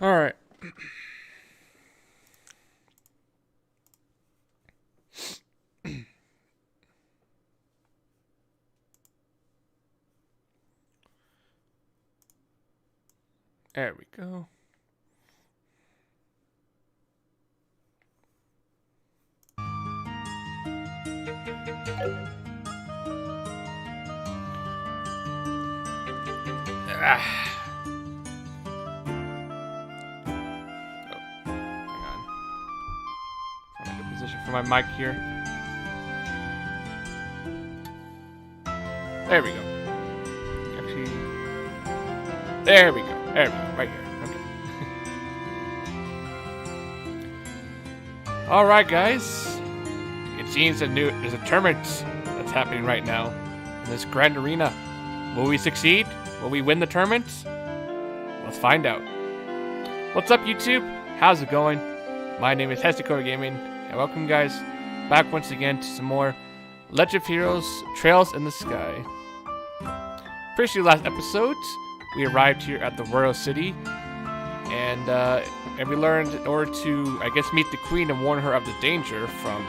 All right. There we go. Ah. Oh, hang on. Find a good position for my mic here. There we go. Actually, there we go. There we go. Right here. Okay. All right, guys. It seems there's a tournament that's happening right now in this grand arena. Will we succeed? Will we win the tournament? Let's find out. What's up, YouTube? How's it going? My name is Cobra Gaming, and welcome, guys, back once again to some more Legend of Heroes Trails in the Sky. Pretty last episode, we arrived here at the Royal City, and we learned in order to, I guess, meet the Queen and warn her of the danger from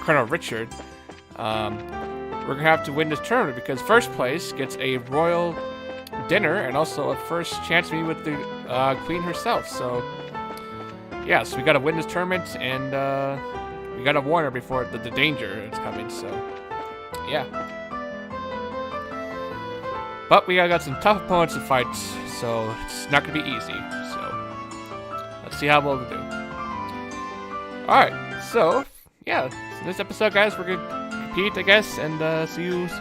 Colonel Richard, we're gonna have to win this tournament because first place gets a royal dinner and also a first chance to meet with the Queen herself. So, yeah, so we gotta win this tournament and we gotta warn her before the danger is coming. So, yeah. But we got some tough opponents to fight, so it's not gonna be easy. So, let's see how well we do. All right, so yeah, in this episode, guys, we're gonna compete, I guess, and see who's.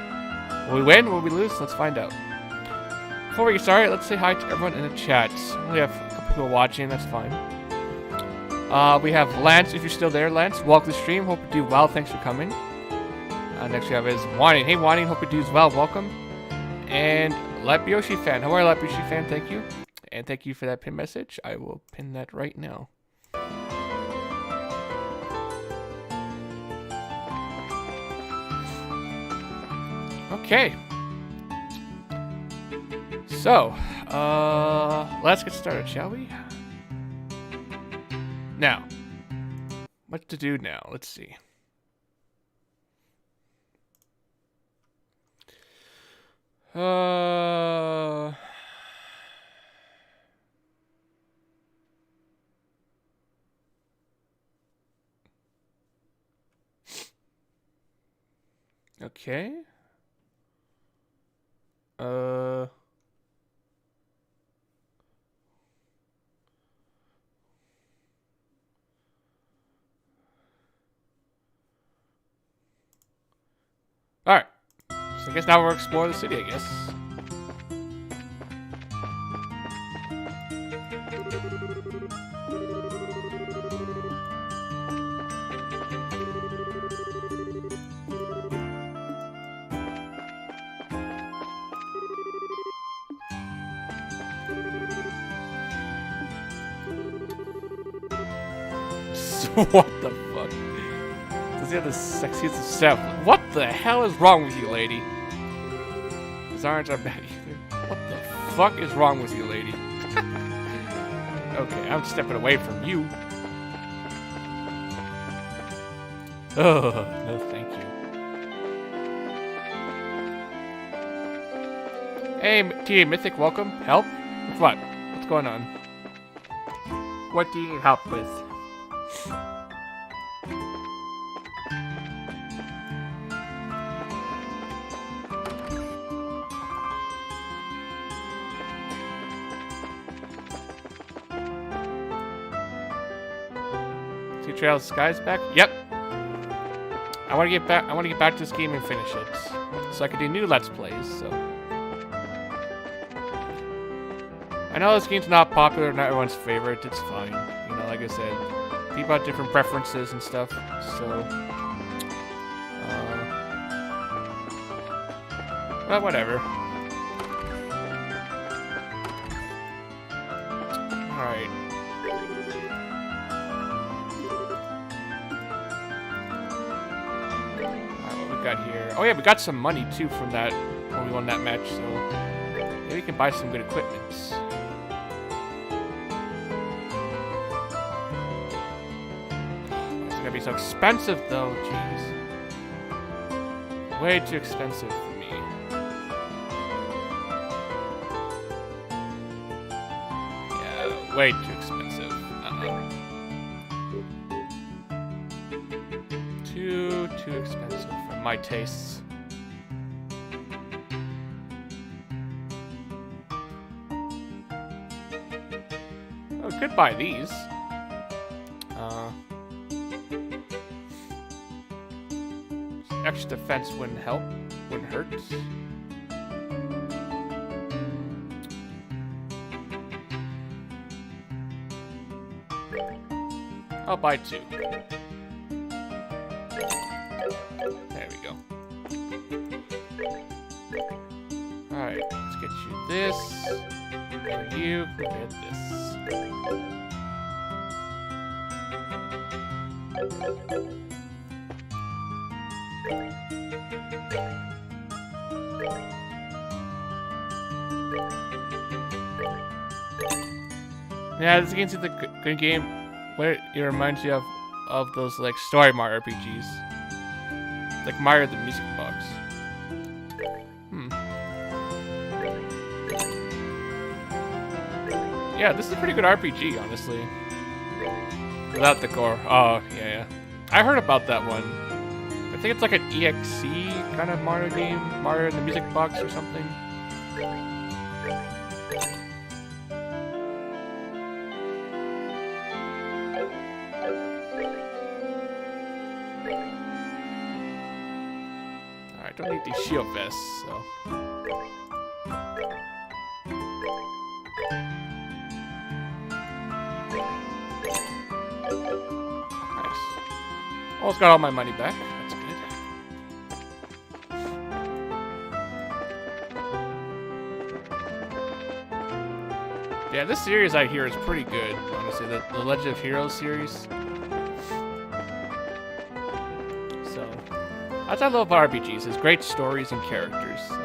Will we win? Will we lose? Let's find out. Before we get started, let's say hi to everyone in the chat. We have a couple people watching. That's fine. We have Lance, if you're still there, Lance. Welcome to the stream. Hope you do well. Thanks for coming. Next we have is Wanting. Hey, Wanting. Hope you do well. Welcome. And Lapioshi fan. How are you, Lapioshi fan? Thank you. And thank you for that pin message. I will pin that right now. Okay. So, let's get started, shall we? Now, what to do now? Let's see. Okay. Alright. So I guess now we'll explore the city, I guess. What the fuck? Does he have the sexiest step? What the hell is wrong with you, lady? His arms are back either. What the fuck is wrong with you, lady? Okay, I'm stepping away from you. Oh, no thank you. Hey, TA Mythic, welcome. Help? With what? What's going on? What do you need help with? Trails Sky's back? Yep. I want to get back to this game and finish it, so I can do new Let's Plays. So I know this game's not popular, not everyone's favorite. It's fine. You know, like I said, people have different preferences and stuff. So, but whatever. All right. Got here. Oh yeah, we got some money too from that when we won that match, so maybe we can buy some good equipment. gonna be so expensive though, jeez. Way too expensive for me. Yeah, way too expensive. Too expensive for my tastes. Oh, could buy these. Extra defense wouldn't help, wouldn't hurt. I'll buy 2. There we go. Alright, let's get you this. And you get this. Yeah, this game's a good game where it reminds you of those like story Mario RPGs. Like Mario the Music Box. Yeah, this is a pretty good RPG, honestly. Without the gore. Oh, yeah. I heard about that one. I think it's like an EXE kind of Mario game. Mario the Music Box or something. I don't need these shield vests, so. Nice. Almost got all my money back. That's good. Yeah, this series I hear is pretty good, honestly. The Legend of Heroes series. That's what I love about RPGs, is great stories and characters. So.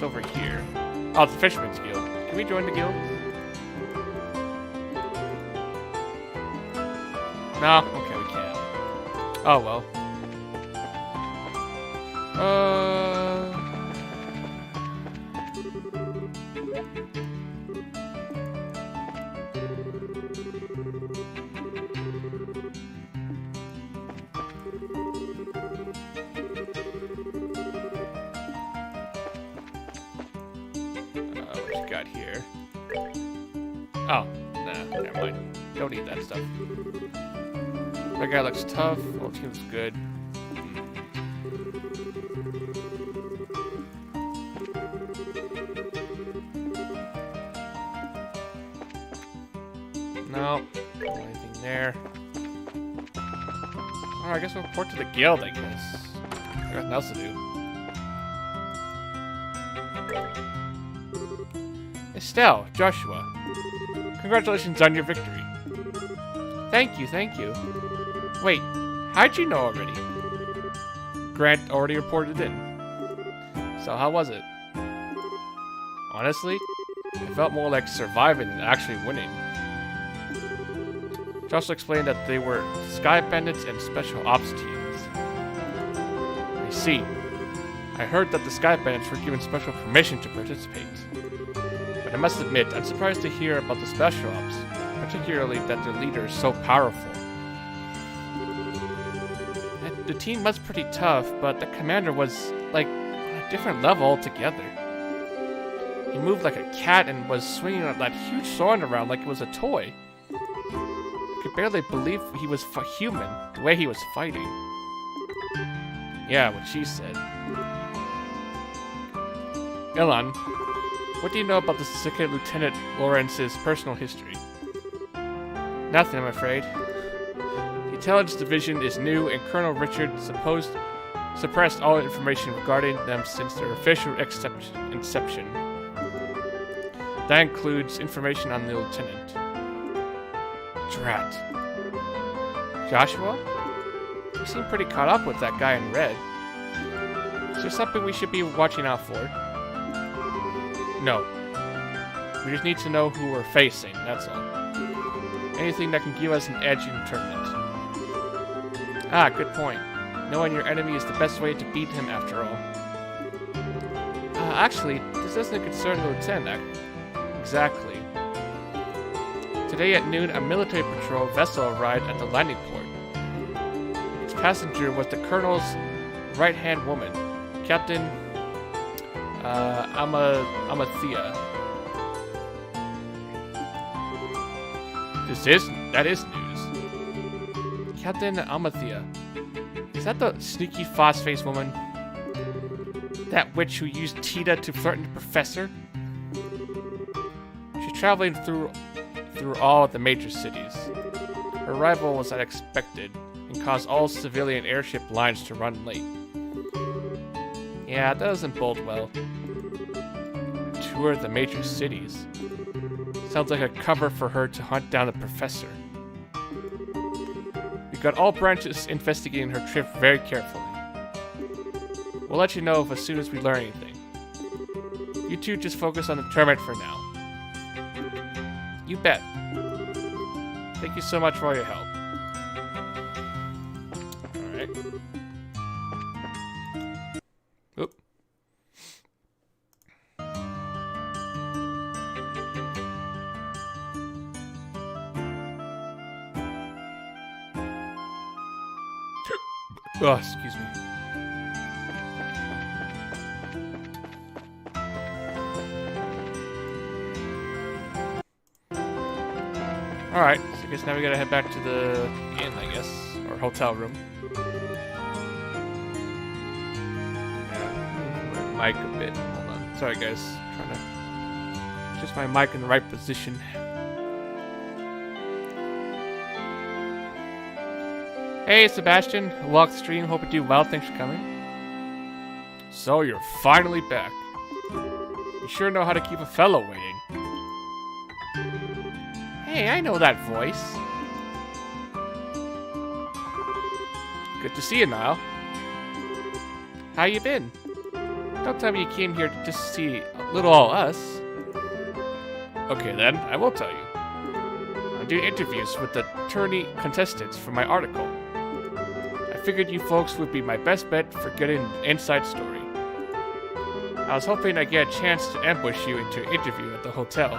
Over here. Oh, it's the Fisherman's Guild. Can we join the guild? No? Okay, we can't. Oh, well. Got here. Oh, nah, never mind. Don't need that stuff. That guy looks tough. Well, he looks good. No, don't want anything there. Oh, I guess we'll report to the guild, I guess. There's nothing else to do. Estelle, Joshua, congratulations on your victory. Thank you. Wait, how'd you know already? Grant already reported in. So how was it? Honestly, it felt more like surviving than actually winning. Joshua explained that they were Sky Bandits and Special Ops teams. I see. I heard that the Sky Bandits were given special permission to participate. I must admit, I'm surprised to hear about the Special Ops, particularly that their leader is so powerful. The team was pretty tough, but the commander was, like, on a different level altogether. He moved like a cat and was swinging that huge sword around like it was a toy. I could barely believe he was human, the way he was fighting. Yeah, what she said. Ilan, what do you know about the Second Lieutenant Lawrence's personal history? Nothing, I'm afraid. He intelligence division is new, and Colonel Richard suppressed all information regarding them since their official inception. That includes information on the lieutenant. Drat. Joshua? You seem pretty caught up with that guy in red. Is there something we should be watching out for? No. We just need to know who we're facing, that's all. Anything that can give us an edge in the tournament. Ah, good point. Knowing your enemy is the best way to beat him after all. Actually, this doesn't concern the lieutenant. Exactly. Today at noon, a military patrol vessel arrived at the landing port. Its passenger was the Colonel's right-hand woman, Captain Amathea. That is news. Captain Amathea. Is that the sneaky phosphate woman? That witch who used Tita to threaten the professor? She's traveling through all the major cities. Her arrival was unexpected and caused all civilian airship lines to run late. Yeah, that doesn't bode well. Tour the major cities. Sounds like a cover for her to hunt down the professor. We got all branches investigating her trip very carefully. We'll let you know as soon as we learn anything. You two just focus on the tournament for now. You bet. Thank you so much for all your help. Alright. Oop. Oh, excuse me. Alright, so I guess now we gotta head back to the inn, I guess. Or hotel room. Yeah, my mic a bit. Hold on. Sorry guys. Trying to adjust my mic in the right position. Hey Sebastian, walk the stream, hope you do well, thanks for coming. So you're finally back. You sure know how to keep a fellow waiting. Hey, I know that voice. Good to see you, Niall. How you been? Don't tell me you came here to just see little all us. Okay then, I will tell you. I'm doing interviews with the tourney contestants for my article. I figured you folks would be my best bet for getting an inside story. I was hoping I'd get a chance to ambush you into an interview at the hotel.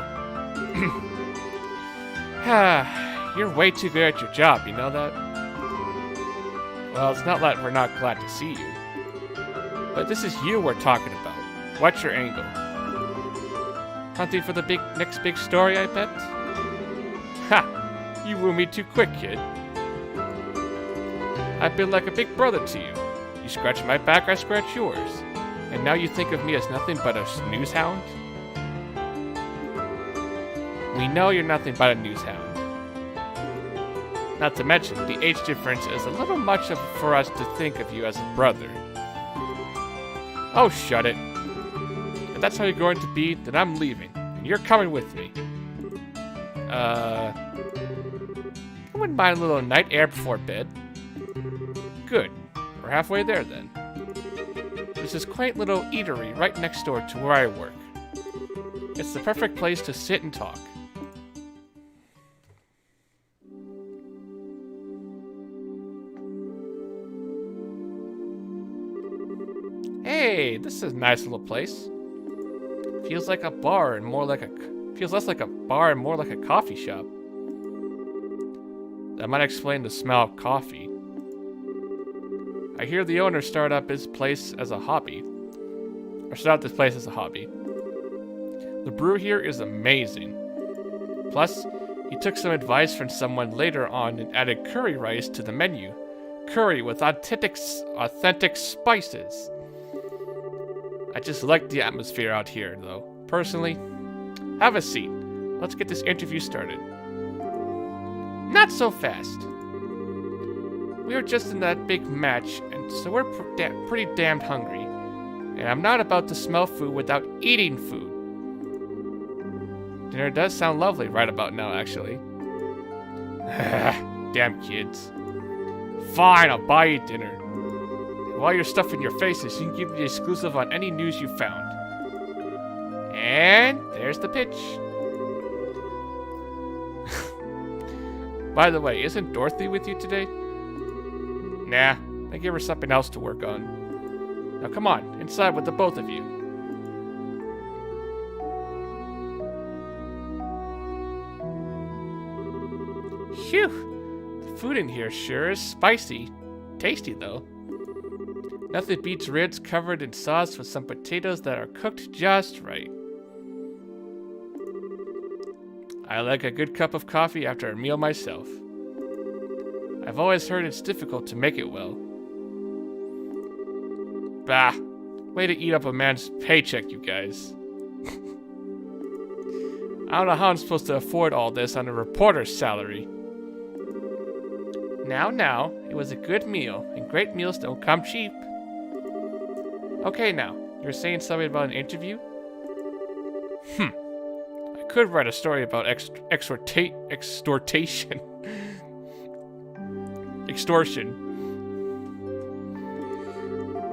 You're way too good at your job, you know that? Well, it's not that we're not glad to see you. But this is you we're talking about. What's your angle? Hunting for the next big story, I bet? Ha! You woo me too quick, kid. I've been like a big brother to you. You scratch my back, I scratch yours. And now you think of me as nothing but a news hound? We know you're nothing but a news hound. Not to mention, the age difference is a little much for us to think of you as a brother. Oh, shut it. If that's how you're going to be, then I'm leaving, and you're coming with me. I wouldn't mind a little night air before bed. Good. We're halfway there, then. There's this quaint little eatery right next door to where I work. It's the perfect place to sit and talk. Hey, this is a nice little place. Feels like a bar and more like feels less like a bar and more like a coffee shop. That might explain the smell of coffee. I hear the owner started up this place as a hobby. The brew here is amazing. Plus, he took some advice from someone later on and added curry rice to the menu. Curry with authentic spices. I just like the atmosphere out here, though. Personally, have a seat. Let's get this interview started. Not so fast. We were just in that big match, and so we're pretty damned hungry. And I'm not about to smell food without eating food. Dinner does sound lovely right about now, actually. Damn kids. Fine, I'll buy you dinner. And while you're stuffing your faces, you can give me the exclusive on any news you found. And there's the pitch. By the way, isn't Dorothy with you today? Nah, I gave her something else to work on. Now come on, inside with the both of you. Phew! The food in here sure is spicy. Tasty, though. Nothing beats ribs covered in sauce with some potatoes that are cooked just right. I like a good cup of coffee after a meal myself. I've always heard it's difficult to make it well. Bah! Way to eat up a man's paycheck, you guys. I don't know how I'm supposed to afford all this on a reporter's salary. Now, it was a good meal, and great meals don't come cheap. Okay, now, you were saying something about an interview? I could write a story about extortion. Extortion.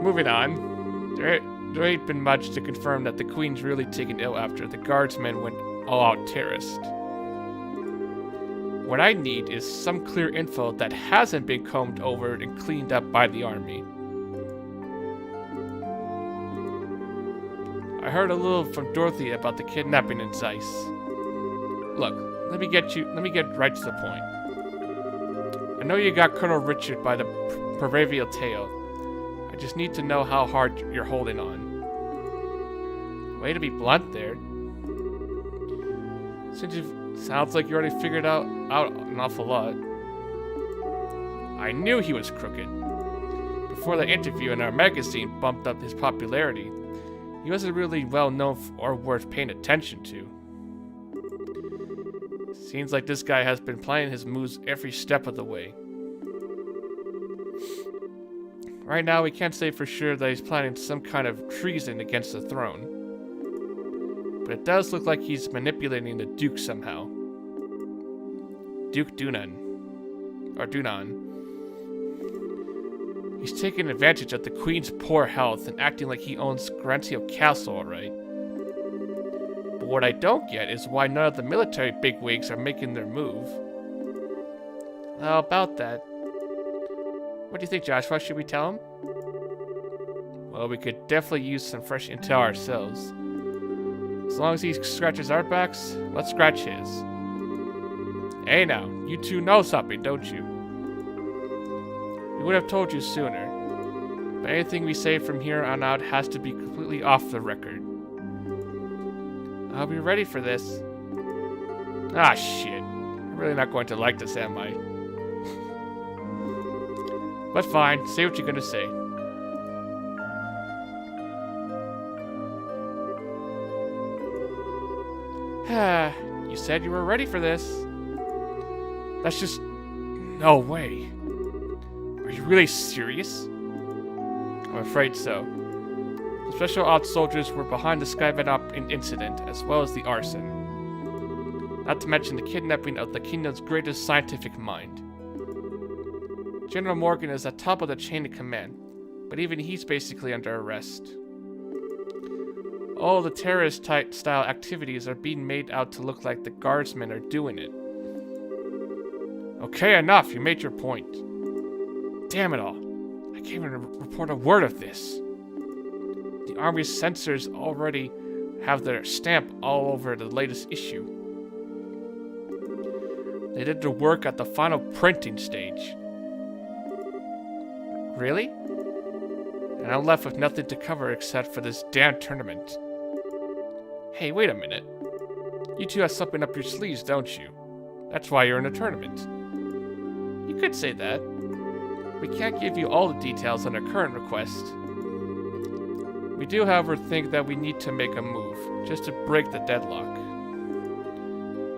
Moving on. There ain't been much to confirm that the Queen's really taken ill after the guardsmen went all-out terrorist. What I need is some clear info that hasn't been combed over and cleaned up by the army. I heard a little from Dorothy about the kidnapping in Zeiss. Look, let me get right to the point. I know you got Colonel Richard by the proverbial tail. I just need to know how hard you're holding on. Way to be blunt there. Sounds like you already figured out an awful lot. I knew he was crooked. Before the interview in our magazine bumped up his popularity, he wasn't really well known or worth paying attention to. Seems like this guy has been playing his moves every step of the way. Right now, we can't say for sure that he's planning some kind of treason against the throne. But it does look like he's manipulating the Duke somehow. Duke Dunan. Or Dunan. He's taking advantage of the Queen's poor health and acting like he owns Grantio Castle, alright. But what I don't get is why none of the military bigwigs are making their move. How about that? What do you think, Joshua? Should we tell him? Well, we could definitely use some fresh intel ourselves. As long as he scratches our backs, let's scratch his. Hey now, you two know something, don't you? We would have told you sooner. But anything we say from here on out has to be completely off the record. I'll be ready for this. Ah, shit. I'm really not going to like this, am I? But fine, say what you're gonna say. You said you were ready for this. That's just... no way. Are you really serious? I'm afraid so. The Special Ops soldiers were behind the Skyvent incident, as well as the arson. Not to mention the kidnapping of the kingdom's greatest scientific mind. General Morgan is at top of the chain of command, but even he's basically under arrest. All the terrorist-style activities are being made out to look like the guardsmen are doing it. Okay, enough. You made your point. Damn it all. I can't even report a word of this. The Army's censors already have their stamp all over the latest issue. They did their work at the final printing stage. Really? And I'm left with nothing to cover except for this damn tournament. Hey, wait a minute. You two have something up your sleeves, don't you? That's why you're in a tournament. You could say that. We can't give you all the details on our current request. We do, however, think that we need to make a move, just to break the deadlock.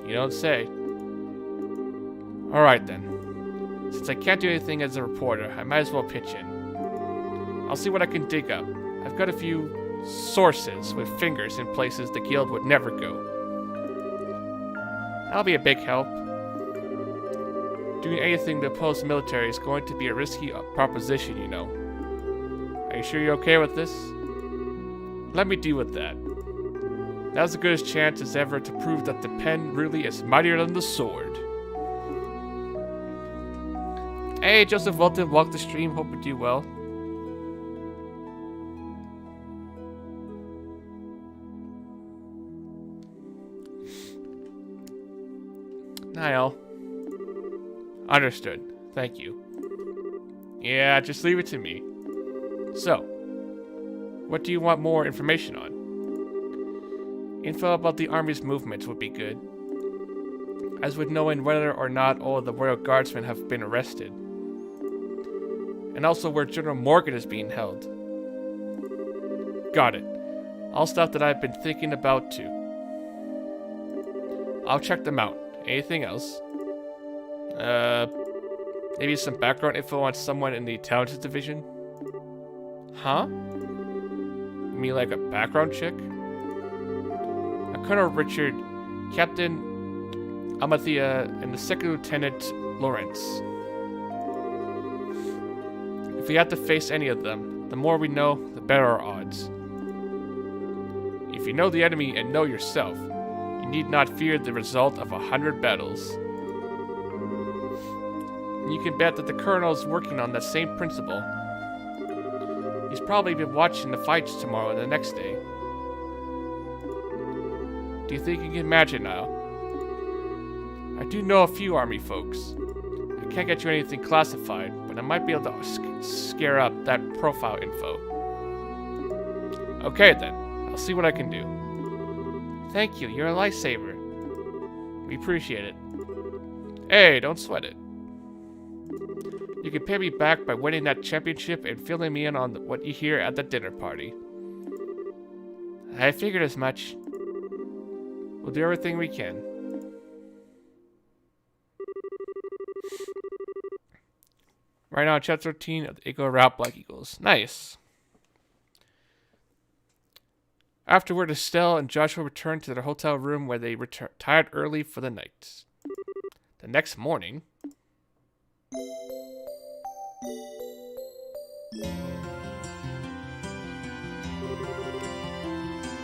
You don't say. Alright then. Since I can't do anything as a reporter, I might as well pitch in. I'll see what I can dig up. I've got a few sources with fingers in places the guild would never go. That'll be a big help. Doing anything to oppose the military is going to be a risky proposition, you know. Are you sure you're okay with this? Let me deal with that. Now's the goodest chance as ever to prove that the pen really is mightier than the sword. Hey, Joseph Walton, welcome to the stream. Hope you do well. Niall. Understood. Thank you. Yeah, just leave it to me. So, what do you want more information on? Info about the army's movements would be good, as with knowing whether or not all of the royal guardsmen have been arrested, and also where General Morgan is being held. Got it. All stuff that I've been thinking about too. I'll check them out. Anything else? Maybe some background info on someone in the intelligence division? Huh? You mean like a background check? Colonel Richard, Captain Amathea, and the Second Lieutenant Lawrence. If we have to face any of them, the more we know, the better our odds. If you know the enemy and know yourself, you need not fear the result of 100 battles. You can bet that the Colonel is working on that same principle. He's probably been watching the fights tomorrow and the next day. Do you think you can imagine now? I do know a few army folks. I can't get you anything classified, but I might be able to scare up that profile info. Okay then, I'll see what I can do. Thank you, you're a lifesaver. We appreciate it. Hey, don't sweat it. You can pay me back by winning that championship and filling me in on what you hear at the dinner party. I figured as much. We'll do everything we can. Right now, chapter 13 of the Eagle Route Black Eagles. Nice. Afterward, Estelle and Joshua returned to their hotel room where they retired early for the night. The next morning...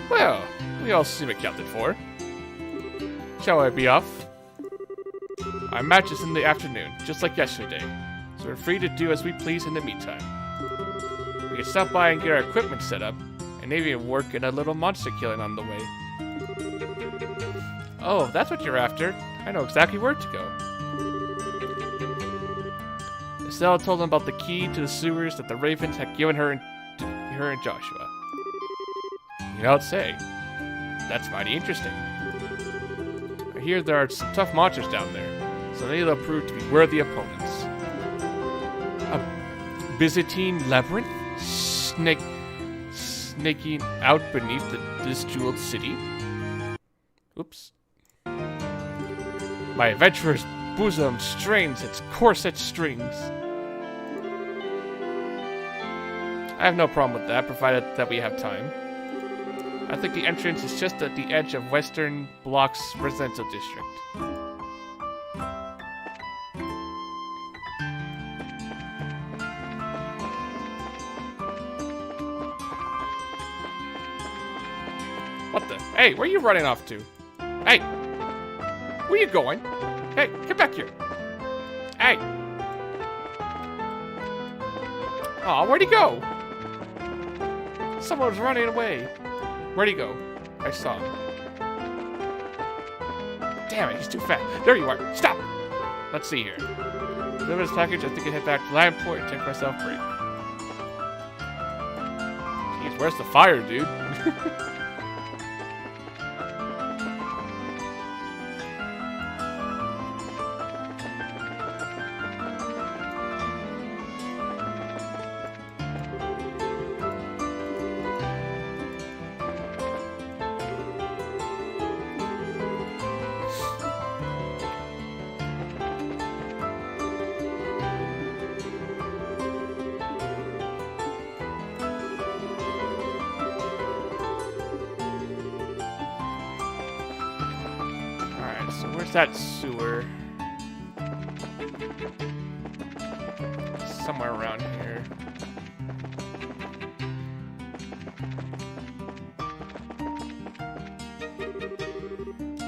Well, we all seem accounted for. Shall I be off? Our match is in the afternoon, just like yesterday, so we're free to do as we please in the meantime. We can stop by and get our equipment set up, and maybe work in a little monster killing on the way. Oh, that's what you're after. I know exactly where to go. Estelle told them about the key to the sewers that the Ravens had given her and Joshua. You don't say. That's mighty interesting. I hear there are some tough monsters down there, so maybe they'll prove to be worthy opponents. A Byzantine labyrinth? Snaking out beneath this jeweled city? Oops. My adventurer's bosom strains its corset strings. I have no problem with that, provided that we have time. I think the entrance is just at the edge of Western Block's residential district. What the? Hey, where are you running off to? Hey! Where are you going? Hey, get back here! Hey! Aw, where'd he go? Someone was running away. Where'd he go? I saw him. Damn it, he's too fast. There you are. Stop! Let's see here. Deliver this package. I think I head back to Landport and take myself a break. Jeez, where's the fire, dude? Where's that sewer? Somewhere around here.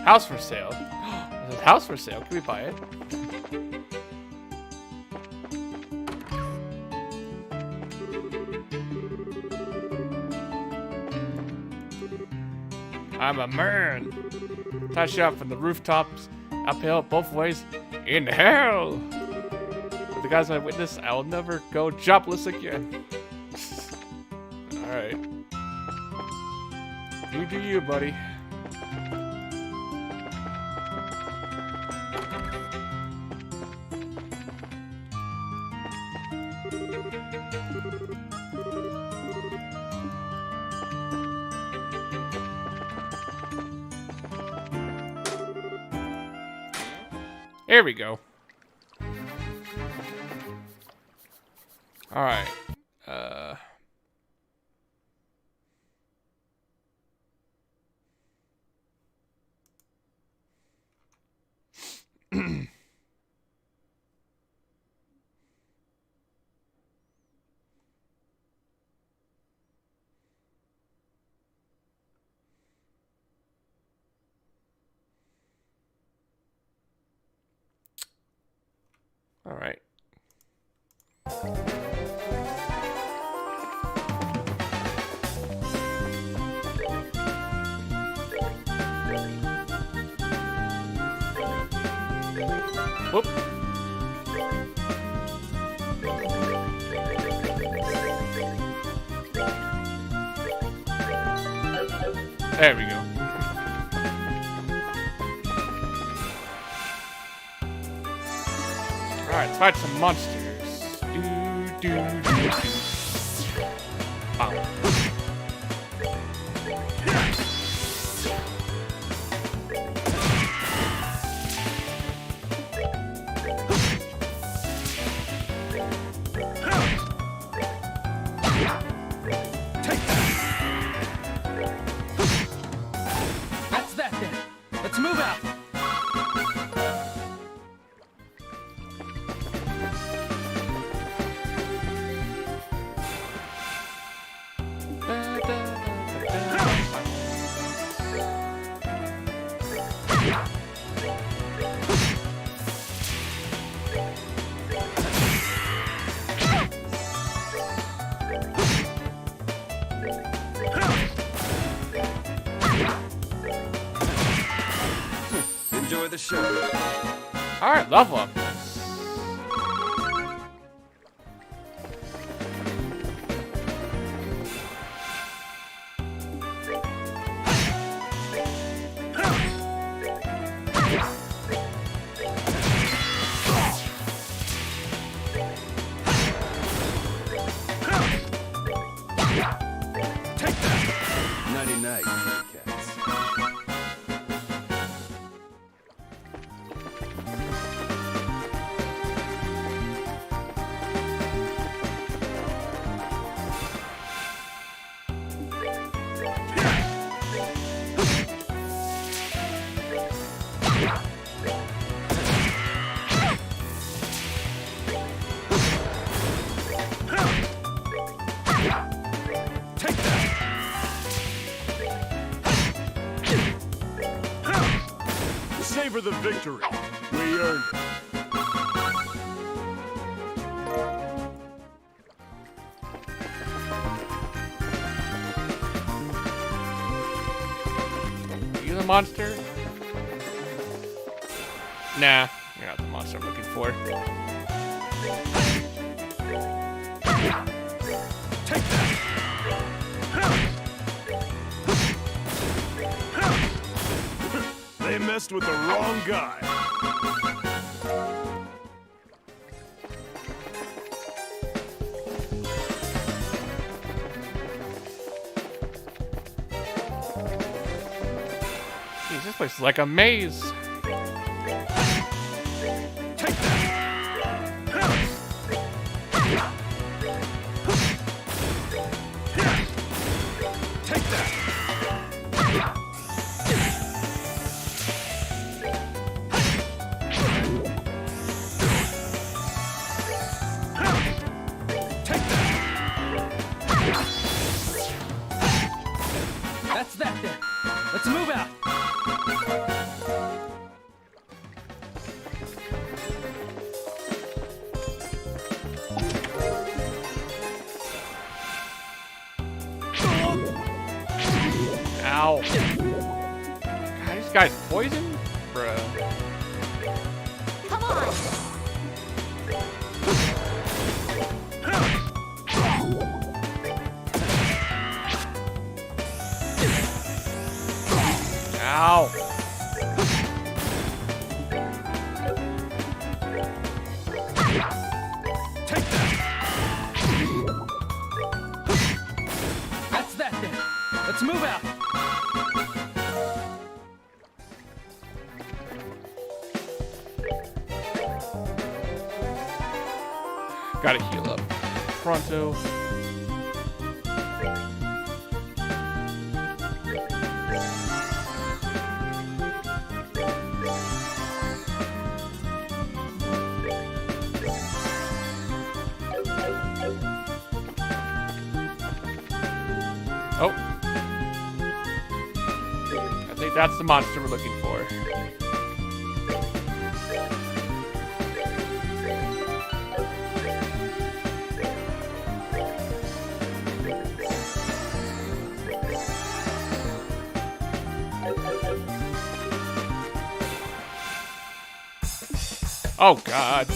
House for sale. There's a house for sale. Can we buy it? I'm a man. Touch up from the rooftops, uphill, both ways, in hell. For the guys I witnessed, I'll never go jobless again. Alright. You do you, buddy. There we go. All right. All right. Whoop. There we go. Alright, let's fight some monsters. Do. Bow. That's that then. Let's move out. Enjoy the show. Alright, level up. Take that. Nighty night, cats. Savor the victory. We earned it. You the monster? Nah, you're not the monster I'm looking for. Take that. They messed with the wrong guy. Jeez, this place is like a maze. Take that. Take that. This guy's poison? Bruh. Come on. Ow. Take that! That's that then. Let's move out. Gotta heal up. Pronto. Oh. I think that's the monster we're looking for. Oh, God.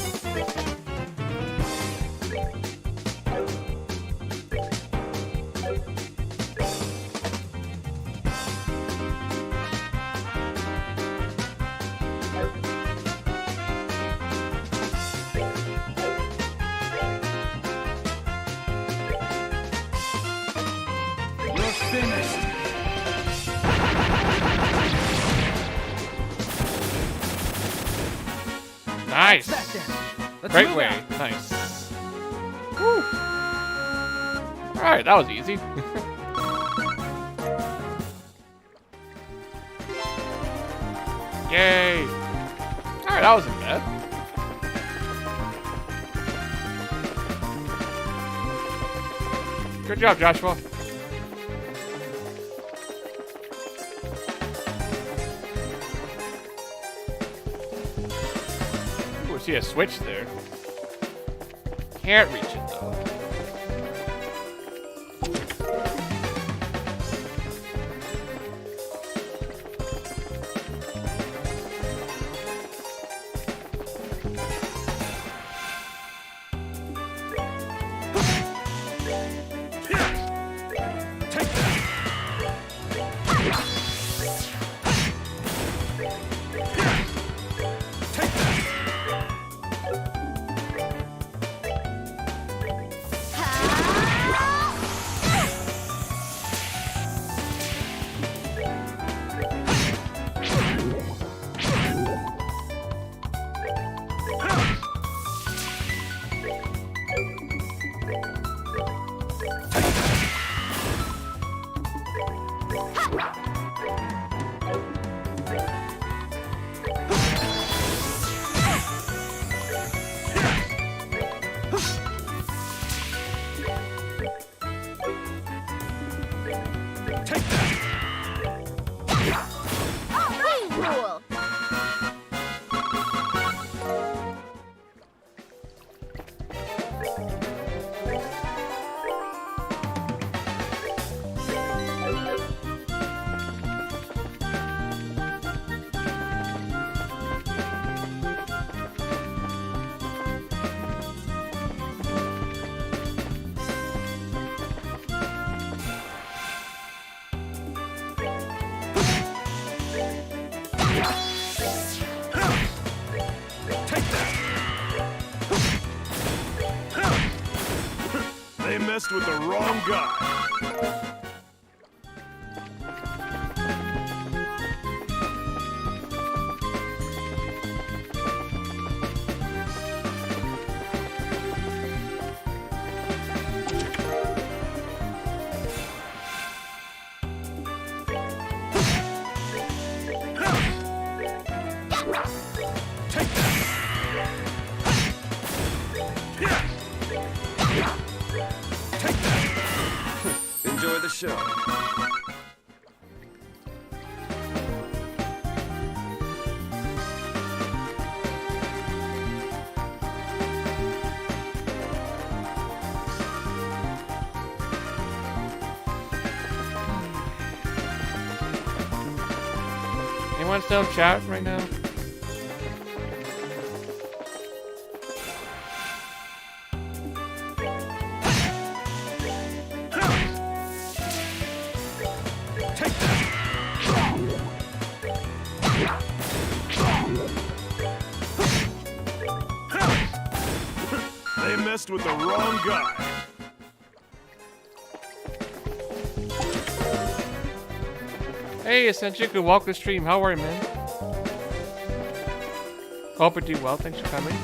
You're finished. Nice. That then. Let's Great move way. out. Nice. Woo. Alright, that was easy. Yay. Alright, that wasn't bad. Good job, Joshua. Ooh, I see a switch there. Can't reach it though. Take that. Take that. Take that. Wing rule. Take that. They messed with the wrong guy. Take that. Take that. Enjoy the show. Anyone still in chat right now? They messed with the wrong guy. Hey, Senjuku, welcome to stream. How are you, man? Hope you're doing well. Thanks for coming.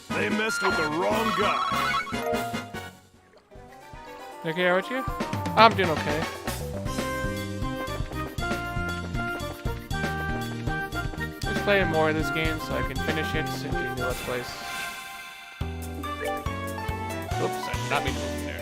They messed with the wrong guy. Okay, aren't you? I'm doing okay. Just playing more of this game so I can finish it and do new Let's Plays. Oops, I did not mean to move there.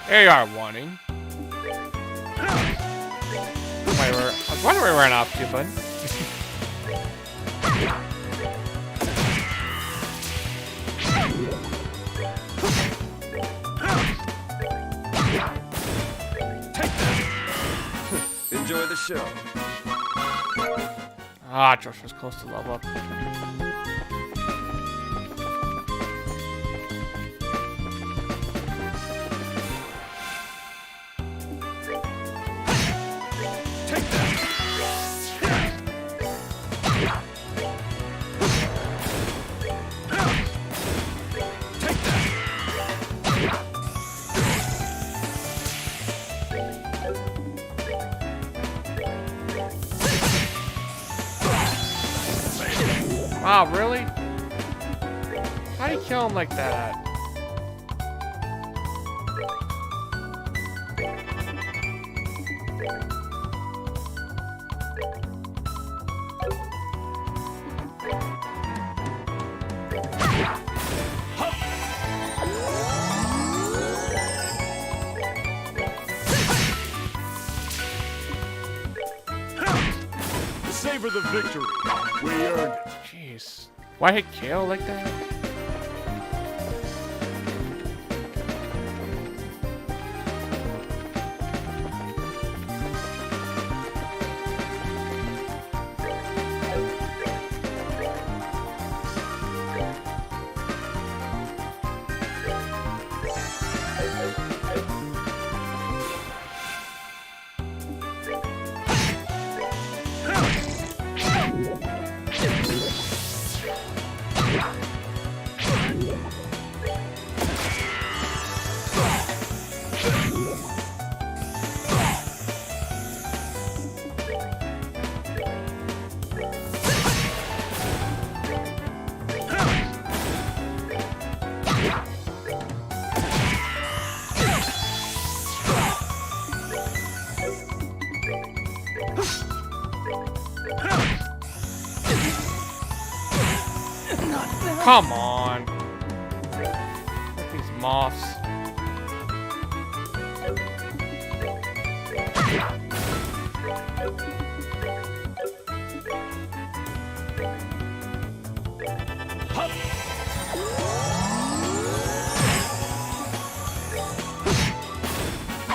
There you are, warning. I was wondering where we ran off to, bud. Enjoy the show. Ah, Josh was close to level up. Wow, really? How do you kill him like that? Savor the victory. We earned it. Jeez. Why hit KO like that? Come on. Look at these moths.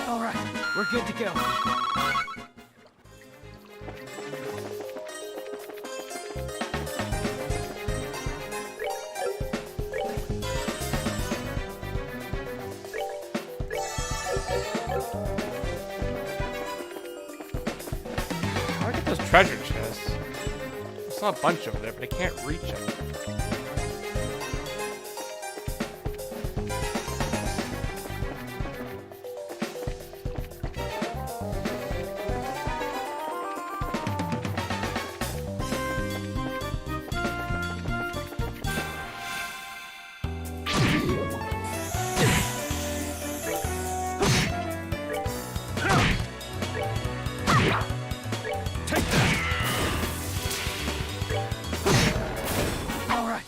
All right, we're good to go. How do I get those treasure chests? I saw a bunch over there, but I can't reach them.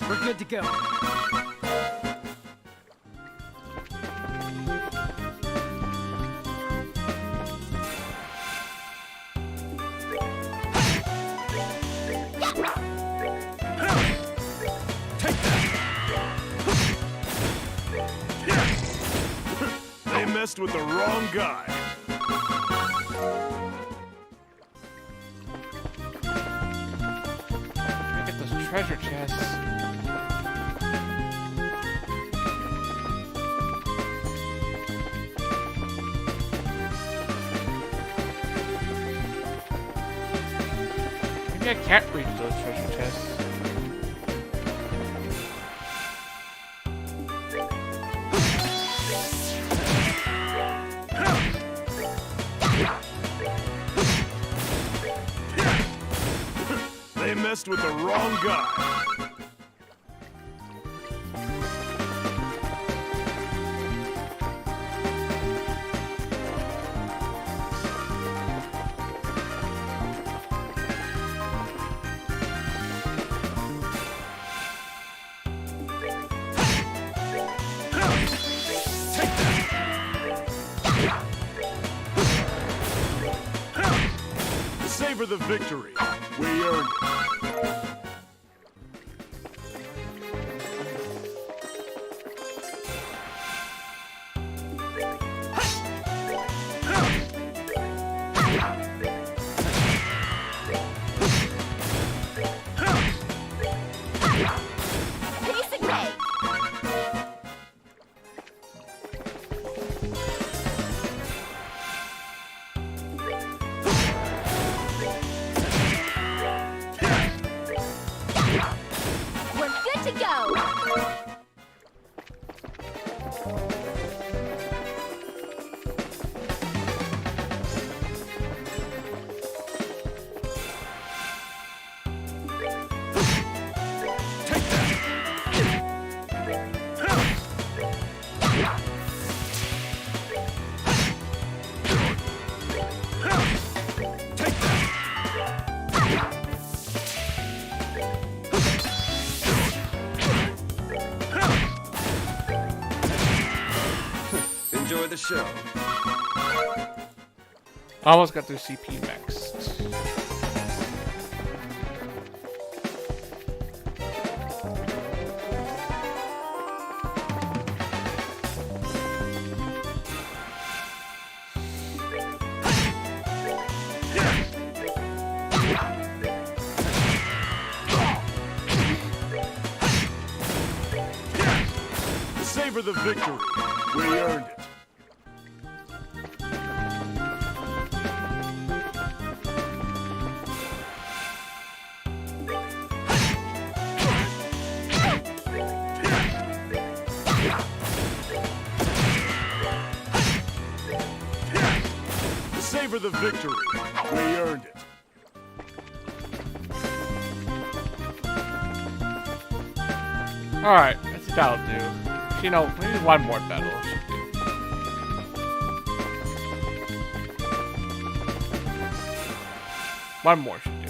We're good to go. They messed with the wrong guy. Can I get those treasure chests? Maybe I can't reach those treasure chests. They messed with the wrong guy. Savor the victory. We earned it. Basic cake. We're good to go. Enjoy the show. Almost got through CP next. Savor the victory. We earned it. Savor the victory. We earned it. Alright, I think that'll do. You know, maybe one more battle should do. One more should do.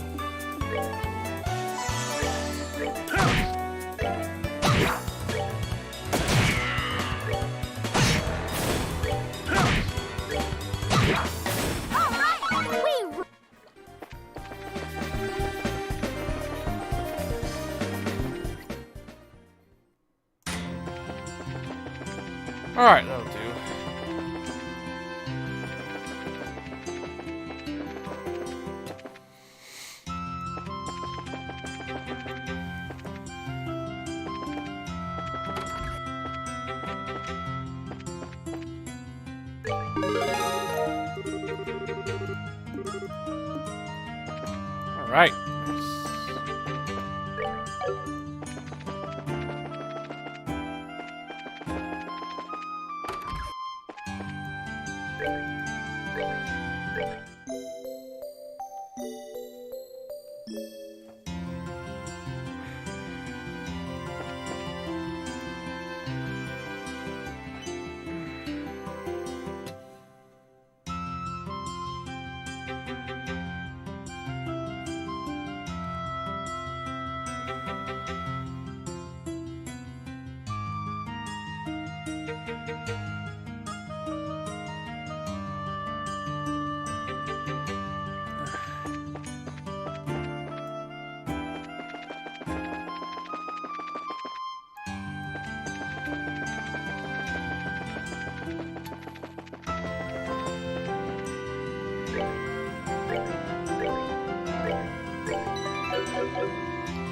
All right. Alright, that'll do. Alright.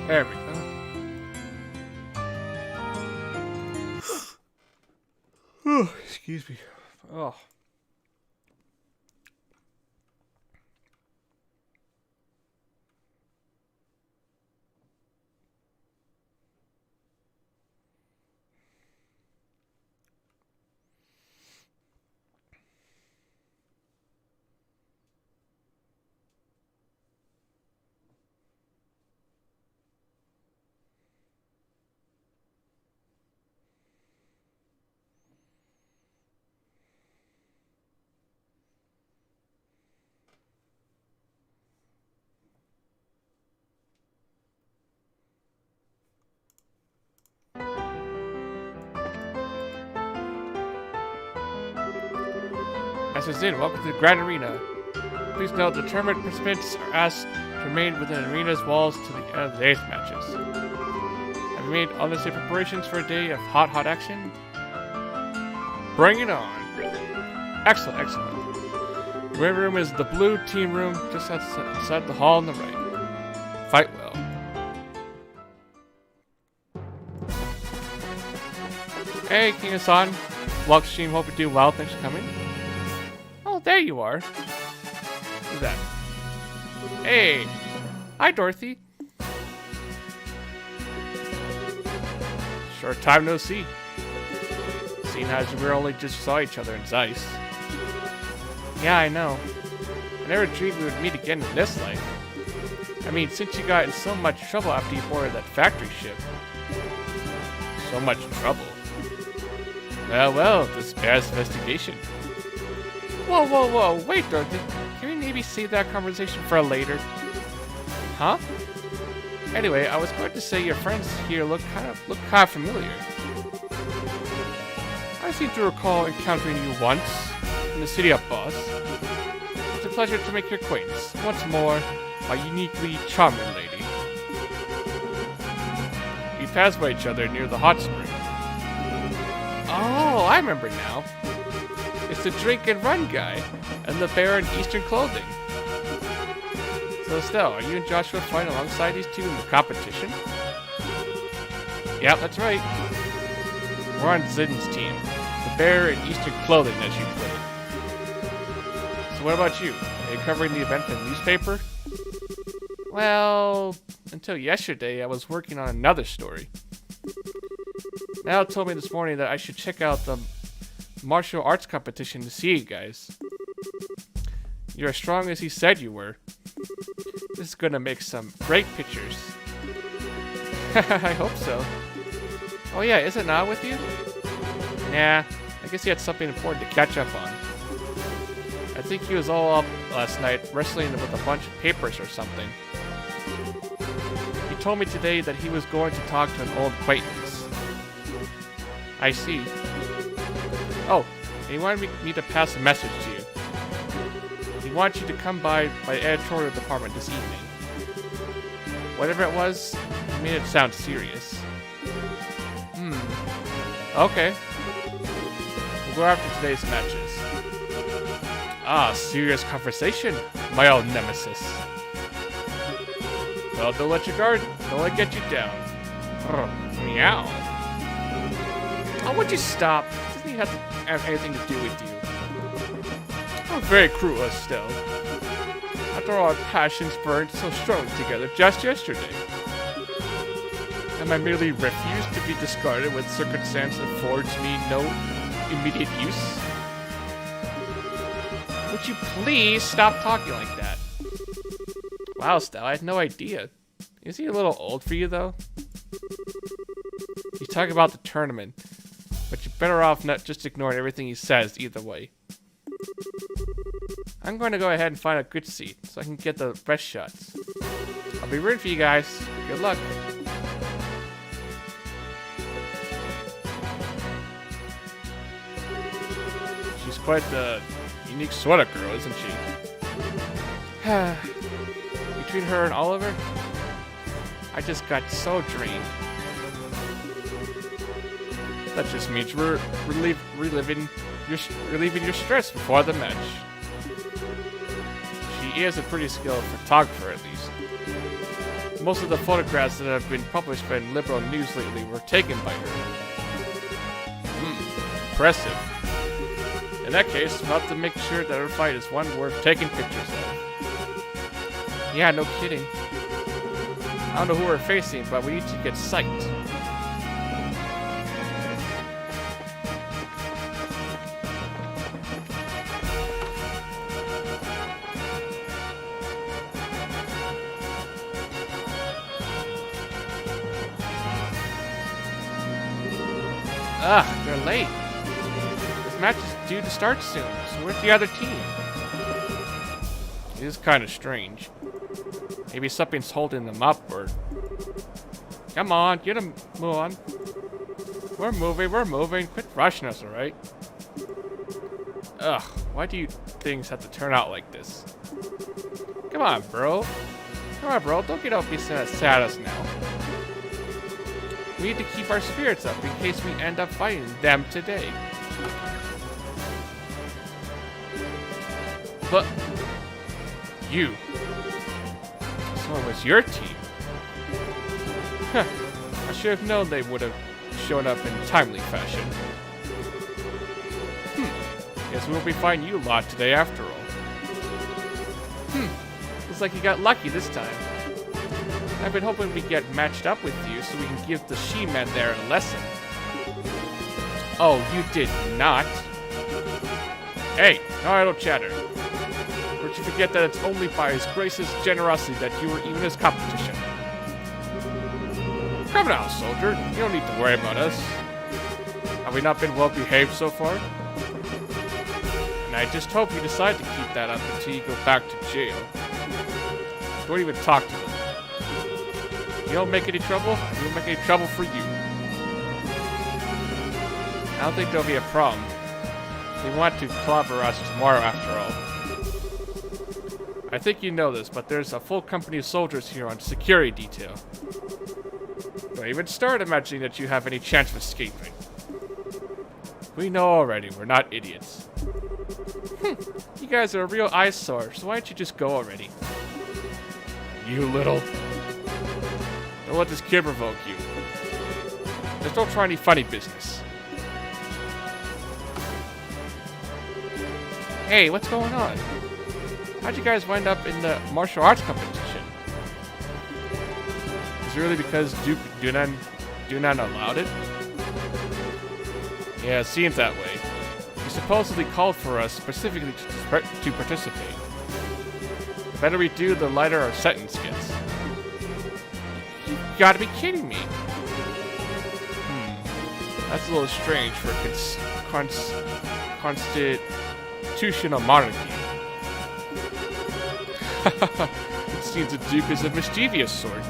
There we go. Oh, excuse me. Oh. Message in. Welcome to the Grand Arena. Please note the tournament participants are asked to remain within the arena's walls to the end of the 8th matches. Have you made all necessary preparations for a day of hot action? Bring it on! Excellent, excellent. The red room is the blue team room just outside the hall on the right. Fight well. Hey, King-san. Vlog stream, hope you do well. Thanks for coming. Oh, there you are. Who's that? Hey! Hi, Dorothy. Short time no see. Seeing as we only just saw each other in Zeiss. Yeah, I know. I never dreamed we would meet again in this life. I mean, since you got in so much trouble after you boarded that factory ship. So much trouble. Well, this bears investigation. Whoa, wait, Dorothy. Can we maybe save that conversation for later? Huh? Anyway, I was going to say your friends here look kind of familiar. I seem to recall encountering you once in the city of Boss. It's a pleasure to make your acquaintance. Once more, my uniquely charming lady. We passed by each other near the hot spring. Oh, I remember now. It's the drink and run guy, and the bear in Eastern clothing. So Estelle, are you and Joshua fighting alongside these two in the competition? Yep, that's right. We're on Zin's team. The bear in Eastern clothing, as you put it. So what about you? Are you covering the event in the newspaper? Well, until yesterday, I was working on another story. Mal told me this morning that I should check out the martial arts competition to see you guys. You're as strong as he said you were. This is gonna make some great pictures. I hope so. Oh yeah, is it not with you? Nah, I guess he had something important to catch up on. I think he was all up last night wrestling with a bunch of papers or something. He told me today that he was going to talk to an old acquaintance. I see. Oh, and he wanted me to pass a message to you. He wants you to come by my editorial department this evening. Whatever it was, he made it sound serious. Okay. We'll go after today's matches. Ah, serious conversation, my old nemesis. Well, don't let your guard, don't let it get you down. Meow. Oh, would you stop? Doesn't he have to have anything to do with you? Oh, very cruel, Estelle. After all, our passions burned so strongly together just yesterday. Am I merely refused to be discarded when circumstance affords me no immediate use? Would you please stop talking like that? Wow, Estelle, I had no idea. Is he a little old for you, though? You talk about the tournament, but you're better off not just ignoring everything he says either way. I'm going to go ahead and find a good seat so I can get the best shots. I'll be rooting for you guys. Good luck. She's quite the unique sort of girl, isn't she? Between her and Oliver, I just got so drained. That just means we're relieving your stress before the match. She is a pretty skilled photographer, at least. most of the photographs that have been published by liberal news lately were taken by her. Impressive. In that case, we'll have to make sure that her fight is one worth taking pictures of. Yeah, no kidding. I don't know who we're facing, but we need to get psyched. Ugh, they're late. This match is due to start soon, so where's the other team? It is kind of strange. Maybe something's holding them up, or... Come on, get them, move on. We're moving. Quit rushing us, alright? Ugh, why do you things have to turn out like this? Come on, bro. Don't get up beside us now. We need to keep our spirits up in case we end up fighting them today. But... you. So it was your team. Huh. I should have known they would have shown up in timely fashion. Guess we'll be fighting you a lot today after all. Looks like you got lucky this time. I've been hoping we get matched up with you so we can give the She-Men there a lesson. Oh, you did not. Hey, no idle chatter. Don't you forget that it's only by his gracious generosity that you were even his competition. Come now, soldier. You don't need to worry about us. Have we not been well behaved so far? And I just hope you decide to keep that up until you go back to jail. Don't even talk to them. You don't make any trouble, we won't make any trouble for you. I don't think there'll be a problem. They want to clobber us tomorrow after all. I think you know this, but there's a full company of soldiers here on security detail. Don't even start imagining that you have any chance of escaping. We know already, we're not idiots. You guys are a real eyesore, so why don't you just go already? You little... Don't let this kid provoke you. Just don't try any funny business. Hey, what's going on? How'd you guys wind up in the martial arts competition? Is it really because Duke Dunan allowed it? Yeah, it seems that way. He supposedly called for us specifically to participate. The better we do, the lighter our sentence gets. You gotta be kidding me. That's a little strange for a constitutional monarchy. It seems the Duke is a mischievous sort.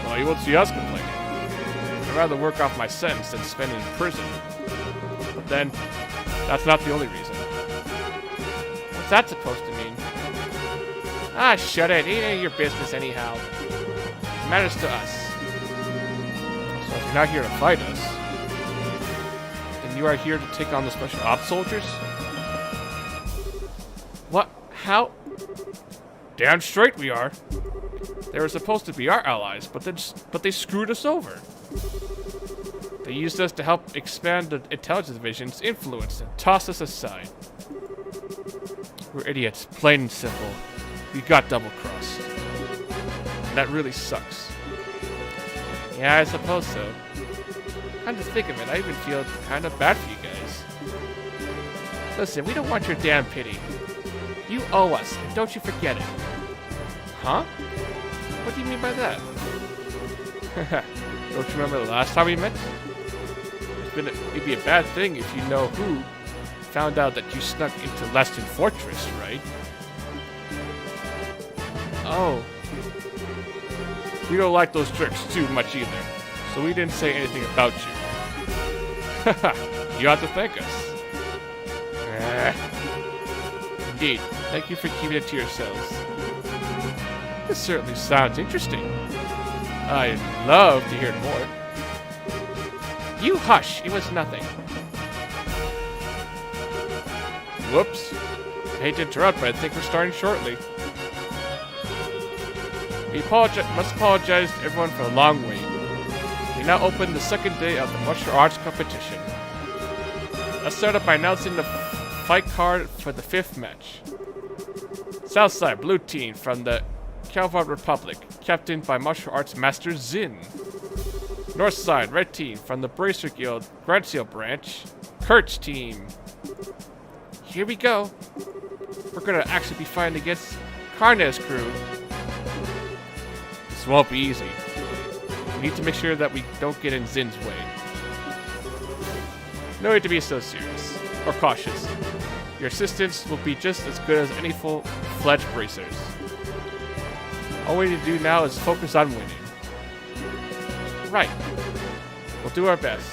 Well, you won't see us complaining. I'd rather work off my sentence than spend it in prison. But then, that's not the only reason. What's that supposed to mean? Ah, shut it. It ain't your business anyhow. It matters to us. So if you're not here to fight us, then you are here to take on the special ops soldiers? What? How? Damn straight we are. They were supposed to be our allies, but they screwed us over. They used us to help expand the intelligence division's influence and toss us aside. We're idiots, plain and simple. We got double-crossed. And that really sucks. Yeah, I suppose so. Come to think of it, I even feel kind of bad for you guys. Listen, we don't want your damn pity. You owe us, and don't you forget it. Huh? What do you mean by that? Don't you remember the last time we met? It'd be a bad thing if you know who found out that you snuck into Leston Fortress, right? Oh. We don't like those tricks too much either, so we didn't say anything about you. You have to thank us. Indeed. Thank you for keeping it to yourselves. This certainly sounds interesting. I'd love to hear more. You hush. It was nothing. Whoops. I hate to interrupt, but I think we're starting shortly. We must apologize to everyone for the long wait. We now open the second day of the martial arts competition. Let's start up by announcing the fight card for the 5th match. Southside, blue team from the Calvard Republic, captained by martial arts master Zin. Northside, red team from the Bracer Guild, Granseal branch, Kurt's team. Here we go. We're gonna actually be fighting against Karna's crew. This won't be easy. We need to make sure that we don't get in Zin's way. No need to be so serious, or cautious. Your assistants will be just as good as any full-fledged bracers. All we need to do now is focus on winning. Right. We'll do our best.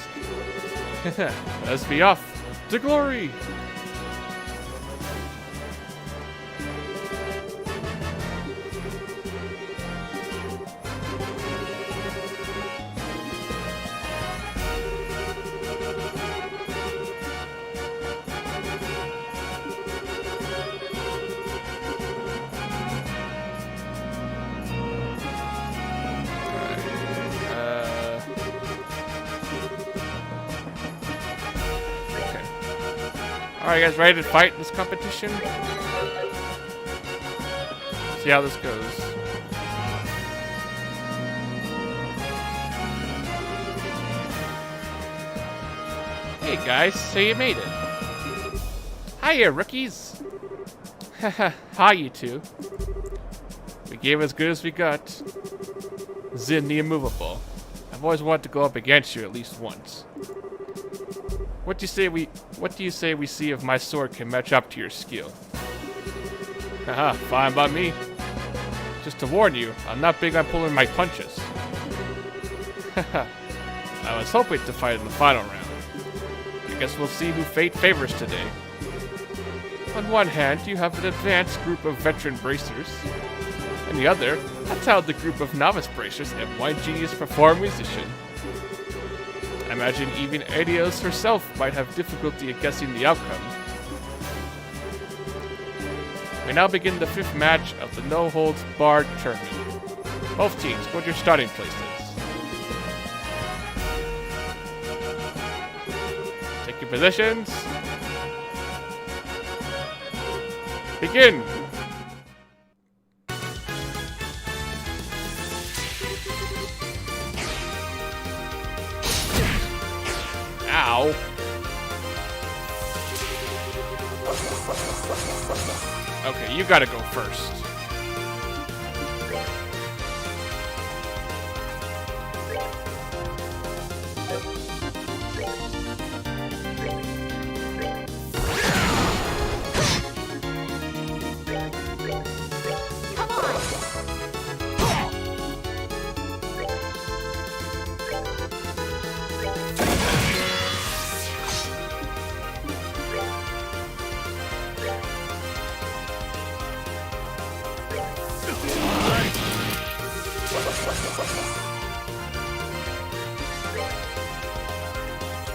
Let's be off to glory! Alright guys, ready to fight in this competition? See how this goes. Hey guys, so you made it. Hiya, rookies! Haha, hi you two. We gave as good as we got. Zin the immovable. I've always wanted to go up against you at least once. What do you say we see if my sword can match up to your skill? Haha, fine by me. Just to warn you, I'm not big on pulling my punches. I was hoping to fight in the final round. I guess we'll see who fate favors today. On one hand, you have an advanced group of veteran bracers. On the other, a talented group of novice bracers and one genius performing musician. I imagine even Adios herself might have difficulty in guessing the outcome. We now begin the 5th match of the no-holds-barred tournament. Both teams, go to your starting places. Take your positions. Begin! Ow. Okay, you gotta go first.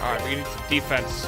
Alright, we need some defense.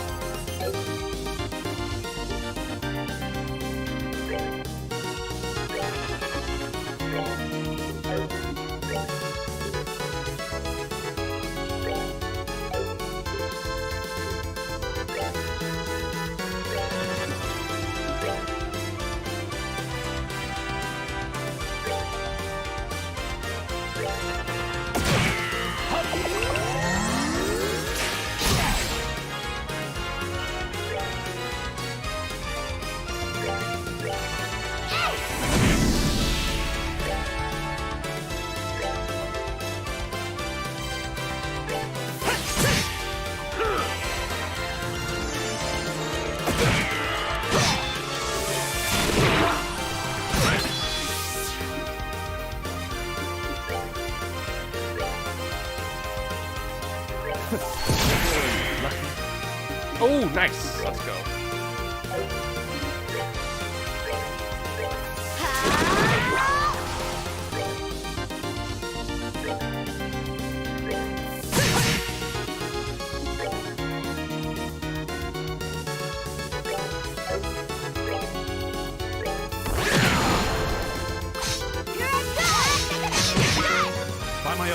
Oh, nice. Let's go.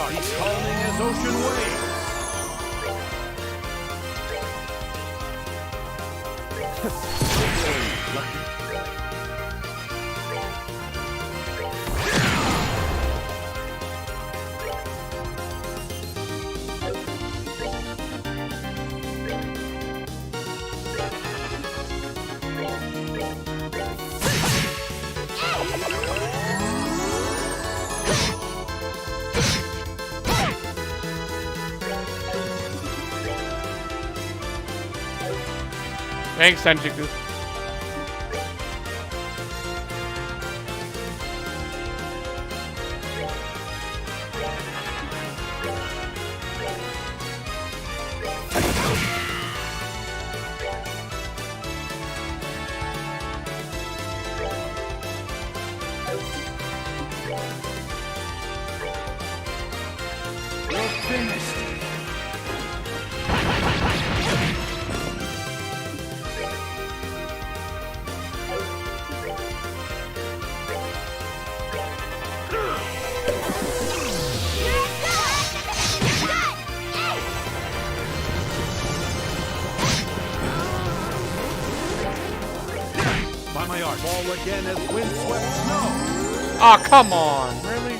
art. He's calming as ocean waves. Thanks, Sanjiku. We're finished. By my art. Fall again as windswept snow. Oh, come on. Really?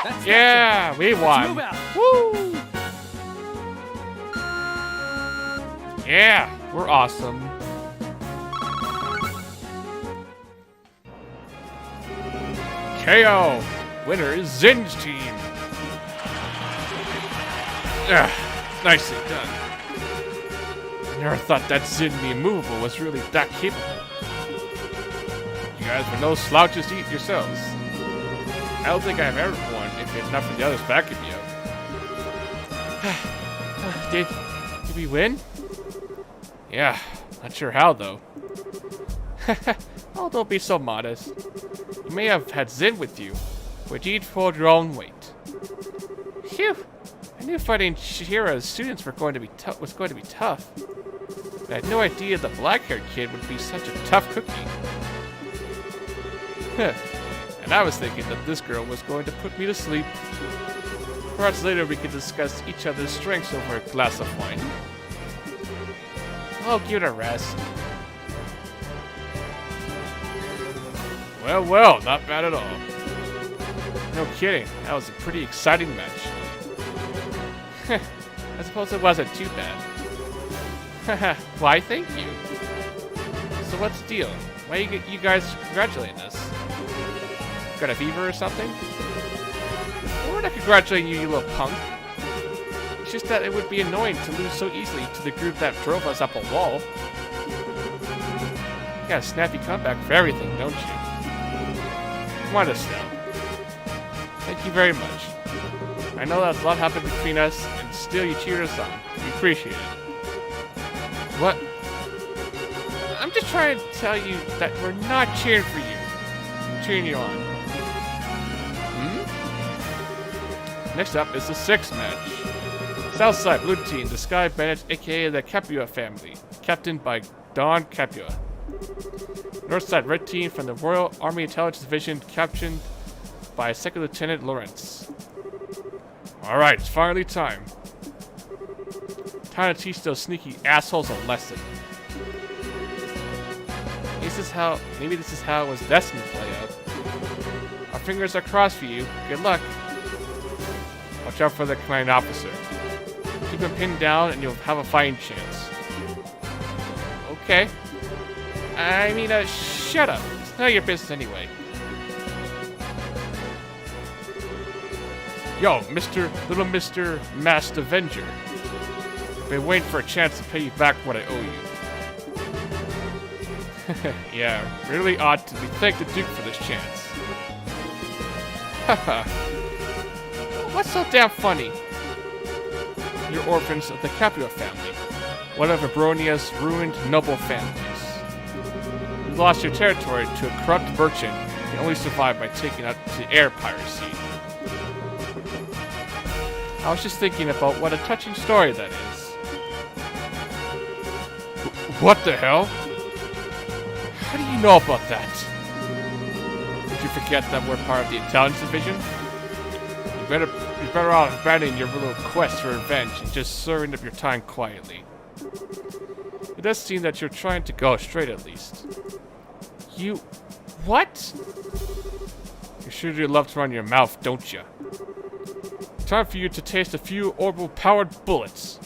That's Yeah, we Let's won. move out. Woo! Yeah, we're awesome. KO! Winner is Zin's team. Nicely done. I never thought that Zin the Immovable was really that capable. You guys were no slouches to eat yourselves. I don't think I've ever won if it's not for the others backing me up. Did we win? Yeah, not sure how though. Oh, don't be so modest. You may have had Zin with you, but you'd hold your own weight. Phew! I knew fighting Shira's students was going to be tough. But I had no idea the black-haired kid would be such a tough cookie. And I was thinking that this girl was going to put me to sleep. Perhaps later we could discuss each other's strengths over a glass of wine. I'll give it a rest. Well, well, not bad at all. No kidding, that was a pretty exciting match. I suppose it wasn't too bad. Why, thank you. So what's the deal? Why are you guys congratulating us? Got a fever or something? Well, we're not congratulating you, you little punk. It's just that it would be annoying to lose so easily to the group that drove us up a wall. You got a snappy comeback for everything, don't you? Want us now. Thank you very much. I know that a lot happened between us, and still you cheered us on. We appreciate it. What? I'm just trying to tell you that we're not cheering for you. We're cheering you on. Next up is the 6th match. Southside Blue Team, the Sky Bandits, aka the Capua family, captained by Don Capua. Northside Red Team from the Royal Army Intelligence Division, captained by Second Lieutenant Lawrence. Alright, it's finally time. Time to teach those sneaky assholes a lesson. Maybe this is how it was destined to play out. Our fingers are crossed for you. Good luck. Watch out for the commanding officer. Keep him pinned down and you'll have a fighting chance. Okay. I mean, shut up. It's none of your business anyway. Yo, Little Mr. Masked Avenger. I've been waiting for a chance to pay you back what I owe you. Yeah, really ought to be thank the Duke for this chance. Haha. What's so damn funny? You're orphans of the Capua family, one of Abronia's ruined noble families. You lost your territory to a corrupt merchant and only survived by taking out to air piracy. I was just thinking about what a touching story that is. What the hell? How do you know about that? Did you forget that we're part of the Intelligence Division? You're better off abandoning your little quest for revenge and just serving up your time quietly. It does seem that you're trying to go straight at least. You... what? You sure do love to run your mouth, don't you? Time for you to taste a few orbital-powered bullets.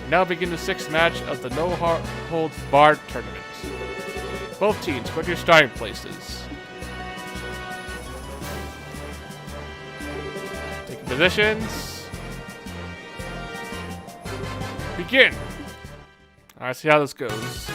Now begin the 6th match of the no-holds-barred tournament. Both teams, go to your starting places. Take positions. Begin! Alright, see how this goes.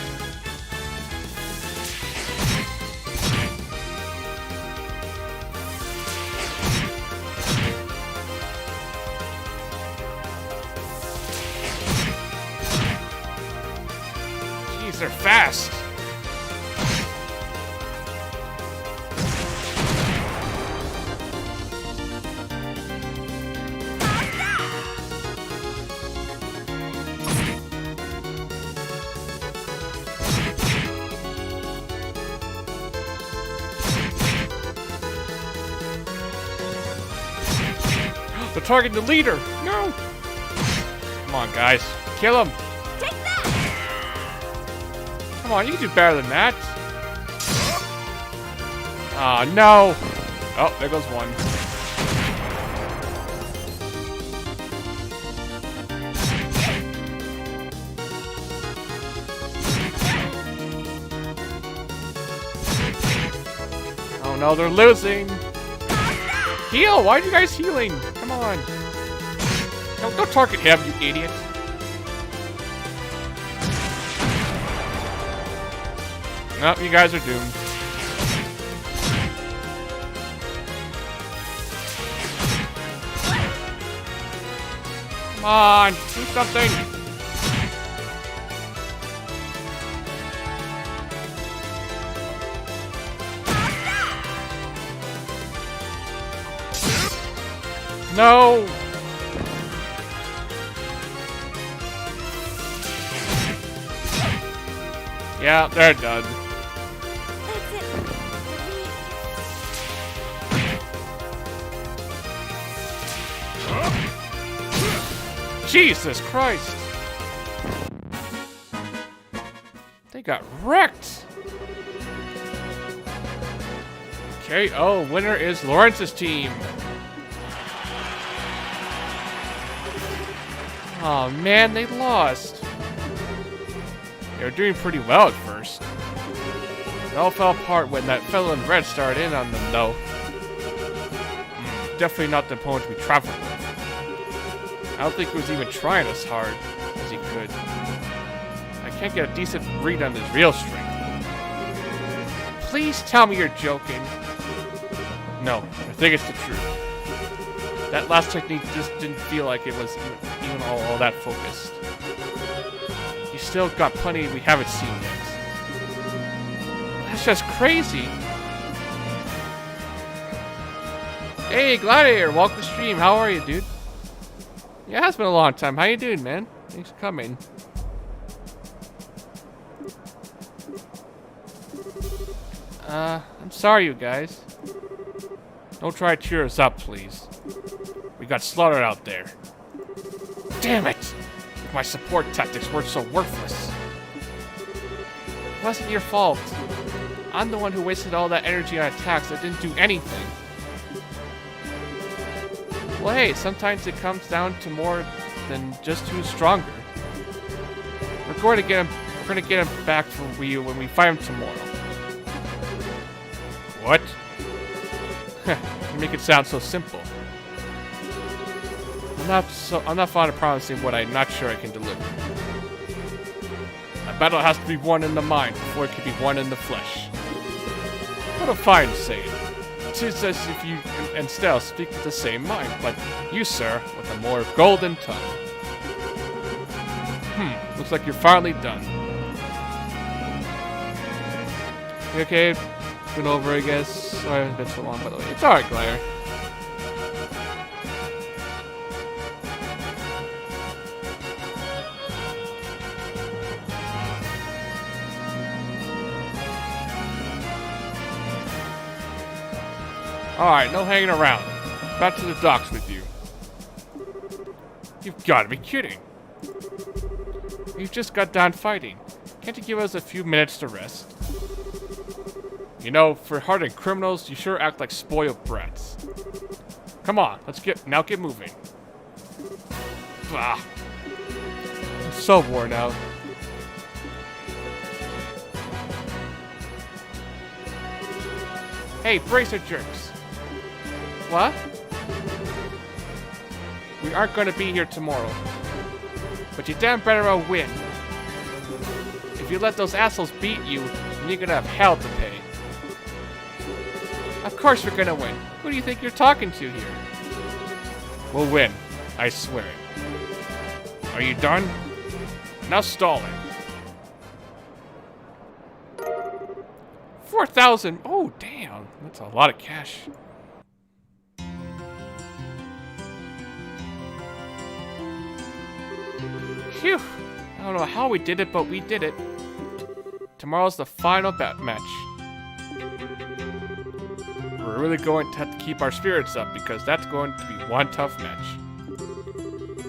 They're fast. They're targeting the leader. No. Come on, guys. Kill him. Come on, you can do better than that. Oh, no. Oh, there goes one. Oh, no, they're losing. Heal! Why are you guys healing? Come on. Don't target him, you idiot. Nope, you guys are doomed. Come on, do something. No. Yeah, they're done. Jesus Christ! They got wrecked! Okay, oh, winner is Lawrence's team. Oh man, they lost. They were doing pretty well at first. It all fell apart when that fellow in red started in on them, though. Definitely not the opponent we traveled with. I don't think he was even trying as hard as he could. I can't get a decent read on his real strength. Please tell me you're joking. No, I think it's the truth. That last technique just didn't feel like it was even all that focused. He's still got plenty we haven't seen yet. That's just crazy. Hey, Gladiator, welcome to the stream. How are you, dude? Yeah, it's been a long time. How you doing, man? Thanks for coming. I'm sorry, you guys. Don't try to cheer us up, please. We got slaughtered out there. Damn it! My support tactics were so worthless. It wasn't your fault. I'm the one who wasted all that energy on attacks that didn't do anything. Well, hey, sometimes it comes down to more than just who's stronger. We're going to get him back for you when we fight him tomorrow. What? You make it sound so simple. I'm not fond of promising what I'm not sure I can deliver. A battle has to be won in the mind before it can be won in the flesh. What a fine saying. 'Tis as if you and Stell speak with the same mind, but you, sir, with a more golden tongue. Looks like you're finally done. You okay? It's been over, I guess. Sorry it's been so long, by the way. It's alright, Glare. Alright, no hanging around. Back to the docks with you. You've got to be kidding. We've just got done fighting. Can't you give us a few minutes to rest? You know, for hardened criminals, you sure act like spoiled brats. Come on, let's get moving. Ah, I'm so worn out. Hey, bracer jerks. What? We aren't going to be here tomorrow. But you damn better well win. If you let those assholes beat you, then you're gonna have hell to pay. Of course we're gonna win. Who do you think you're talking to here? We'll win. I swear it. Are you done? Now stall it. 4,000. Oh, damn. That's a lot of cash. Phew. I don't know how we did it, but we did it. Tomorrow's the final match. We're really going to have to keep our spirits up because that's going to be one tough match.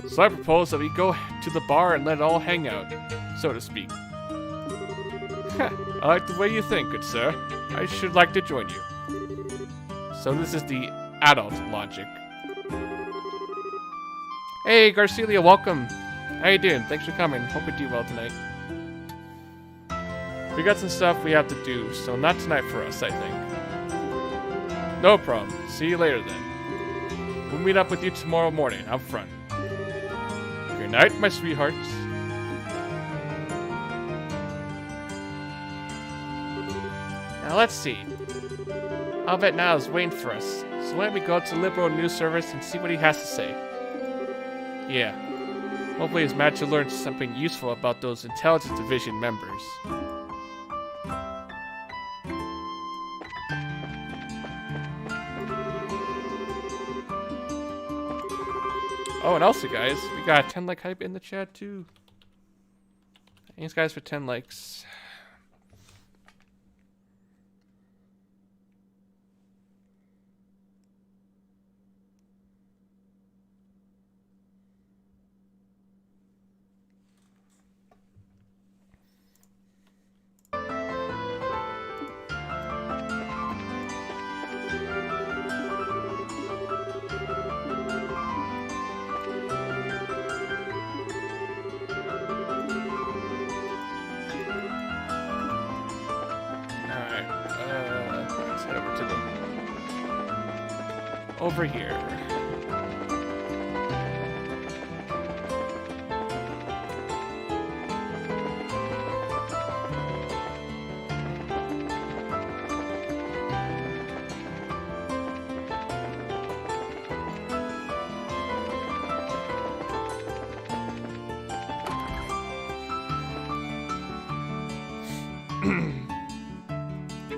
So I propose that we go to the bar and let it all hang out, so to speak. I like the way you think, good sir. I should like to join you. So this is the adult logic. Hey, Garcelia, welcome. How you doing? Thanks for coming. Hope you do well tonight. We got some stuff we have to do, so not tonight for us, I think. No problem. See you later then. We'll meet up with you tomorrow morning up front. Good night, my sweethearts. Now let's see. I'll bet now is waiting for us, so why don't we go to Liberal News Service and see what he has to say. Yeah. Hopefully his match will learn something useful about those Intelligence Division members. Oh, and also guys, we got a 10 like hype in the chat too. Thanks guys for 10 likes. Over here.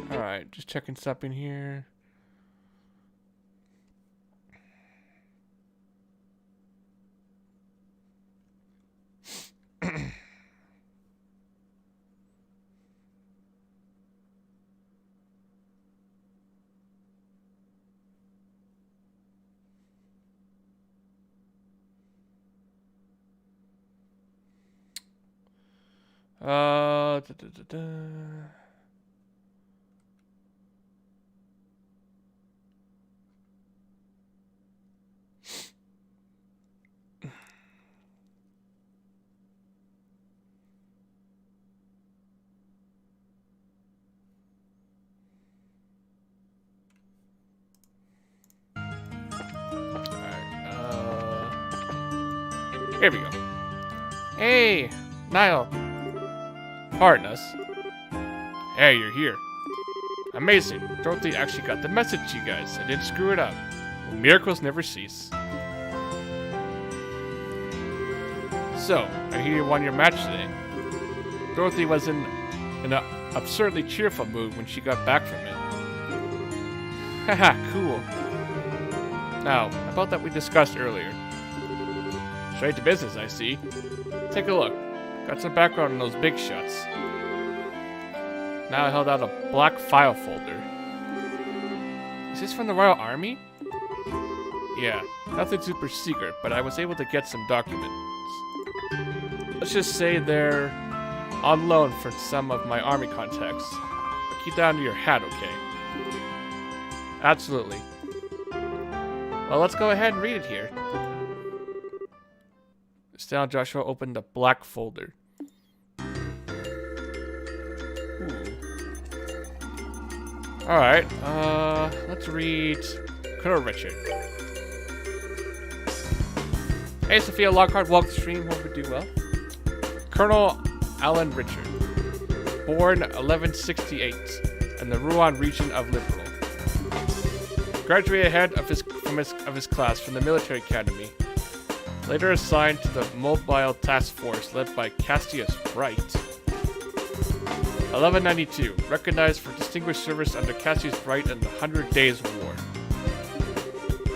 Alright, just checking something here. Da, da, da, da. Here we go. Hey, Niall. Pardon us. Hey, you're here. Amazing. Dorothy actually got the message, you guys. I didn't screw it up. Miracles never cease. So, I hear you won your match today. Dorothy was in an absurdly cheerful mood when she got back from it. Haha, cool. Now, about that we discussed earlier. Straight to business, I see. Take a look. Got some background on those big shots. Now I held out a black file folder. Is this from the Royal Army? Yeah, nothing super secret, but I was able to get some documents. Let's just say they're on loan for some of my army contacts. But keep that under your hat, okay? Absolutely. Well, let's go ahead and read it here. Still, Joshua opened the black folder. Alright, let's read Colonel Richard. Hey, Sophia Lockhart, welcome to the stream. Hope you do well. Colonel Alan Richard, born 1168 in the Rouen region of Liberal. Graduated ahead of his class from the military academy. Later assigned to the Mobile Task Force led by Cassius Wright. 1192, recognized for distinguished service under Cassius Wright in the 100 Days War.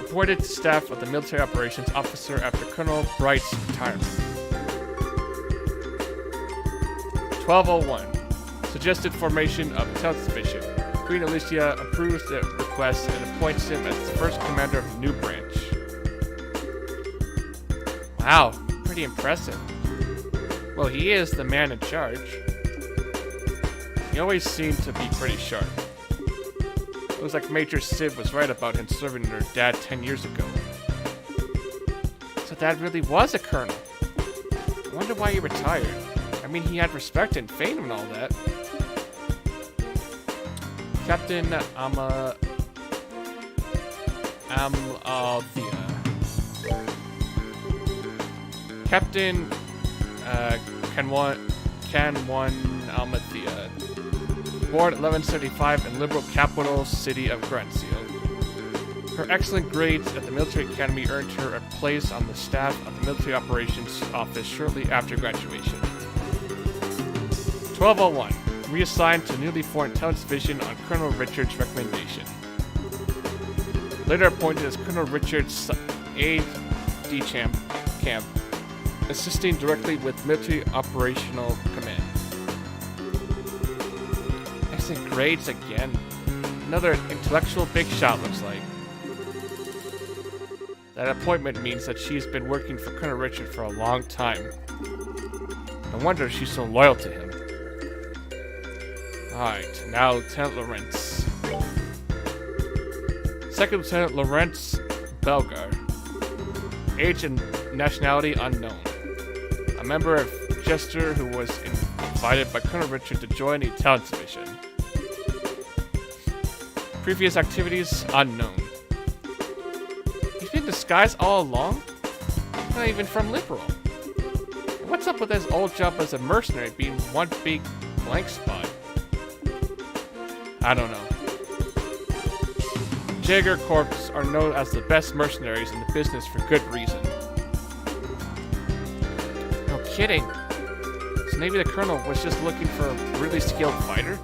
Appointed to staff of the military operations officer after Colonel Wright's retirement. 1201, suggested formation of Tenth Division. Queen Alicia approves the request and appoints him as the first commander of the new branch. Wow, pretty impressive. Well, he is the man in charge. He always seemed to be pretty sharp. Looks like Major Sid was right about him serving under Dad 10 years ago. So Dad really was a colonel. I wonder why he retired. I mean, he had respect and fame and all that. Captain Amalthea. Captain Canwan Amalthea. Born 1175 in liberal capital city of Grancio. Her excellent grades at the military academy earned her a place on the staff of the military operations office shortly after graduation. 1201. Reassigned to newly formed intelligence division on Colonel Richard's recommendation. Later appointed as Colonel Richard's aide-de-camp, assisting directly with military operational command. Excellent grades again. Another intellectual big shot, looks like. That appointment means that she's been working for Colonel Richard for a long time. No wonder she's so loyal to him. Alright, now Lieutenant Lawrence. Second Lieutenant Lawrence Belgar. Age and nationality unknown. A member of Jester who was invited by Colonel Richard to join the intelligence division. Previous activities unknown. He's been disguised all along? Not even from Liberal. What's up with his old job as a mercenary being one big blank spot? I don't know. Jaeger Corps are known as the best mercenaries in the business for good reason. No kidding. So maybe the Colonel was just looking for a really skilled fighter?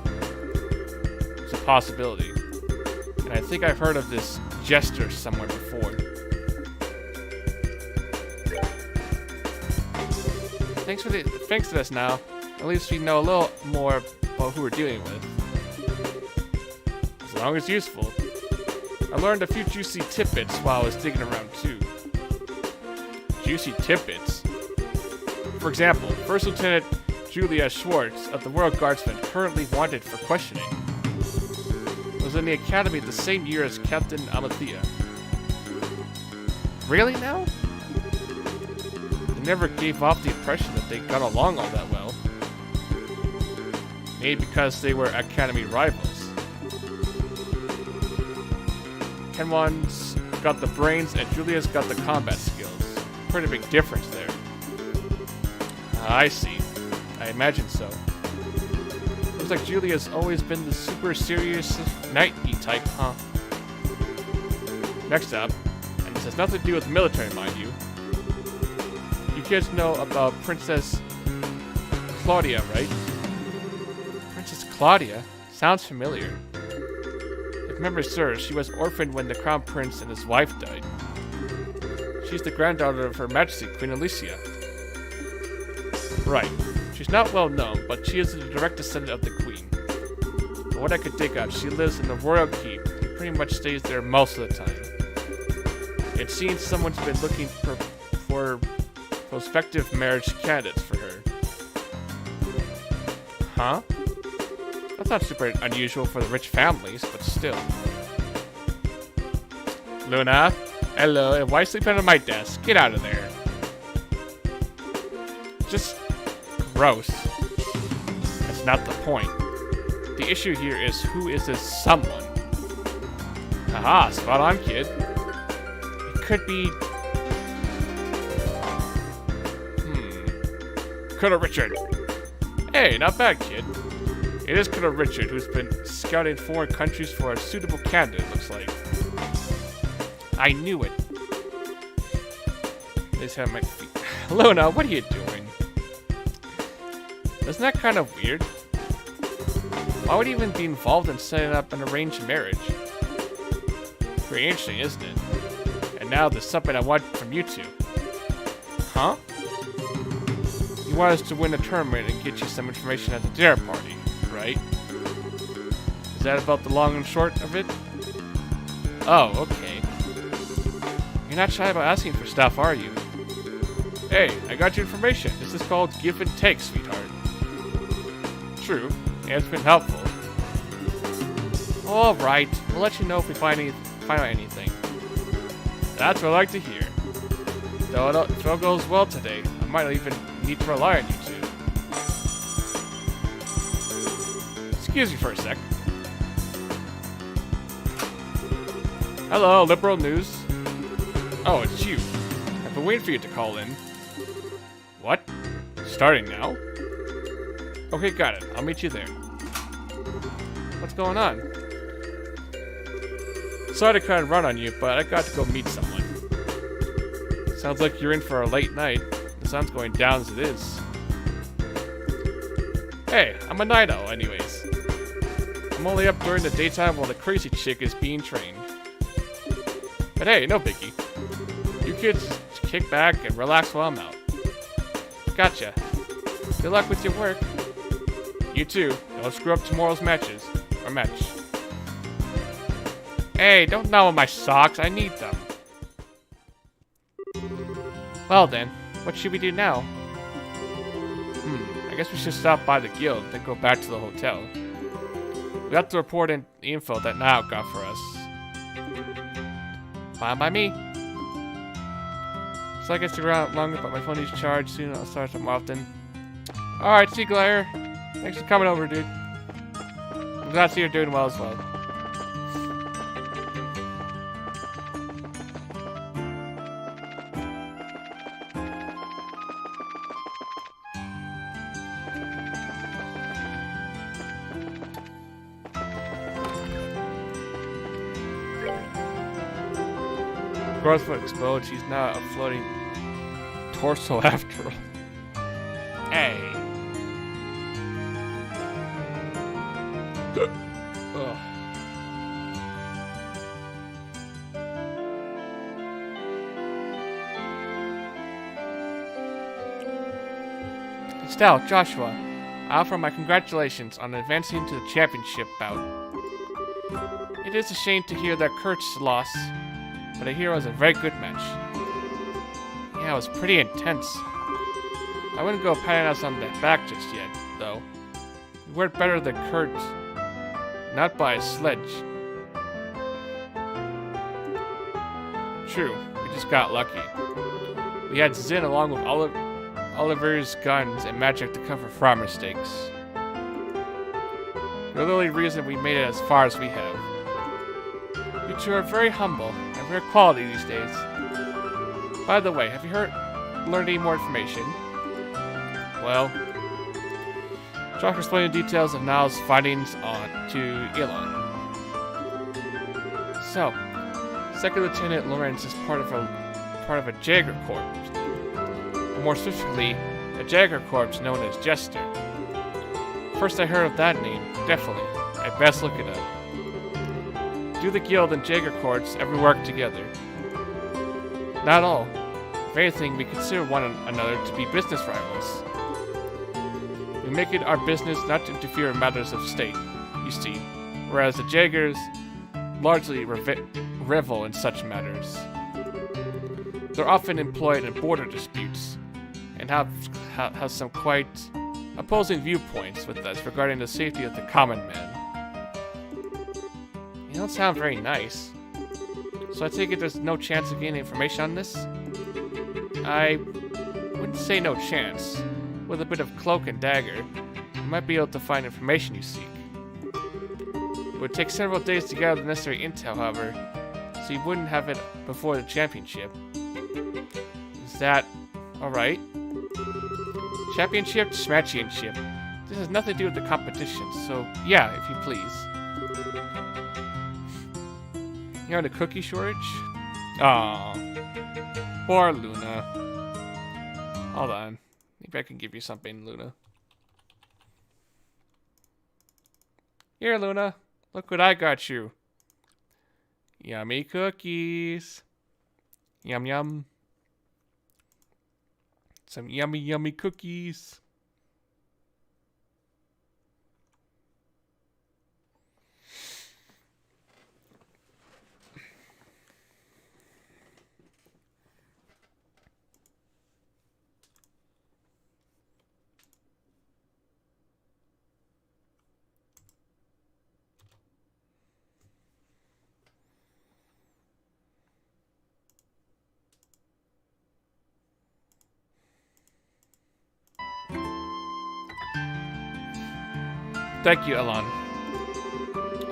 It's a possibility. And I think I've heard of this Jester somewhere before. Thanks to this now. At least we know a little more about who we're dealing with. As long as useful. I learned a few juicy tidbits while I was digging around too. Juicy tidbits? For example, First Lieutenant Julia Schwartz of the Royal Guardsmen, currently wanted for questioning. Was in the academy the same year as Captain Amathea. Really now? They never gave off the impression that they got along all that well. Maybe because they were academy rivals. Kenwan's got the brains and Julia's got the combat skills. Pretty big difference there. I see. I imagine so. Looks like Julia's always been the super serious knighty type, huh? Next up, and this has nothing to do with the military, mind you. You kids know about Princess Claudia, right? Princess Claudia? Sounds familiar. If memory serves, she was orphaned when the Crown Prince and his wife died. She's the granddaughter of Her Majesty, Queen Alicia. Right. She's not well known, but she is the direct descendant of the Queen. From what I could dig out, she lives in the royal keep and pretty much stays there most of the time. It seems someone's been looking for prospective marriage candidates for her. Huh? That's not super unusual for the rich families, but still. Luna? Hello, and why sleep under my desk? Get out of there. Just gross. That's not the point. The issue here is who is this someone? Haha, spot on, kid. It could be... Colonel Richard. Hey, not bad, kid. It is Colonel Richard, who's been scouting foreign countries for a suitable candidate, looks like. I knew it. This have my feet. Luna, what are you doing? Isn't that kind of weird? Why would he even be involved in setting up an arranged marriage? Pretty interesting, isn't it? And now there's something I want from you two. Huh? You want us to win a tournament and get you some information at the dinner party, right? Is that about the long and short of it? Oh, okay. You're not shy about asking for stuff, are you? Hey, I got you information. This is called give and take, sweetheart. True, and it's been helpful. Alright, we'll let you know if we find out anything. That's what I like to hear. Though if it all goes well today, I might even need to rely on you two. Excuse me for a sec. Hello, Liberal News. Oh, it's you. I've been waiting for you to call in. What? Starting now? Okay, got it. I'll meet you there. What's going on? Sorry to kind of run on you, but I got to go meet someone. Sounds like you're in for a late night. The sun's going down as it is. Hey, I'm a night owl anyways. I'm only up during the daytime while the crazy chick is being trained. But hey, no biggie. You kids just kick back and relax while I'm out. Gotcha. Good luck with your work. You too. Don't screw up tomorrow's matches. Or match. Hey, don't gnaw on my socks. I need them. Well then, what should we do now? I guess we should stop by the guild, then go back to the hotel. We have to report in the info that Niall got for us. Fine by me. So I can stick around longer, but my phone needs charged soon. I'll start them often. Alright, see you later. Thanks for coming over, dude. I'm glad to see you're doing well as well. Growth foot explode. She's not a floating torso after all. Hey. Ugh. Estelle, Joshua, I offer my congratulations on advancing to the championship bout. It is a shame to hear that Kurt's loss, but I hear it was a very good match. Yeah, it was pretty intense. I wouldn't go patting us on the back just yet, though. We weren't better than Kurt. Not by a sledge. True, we just got lucky. We had Zin along with Oliver's guns and magic to cover for our mistakes. You're the only reason we made it as far as we have. You two are very humble and rare quality these days. By the way, have you learned any more information? Well, Jock explained the details of Niall's findings to Elon. So, Second Lieutenant Lawrence is part of a Jaeger Corps. Or more specifically, a Jaeger Corps known as Jester. First I heard of that name, definitely. I best look it up. Do the Guild and Jaeger Corps ever work together? Not all. If anything, we consider one another to be business rivals. We make it our business not to interfere in matters of state, you see, whereas the Jaegers largely revel in such matters. They're often employed in border disputes, and have some quite opposing viewpoints with us regarding the safety of the common man. You don't sound very nice. So I take it there's no chance of gaining information on this? I wouldn't say no chance. With a bit of cloak and dagger, you might be able to find information you seek. It would take several days to gather the necessary intel, however, so you wouldn't have it before the championship. Is that alright? Championship, smatchionship. This has nothing to do with the competition, so yeah, if you please. You're on a cookie shortage? Aww. Poor Luna. Hold on. Maybe I can give you something, Luna. Here, Luna. Look what I got you. Yummy cookies. Yum yum. Some yummy, yummy cookies. Thank you, Elon.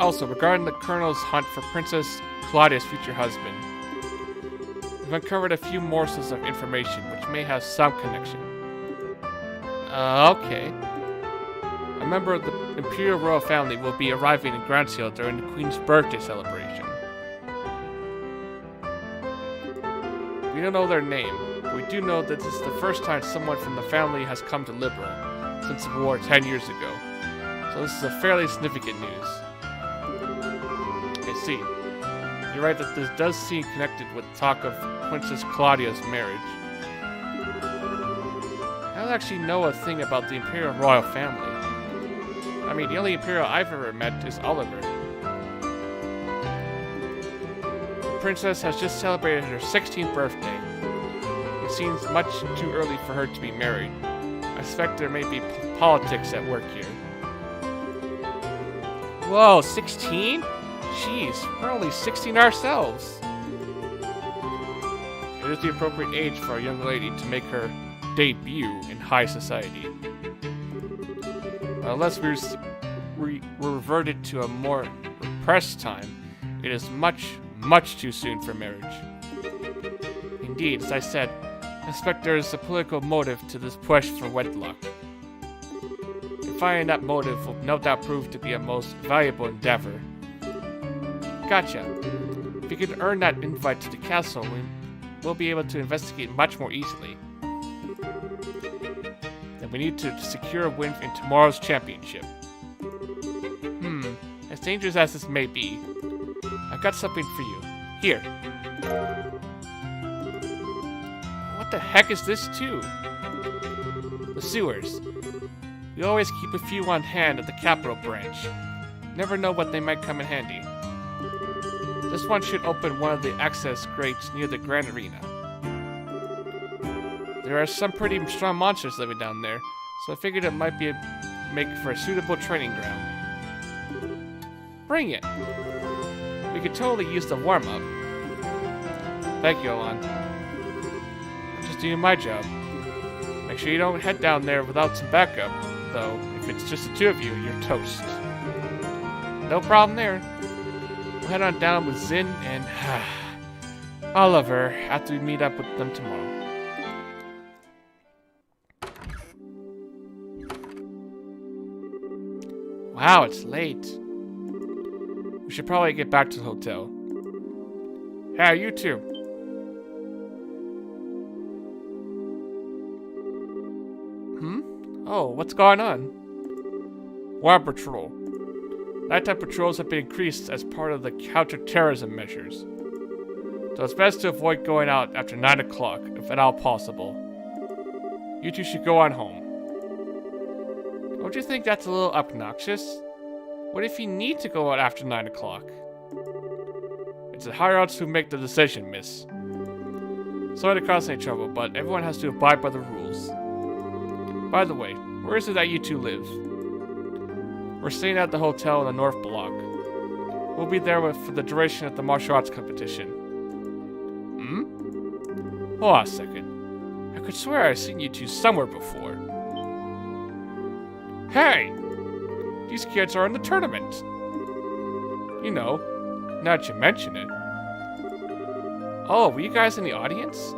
Also, regarding the Colonel's hunt for Princess Claudia's future husband, we've uncovered a few morsels of information which may have some connection. Okay. A member of the Imperial Royal Family will be arriving in Grand Seal during the Queen's birthday celebration. We don't know their name, but we do know that this is the first time someone from the family has come to Liberal since the war 10 years ago. So this is a fairly significant news. I see. You're right that this does seem connected with talk of Princess Claudia's marriage. I don't actually know a thing about the Imperial Royal Family. I mean, the only Imperial I've ever met is Oliver. The princess has just celebrated her 16th birthday. It seems much too early for her to be married. I suspect there may be politics at work here. Whoa, 16? Jeez, we're only 16 ourselves. It is the appropriate age for a young lady to make her debut in high society. Unless we're reverted to a more repressed time, it is much, much too soon for marriage. Indeed, as I said, I suspect there is a political motive to this push for wedlock. Finding that motive will no doubt prove to be a most valuable endeavor. Gotcha. If we can earn that invite to the castle, we'll be able to investigate much more easily. Then we need to secure a win in tomorrow's championship. As dangerous as this may be, I've got something for you. Here. What the heck is this too? The sewers. We always keep a few on hand at the Capital Branch. Never know what they might come in handy. This one should open one of the access grates near the Grand Arena. there are some pretty strong monsters living down there, so I figured it might make for a suitable training ground. Bring it! We could totally use the warm-up. Thank you, Alon. I'm just doing my job. Make sure you don't head down there without some backup, though. If it's just the two of you, you're toast. No problem there. We'll head on down with Zin and Oliver after we meet up with them tomorrow. Wow, it's late. We should probably get back to the hotel. Hey, you too. Oh, what's going on? We're on patrol. Nighttime patrols have been increased as part of the counter-terrorism measures. So it's best to avoid going out after 9 o'clock, if at all possible. You two should go on home. Don't you think that's a little obnoxious? What if you need to go out after 9 o'clock? It's the higher-ups who make the decision, miss. Sorry to cause any trouble, but everyone has to abide by the rules. By the way, where is it that you two live? We're staying at the hotel in the North Block. We'll be there for the duration of the martial arts competition. Hold on a second. I could swear I've seen you two somewhere before. Hey! These kids are in the tournament. You know, now that you mention it. Oh, were you guys in the audience?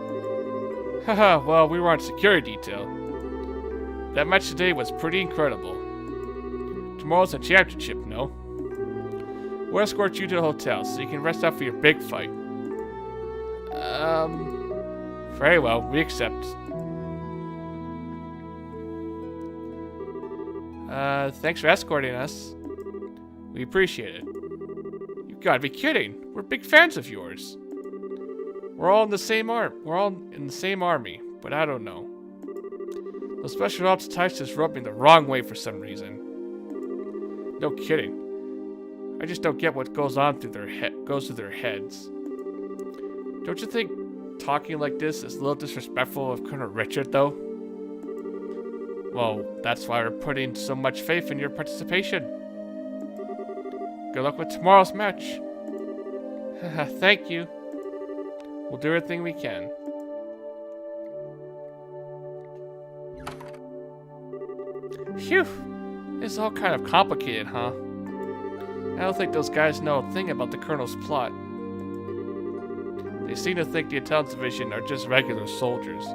Haha, well, we were on security detail. That match today was pretty incredible. Tomorrow's a championship, no? We'll escort you to the hotel so you can rest up for your big fight. Very well, we accept. Thanks for escorting us. We appreciate it. You gotta be kidding. We're big fans of yours. We're all in the same army, but I don't know. Those special ops types just rub me the wrong way for some reason. No kidding. I just don't get what goes through their heads. Don't you think talking like this is a little disrespectful of Colonel Richard, though? Well, that's why we're putting so much faith in your participation. Good luck with tomorrow's match. Thank you. We'll do everything we can. Phew. This is all kind of complicated, huh? I don't think those guys know a thing about the Colonel's plot. They seem to think the intelligence division are just regular soldiers.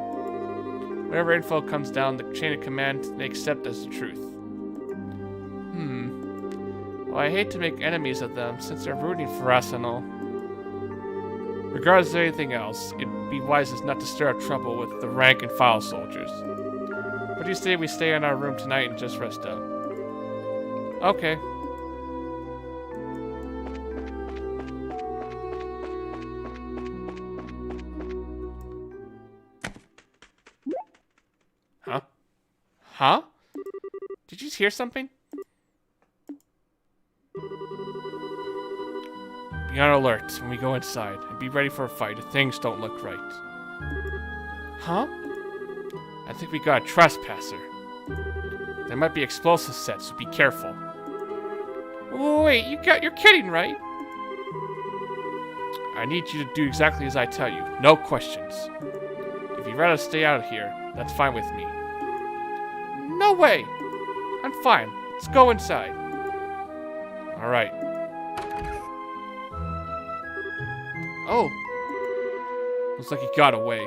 Whatever info comes down the chain of command, they accept as the truth. Well, I hate to make enemies of them since they're rooting for us and all. Regardless of anything else, it'd be wisest not to stir up trouble with the rank and file soldiers. What do you say we stay in our room tonight and just rest up? Okay. Huh? Did you hear something? Be on alert when we go inside, and be ready for a fight if things don't look right. Huh? I think we got a trespasser. There might be explosive sets, so be careful. Wait, you're kidding, right? I need you to do exactly as I tell you, no questions. If you'd rather stay out of here, that's fine with me. No way! I'm fine. Let's go inside. Alright. Oh. Looks like he got away.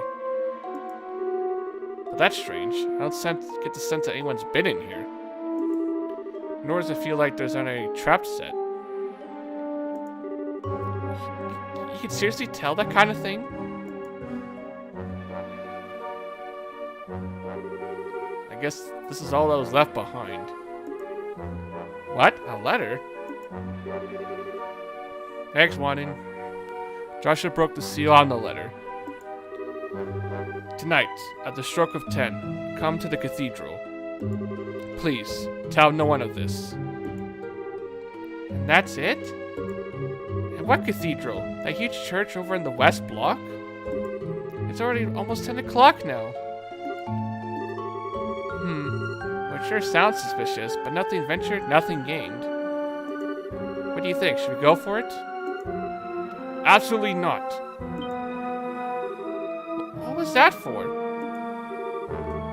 But that's strange. I don't get the sense that anyone's been in here. Nor does it feel like there's any trap set. You can seriously tell that kind of thing? I guess this is all that was left behind. What? A letter? Thanks, Wanin. Joshua broke the seal on the letter. Tonight, at the stroke of 10, come to the cathedral. Please, tell no one of this. And that's it? And what cathedral? That huge church over in the West Block? It's already almost 10 o'clock now. Well, it sure sounds suspicious, but nothing ventured, nothing gained. What do you think? Should we go for it? Absolutely not. What was that for?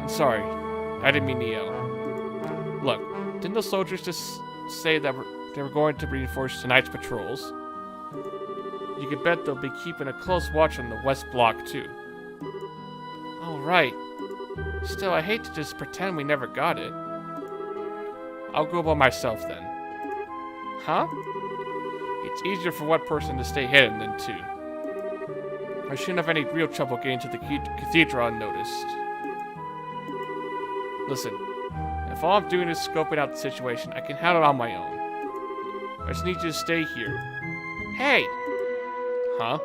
I'm sorry. I didn't mean to yell. Look, didn't the soldiers just say that they were going to reinforce tonight's patrols? You can bet they'll be keeping a close watch on the West Block, too. All right. Still, I hate to just pretend we never got it. I'll go by myself, then. Huh? It's easier for one person to stay hidden than two. I shouldn't have any real trouble getting to the cathedral unnoticed. Listen, if all I'm doing is scoping out the situation, I can handle it on my own. I just need you to stay here. Hey! Huh?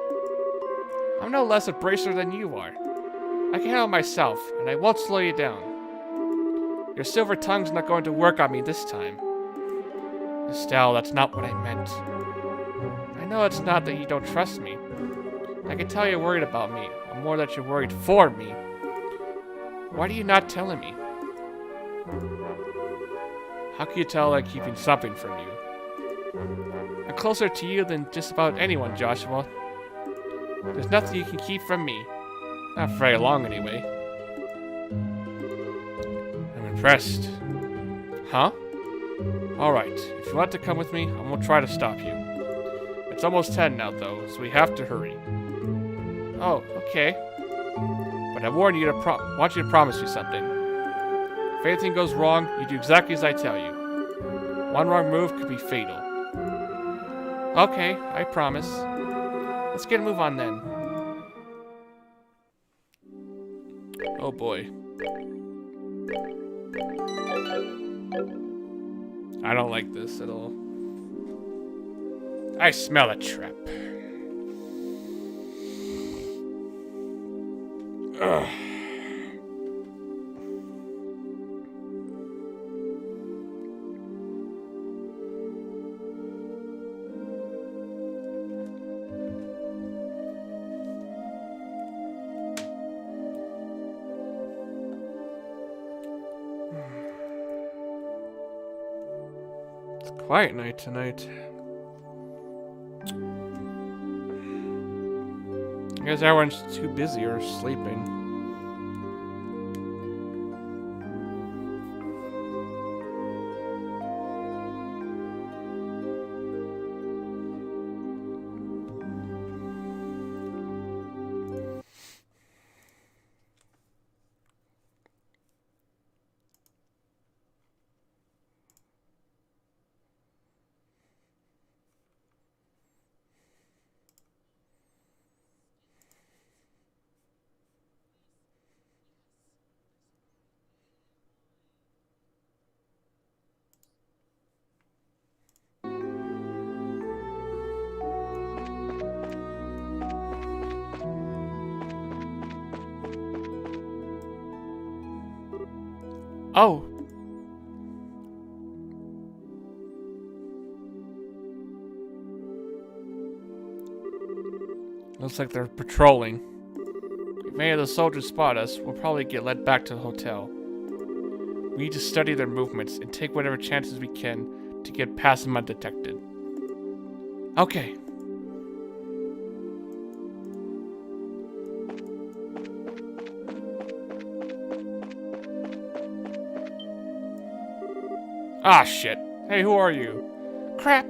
I'm no less a bracer than you are. I can handle myself, and I won't slow you down. Your silver tongue's not going to work on me this time. Estelle, that's not what I meant. I know it's not that you don't trust me. I can tell you're worried about me, or more that you're worried for me. Why are you not telling me? How can you tell I'm keeping something from you? I'm closer to you than just about anyone, Joshua. There's nothing you can keep from me. Not for very long, anyway. I'm impressed. Huh? Alright, if you want to come with me, I won't try to stop you. It's almost 10 now, though, so we have to hurry. Oh, okay. But I want you to promise me something. If anything goes wrong, you do exactly as I tell you. One wrong move could be fatal. Okay, I promise. Let's get a move on then. Oh boy. I don't like this at all. I smell a trap. Ugh. It's a quiet night tonight. I guess everyone's too busy or sleeping. Oh. Looks like they're patrolling. If any of the soldiers spot us, we'll probably get led back to the hotel. We need to study their movements and take whatever chances we can to get past them undetected. Okay. Ah, shit. Hey, who are you? Crap.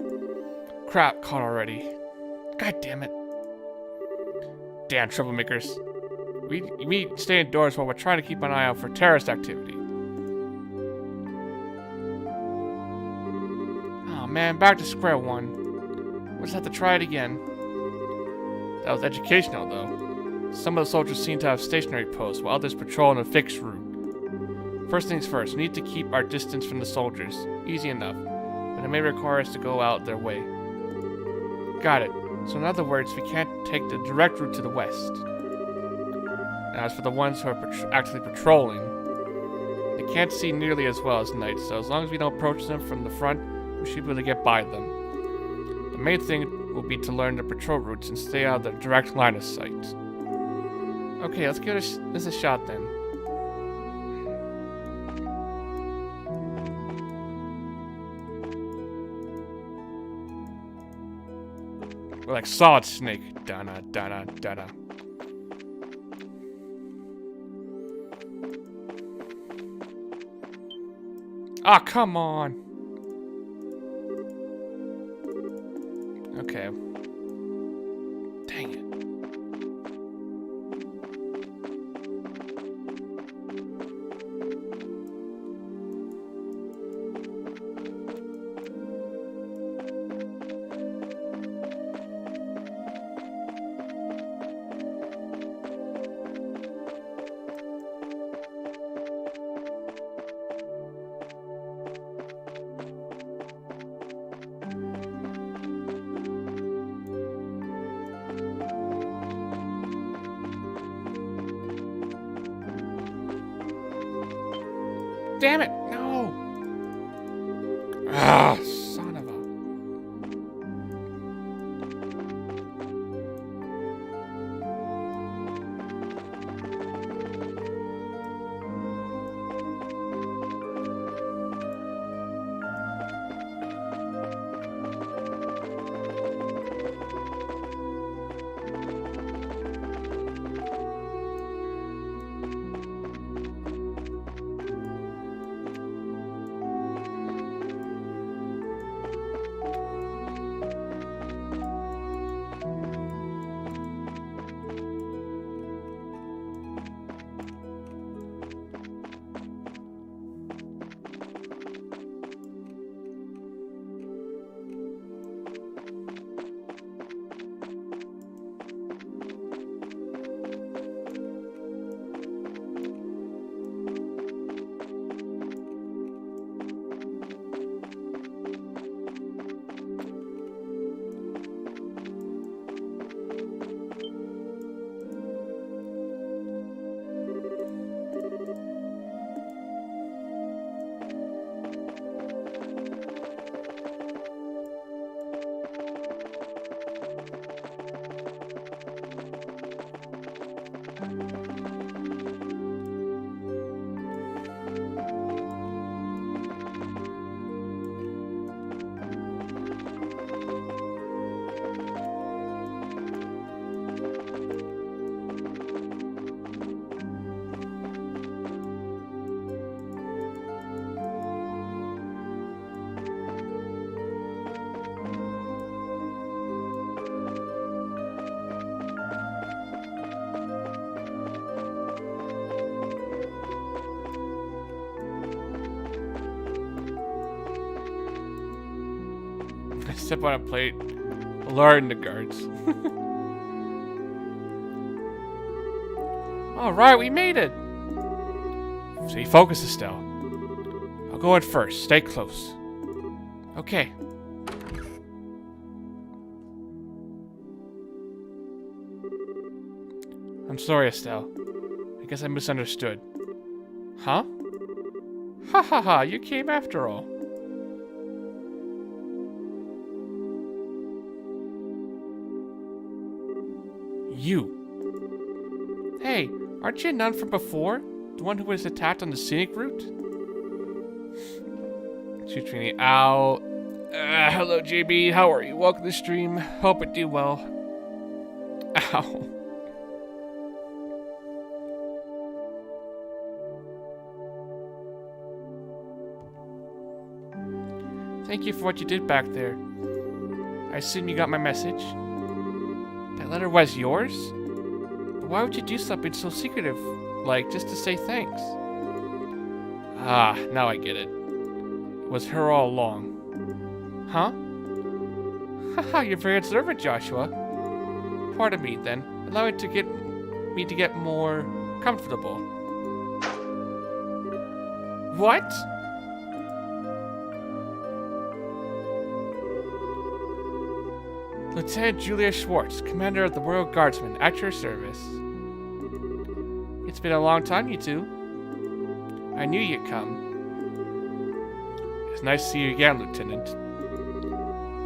Crap, caught already. God damn it. Damn troublemakers. We stay indoors while we're trying to keep an eye out for terrorist activity. Oh man, back to square one. We'll just have to try it again. That was educational, though. Some of the soldiers seem to have stationary posts, while others patrol on a fixed route. First things first, we need to keep our distance from the soldiers. Easy enough, but it may require us to go out their way. Got it. So in other words, we can't take the direct route to the west. And as for the ones who are actually patrolling, they can't see nearly as well as night, so as long as we don't approach them from the front, we should be able to get by them. The main thing will be to learn the patrol routes and stay out of the direct line of sight. Okay, let's give this a shot then. Or like Solid Snake. Donna, Donna, Donna. Ah, come on. Okay. Dang it. Damn it! No! Ah, son of a... Step on a plate. Learn the guards. Alright, we made it! Stay focused, Estelle. I'll go in first. Stay close. Okay. I'm sorry, Estelle. I guess I misunderstood. Huh? Ha ha ha, you came after all. You. Hey, aren't you a nun from before? The one who was attacked on the scenic route? Shoots me out. Hello, JB. How are you? Welcome to the stream. Hope it do well. Ow. Thank you for what you did back there. I assume you got my message. That letter was yours? But why would you do something so secretive, like just to say thanks? Ah, now I get it. It was her all along. Huh? Haha, you're very observant, Joshua. Pardon me, then. Allow it to get more comfortable. What? Lieutenant Julia Schwartz, Commander of the Royal Guardsmen, at your service. It's been a long time, you two. I knew you'd come. It's nice to see you again, Lieutenant.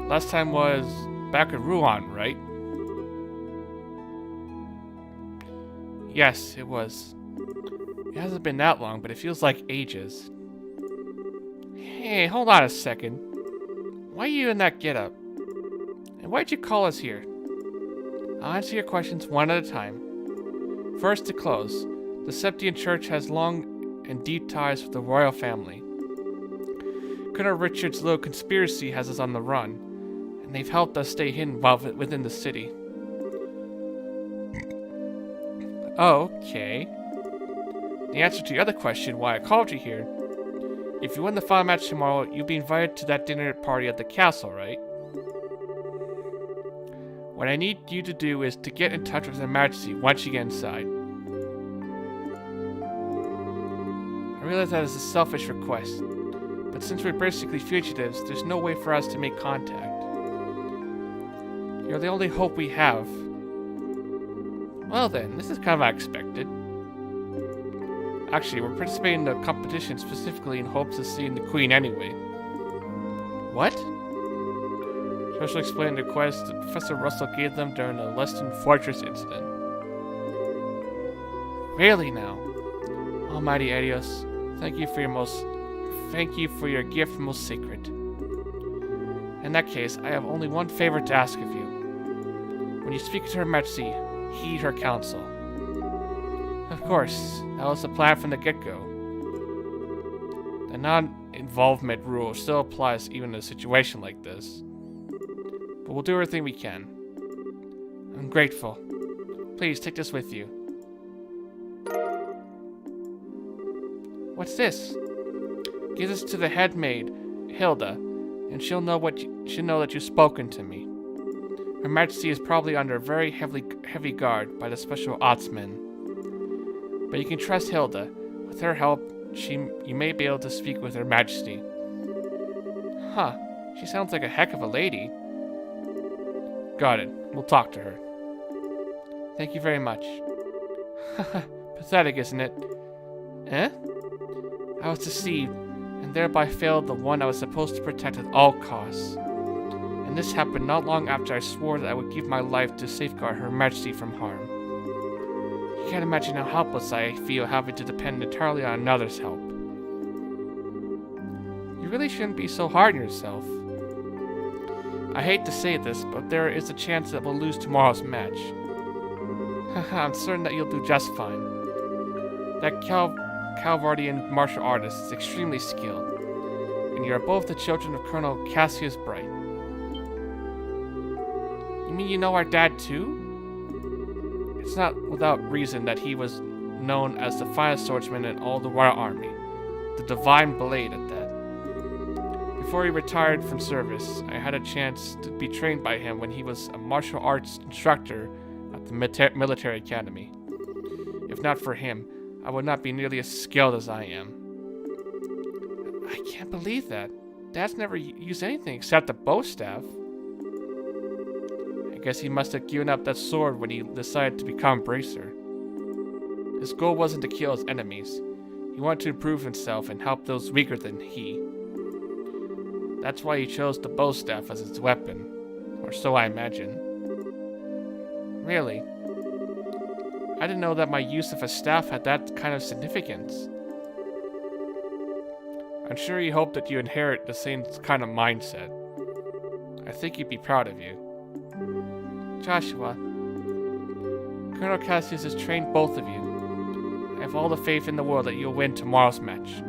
Last time was back in Rouen, right? Yes, it was. It hasn't been that long, but it feels like ages. Hey, hold on a second. Why are you in that getup? And why'd you call us here? I'll answer your questions one at a time. First, to close. The Septian Church has long and deep ties with the royal family. Colonel Richard's little conspiracy has us on the run, and they've helped us stay hidden while within the city. Okay. The answer to the other question, why I called you here. If you win the final match tomorrow, you'll be invited to that dinner party at the castle, right? What I need you to do is to get in touch with Her Majesty once you get inside. I realize that is a selfish request, but since we're basically fugitives, there's no way for us to make contact. You're the only hope we have. Well then, this is kind of unexpected. Actually, we're participating in the competition specifically in hopes of seeing the Queen anyway. What? Special explained the quest that Professor Russell gave them during the Leston Fortress incident. Really now? Almighty Adios, thank you for your gift most sacred. In that case, I have only one favor to ask of you. When you speak to Her Majesty, heed her counsel. Of course, that was the plan from the get-go. The non-involvement rule still applies even in a situation like this. But we'll do everything we can. I'm grateful. Please take this with you. What's this? Give this to the head maid, Hilda, and she'll know that you've spoken to me. Her Majesty is probably under very heavy guard by the special Ottsman. But you can trust Hilda. With her help, you may be able to speak with Her Majesty. Huh, she sounds like a heck of a lady. Got it, we'll talk to her. Thank you very much. Pathetic, isn't it? Eh? I was deceived, and thereby failed the one I was supposed to protect at all costs. And this happened not long after I swore that I would give my life to safeguard Her Majesty from harm. You can't imagine how helpless I feel having to depend entirely on another's help. You really shouldn't be so hard on yourself. I hate to say this, but there is a chance that we'll lose tomorrow's match. I'm certain that you'll do just fine. That Calvardian martial artist is extremely skilled, and you are both the children of Colonel Cassius Bright. You mean you know our dad too? It's not without reason that he was known as the finest swordsman in all the Royal Army, the Divine Blade at that. Before he retired from service, I had a chance to be trained by him when he was a martial arts instructor at the military academy. If not for him, I would not be nearly as skilled as I am. I can't believe that. Dad's never used anything except the bow staff. I guess he must have given up that sword when he decided to become Bracer. His goal wasn't to kill his enemies. He wanted to improve himself and help those weaker than he. That's why he chose the bow staff as his weapon, or so I imagine. Really? I didn't know that my use of a staff had that kind of significance. I'm sure he hoped that you inherit the same kind of mindset. I think he'd be proud of you. Joshua, Colonel Cassius has trained both of you. I have all the faith in the world that you'll win tomorrow's match.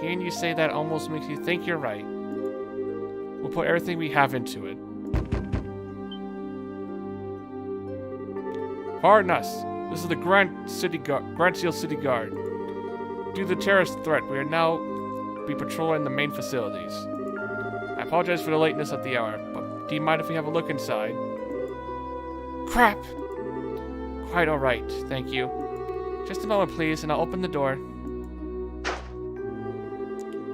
Hearing you say that almost makes you think you're right. We'll put everything we have into it. Pardon us. This is the Grand Seal City Guard. Due to the terrorist threat, we are now patrolling the main facilities. I apologize for the lateness of the hour, but do you mind if we have a look inside? Crap! Quite alright, thank you. Just a moment, please, and I'll open the door.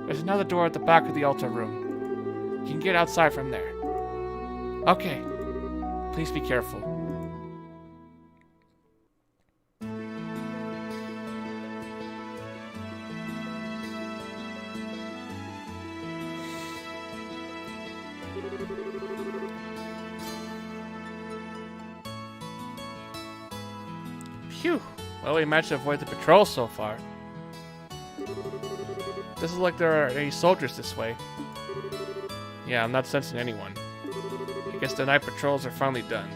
There's another door at the back of the altar room. You can get outside from there. Okay. Please be careful. Phew. Well, we managed to avoid the patrol so far. Doesn't look like there are any soldiers this way. Yeah, I'm not sensing anyone. guess the night patrols are finally done.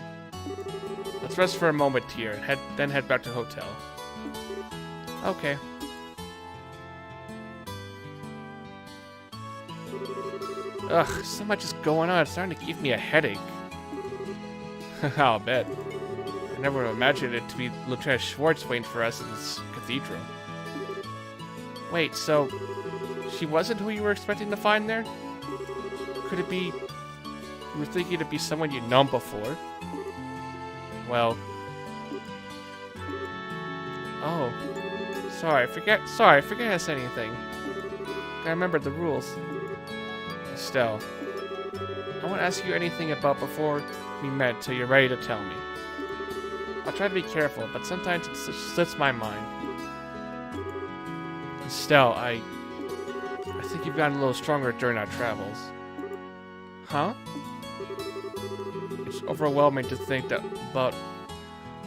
Let's rest for a moment here, and then head back to the hotel. Okay. Ugh, so much is going on. It's starting to give me a headache. I'll bet. I never would have imagined it to be Lieutenant Schwartz waiting for us in this cathedral. Wait, so she wasn't who you were expecting to find there? Could it be you were thinking it'd be someone you'd known before? Well. Oh. Sorry, I forget I said anything. I remembered the rules. Estelle, I won't ask you anything about before we met till you're ready to tell me. I'll try to be careful, but sometimes it slips my mind. Estelle, I think you've gotten a little stronger during our travels. Huh? It's overwhelming to think that about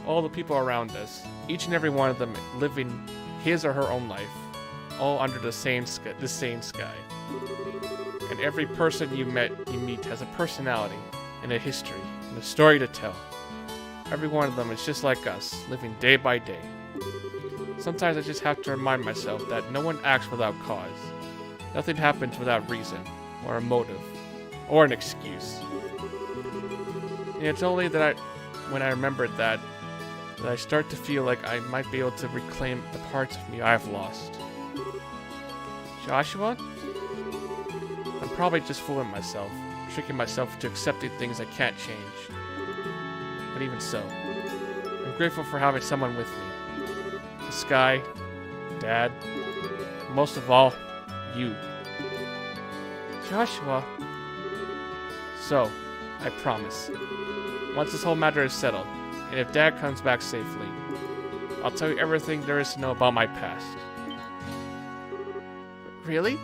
all the people around us, each and every one of them living his or her own life, all under the same sky. And every person you meet has a personality and a history and a story to tell. Every one of them is just like us, living day by day. Sometimes I just have to remind myself that no one acts without cause. Nothing happens without reason, or a motive, or an excuse. And it's only that when I remember that I start to feel like I might be able to reclaim the parts of me I've lost. Joshua? I'm probably just fooling myself, tricking myself into accepting things I can't change. But even so, I'm grateful for having someone with me. The sky, Dad, and most of all, you. Joshua. So, I promise, once this whole matter is settled, and if Dad comes back safely, I'll tell you everything there is to know about my past. Really?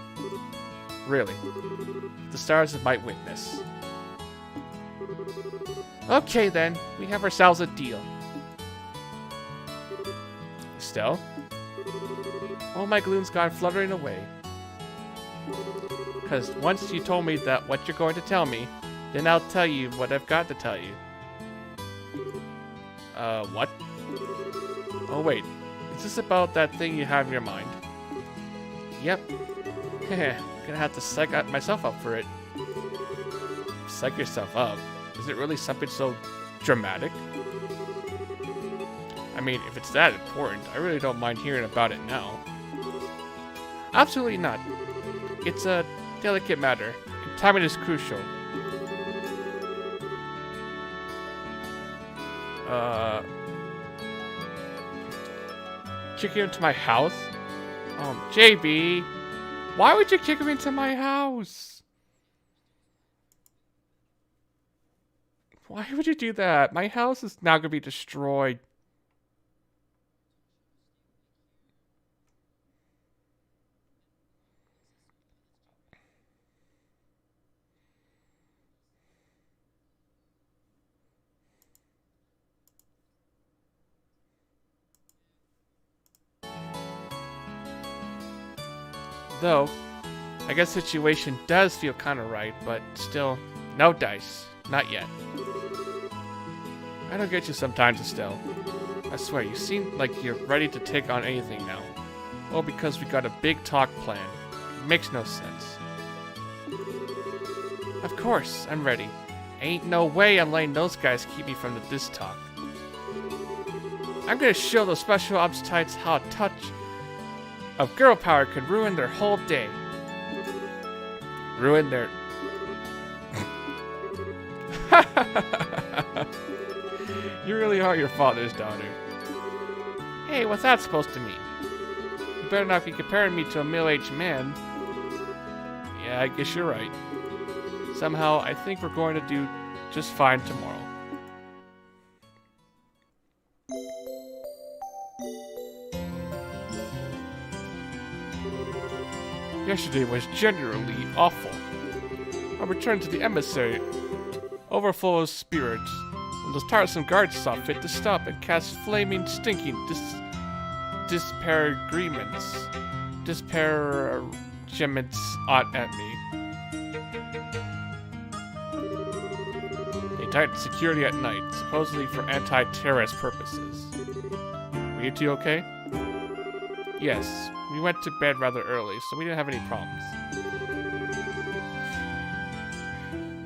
Really. The stars might witness. Okay then, we have ourselves a deal. Estelle? All my gloom's gone fluttering away. Because once you told me that what you're going to tell me, then I'll tell you what I've got to tell you. What? Oh wait, is this about that thing you have in your mind? Yep. Gonna have to psych myself up for it. Psych yourself up? Is it really something so dramatic? I mean, if it's that important, I really don't mind hearing about it now. Absolutely not. It's a delicate matter, and timing is crucial. Kick you into my house? JB, why would you kick him into my house? Why would you do that? My house is now gonna be destroyed. Though, I guess the situation does feel kind of right, but still, no dice. Not yet. I don't get you sometimes, Estelle. I swear, you seem like you're ready to take on anything now. Well, because we got a big talk planned. It makes no sense. Of course, I'm ready. Ain't no way I'm letting those guys keep me from this talk. I'm gonna show those special ops types how a touch of girl power could ruin their whole day. Ruin their... You really are your father's daughter. Hey, what's that supposed to mean? You better not be comparing me to a middle-aged man. Yeah, I guess you're right. Somehow, I think we're going to do just fine tomorrow. Yesterday was genuinely awful. I returned to the emissary, overfull of spirits, when those tiresome guards saw fit to stop and cast flaming, stinking disparagements at me. tighten security at night, supposedly for anti-terrorist purposes. Were you two okay? Yes, we went to bed rather early, so we didn't have any problems.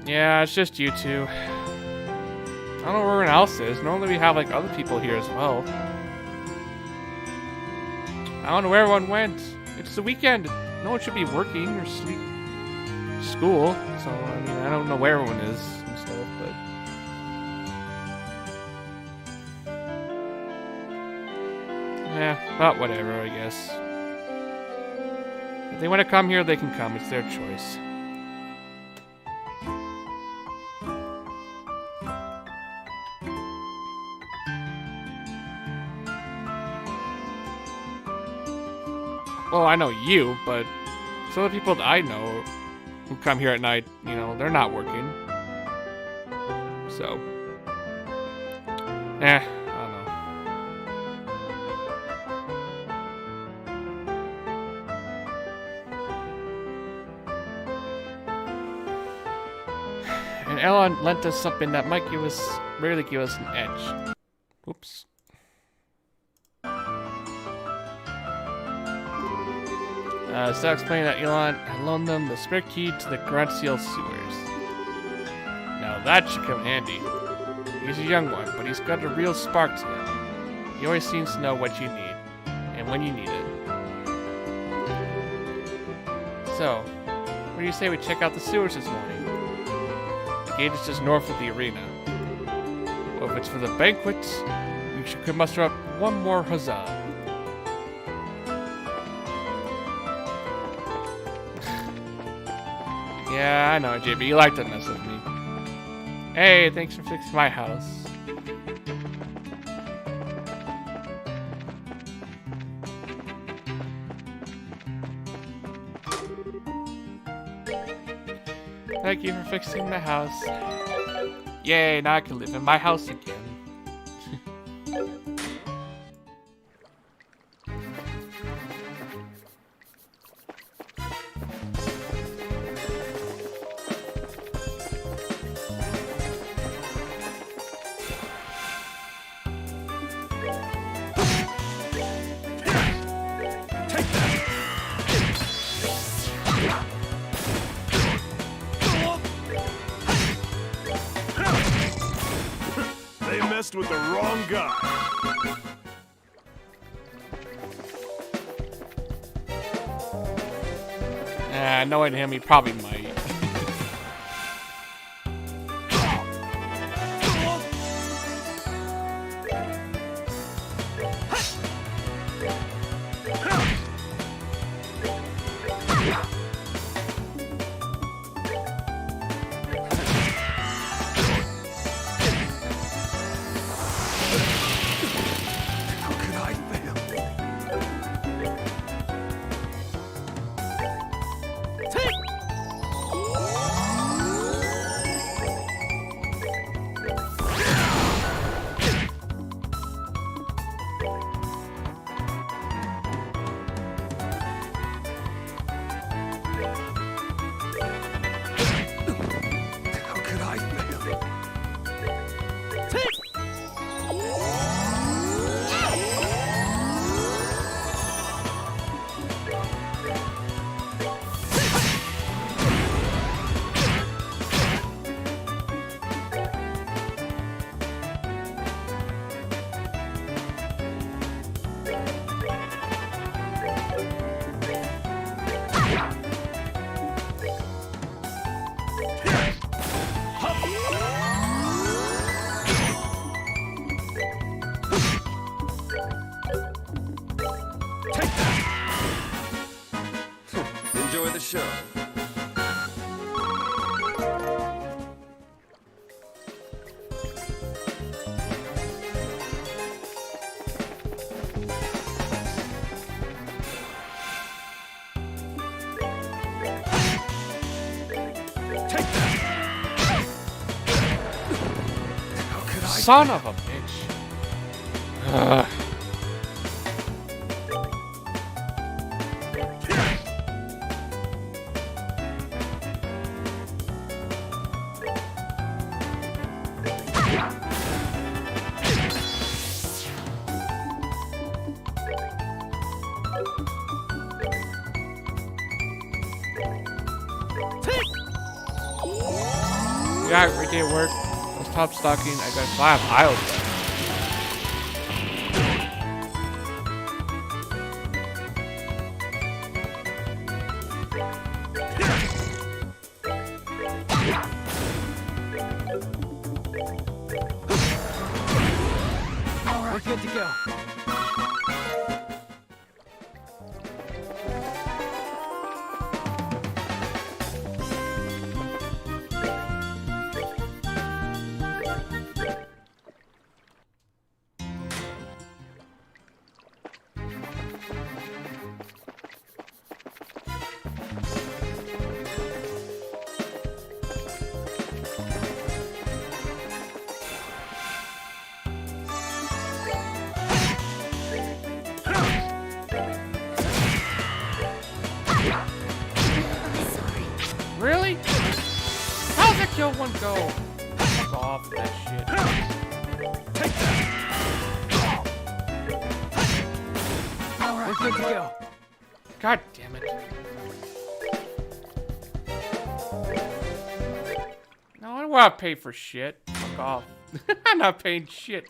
Yeah, it's just you two. I don't know where everyone else is. Normally we have like other people here as well. I don't know where everyone went. It's the weekend. No one should be working or school. So I mean, I don't know where everyone is and stuff, but yeah, but whatever, I guess. If they want to come here, they can come. It's their choice. Well, I know you, but some of the people that I know who come here at night, you know, they're not working. So, I don't know. And Ellen lent us something that might rarely give us an edge. Oops. So explaining that Elon had loaned them the spare key to the Grunt Seal sewers. Now that should come in handy. He's a young one, but he's got a real spark to him. He always seems to know what you need, and when you need it. So, what do you say we check out the sewers this morning? The gate is just north of the arena. Well, if it's for the banquet, we could muster up one more huzzah. Yeah, I know, JB. You like to mess with me. Hey, thanks for fixing my house. Thank you for fixing the house. Yay, now I can live in my house again. With the wrong guy. Knowing him, he probably might. Enjoy the show. Son of a bitch. Ugh. Yeah, right there work. Let's top stocking. I got 5 aisles left. We're good to go. Really? How's that kill one go? Fuck off that shit. We're good to go. God damn it. No, I don't want to pay for shit. Fuck off. I'm not paying shit.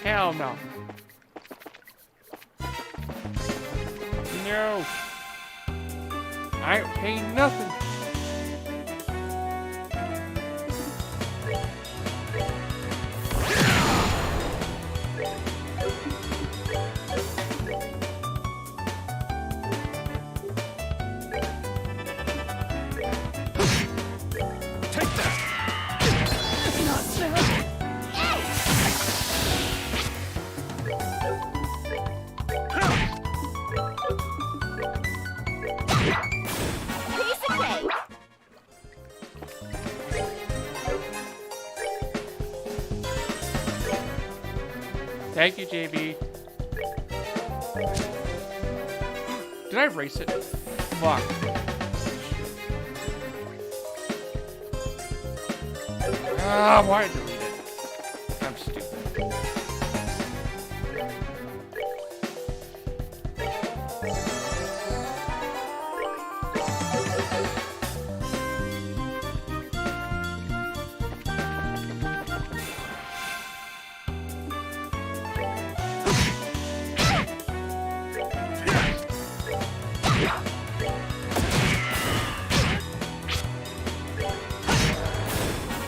Hell no. No. I ain't paying nothing. Piece of cake. Thank you, JB. Did I erase it? Fuck. Ah, why did I delete it? I'm stupid.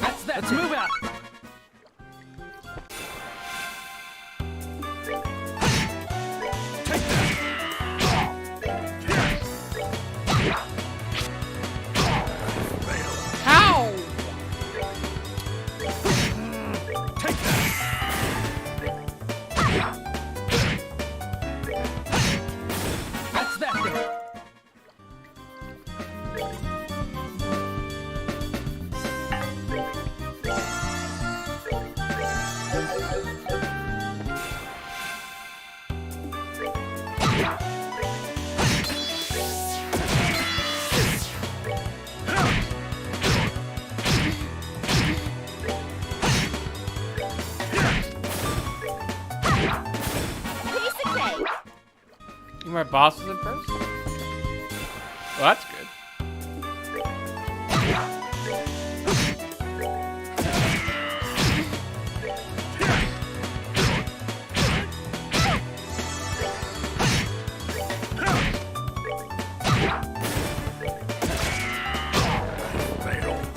That's that. Let's move out. How? That's that thing. Piece of cake. My boss is impressed? Well, that's good.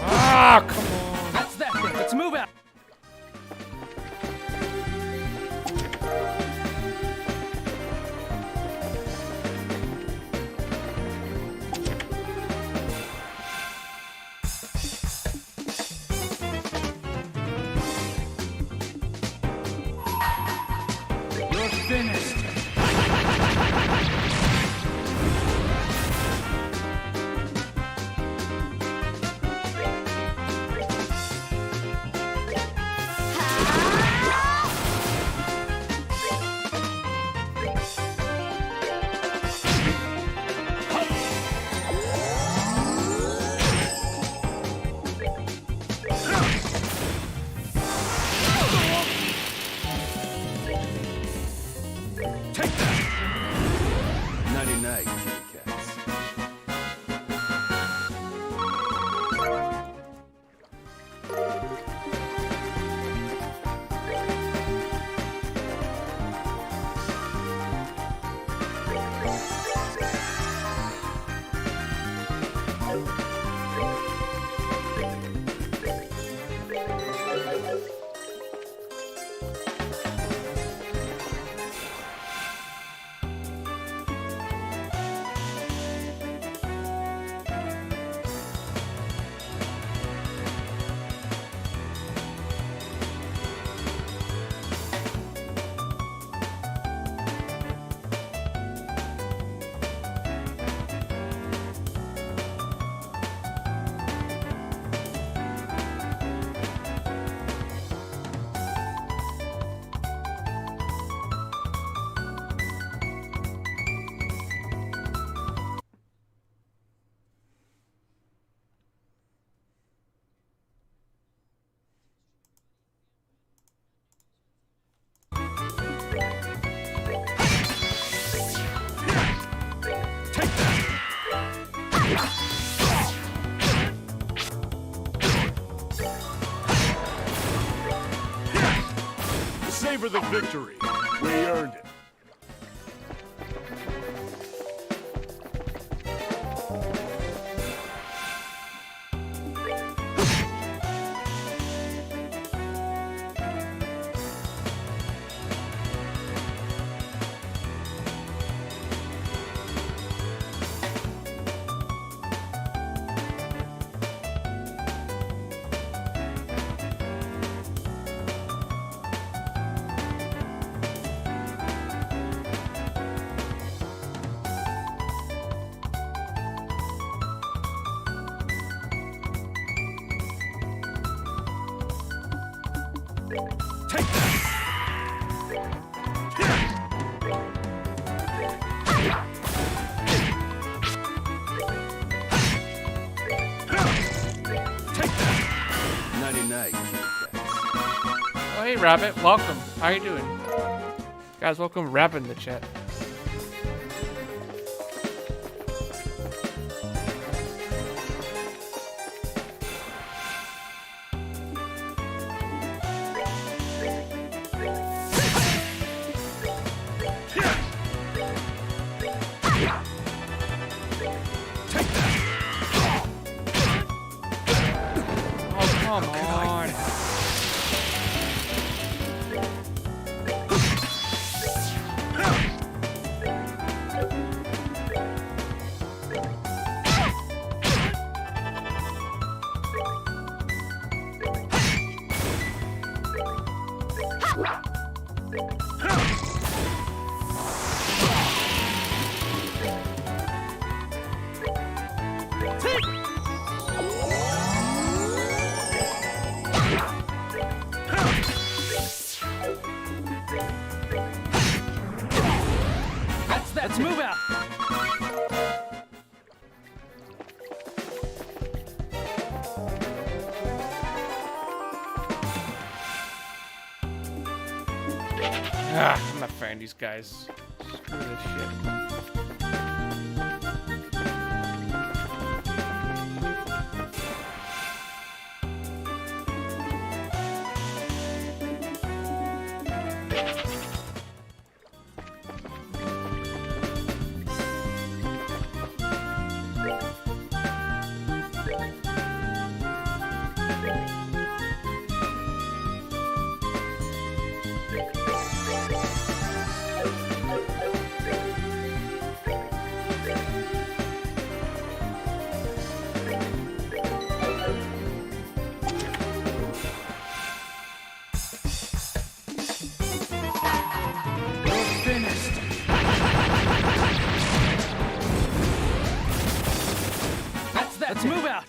Ah, come on. That's that thing. Let's move out. savor the victory. We earned it. Take that! Take that! Nighty-night, Oh, hey, Rabbit. Welcome. How you doing? Guys, welcome Rabbit in the chat. Oh, come on. Let's move out. I'm not fan of these guys. Screw this shit. Let's move out.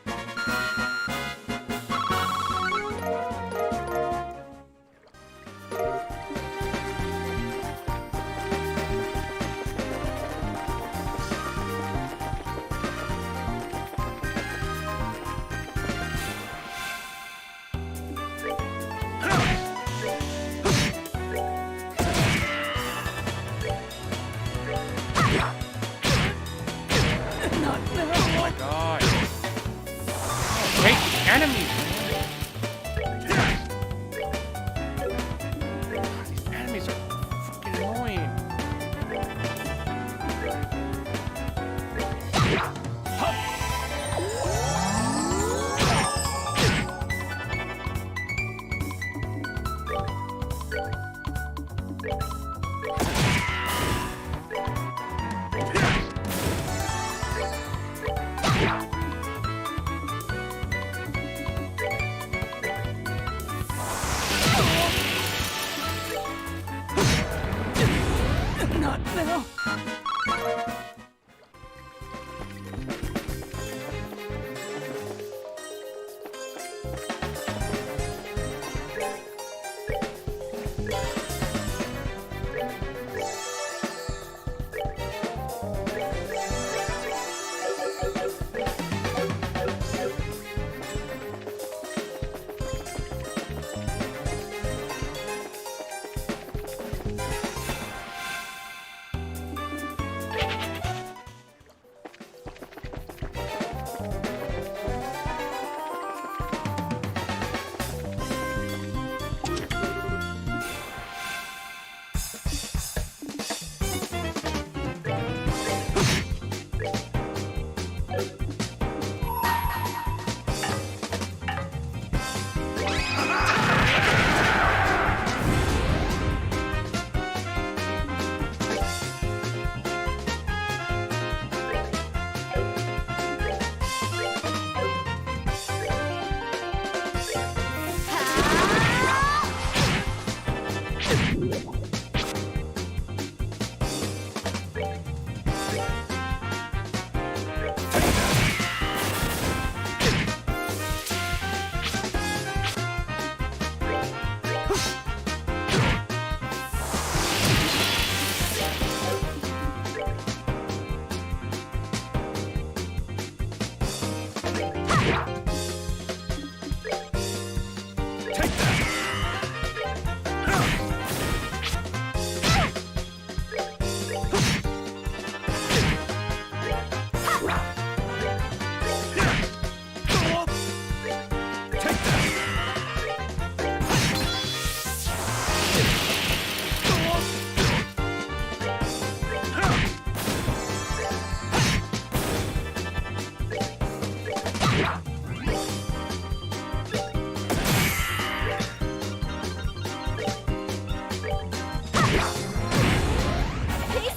Oh my god. Hate the enemies. God, these enemies are fucking annoying. Not now. Piece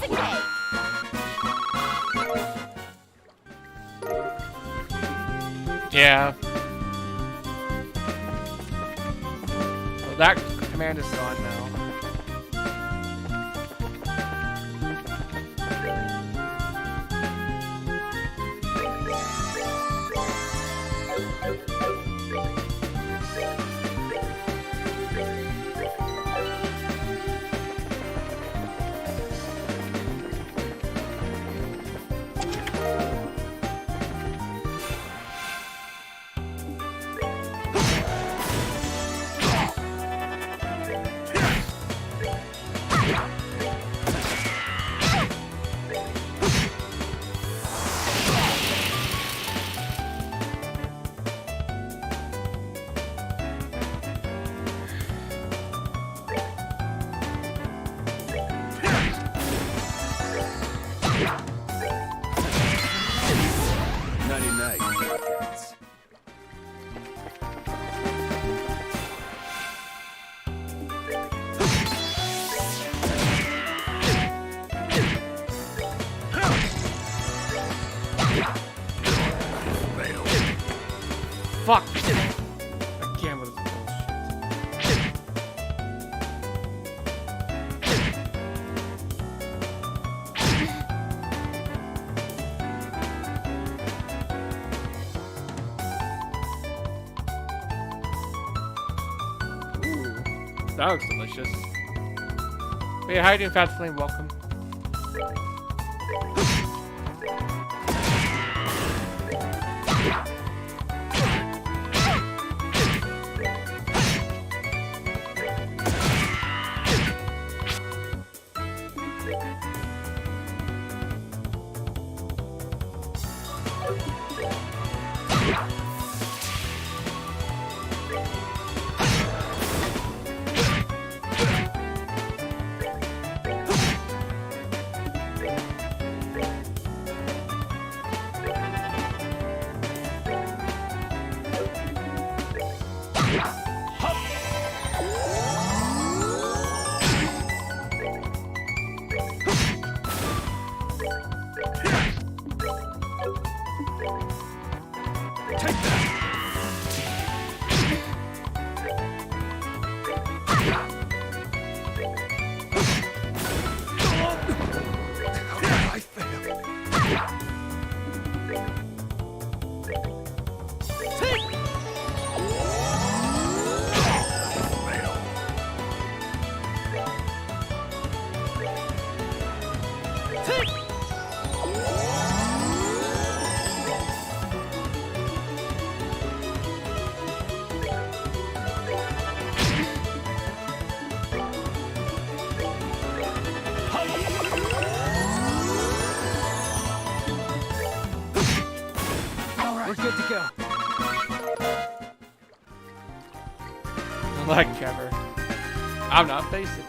of cake. Yeah. Well, that command is gone now. Fuck! Again with this bullshit. Ooh, that looks delicious. Hey, how you doing, Fat Flame? Welcome. We're good to go. Like Trevor. I'm not basic.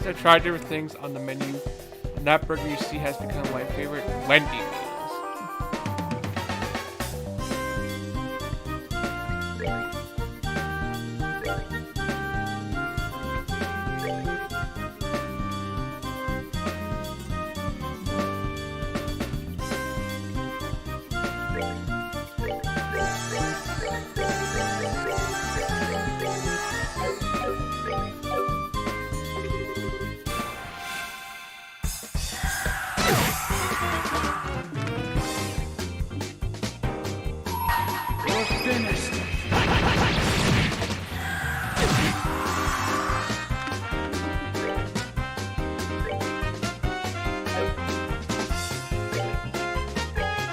I tried different things on the menu, and that burger you see has become my favorite Wendy meals.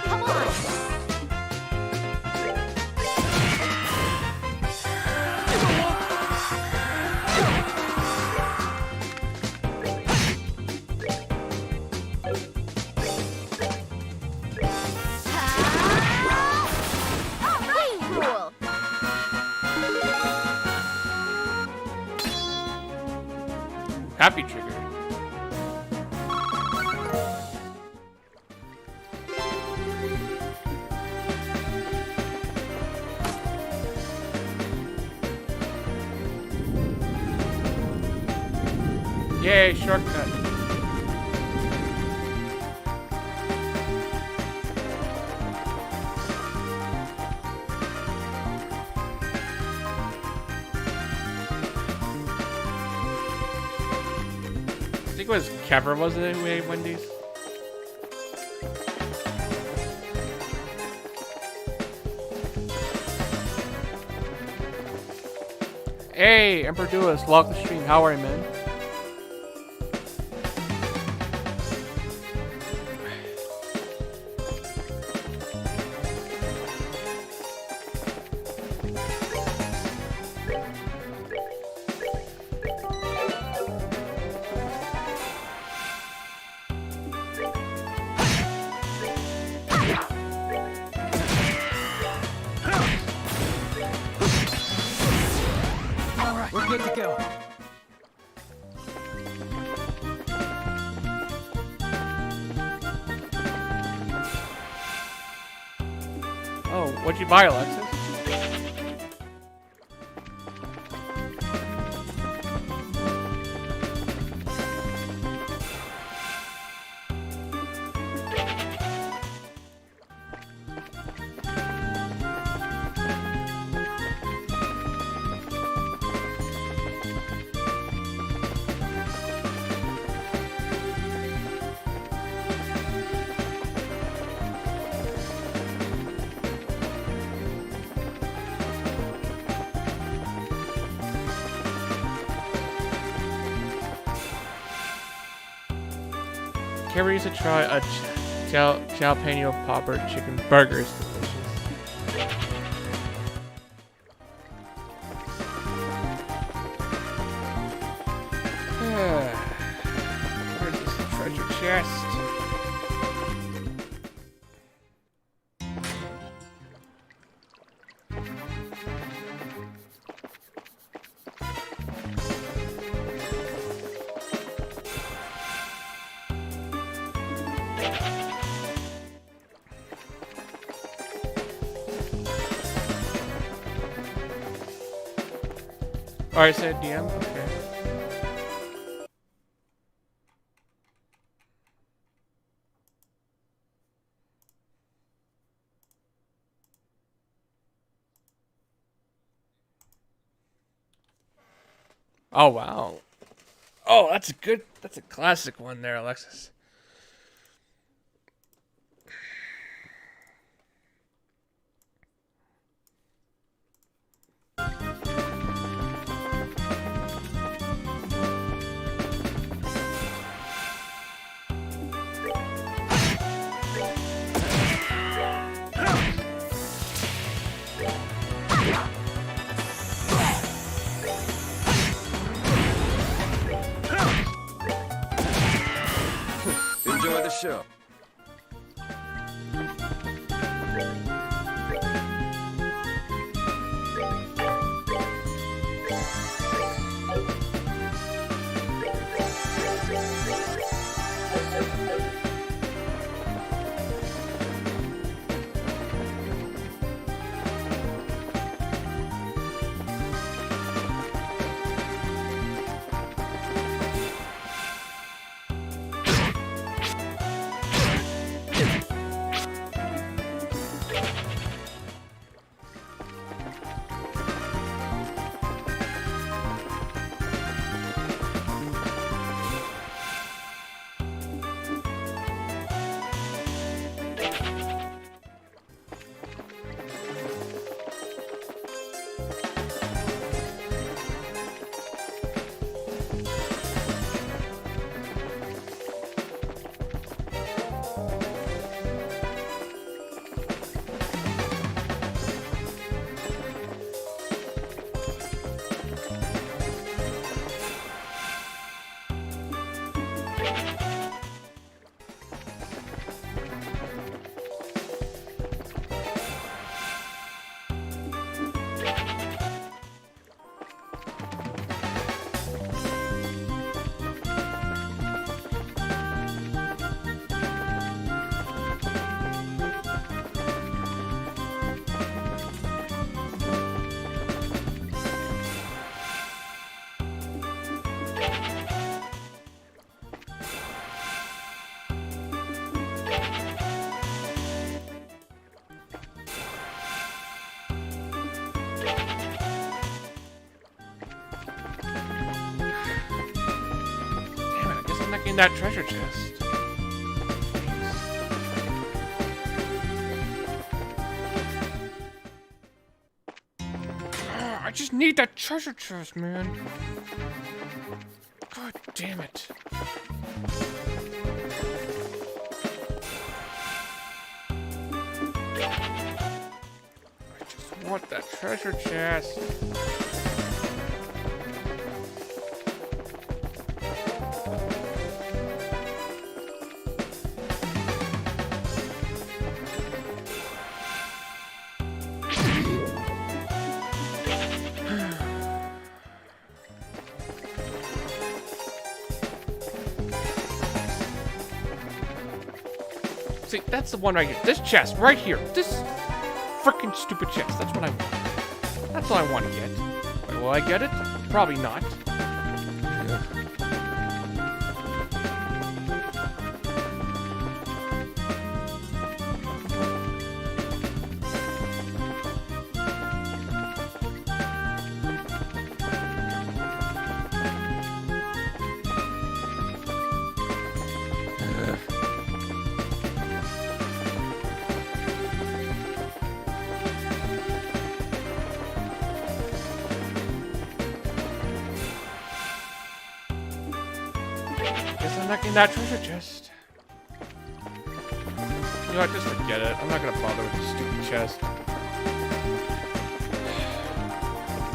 Come on. We rule. Happy trigger. Yay, shortcut. I think it was Cobra, wasn't it, who ate Wendy's? Hey, Emperor Duelist, log the stream. How are you, man? All right, we're good to go. Oh, what'd you buy, Alexis? Can't wait to try a jalapeno popper chicken burger. It's delicious. Where's this treasure chest? Alright, said DM? Okay. Oh, wow. Oh, that's a good, that's a classic one there, Alexis. Enjoy the show. in that treasure chest. I just need that treasure chest, man. God damn it. I just want that treasure chest. See, that's the one right here. This chest, right here. This freaking stupid chest. That's what I want. That's all I want to get. Wait, will I get it? Probably not. Guess I'm not getting that treasure chest. You know what, just forget it. I'm not gonna bother with this stupid chest.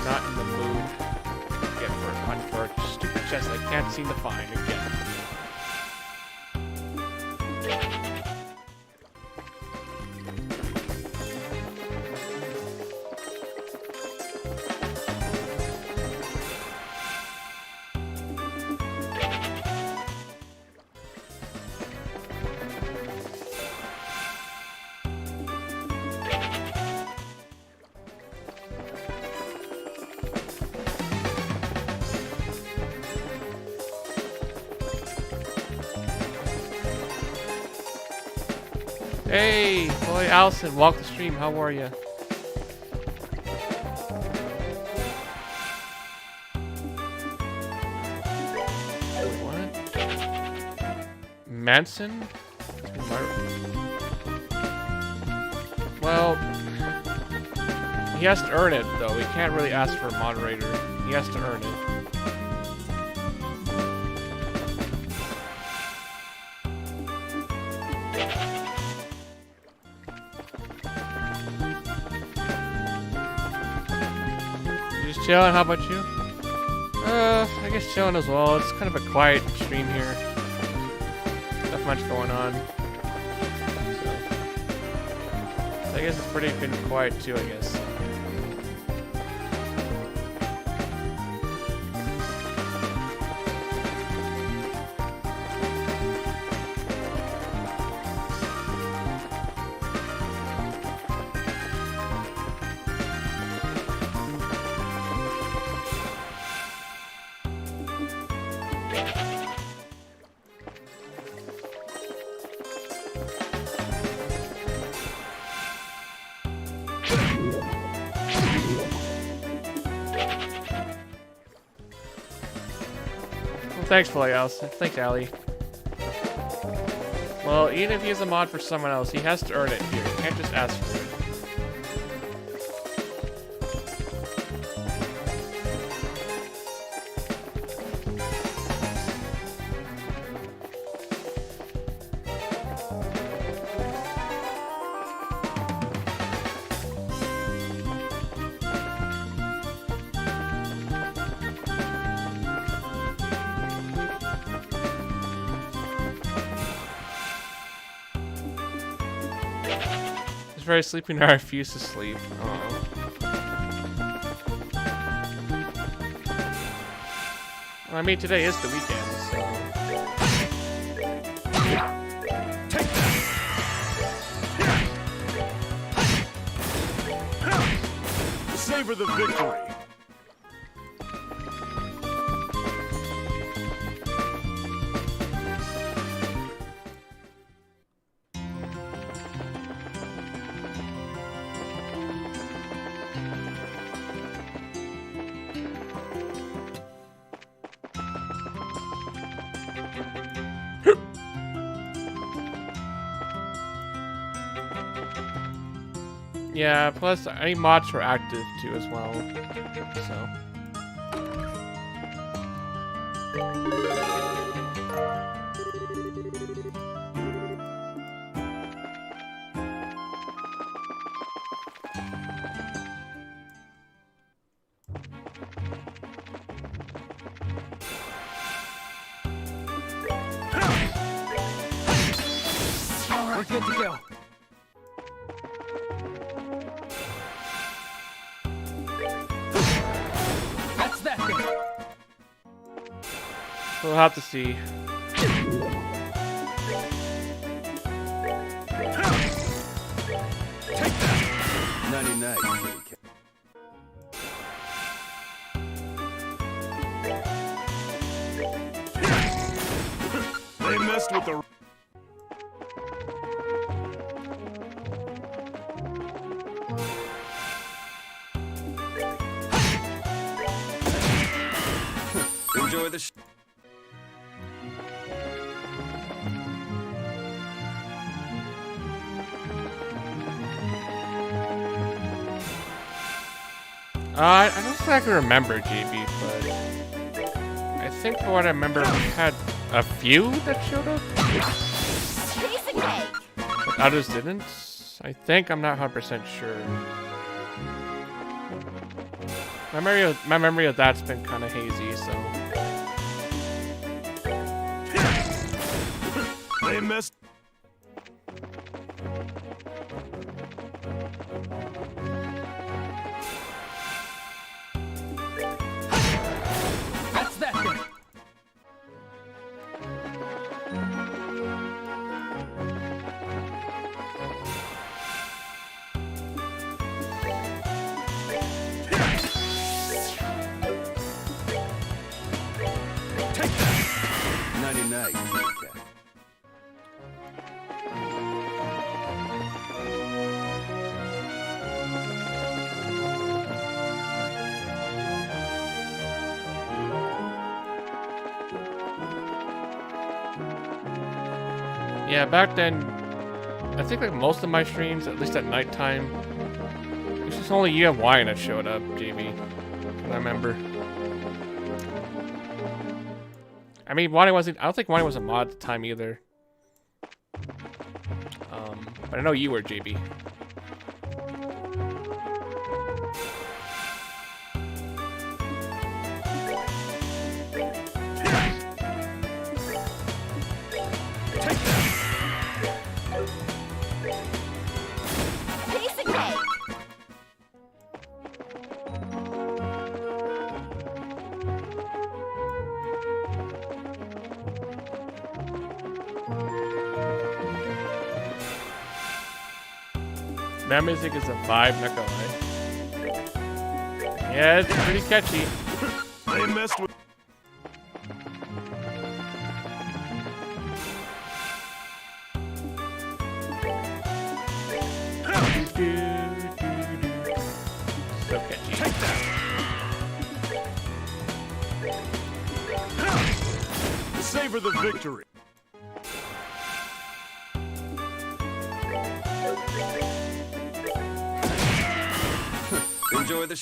Not in the mood again for a hunt for a stupid chest I can't seem to find again. Hey, Hey, boy, Allison, walk the stream. How are you? What? Manson? Well, he has to earn it, though. He can't really ask for a moderator. He has to earn it. Just chilling. How about you? I guess chilling as well. It's kind of a quiet stream here. Not much going on. So I guess it's pretty been quiet too, I guess. Thanks, Fully Allison. Thanks, Allie. Well, even if he is a mod for someone else, he has to earn it here. He can't just ask for it. Very sleepy now. I refuse to sleep. Oh. Well, I mean, today is the weekend, so. Take that! Savor the victory! Yeah, plus any mods are active too as well. So. We're good to go. That's that then. We'll have to see. Take that! 99, kitty cat. They messed with the... Enjoy the I don't think I can remember, GB, but I think from what I remember, we had a few that showed up, Piece of cake. but others didn't. I think I'm not 100% sure. My memory of that's been kind of hazy, so. They messed... That's that then. Take that! 99, kitty cat. Yeah, back then, I think like most of my streams, at least at nighttime, it was just only you and Wine that showed up, JB. I remember. I mean, Wine wasn't. I don't think Wine was a mod at the time either. But I know you were, JB. Take that! Piece of cake. That music is a vibe, not gonna lie. Yeah, it's pretty catchy. They messed with... So catchy. Take that! Savor the victory! Enjoy the...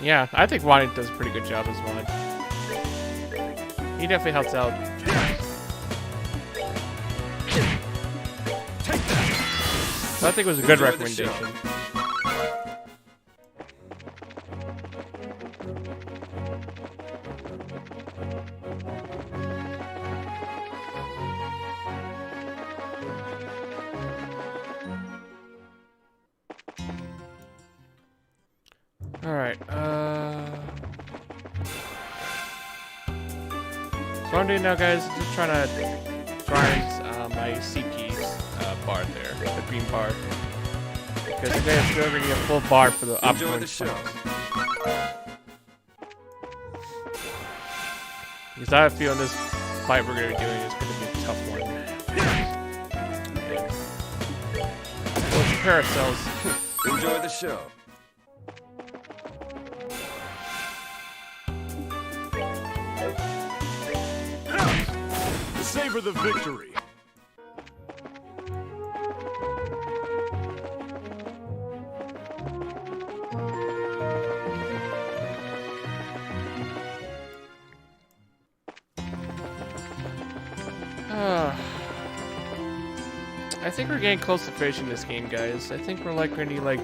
Yeah, I think Wani does a pretty good job as mod. He definitely helps out. Take that! So I think it was a good Enjoy the show. recommendation. Alright, so what I'm doing now, guys, is just trying to grind my CP's bar there, the green bar. Because today I'm still going to get a full bar for the Enjoy upcoming the show. fights. Because I have a feeling this fight we're going to be doing is going to be a tough one. And we'll prepare ourselves. Enjoy the show. Savor the victory. I think we're getting close to finishing this game, guys. I think we're like gonna need like,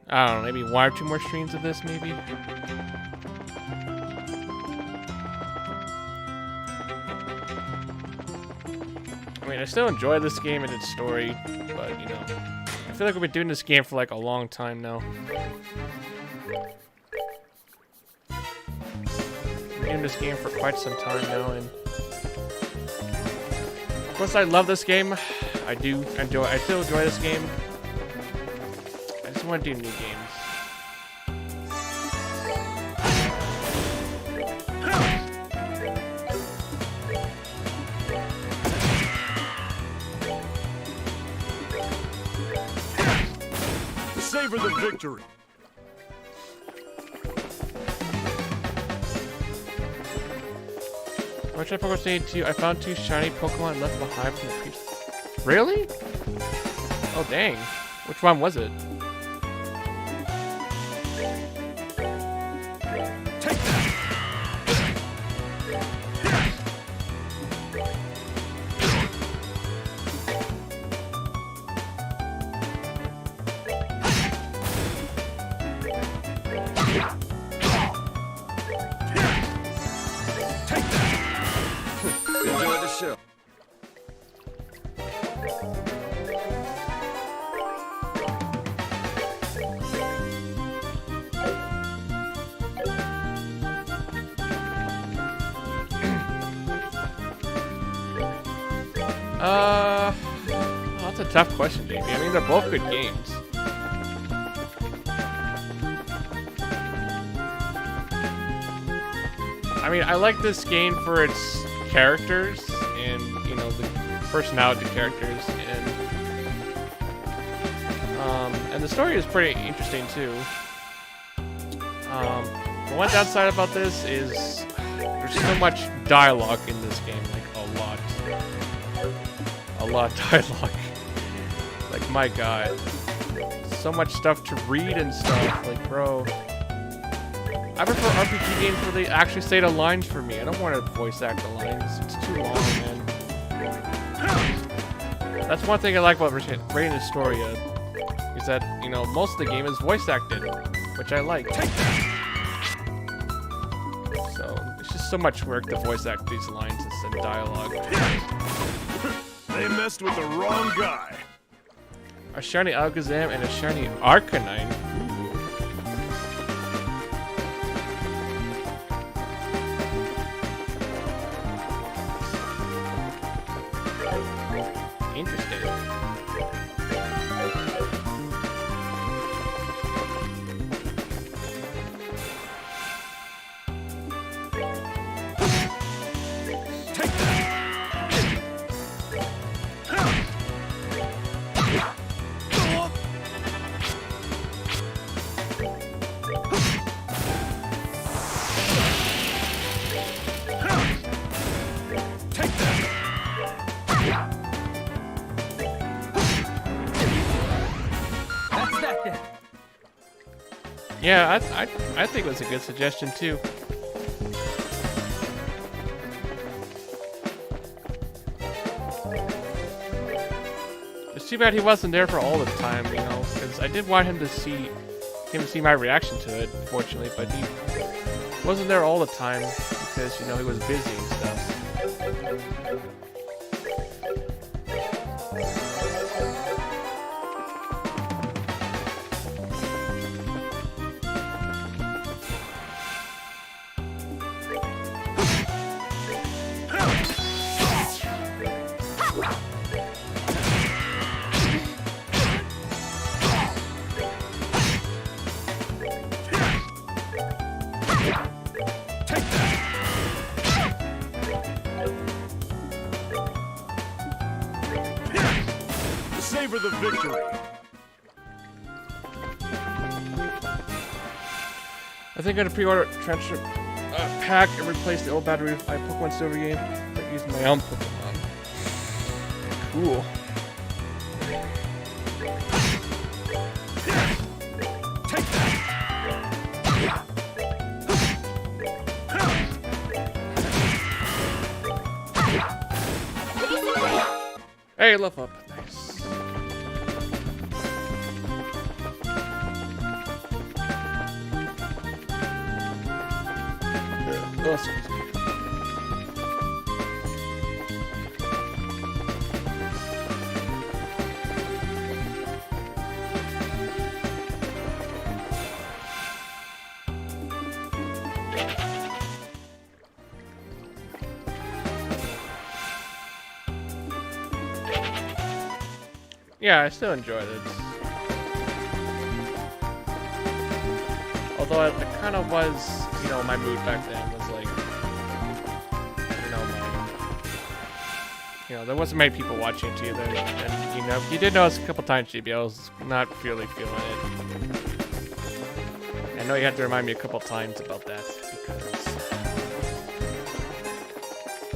I don't know, maybe 1 or 2 more streams of this, maybe. I mean, I still enjoy this game and its story, but you know, I feel like we've been doing this game for like a long time now. Been doing this game for quite some time now, and of course, I love this game. I still enjoy this game. I just want to do new games. Savor the victory. Which I found 2 shiny Pokemon left behind from the previous. Really? Oh dang! Which one was it? Take that. Enjoy the show. Well, that's a tough question, JB. I mean, they're both good games. I mean, I like this game for its characters and, you know, the personality characters, and the story is pretty interesting too. The one downside about this is there's so much dialogue in this game, like a lot of dialogue. Like, my god, so much stuff to read and stuff. Like, bro, I prefer RPG games where they actually say the lines for me. I don't want to voice act the lines. It's too long, man. That's one thing I like about rating Historia, is that, you know, most of the game is voice acted, which I like. So, it's just so much work to voice act these lines instead of dialogue. They messed with the wrong guy. A shiny Alakazam and a shiny Arcanine. Interesting. Take that. Yeah, I think it was a good suggestion too. It's too bad he wasn't there for all the time, you know, because I did want him to see my reaction to it, fortunately, but he wasn't there all the time because, you know, he was busy and stuff. Savor the victory. I think I'm gonna pre-order Trencher pack and replace the old battery with my Pokemon Silver game. Like, using my own Pokemon. Cool. Hey, level up. Nice. Oh, excuse me. Yeah, I still enjoyed it. Although it kind of was, you know, my mood back then was like, there wasn't many people watching it either, and you know, you did notice a couple times, GB, I was not really feeling it. I know you had to remind me a couple times about that because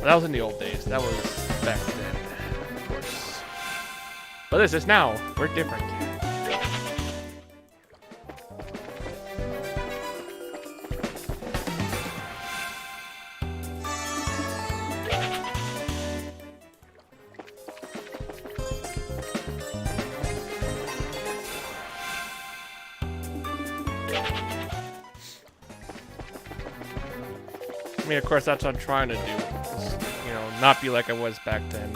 that was in the old days. That was back then, of course. But this is now. We're different. I mean, of course, that's what I'm trying to do. Is, you know, not be like I was back then.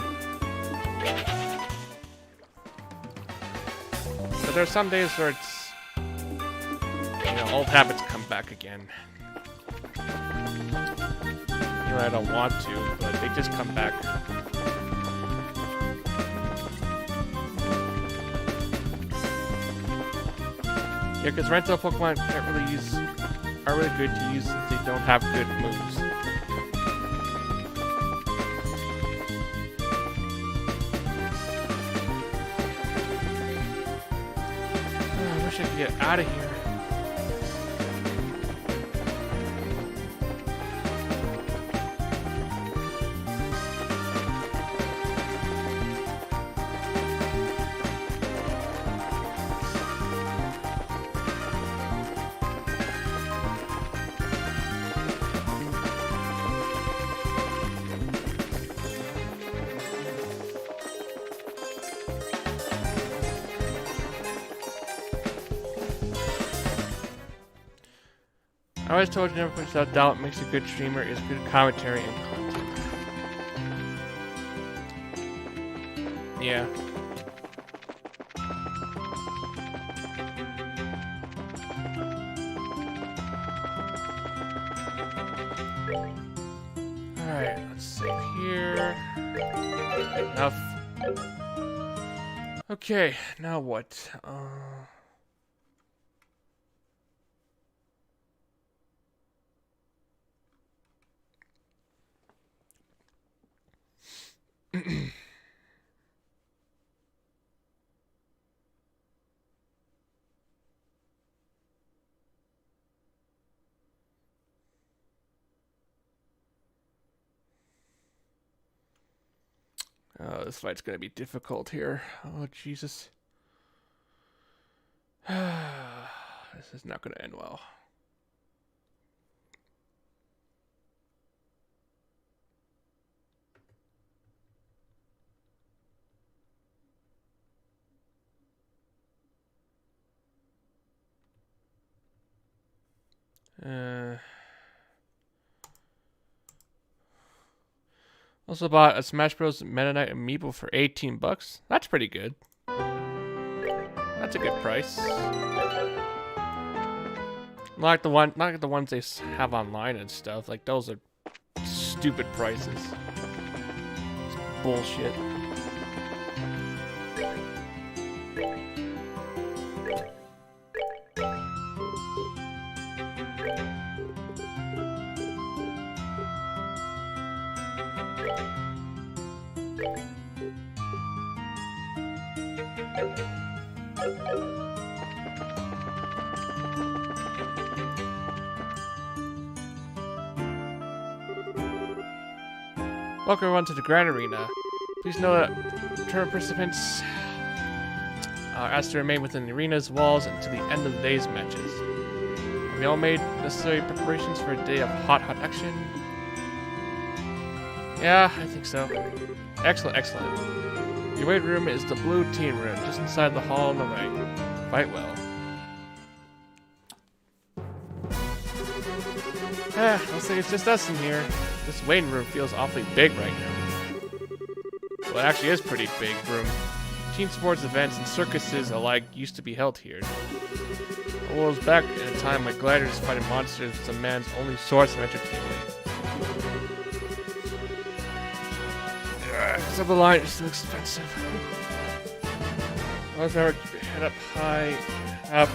But there's some days where it's, you know, old habits come back again. You know, I don't want to, but they just come back. Yeah, because rental Pokemon can't really use, are really good to use if they don't have good moves. Oh, I wish I could get out of here. I always told you never put yourself down. What makes a good streamer is good commentary and content. Yeah. Alright, let's save here. Enough. Okay, now what? Oh, this fight's gonna be difficult here. Oh, Jesus. This is not gonna end well. Also bought a Smash Bros. Meta Knight amiibo for 18 bucks. That's pretty good. That's a good price. Not like the ones they have online and stuff. Like those are stupid prices. It's bullshit. Welcome everyone to the Grand Arena. Please know that tournament participants are asked to remain within the arena's walls until the end of the day's matches. Have you all made necessary preparations for a day of hot action? Yeah, I think so. Excellent, excellent. Your waiting room is the blue team room, just inside the hall on the right. Quite well. Looks like it's just us in here. This waiting room feels awfully big right now. Well, it actually is pretty big room. Team sports events and circuses alike used to be held here. The world was back in a time when gladiators fighting monsters was a man's only source of entertainment. Because the line is so expensive. Always remember to keep your head up high, up,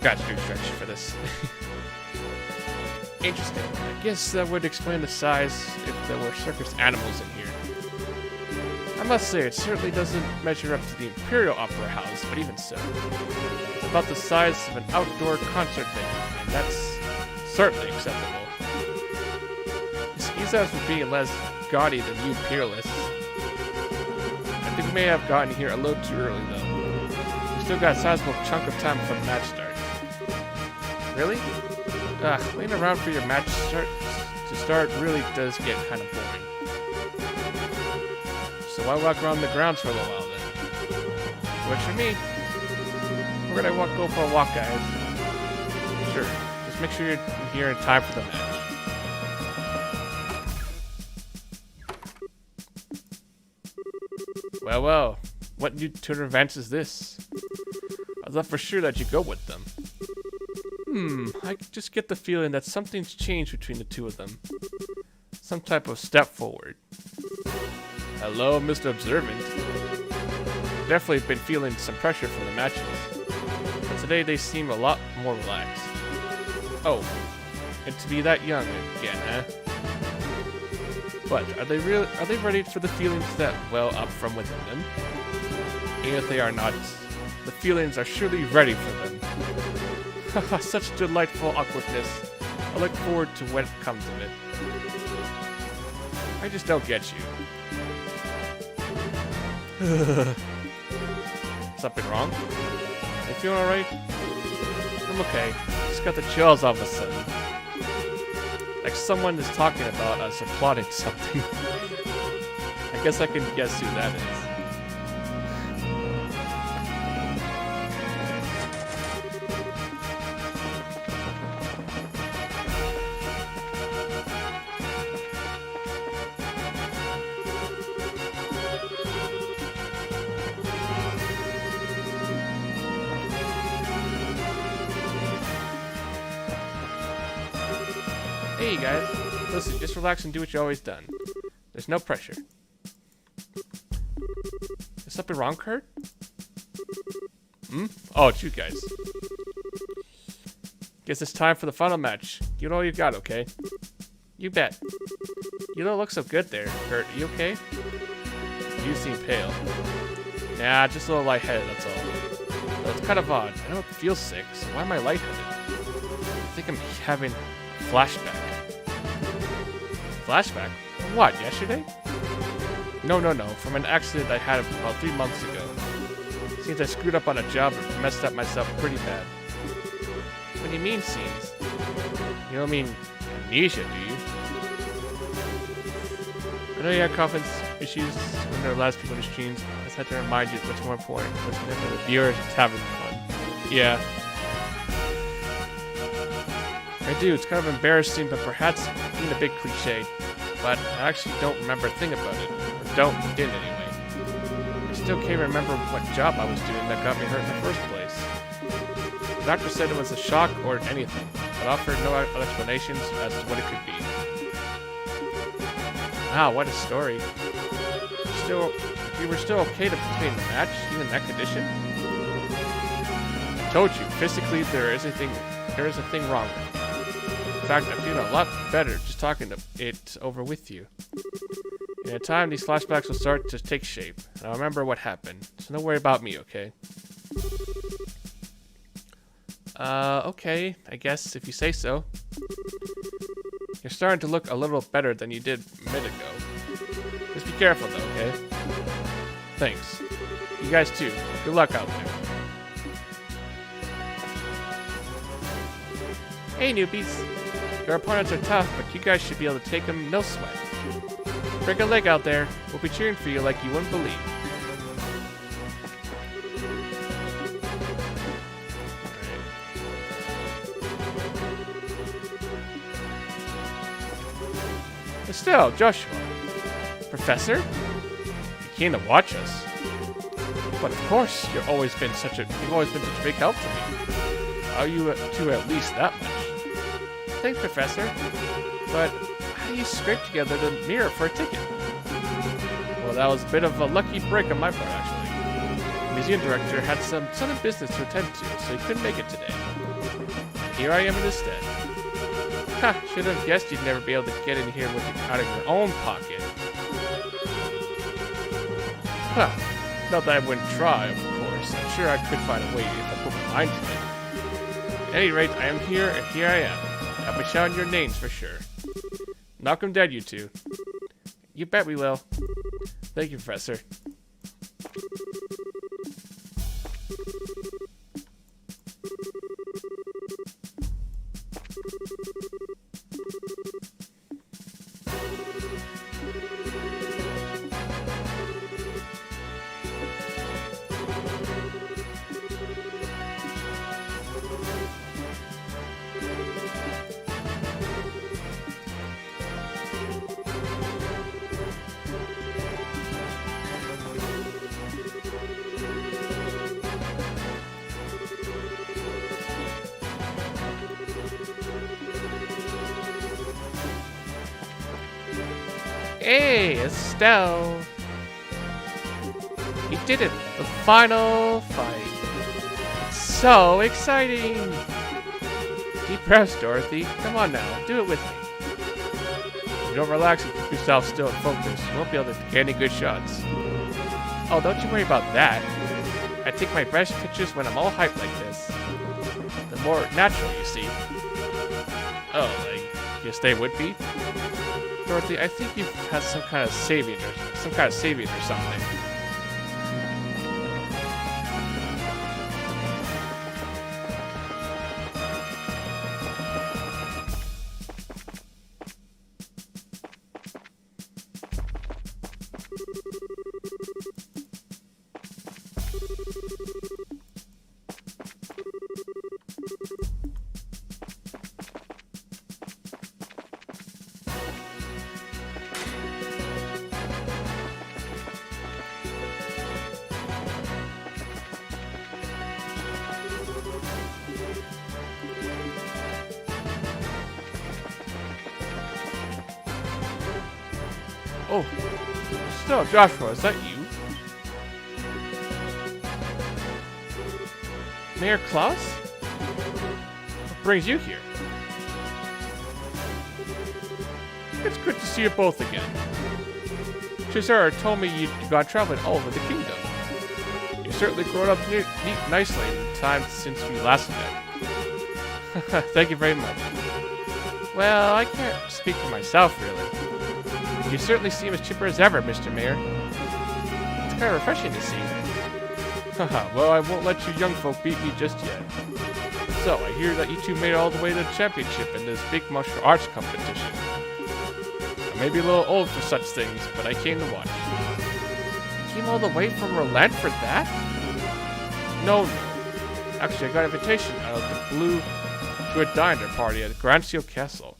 got to do stretch for this. Interesting. I guess that would explain the size if there were circus animals in here. I must say, it certainly doesn't measure up to the Imperial Opera House, but even so. It's about the size of an outdoor concert venue, and that's certainly acceptable. Excuse us for being less gaudy than you Imperialists. I think we may have gotten here a little too early, though. We still got a sizable chunk of time before the match starts. Really? Waiting around for your match to start really does get kind of boring. So why walk around the grounds for a little while then? Works for me. We're gonna go for a walk, guys. Sure. Just make sure you're here in time for the match. Well. What new tournament events is this? I thought for sure that you'd go with them. I just get the feeling that something's changed between the two of them. Some type of step forward. Hello, Mr. Observant. Definitely been feeling some pressure from the matches. But today they seem a lot more relaxed. Oh, and to be that young again, huh? But are they ready for the feelings that well up from within them? And if they are not, the feelings are surely ready for them. Haha, such delightful awkwardness. I look forward to what comes of it. I just don't get you. Something wrong? You feeling alright? I'm okay. Just got the chills all of a sudden. Like someone is talking about us or plotting something. I guess I can guess who that is. Hey, you guys. Listen, just relax and do what you always done. There's no pressure. Is something wrong, Kurt? Oh, it's you guys. Guess it's time for the final match. Give it all you got, okay? You bet. You don't look so good there, Kurt. You okay? You seem pale. Nah, just a little lightheaded, that's all. Though it's kind of odd. I don't feel sick, so why am I lightheaded? I think I'm having a flashback. Flashback? What, yesterday? No. From an accident I had about 3 months ago. Seems I screwed up on a job and messed up myself pretty bad. What do you mean, seems? You don't mean amnesia, do you? I know you had confidence issues when there were last people in the streams. I just had to remind you what's more important. What's different with viewers is having fun. Yeah. I do. It's kind of embarrassing, but perhaps being a bit cliche. But I actually don't remember a thing about it. Or didn't anyway. I still can't remember what job I was doing that got me hurt in the first place. The doctor said it was a shock or anything, but offered no explanations as to what it could be. Wow, what a story. You were still okay to play in the match, even in that condition? I told you, physically there is a thing wrong with me. In fact, I'm feeling a lot better just talking it over with you. In time, these flashbacks will start to take shape, and I'll remember what happened. So don't worry about me, okay? Okay, I guess if you say so. You're starting to look a little better than you did a minute ago. Just be careful though, okay? Thanks. You guys too. Good luck out there. Hey newbies. Your opponents are tough, but you guys should be able to take them no sweat. Break a leg out there. We'll be cheering for you like you wouldn't believe. Still, Joshua. Professor? You came to watch us. But of course, you've always been such a big help to me. Owe you to at least that much. Thanks, Professor. But how do you scrape together the mirror for a ticket? Well, that was a bit of a lucky break on my part, actually. The museum director had some sudden business to attend to, so he couldn't make it today. Here I am instead. Ha! Should have guessed you'd never be able to get in here with it out of your own pocket. Huh. Not that I wouldn't try, of course. I'm sure I could find a way if I put my mind to it. At any rate, I am here, and here I am. I'll be shouting your names for sure. Knock 'em dead, you two. You bet we will. Thank you, Professor. Hey, Estelle! You did it! The final fight! It's so exciting! Deep breaths, Dorothy. Come on now, do it with me. If you don't relax and keep yourself still and focused, you won't be able to get any good shots. Oh, don't you worry about that. I take my best pictures when I'm all hyped like this. The more natural, you see. Oh, like, yes they would be? Dorothy, I think you've had some kind of saving or something. Oh, so Joshua, is that you? Mayor Klaus? What brings you here? It's good to see you both again. Cesar told me you'd gone traveling all over the kingdom. You've certainly grown up nicely in the time since we last met. Thank you very much. Well, I can't speak for myself, really. You certainly seem as chipper as ever, Mr. Mayor. It's kind of refreshing to see. Haha, well, I won't let you young folk beat me just yet. So, I hear that you two made it all the way to the championship in this big martial arts competition. I may be a little old for such things, but I came to watch. You came all the way from Roland for that? No. Actually, I got an invitation out of the blue to a diner party at Grand Seal Castle.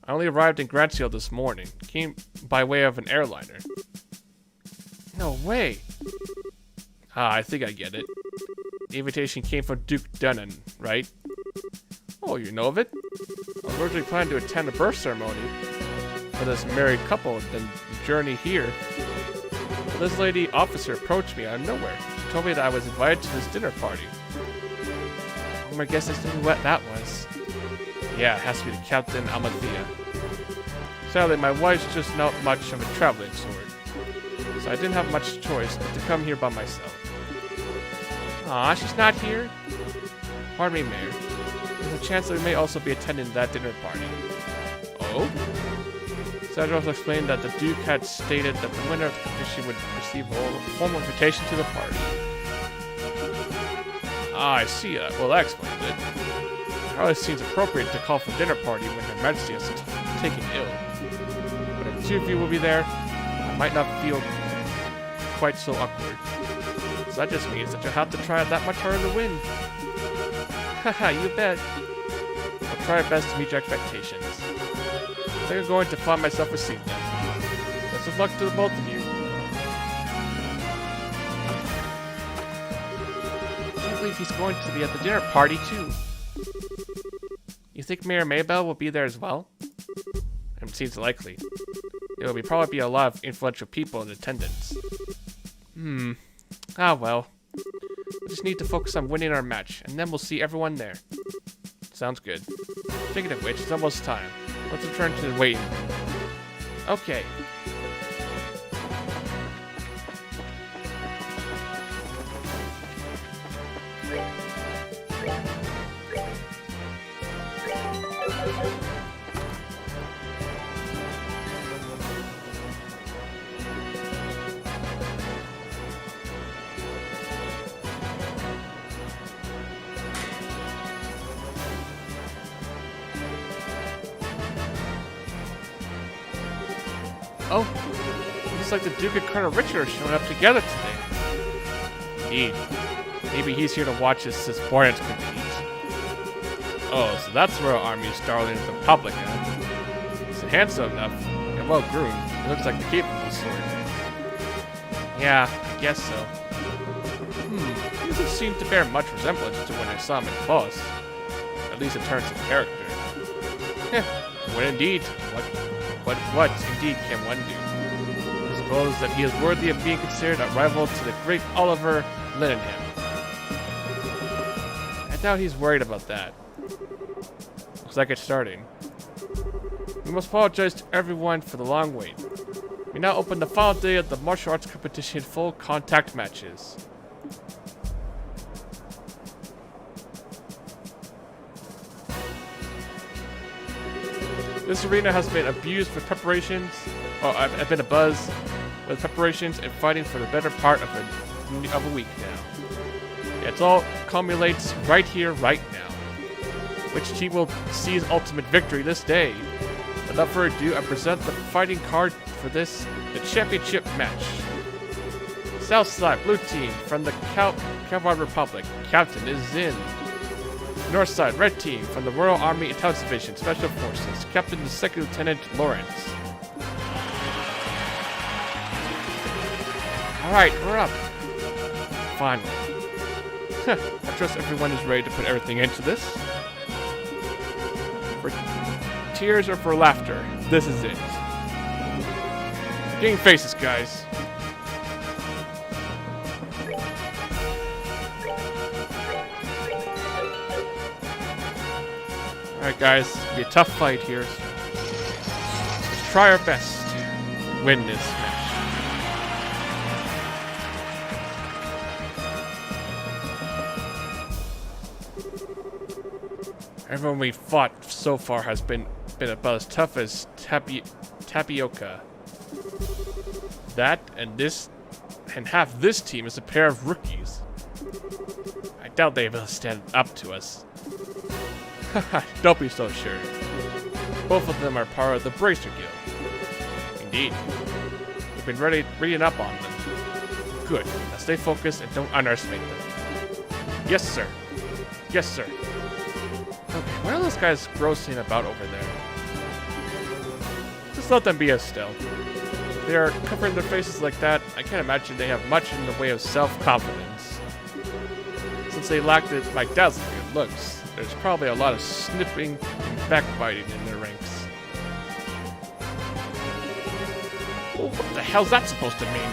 I only arrived in Grand Seal this morning. Came by way of an airliner. No way. I think I get it. The invitation came from Duke Dunnan, right? Oh, you know of it? I was originally planning to attend a birth ceremony for this married couple, then the journey here. But this lady officer approached me out of nowhere. She told me that I was invited to this dinner party. Oh, I guess I knew what that was. Yeah, it has to be the Captain Amathea. Sadly, my wife's just not much of a traveling sort, so I didn't have much choice but to come here by myself. Aw, she's not here? Pardon me, Mayor. There's a chance that we may also be attending that dinner party. Oh? Senator also explained that the Duke had stated that the winner of the competition would receive a formal invitation to the party. Ah, I see. Well, that explains it. It always seems appropriate to call for a dinner party when Her Majesty is taken ill. But if two of you will be there, I might not feel quite so awkward. So that just means that you'll have to try that much harder to win. Haha, you bet. I'll try my best to meet your expectations. I think I'm going to find myself a seat then. Best of luck to the both of you. I can't believe he's going to be at the dinner party too. You think Mayor Maybell will be there as well? It seems likely. There will probably be a lot of influential people in attendance. Ah well. We just need to focus on winning our match, and then we'll see everyone there. Sounds good. Speaking of which, it's almost time. Let's return to the waiting room. Okay. Oh, looks like the Duke and Colonel Richard are showing up together today. Indeed. Maybe he's here to watch his subordinates compete. Oh, so that's Royal Army's darling of the public, huh? He's handsome enough and well-groomed. He looks like the capable sort. Yeah, I guess so. He doesn't seem to bear much resemblance to when I saw him in class. At least in terms of character. What indeed? What indeed can one do? I suppose that he is worthy of being considered a rival to the great Oliver Lindenham. I doubt he's worried about that. Looks like it's starting. We must apologize to everyone for the long wait. We now open the final day of the martial arts competition full contact matches. This arena has been abused with preparations, I've been abuzz with preparations and fighting for the better part of a week now. It all culminates right here, right now. Which team will seize ultimate victory this day? Without further ado, I present the fighting card for the championship match. Southside, blue team from the Cavalry Republic. Captain is Zin. Northside, red team from the Royal Army Intelligence Division, Special Forces. Captain is Second Lieutenant Lawrence. Alright, we're up. Finally. I trust everyone is ready to put everything into this. For tears or for laughter, this is it. Game faces, guys. Alright guys, it'll be a tough fight here. Let's try our best to win this match. Everyone we've fought so far has been about as tough as tapioca. That and half this team is a pair of rookies. I doubt they will stand up to us. Don't be so sure. Both of them are part of the Bracer Guild. Indeed. We've been reading up on them. Good. Now stay focused and don't underestimate them. Yes, sir. Yes, sir. Okay, what are those guys grossing about over there? Just let them be as still. They are covering their faces like that. I can't imagine they have much in the way of self-confidence. Since they lack my dazzling good looks, there's probably a lot of snipping and backbiting in their ranks. Well, what the hell's that supposed to mean?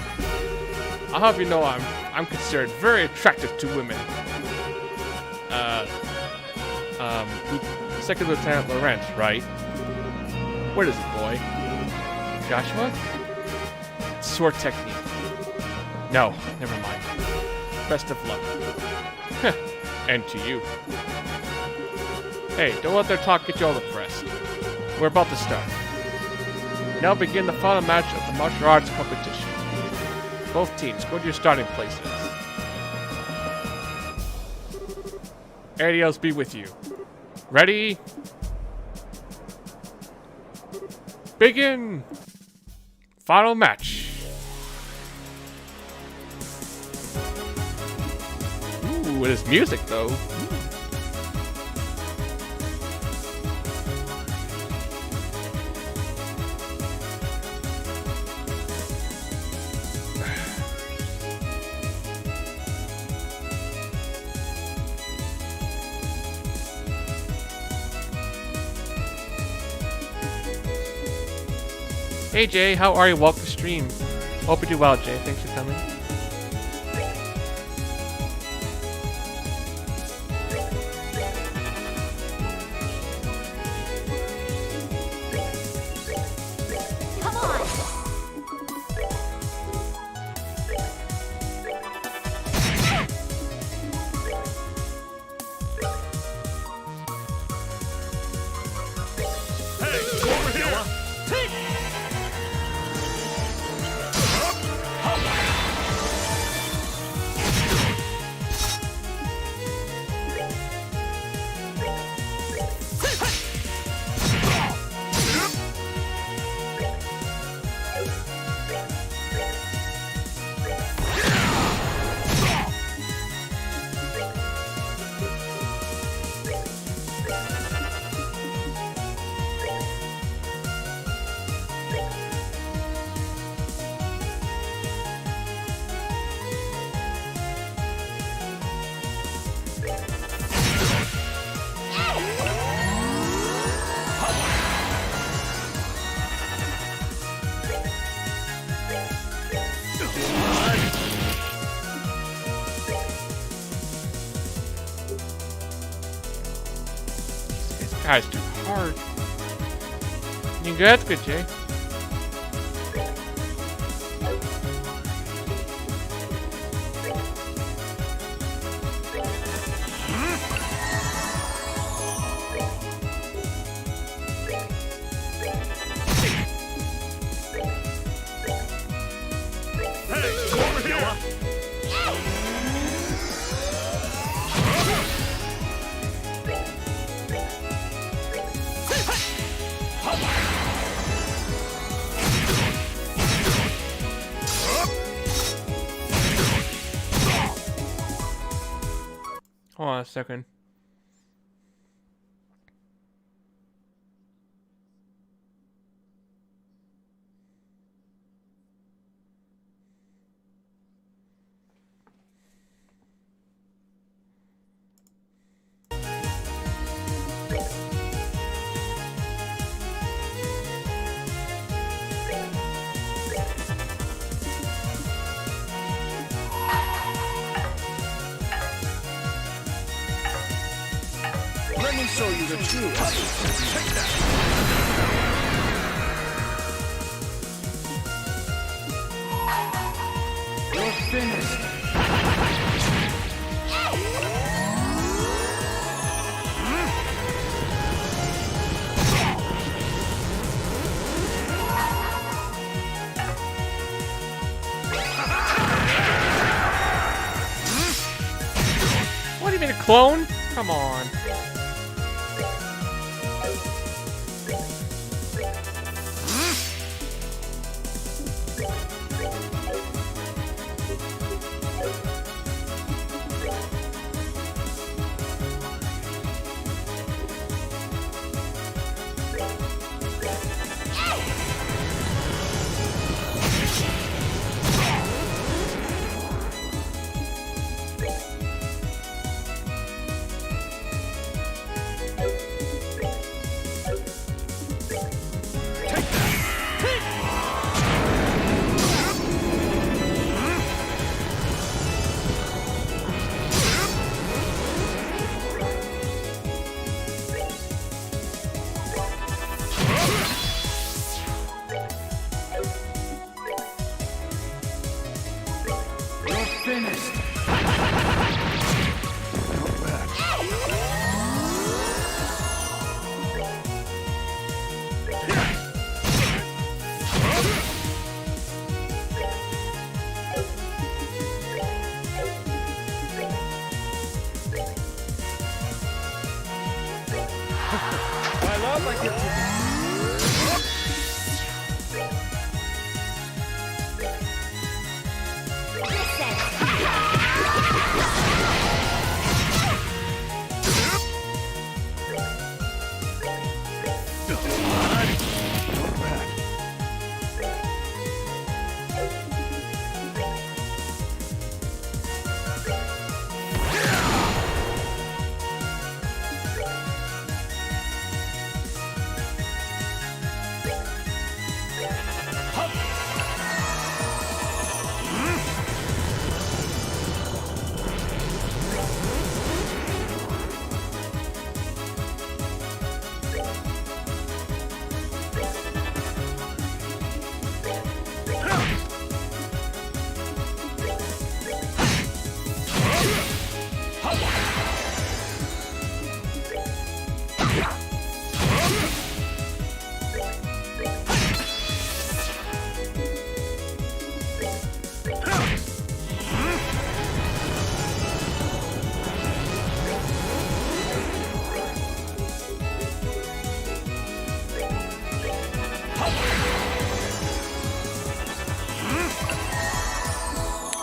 I'll have you know I'm considered very attractive to women. Second Lieutenant Lawrence, right? What is it, boy? Joshua? Sword technique. No, never mind. Best of luck. And to you. Hey, don't let their talk get you all depressed. We're about to start. Now begin the final match of the martial arts competition. Both teams, go to your starting places. Adios be with you. Ready? Begin! Final match. Ooh, it is music though. Hey Jay, how are you? Welcome to stream. Hope you do well, Jay. Thanks for coming. Come on. Hey, over here! This guy's too hard. You good? That's good, Jay. Hey, over here! Hold on a second. Let me show you the true essence. Take that! You're finished. What do you mean, a clone? Come on. love my good chicken.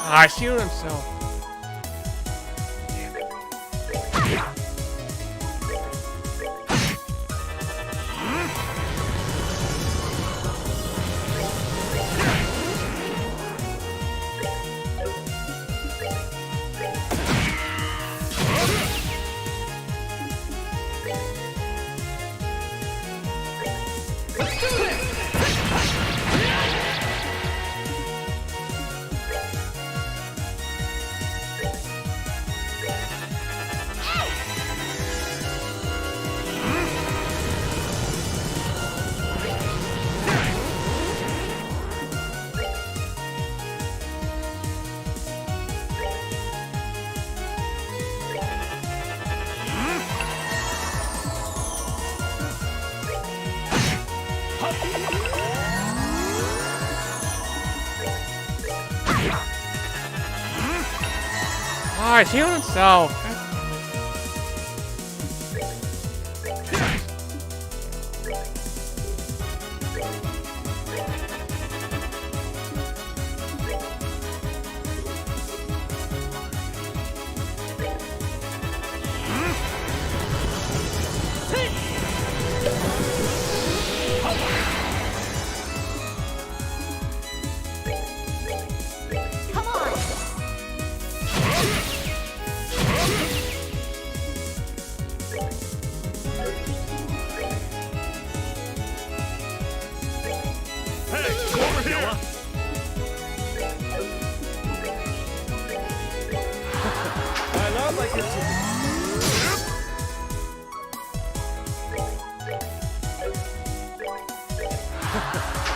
Ah, I shielded himself. Ah, he's healing himself. Come on. Hey, over here! I love my good chicken.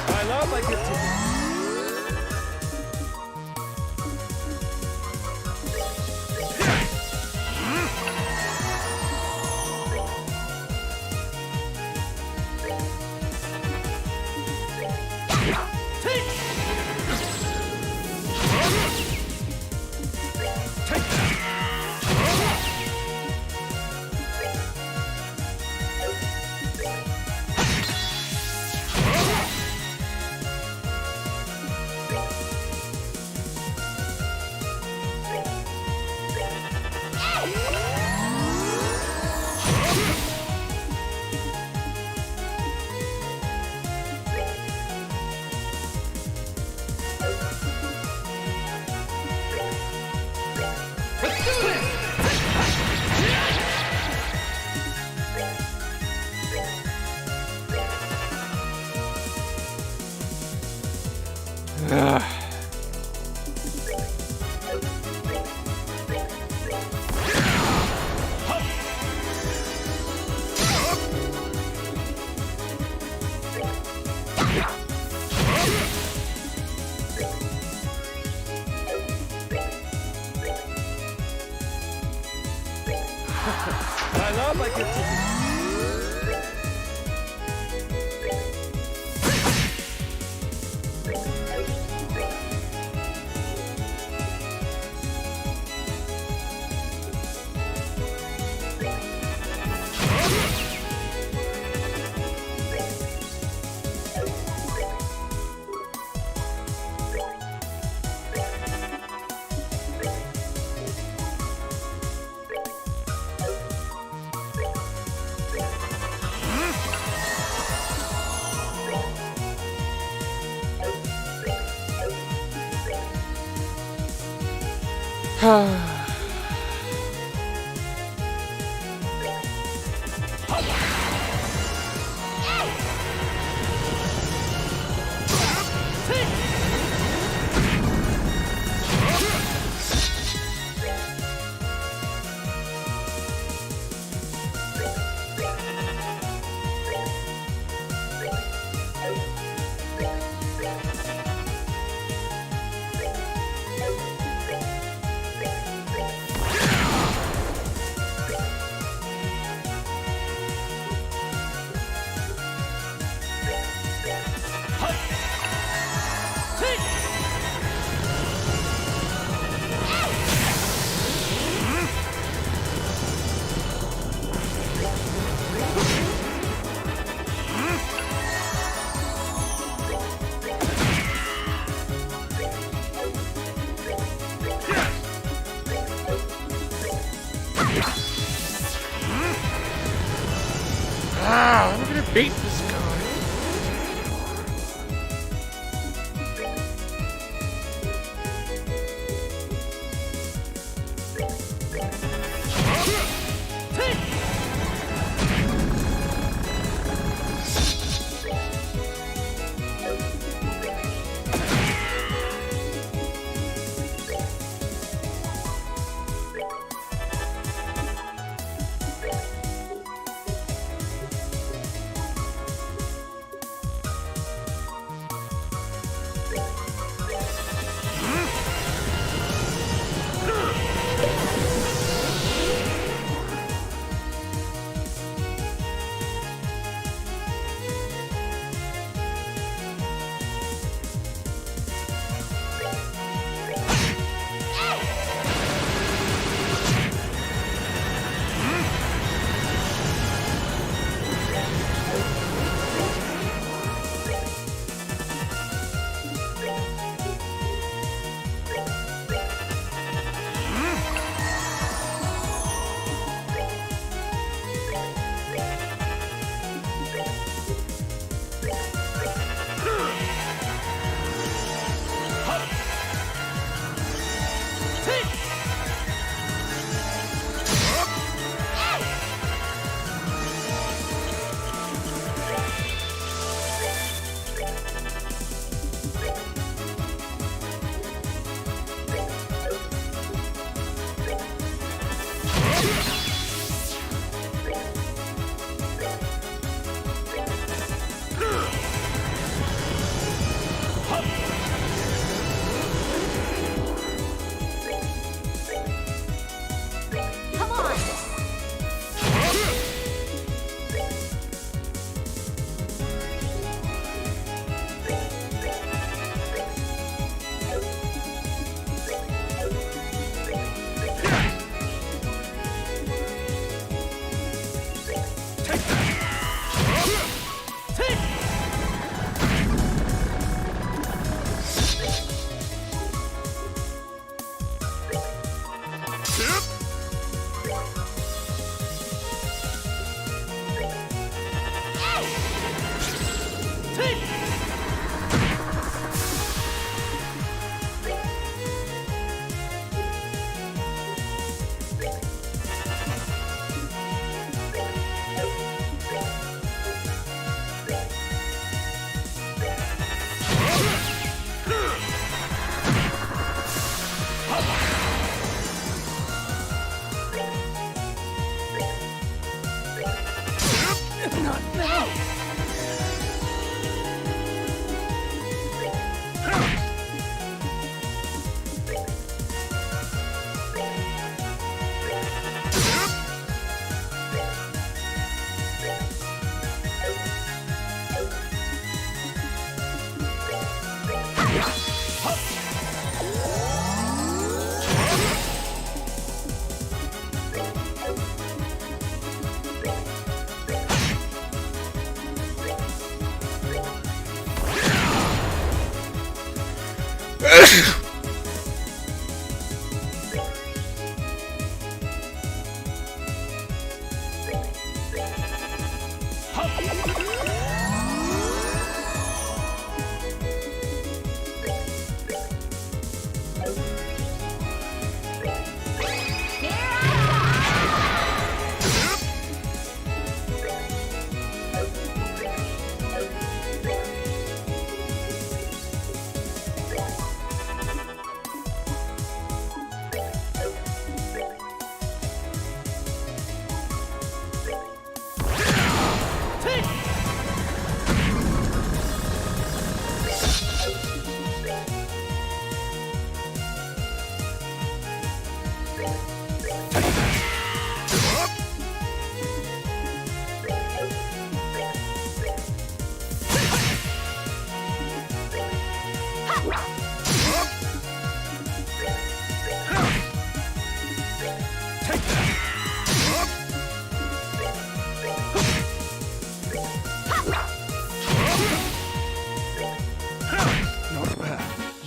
I love my good chicken. Ugh. I love my good chicken. Ah, I'm gonna beat this guy. Come on.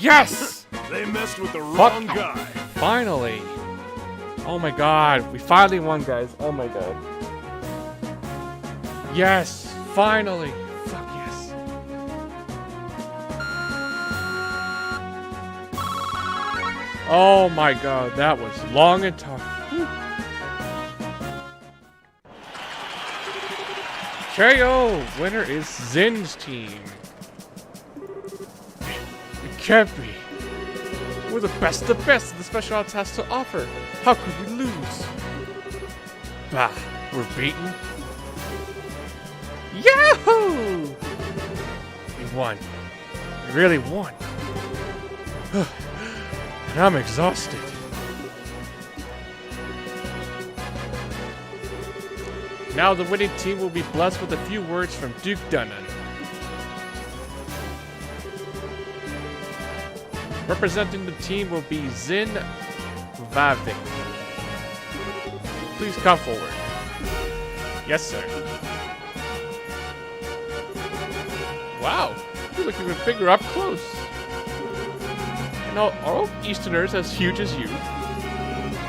Yes! They messed with the wrong guy. Finally! Oh my god, we finally won, guys. Oh my god. Yes! Finally! Fuck yes. Oh my god, that was long and tough. KO! Winner is Zin's team. It can't be. We're the best of the best that the Special Ops has to offer. How could we lose? Bah, we're beaten. Yahoo! We won. We really won. And I'm exhausted. Now the winning team will be blessed with a few words from Duke Dunnan. Representing the team will be Zin Vavik. Please come forward. Yes, sir. Wow, you look even bigger up close. You know, are all Easterners as huge as you?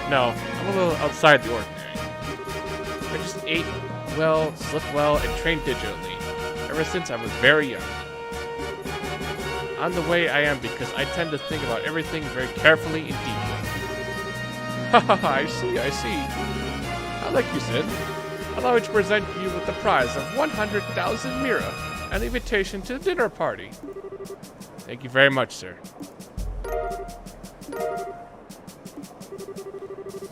No, I'm a little outside the ordinary. I just ate well, slept well, and trained digitally ever since I was very young. I'm the way I am because I tend to think about everything very carefully and deeply. Haha, I see. I like you, Sid. Allow me to present you with the prize of 100,000 Mira and the invitation to the dinner party. Thank you very much, sir.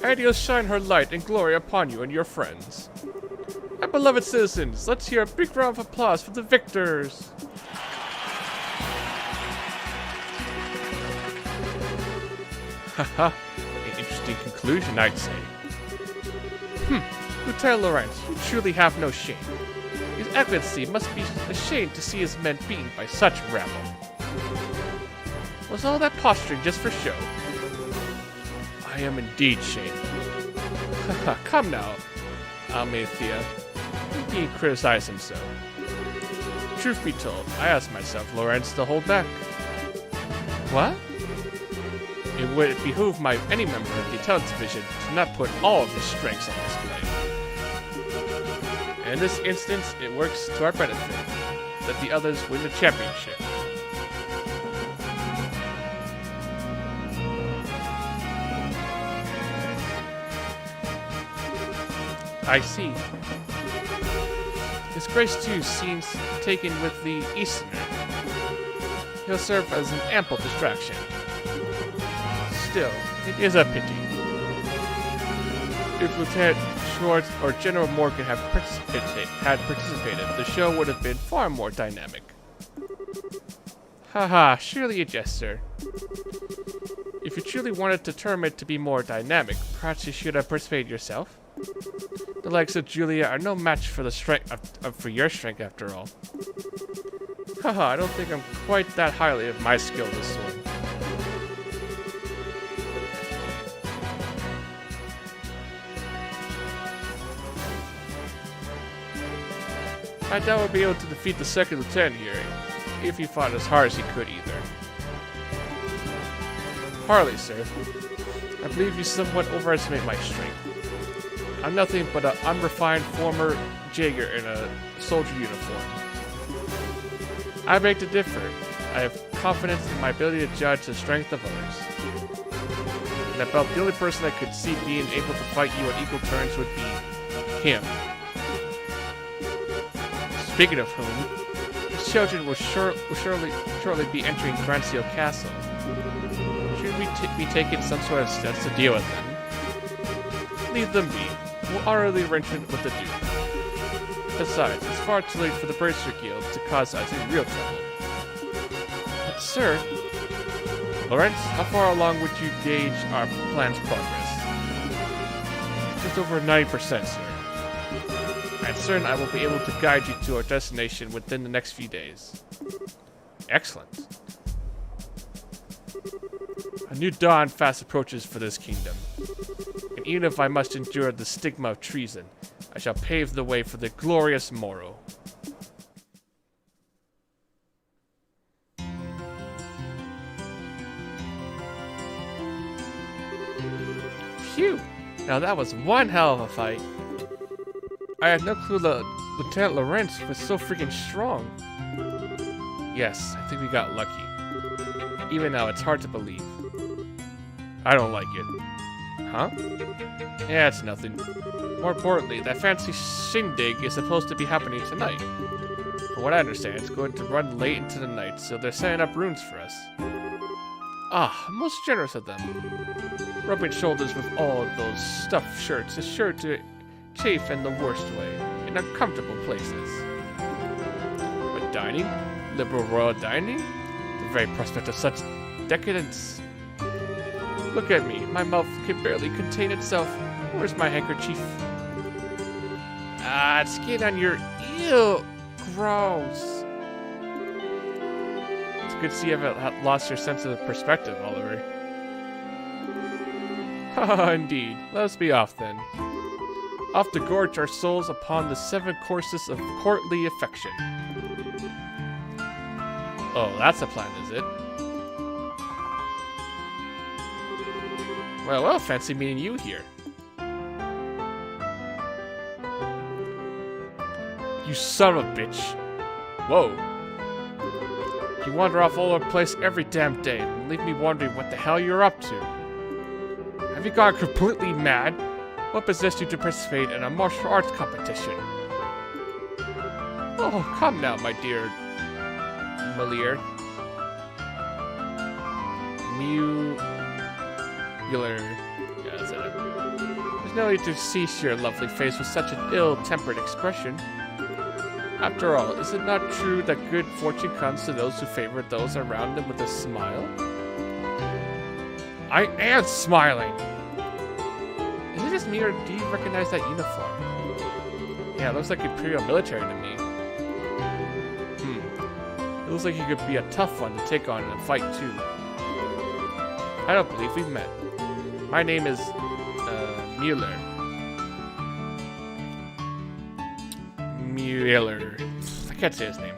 Ideals shine her light and glory upon you and your friends. My beloved citizens, let's hear a big round of applause for the victors. Haha, an interesting conclusion, I'd say. Lieutenant Lawrence, you truly have no shame. His Excellency must be ashamed to see his men beaten by such rabble. Was all that posturing just for show? I am indeed shamed. Haha, come now, Almathea. You needn't criticize him so. Truth be told, I asked myself Lawrence to hold back. What? It would behoove any member of the intelligence division to not put all of his strengths on display. And in this instance, it works to our benefit. Let the others win the championship. I see. His Grace too seems taken with the Easterner. He'll serve as an ample distraction. Still, it is a pity. If Lieutenant Schwartz or General Morgan had participated, the show would have been far more dynamic. Haha, surely a jest, sir. If you truly wanted the tournament to be more dynamic, perhaps you should have participated yourself. The likes of Julia are no match for the strength for your strength, after all. Haha, I don't think I'm quite that highly of my skill this one. I doubt we'll be able to defeat the second lieutenant here, if he fought as hard as he could either. Harley, sir. I believe you somewhat overestimate my strength. I'm nothing but an unrefined former Jaeger in a soldier uniform. I beg to differ. I have confidence in my ability to judge the strength of others. And about the only person I could see being able to fight you on equal terms would be him. Speaking of whom, his children will shortly be entering Grancio Castle. Should we be taking some sort of steps to deal with them? Leave them be. We'll honor the arrangement with the Duke. Besides, it's far too late for the Bracer Guild to cause us any real trouble. But, sir, Lawrence, how far along would you gauge our plan's progress? Just over 90%, sir. I'm certain I will be able to guide you to our destination within the next few days. Excellent. A new dawn fast approaches for this kingdom. And even if I must endure the stigma of treason, I shall pave the way for the glorious morrow. Phew! Now that was one hell of a fight. I had no clue that Lieutenant Lawrence was so freaking strong. Yes, I think we got lucky. Even now, it's hard to believe. I don't like it. Huh? Yeah, it's nothing. More importantly, that fancy shindig is supposed to be happening tonight. From what I understand, it's going to run late into the night, so they're setting up rooms for us. Ah, most generous of them. Rubbing shoulders with all of those stuffed shirts is sure to chafe in the worst way, in uncomfortable places. But dining? Liberal royal dining? The very prospect of such decadence. Look at me, my mouth can barely contain itself. Where's my handkerchief? Ah, it's getting on your... Ew! Gross. It's good to see you haven't lost your sense of perspective, Oliver. Haha, indeed. Let us be off then. Off to gorge our souls upon the 7 courses of courtly affection. Oh, that's a plan, is it? Well, fancy meeting you here. You son of a bitch. Whoa. You wander off all over the place every damn day and leave me wondering what the hell you're up to. Have you gone completely mad? What possessed you to participate in a martial arts competition? Oh, come now, my dear Mueller. Yeah, that's it. There's no need to cease your lovely face with such an ill-tempered expression. After all, is it not true that good fortune comes to those who favor those around them with a smile? I am smiling! Is it just me, or do you recognize that uniform? Yeah, it looks like Imperial military to me. It looks like you could be a tough one to take on in a fight, too. I don't believe we've met. My name is, Mueller. Mueller. I can't say his name.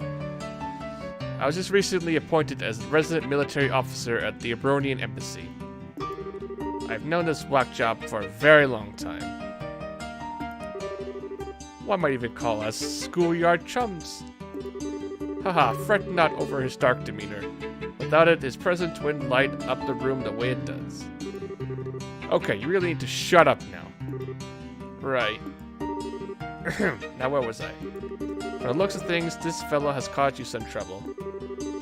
I was just recently appointed as resident military officer at the Abronian Embassy. I've known this whack job for a very long time. One might even call us schoolyard chums. Haha, fret not over his dark demeanor. Without it, his presence wouldn't light up the room the way it does. Okay, you really need to shut up now. Right. Now where was I? From the looks of things, this fellow has caused you some trouble.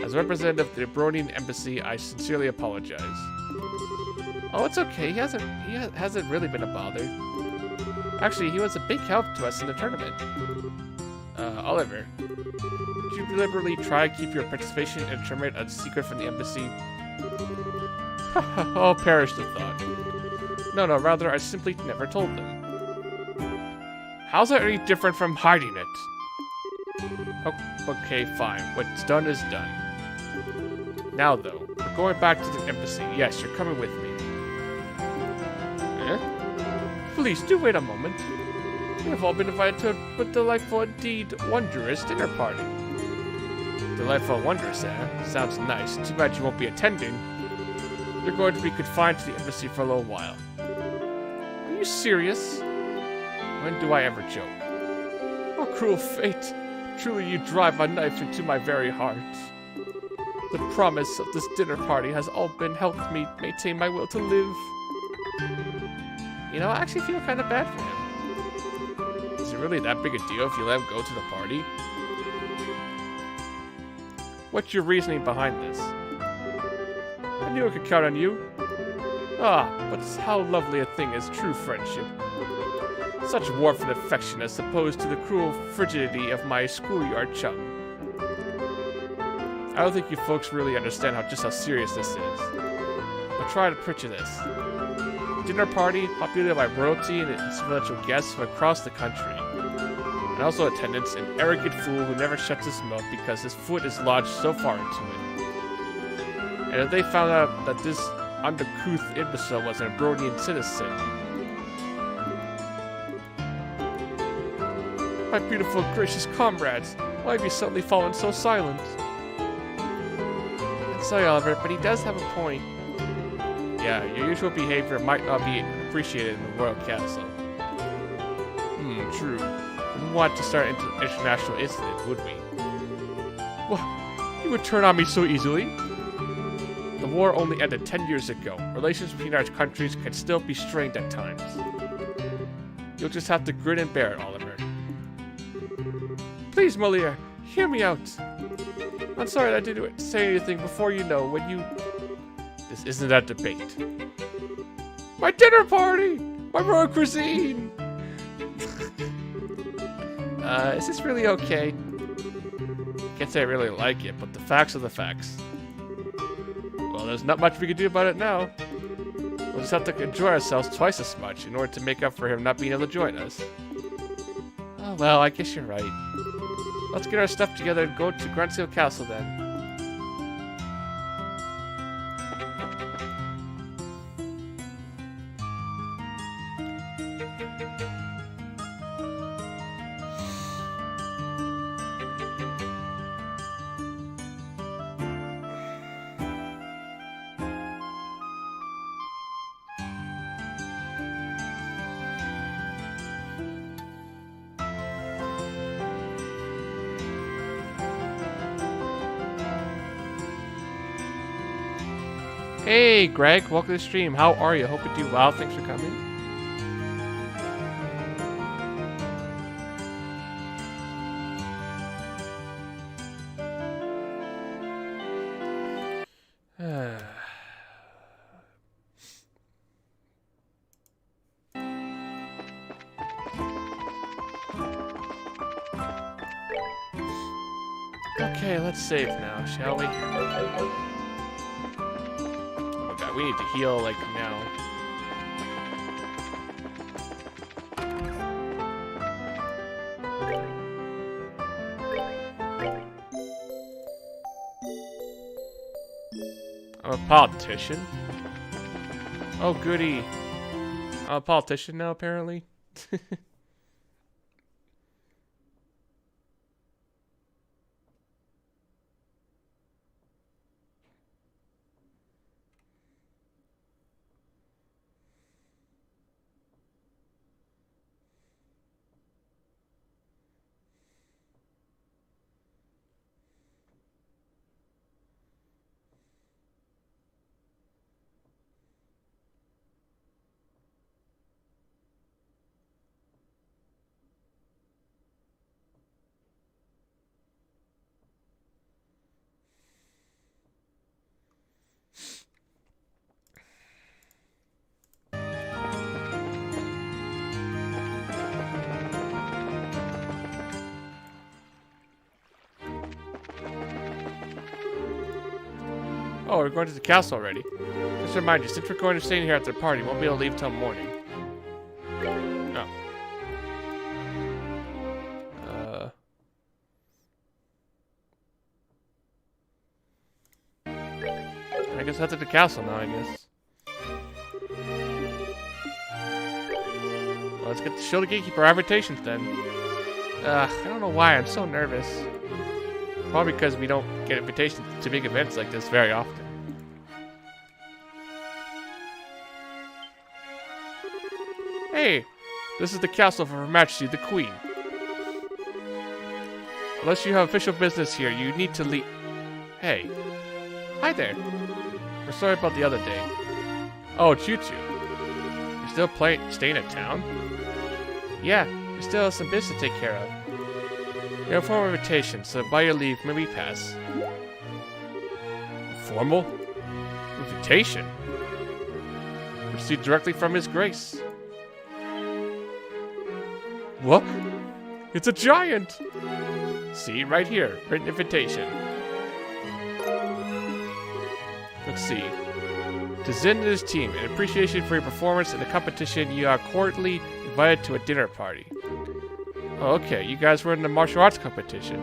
As a representative of the Abronian Embassy, I sincerely apologize. Oh, it's okay. He hasn't really been a bother. Actually, he was a big help to us in the tournament. Oliver, did you deliberately try to keep your participation in the tournament a secret from the embassy? Oh, perish the thought. No, rather, I simply never told them. How's that any different from hiding it? Oh, okay, fine. What's done is done. Now, though, we're going back to the embassy. Yes, you're coming with me. Eh? Please, do wait a moment. We have all been invited to a delightful, indeed wondrous dinner party. Delightful, wondrous, eh? Sounds nice. Too bad you won't be attending. You're going to be confined to the embassy for a little while. Are you serious? When do I ever joke? Oh, cruel fate. Truly you drive a knife into my very heart. The promise of this dinner party has all been helped me maintain my will to live. You know, I actually feel kind of bad for him. Is it really that big a deal if you let him go to the party? What's your reasoning behind this? I knew I could count on you. Ah, but how lovely a thing is true friendship. Such warmth and affection as opposed to the cruel frigidity of my schoolyard chum. I don't think you folks really understand just how serious this is. But try to picture this. Dinner party populated by royalty and influential guests from across the country. And also attendants, an arrogant fool who never shuts his mouth because his foot is lodged so far into it. And if they found out that this uncouth imbecile was an Abronian citizen... My beautiful, gracious comrades, why have you suddenly fallen so silent? I'm sorry, Oliver, but he does have a point. Yeah, your usual behavior might not be appreciated in the royal castle. True. We wouldn't want to start an international incident, would we? Well, you would turn on me so easily. The war only ended 10 years ago. Relations between our countries can still be strained at times. You'll just have to grin and bear it, Oliver. Please, Moliere, hear me out. I'm sorry that I didn't say anything before you know when you... This isn't a debate. My dinner party! My royal cuisine! Is this really okay? Can't say I really like it, but the facts are the facts. Well, there's not much we can do about it now. We'll just have to enjoy ourselves twice as much in order to make up for him not being able to join us. Oh, well, I guess you're right. Let's get our stuff together and go to Grunseal Castle then. Hey, Greg, welcome to the stream. How are you? Hope you do well. Thanks for coming. Okay, let's save now, shall we? We need to heal, like, now. I'm a politician? Oh, goody. I'm a politician now, apparently. Oh, we're going to the castle already. Just to remind you, since we're going to stay here at the party, we won't be able to leave till morning. Oh. I guess that's at the castle now, I guess. Well, let's get to show the gatekeeper our invitations then. I don't know why, I'm so nervous. Probably because we don't get invitations to big events like this very often. Hey, this is the castle of Her Majesty the Queen. Unless you have official business here, you need to leave. Hey. Hi there. We're sorry about the other day. Oh, Choo-Choo. You're still staying in town? Yeah, we still have some business to take care of. You have a formal invitation, so by your leave, may we pass? Formal? Invitation? Received directly from His Grace. What? It's a giant! See, right here, written invitation. Let's see. To Zin and his team, in appreciation for your performance in the competition, you are cordially invited to a dinner party. Oh, okay, you guys were in the martial arts competition.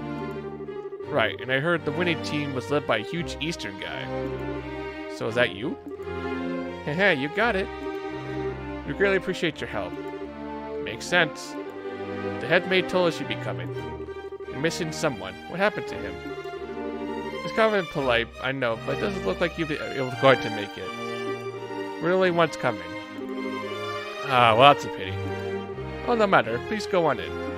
Right, and I heard the winning team was led by a huge Eastern guy. So is that you? Heh, you got it. We greatly appreciate your help. Makes sense. The head maid told us you'd be coming. You're missing someone. What happened to him? It's kind of impolite, I know, but it doesn't look like you'll be able to make it. We're the only ones coming. Ah, well, that's a pity. Oh, no matter. Please go on in.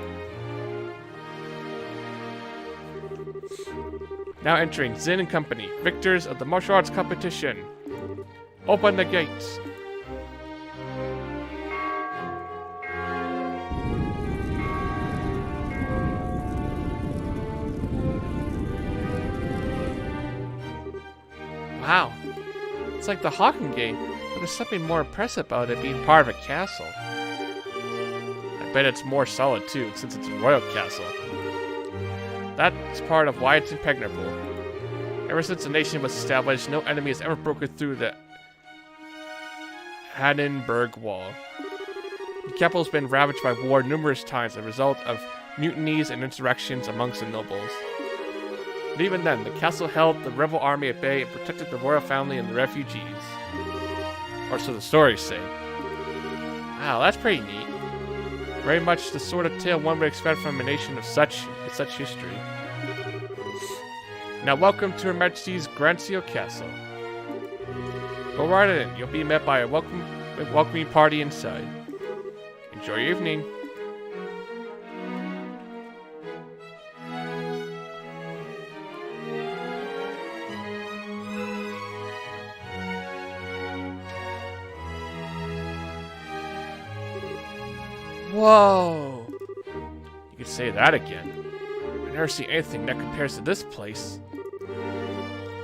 Now entering Zin and Company, victors of the martial arts competition. Open the gates. Wow. It's like the Hawking Gate, but there's something more impressive about it being part of a castle. I bet it's more solid too, since it's a royal castle. That's part of why it's impregnable. Ever since the nation was established, no enemy has ever broken through the Hannenberg Wall. The capital has been ravaged by war numerous times as a result of mutinies and insurrections amongst the nobles. But even then, the castle held the rebel army at bay and protected the royal family and the refugees. Or so the stories say. Wow, that's pretty neat. Very much the sort of tale one would expect from a nation of such history. Now welcome to Her Majesty's Grancio Castle. Go right in, you'll be met by a welcoming party inside. Enjoy your evening. Whoa! You could say that again. I've never seen anything that compares to this place.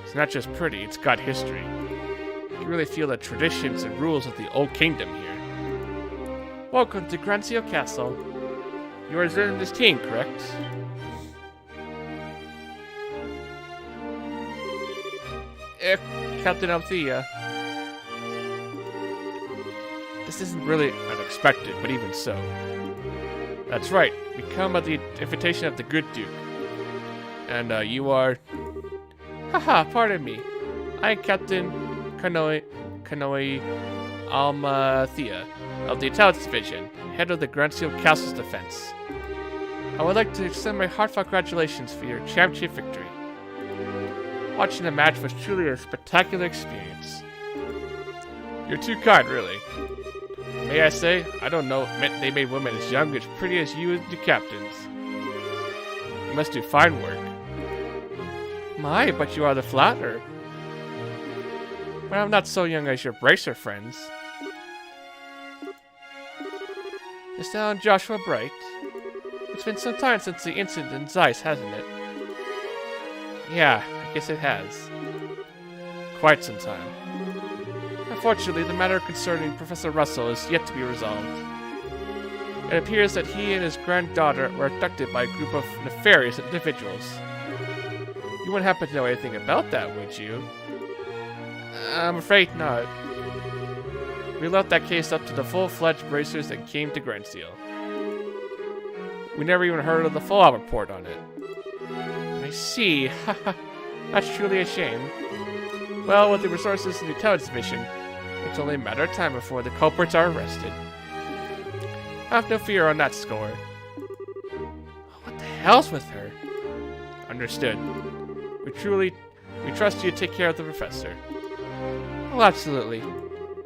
It's not just pretty, it's got history. You can really feel the traditions and rules of the old kingdom here. Welcome to Grancio Castle. You are in this team, correct? Captain Althea. This isn't really unexpected, but even so. That's right, we come at the invitation of the good Duke. And you are... Haha, pardon me. I am Captain Kanoe Almathea of the Intelligence Division, head of the Grancio Castle's defense. I would like to extend my heartfelt congratulations for your championship victory. Watching the match was truly a spectacular experience. You're too kind, really. May I say, I don't know they made women as young and as pretty as you and the captains. You must do fine work. My, but you are the flatterer. But I'm not so young as your bracer friends. Is that on Joshua Bright? It's been some time since the incident in Zeiss, hasn't it? Yeah, I guess it has. Quite some time. Unfortunately, the matter concerning Professor Russell is yet to be resolved. It appears that he and his granddaughter were abducted by a group of nefarious individuals. You wouldn't happen to know anything about that, would you? I'm afraid not. We left that case up to the full-fledged bracers that came to Grancio. We never even heard of the fallout report on it. I see. That's truly a shame. Well, with the resources in the Intelligence Division, it's only a matter of time before the culprits are arrested. Have no fear on that score. What the hell's with her? Understood. We trust you to take care of the professor. Oh, absolutely.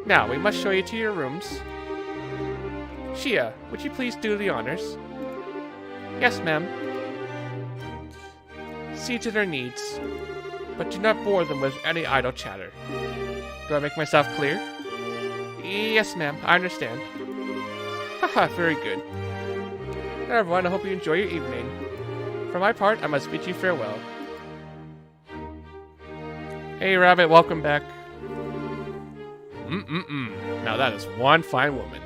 Now, we must show you to your rooms. Shia, would you please do the honors? Yes, ma'am. See to their needs, but do not bore them with any idle chatter. Do I make myself clear? Yes, ma'am, I understand. Haha, very good. Now, everyone, I hope you enjoy your evening. For my part, I must bid you farewell. Hey, Rabbit, welcome back. Now that is one fine woman.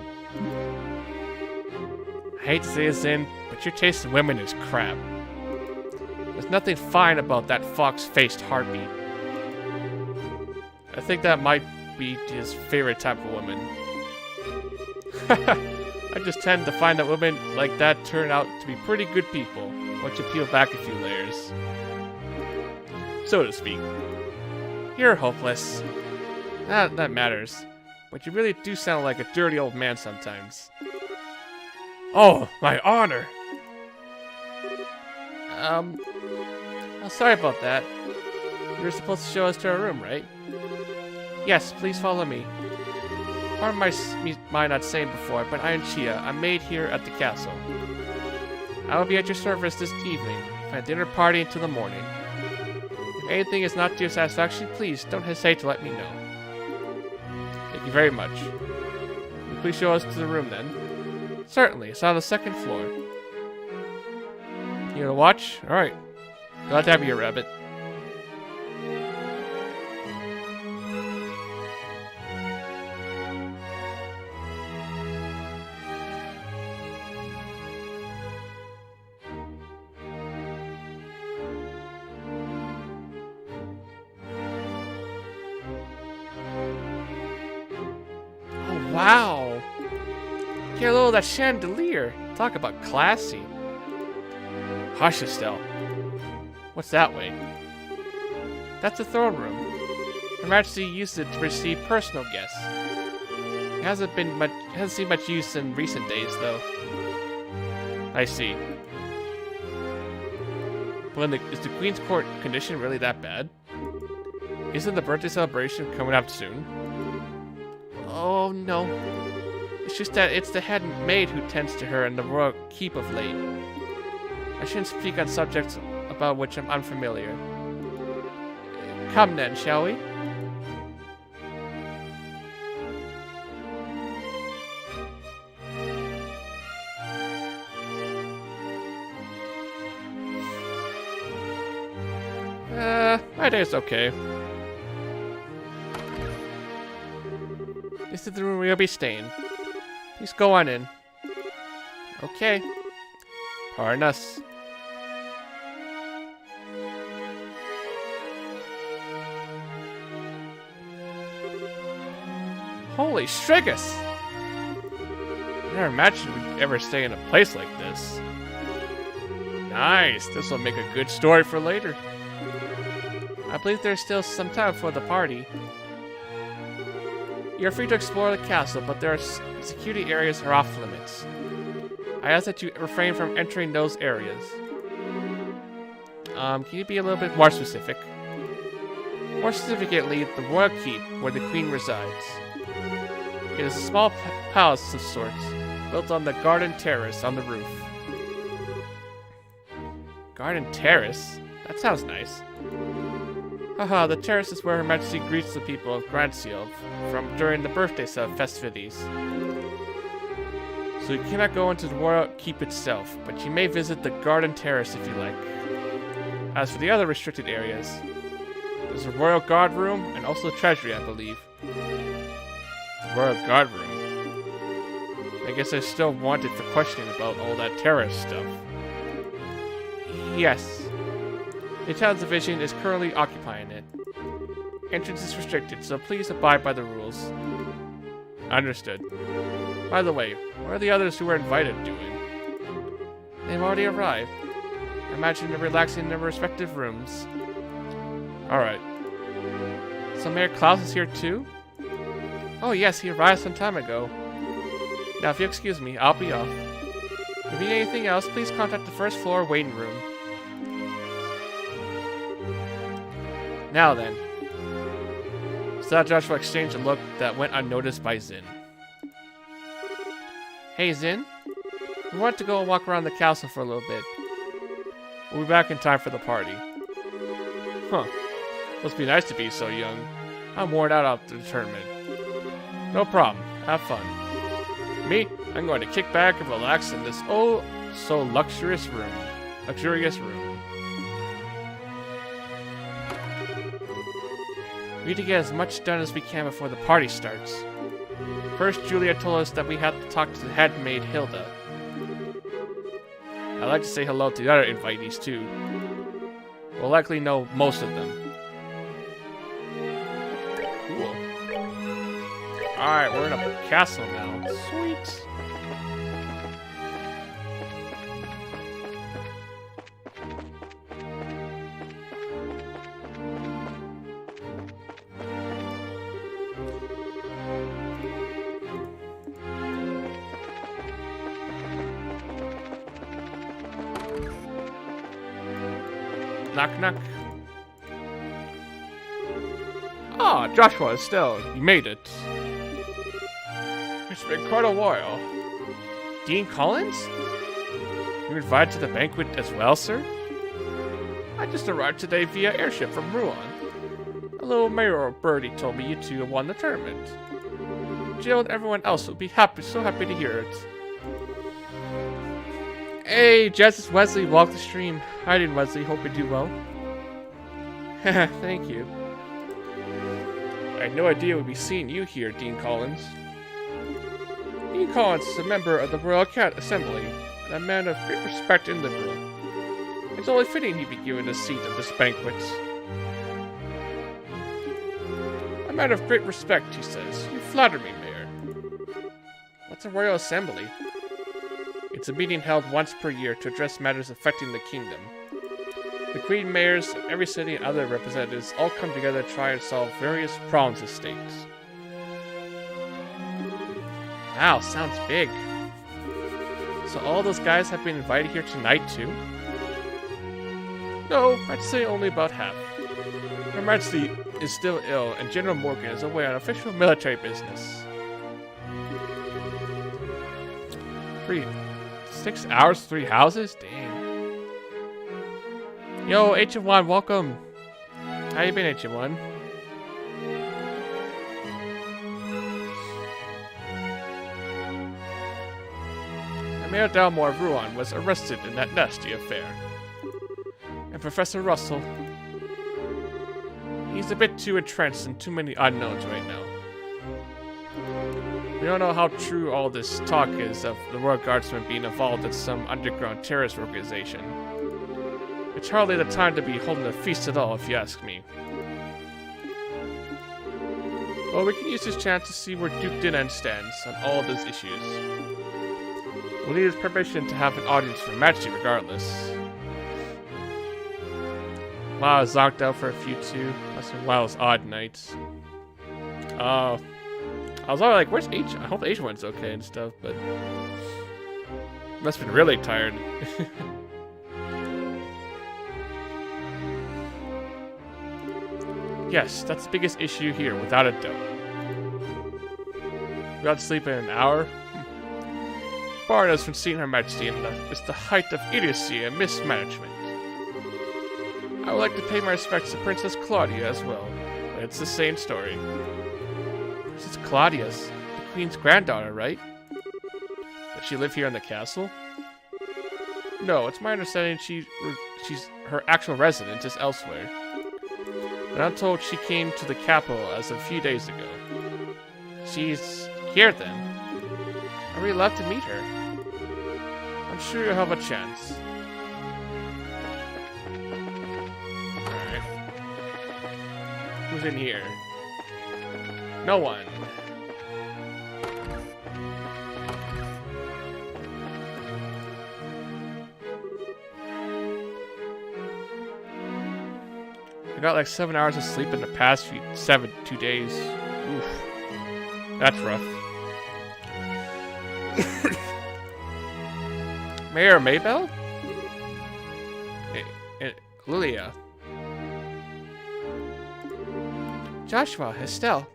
I hate to say this in, but your taste in women is crap. There's nothing fine about that fox-faced heartbeat. I think that might be his favorite type of woman. I just tend to find that women like that turn out to be pretty good people once you peel back a few layers. So to speak. You're hopeless. That matters. But you really do sound like a dirty old man sometimes. Oh, my honor! Oh, sorry about that. You were supposed to show us to our room, right? Yes, please follow me. Pardon my not saying before, but I am Chia. I'm maid here at the castle. I will be at your service this evening for a dinner party until the morning. If anything is not to your satisfaction, please don't hesitate to let me know. Thank you very much. Will you please show us to the room then? Certainly, it's on the second floor. You gonna watch? Alright. Glad to have you here, Rabbit. Oh, wow! Get a little of that chandelier. Talk about classy. Hush, Estelle. What's that way? That's the throne room. Her Majesty used it to receive personal guests. It hasn't seen much use in recent days, though. I see. Belinda, is the Queen's Court condition really that bad? Isn't the birthday celebration coming up soon? Oh no. It's just that it's the head maid who tends to her in the royal keep of late. I shouldn't speak on subjects about which I'm unfamiliar. Come then, shall we? My day's okay. This is the room we'll be staying. Please go on in. Okay. Pardon us. Holy Strigus! I never imagined we'd ever stay in a place like this. Nice! This will make a good story for later. I believe there's still some time for the party. You're free to explore the castle, but there are security areas are off limits. I ask that you refrain from entering those areas. Can you be a little bit more specific? More specifically, the Royal Keep, where the Queen resides. It is a small palace of sorts, built on the garden terrace on the roof. Garden terrace? That sounds nice. Haha, the terrace is where Her Majesty greets the people of Grandseal during the birthday festivities. So you cannot go into the Royal Keep itself, but you may visit the garden terrace if you like. As for the other restricted areas, there's a Royal Guard Room and also the Treasury, I believe. The Royal Guard Room? I guess I still wanted for questioning about all that terrace stuff. Yes. The Italian division is currently occupying it. Entrance is restricted, so please abide by the rules. Understood. By the way, what are the others who were invited doing? They've already arrived. I imagine they're relaxing in their respective rooms. Alright. So Mayor Klaus is here too? Oh yes, he arrived some time ago. Now if you excuse me, I'll be off. If you need anything else, please contact the first floor waiting room. Now then. Saw Joshua exchange a look that went unnoticed by Zin. Hey Zin, we want to go walk around the castle for a little bit. We'll be back in time for the party. Huh. Must be nice to be so young. I'm worn out after the tournament. No problem. Have fun. Me, I'm going to kick back and relax in this oh so luxurious room. We need to get as much done as we can before the party starts. First, Julia told us that we had to talk to the head maid, Hilda. I'd like to say hello to the other invitees, too. We'll likely know most of them. Cool. Alright, we're in a castle now. Sweet. Knock, knock. Ah, Joshua, Estelle, you made it. It's been quite a while. Dean Collins? You were invited to the banquet as well, sir? I just arrived today via airship from Ruan. A little mayoral birdie told me you two won the tournament. Jill and everyone else will be so happy to hear it. Hey, Justice Wesley, walk the stream. Hi, Dean Wesley. Hope you do well. Thank you. I had no idea we'd be seeing you here, Dean Collins. Dean Collins is a member of the Royal Assembly and a man of great respect in Liverpool. It's only fitting he be given a seat at this banquet. A man of great respect, he says. You flatter me, Mayor. What's a Royal Assembly? It's a meeting held once per year to address matters affecting the kingdom. The Queen Mayors of every city and other representatives all come together to try and solve various problems of state. Wow, sounds big. So all those guys have been invited here tonight too? No, I'd say only about half. Her Majesty is still ill and General Morgan is away on official military business. 6 hours, 3 houses? Dang. Yo, H1, welcome. How you been, H1? Mayor Dalmore of Ruan was arrested in that nasty affair. And Professor Russell, he's a bit too entrenched in too many unknowns right now. We don't know how true all this talk is of the Royal Guardsmen being involved in some underground terrorist organization. It's hardly the time to be holding a feast at all, if you ask me. Well, we can use this chance to see where Duke Dinan stands on all of these issues. We'll need his permission to have an audience for Majesty regardless. Wow, I was locked out for a few too. Must have been one of those odd nights. I was already like, where's H? I hope H1's okay and stuff, but must have been really tired. Yes, that's the biggest issue here, without a doubt. We got to sleep in an hour? Barring us from seeing Her Majesty is the height of idiocy and mismanagement. I would like to pay my respects to Princess Claudia as well, but it's the same story. Princess Claudia's the Queen's granddaughter, right? Does she live here in the castle? No, it's my understanding her actual residence is elsewhere. But I'm told she came to the capital as a few days ago. She's here then. Are we allowed to meet her? I'm sure you'll have a chance. Alright. Who's in here? No one. I got like 7 hours of sleep in the past 2 days. Oof. That's rough. Mayor Maybell? Lilia. Joshua, Estelle.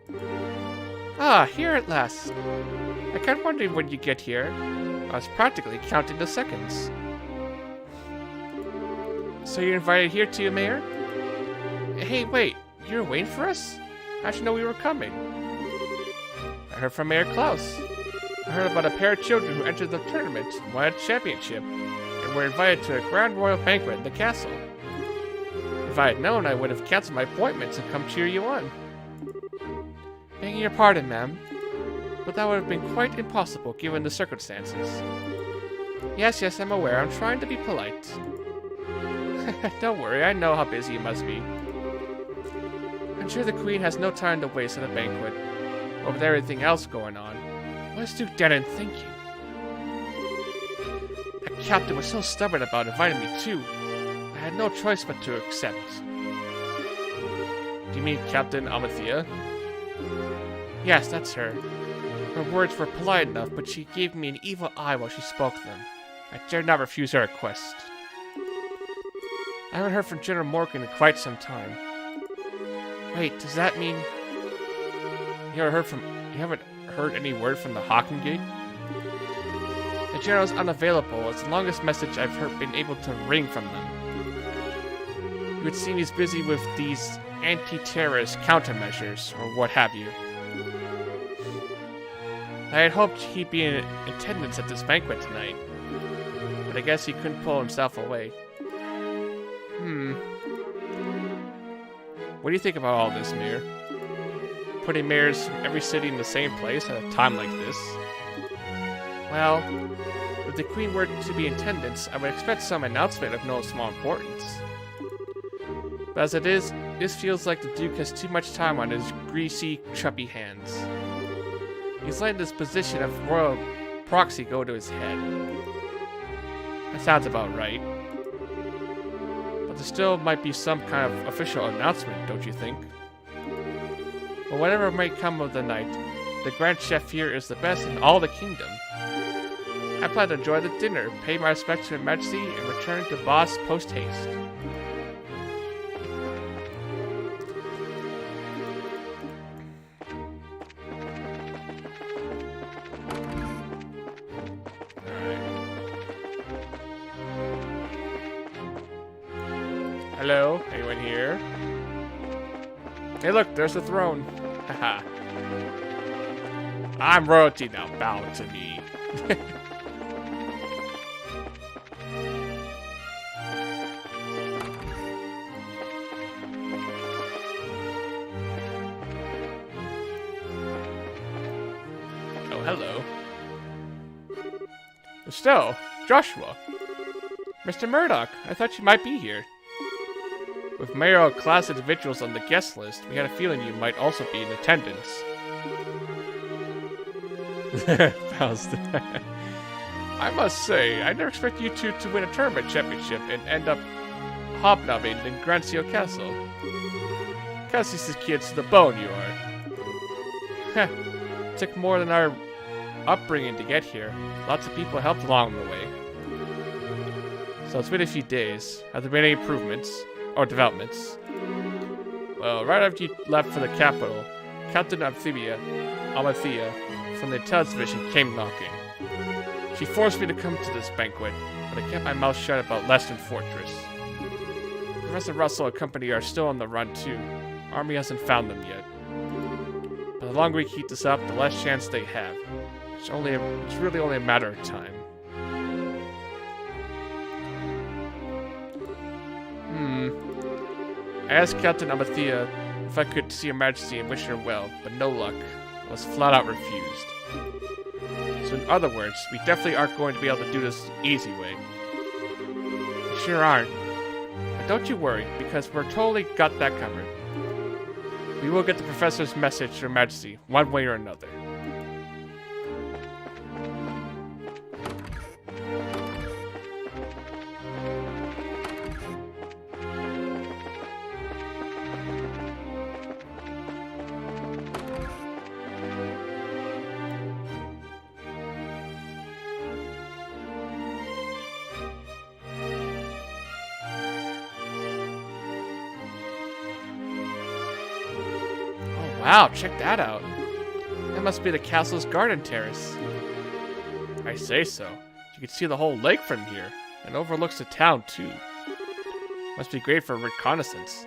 Ah, here at last. I kept wondering when you get here. I was practically counting the seconds. So you're invited here too, Mayor? Hey, wait. You were waiting for us? How'd you know we were coming? I heard from Mayor Klaus. I heard about a pair of children who entered the tournament and won a championship, and were invited to a grand royal banquet in the castle. If I had known, I would have canceled my appointments and come cheer you on. Begging your pardon, ma'am, but that would have been quite impossible given the circumstances. Yes, I'm aware. I'm trying to be polite. Don't worry, I know how busy you must be. I'm sure the Queen has no time to waste at a banquet, or with everything else going on. What is Duke Denon thinking? That captain was so stubborn about inviting me too. I had no choice but to accept. Do you mean Captain Amathea? Yes, that's her. Her words were polite enough, but she gave me an evil eye while she spoke them. I dared not refuse her request. I haven't heard from General Morgan in quite some time. Wait, does that mean you haven't heard any word from the Hawking Gate? The general's unavailable. It's the longest message I've been able to wring from them. It would seem he's busy with these anti-terrorist countermeasures, or what have you. I had hoped he'd be in attendance at this banquet tonight, but I guess he couldn't pull himself away. What do you think about all this, Mayor? Putting mayors from every city in the same place at a time like this? Well, if the Queen were to be in attendance, I would expect some announcement of no small importance. But as it is, this feels like the Duke has too much time on his greasy, chubby hands. He's letting this position of royal proxy go to his head. That sounds about right. But there still might be some kind of official announcement, don't you think? Well, whatever might come of the night, the Grand Chef here is the best in all the kingdom. I plan to enjoy the dinner, pay my respects to Her Majesty, and return to Boss post-haste. Hello? Anyone here? Hey look, there's the throne. Haha. I'm royalty now, bow to me. Oh, hello. Estelle, Joshua. Mr. Murdoch, I thought you might be here. With mayoral class individuals on the guest list, we had a feeling you might also be in attendance. I must say, I never expected you two to win a tournament championship and end up hobnobbing in Grancio Castle. Cassie's kids to the bone, you are. Heh, took more than our upbringing to get here. Lots of people helped along the way. So it's been a few days. Have there been any improvements? Or developments? Well, right after you left for the capital, Captain Amphibia, Amathea, from the intelligence division came knocking. She forced me to come to this banquet, but I kept my mouth shut about Leston Fortress. Professor Russell and company are still on the run too. Army hasn't found them yet. But the longer we keep this up, the less chance they have. It's really only a matter of time. I asked Captain Amathea if I could see Her Majesty and wish her well, but no luck. I was flat out refused. So in other words, we definitely aren't going to be able to do this the easy way. We sure aren't. But don't you worry, because we're totally got that covered. We will get the professor's message to Her Majesty, one way or another. Wow, check that out. That must be the castle's garden terrace. I say so. You can see the whole lake from here, and overlooks the town too. Must be great for reconnaissance.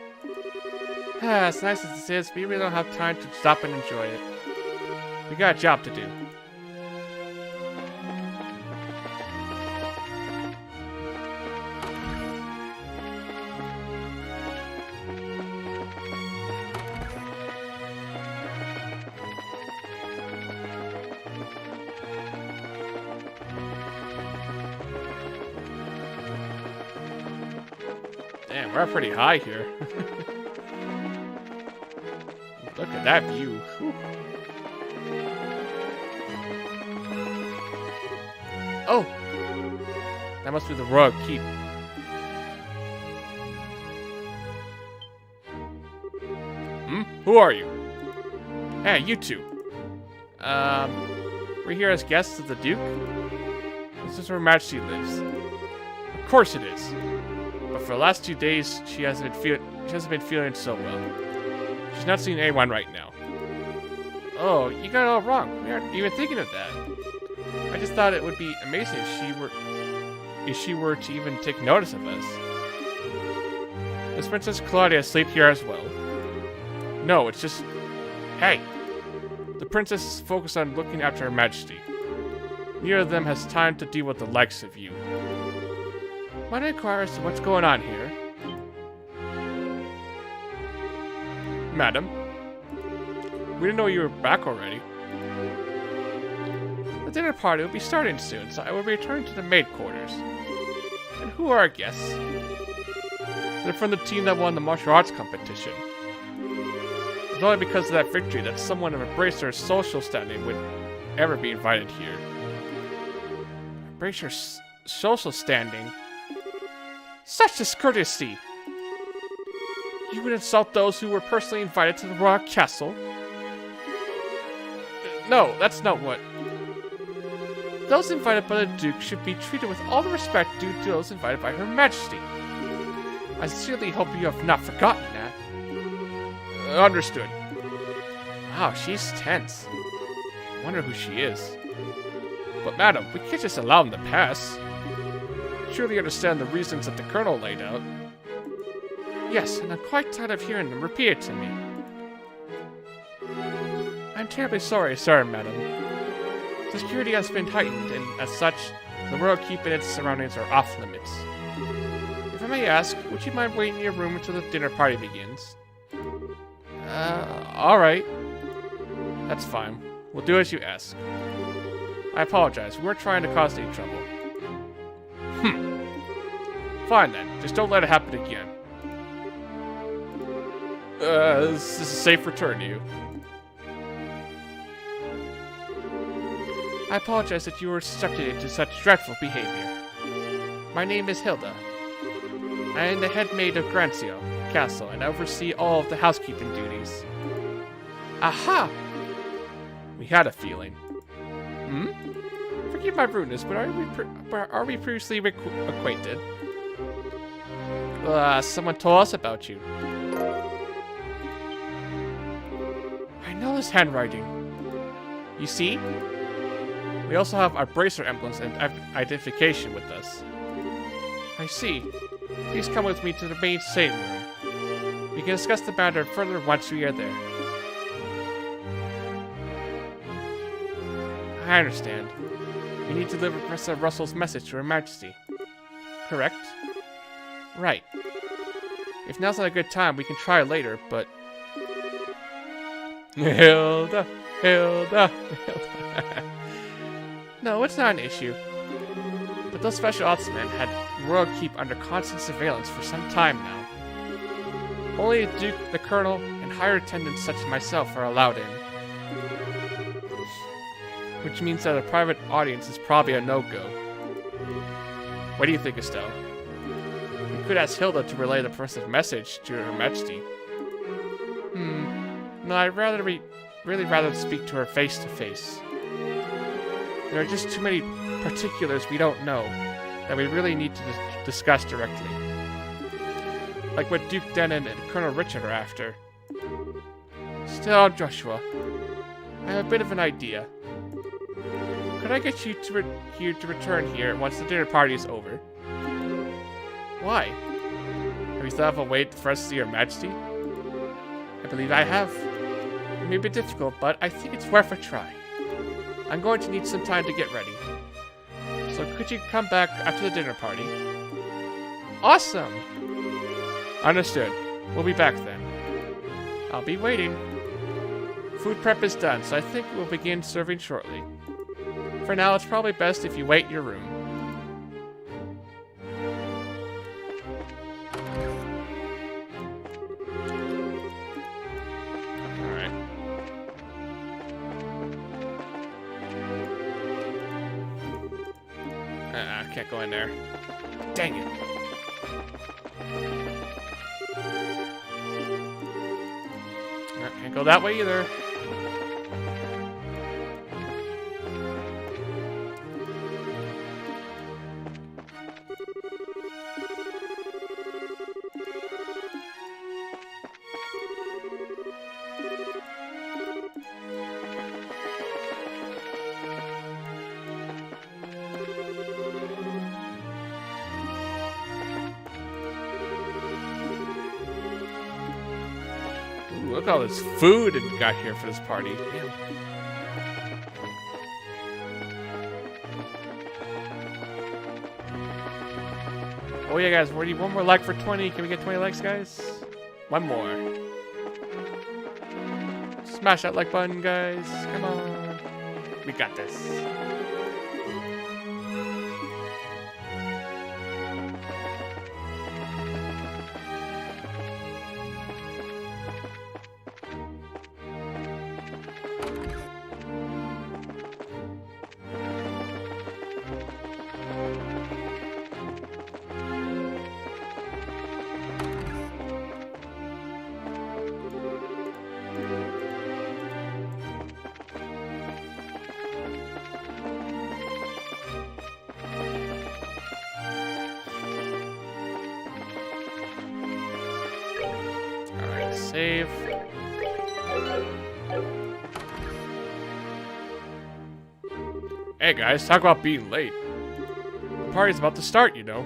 As nice as this is, we really don't have time to stop and enjoy it. We got a job to do. Damn, we're up pretty high here. Look at that view. Whew. Oh! That must be the royal keep. Who are you? Hey, you two. We're here as guests of the Duke? This is where Her Majesty lives. Of course it is. But for the last 2 days, she hasn't been feeling so well. She's not seeing anyone right now. Oh, you got it all wrong. We aren't even thinking of that. I just thought it would be amazing if she were to even take notice of us. Is Princess Claudia asleep here as well? No, it's just... Hey! The princess is focused on looking after Her Majesty. Neither of them has time to deal with the likes of you. Might I inquire as to what's going on here? Madam? We didn't know you were back already. The dinner party will be starting soon, so I will return to the maid quarters. And who are our guests? They're from the team that won the martial arts competition. It's only because of that victory that someone of Embracer's social standing would ever be invited here. Embracer's social standing? Such discourtesy! You would insult those who were personally invited to the royal castle? No, that's not what. Those invited by the Duke should be treated with all the respect due to those invited by Her Majesty. I sincerely hope you have not forgotten that. Understood. Wow, she's tense. I wonder who she is. But madam, we can't just allow them to pass. Surely you understand the reasons that the Colonel laid out. Yes, and I'm quite tired of hearing them repeat it to me. I'm terribly sorry, sir, madam. Security has been heightened, and as such, the royal keep and its surroundings are off limits. If I may ask, would you mind waiting in your room until the dinner party begins? Alright. That's fine. We'll do as you ask. I apologize, we weren't trying to cause any trouble. Fine then, just don't let it happen again. This is a safe return to you. I apologize that you were subjected to such dreadful behavior. My name is Hilda. I am the head maid of Grancio Castle and oversee all of the housekeeping duties. Aha! We had a feeling. Forgive my rudeness, but are we previously acquainted? Someone told us about you. I know this handwriting. You see? We also have our bracer emblems and identification with us. I see. Please come with me to the main sitting room. We can discuss the matter further once we are there. I understand. We need to deliver Professor Russell's message to Her Majesty. Correct? Right. If now's not a good time, we can try later, but... Hilda! Hilda! Hilda! No, it's not an issue. But those special ops men had Royal Keep under constant surveillance for some time now. Only the Duke, the Colonel, and higher attendants such as myself are allowed in. Which means that a private audience is probably a no-go. What do you think, Estelle? We could ask Hilda to relay the person's message to Her Majesty. No, I'd really rather speak to her face-to-face. There are just too many particulars we don't know that we really need to discuss directly. Like what Duke Denon and Colonel Richard are after. Still, Joshua, I have a bit of an idea. Could I get you to return here once the dinner party is over? Why? Have you thought of a way for us to see Her Majesty? I believe I have. It may be difficult, but I think it's worth a try. I'm going to need some time to get ready. So could you come back after the dinner party? Awesome! Understood. We'll be back then. I'll be waiting. Food prep is done, so I think we'll begin serving shortly. For now, it's probably best if you wait in your room. Alright. I can't go in there. Dang it. Can't go that way either. look at all this food that we got here for this party. Damn. Oh yeah, guys, we need one more like for 20. Can we get 20 likes, guys? One more. Smash that like button, guys. Come on. We got this. Save. Hey guys, talk about being late. The party's about to start, you know.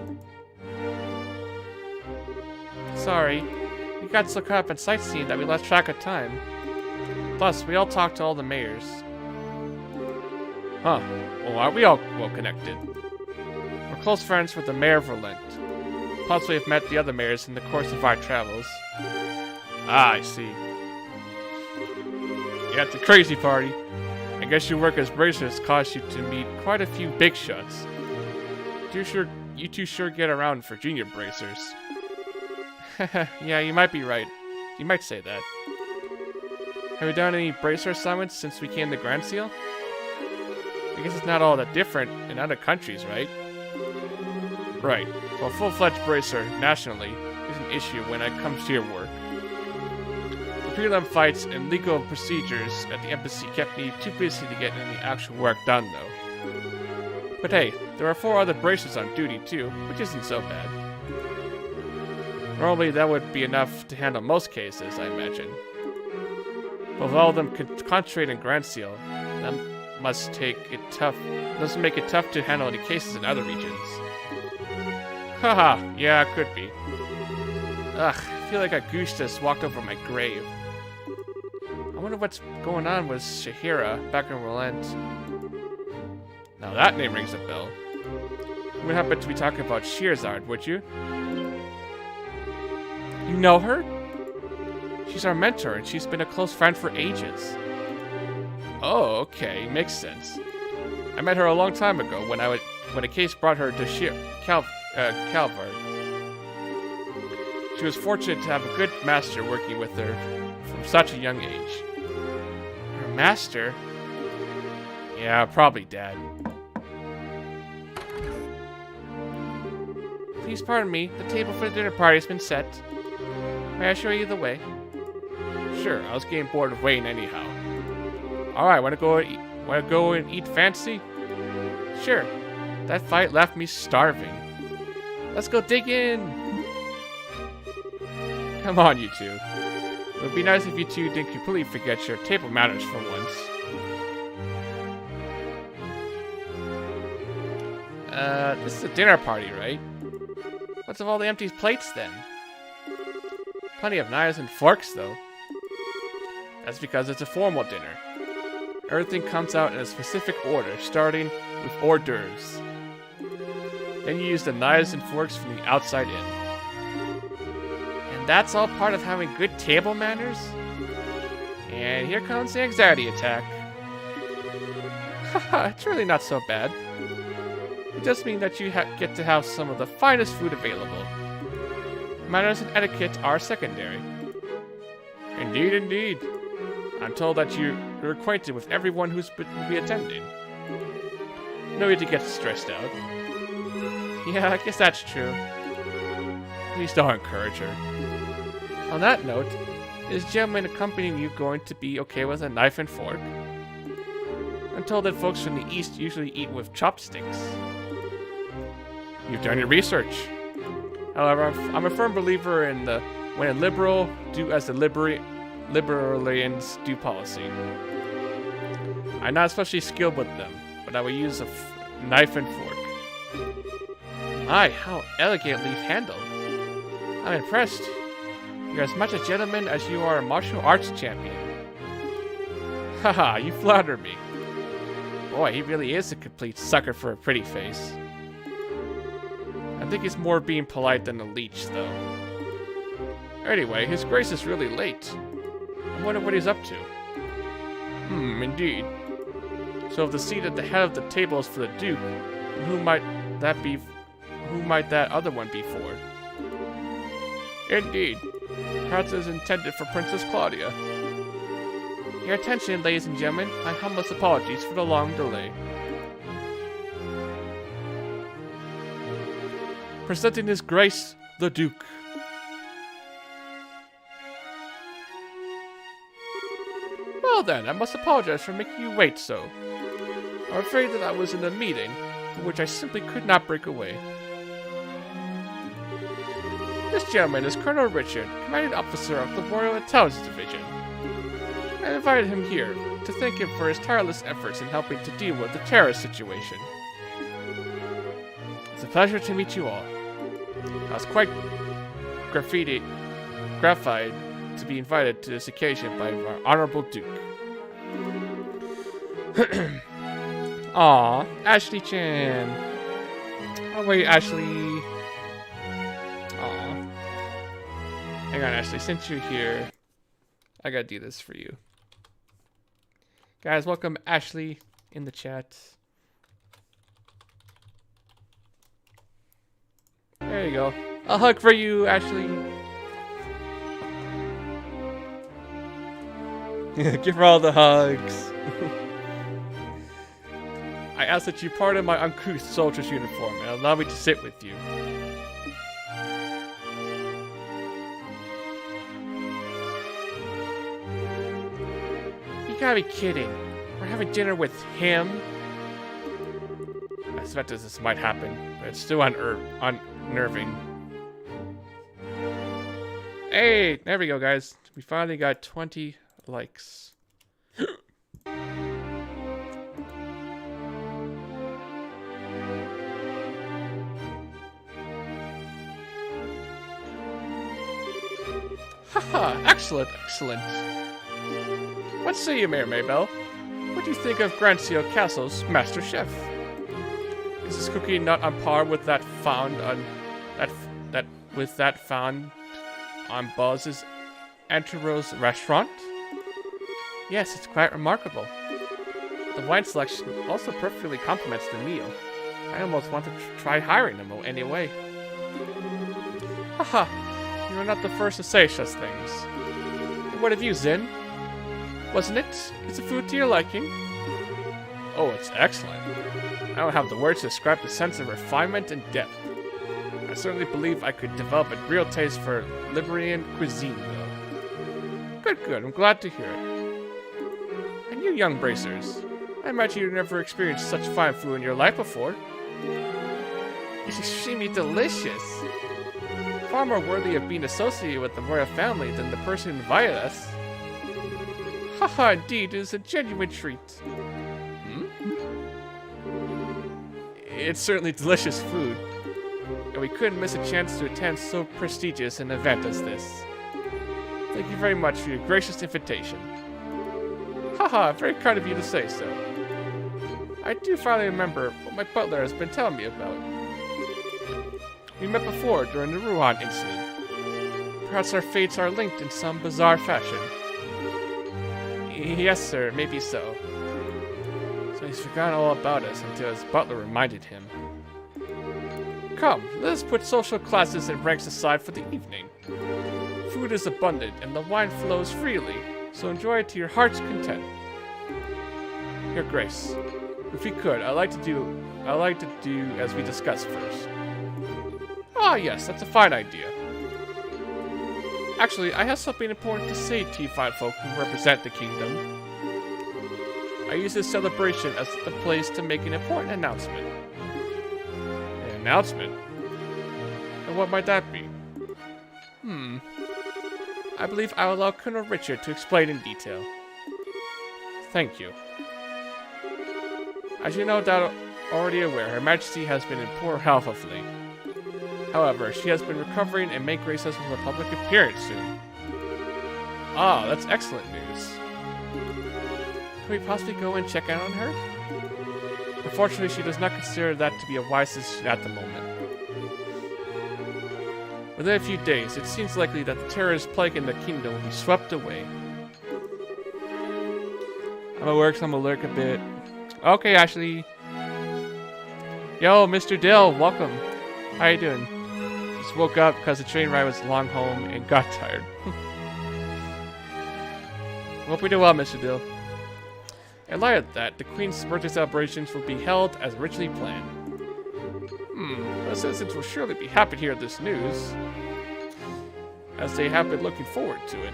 Sorry, we got so caught up in sightseeing that we lost track of time. Plus, we all talked to all the mayors. Huh, well, are we all well connected? We're close friends with the mayor of Relent. Plus, we have met the other mayors in the course of our travels. Ah, I see. Yeah, it's a crazy party. I guess your work as bracers caused you to meet quite a few big shots. You two sure get around for junior bracers. Yeah, you might be right. You might say that. Have you done any bracer assignments since we came to Grand Seal? I guess it's not all that different in other countries, right? Right. Well, full-fledged bracer, nationally, is an issue when it comes to your work. Prelim fights and legal procedures at the embassy kept me too busy to get any actual work done, though. But hey, there are 4 other bracers on duty, too, which isn't so bad. Normally, that would be enough to handle most cases, I imagine. But with all of them concentrated in Grand Seal, that must make it tough to handle any cases in other regions. Haha, yeah, it could be. Ugh, I feel like a goose just walked over my grave. I wonder what's going on with Shahira back in Relent. Now that name rings a bell. You would happen to be talking about Shearzard, would you? You know her? She's our mentor, and she's been a close friend for ages. Oh, okay, makes sense. I met her a long time ago when a case brought her to Calvard. She was fortunate to have a good master working with her from such a young age. Her master? Yeah, probably Dad. Please pardon me, the table for the dinner party has been set. May I show you the way? Sure, I was getting bored of waiting anyhow. Alright, wanna go and eat fancy? Sure. That fight left me starving. Let's go dig in! Come on, you two. It would be nice if you two didn't completely forget your table manners for once. This is a dinner party, right? What's with all the empty plates, then? Plenty of knives and forks, though. That's because it's a formal dinner. Everything comes out in a specific order, starting with hors d'oeuvres. Then you use the knives and forks from the outside in. And that's all part of having good table manners? And here comes the anxiety attack. Haha, it's really not so bad. It just means that you get to have some of the finest food available. Manners and etiquette are secondary. Indeed, indeed. I'm told that you're acquainted with everyone who's will be attending. No need to get stressed out. Yeah, I guess that's true. Please don't encourage her. On that note, is the gentleman accompanying you going to be okay with a knife and fork? I'm told that folks from the East usually eat with chopsticks. You've done your research. However, I'm a firm believer in the when a liberal do as the liberalians do policy. I'm not especially skilled with them, but I will use a knife and fork. My, how elegantly handled. I'm impressed. You're as much a gentleman as you are a martial arts champion. Haha, you flatter me. Boy, he really is a complete sucker for a pretty face. I think he's more being polite than a leech, though. Anyway, his grace is really late. I wonder what he's up to. Indeed. So if the seat at the head of the table is for the Duke, who might that be? Who might that other one be for? Indeed. Perhaps it is intended for Princess Claudia. Your attention, ladies and gentlemen. My humblest apologies for the long delay. Presenting His Grace, the Duke. Well then, I must apologize for making you wait so. I'm afraid that I was in a meeting, from which I simply could not break away. This gentleman is Colonel Richard, commanding officer of the Royal Intelligence Division. I invited him here to thank him for his tireless efforts in helping to deal with the terrorist situation. It's a pleasure to meet you all. I was quite gratified to be invited to this occasion by our Honorable Duke. Aw, Ashley-chan. Oh wait, Ashley. Aw. Hang on, Ashley, since you're here, I gotta do this for you. Guys, welcome Ashley in the chat. There you go. A hug for you, Ashley. Give her all the hugs. I ask that you pardon my uncouth soldier's uniform and allow me to sit with you. You gotta be kidding. We're having dinner with him? I suspect this might happen, but it's still unnerving. Hey, there we go, guys. We finally got 20 likes. Haha, excellent, excellent. What say you, Mayor Maybell? What do you think of Grancio Castle's Master Chef? Is his cooking not on par with that found on Buzz's Antero's restaurant? Yes, it's quite remarkable. The wine selection also perfectly complements the meal. I almost want to try hiring him anyway. Haha, you are not the first to say such things. What of you, Zin? Wasn't it? Is the food to your liking? Oh, it's excellent. I don't have the words to describe the sense of refinement and depth. I certainly believe I could develop a real taste for Liberian cuisine, though. Good, good. I'm glad to hear it. And you young bracers, I imagine you've never experienced such fine food in your life before. It's extremely delicious. Far more worthy of being associated with the royal family than the person who invited us. Haha, indeed, it is a genuine treat. It's certainly delicious food, and we couldn't miss a chance to attend so prestigious an event as this. Thank you very much for your gracious invitation. Haha, very kind of you to say so. I do finally remember what my butler has been telling me about. We met before during the Ruan incident. Perhaps our fates are linked in some bizarre fashion. Yes, sir, maybe so. So he's forgotten all about us until his butler reminded him. Come, let us put social classes and ranks aside for the evening. Food is abundant and the wine flows freely, so enjoy it to your heart's content. Your Grace, if we could, I'd like to do as we discussed first. Ah, yes, that's a fine idea. Actually, I have something important to say to you fine folk who represent the kingdom. I use this celebration as the place to make an important announcement. An announcement? And what might that be? I believe I'll allow Colonel Richard to explain in detail. Thank you. As you no doubt already aware, Her Majesty has been in poor health of late. However, she has been recovering and may grace us with a public appearance soon. Ah, that's excellent news. Can we possibly go and check out on her? Unfortunately, she does not consider that to be a wise decision at the moment. Within a few days, it seems likely that the terrorist plague in the kingdom will be swept away. I'm gonna work some alert a bit. Okay, Ashley. Yo, Mr. Dill, welcome. How you doing? Just woke up because the train ride was long home and got tired. Hope we do well, Mr. Dill. In light of that, the Queen's birthday celebrations will be held as originally planned. The citizens will surely be happy to hear this news, as they have been looking forward to it.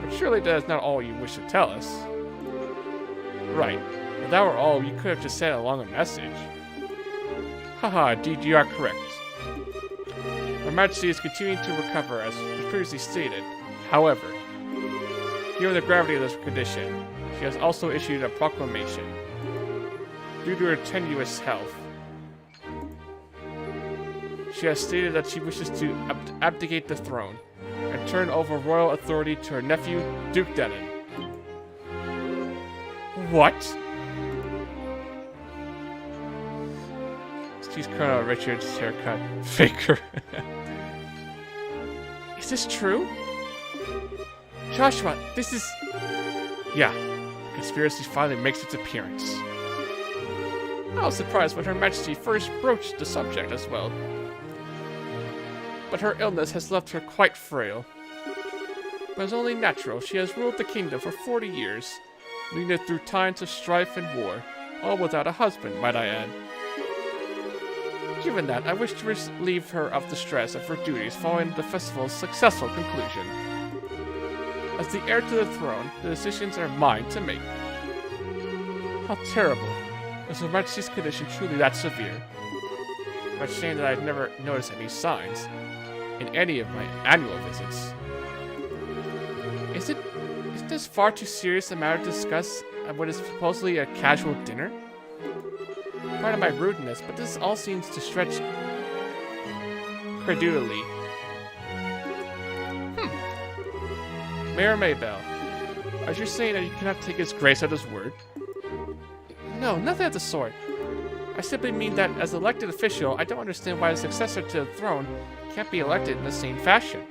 But surely that is not all you wish to tell us. Right. If that were all, you could have just sent along a message. Haha, indeed you are correct. Her Majesty is continuing to recover as previously stated. However, given the gravity of this condition, she has also issued a proclamation. Due to her tenuous health, she has stated that she wishes to abdicate the throne and turn over royal authority to her nephew, Duke Denon. What? She's Colonel Richard's haircut. Faker. Is this true? Joshua, this is... Yeah, the conspiracy finally makes its appearance. I was surprised when Her Majesty first broached the subject as well. But her illness has left her quite frail. But it's only natural. She has ruled the kingdom for 40 years, leading it through times of strife and war, all without a husband, might I add. Given that, I wish to relieve her of the stress of her duties following the festival's successful conclusion. As the heir to the throne, the decisions are mine to make. How terrible. Is Her Majesty's condition truly that severe? Much shame that I've never noticed any signs in any of my annual visits. Is this far too serious a matter to discuss at what is supposedly a casual dinner? Pardon my rudeness, but this all seems to stretch credulity. Mayor Maybell, are you saying that you cannot take his grace at his word? No, nothing of the sort. I simply mean that as elected official, I don't understand why a successor to the throne can't be elected in the same fashion.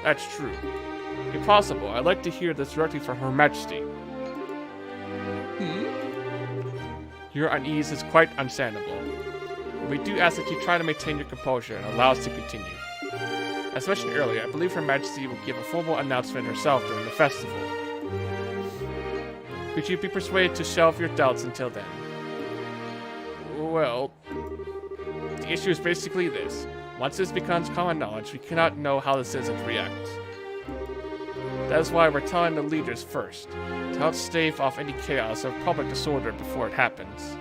That's true. Impossible. I'd like to hear this directly from Her Majesty. Your unease is quite understandable. We do ask that you try to maintain your composure and allow us to continue. As mentioned earlier, I believe Her Majesty will give a formal announcement herself during the festival. Could you be persuaded to shelve your doubts until then? Well, the issue is basically this. Once this becomes common knowledge, we cannot know how the citizens react. That is why we're telling the leaders first, to help stave off any chaos or public disorder before it happens.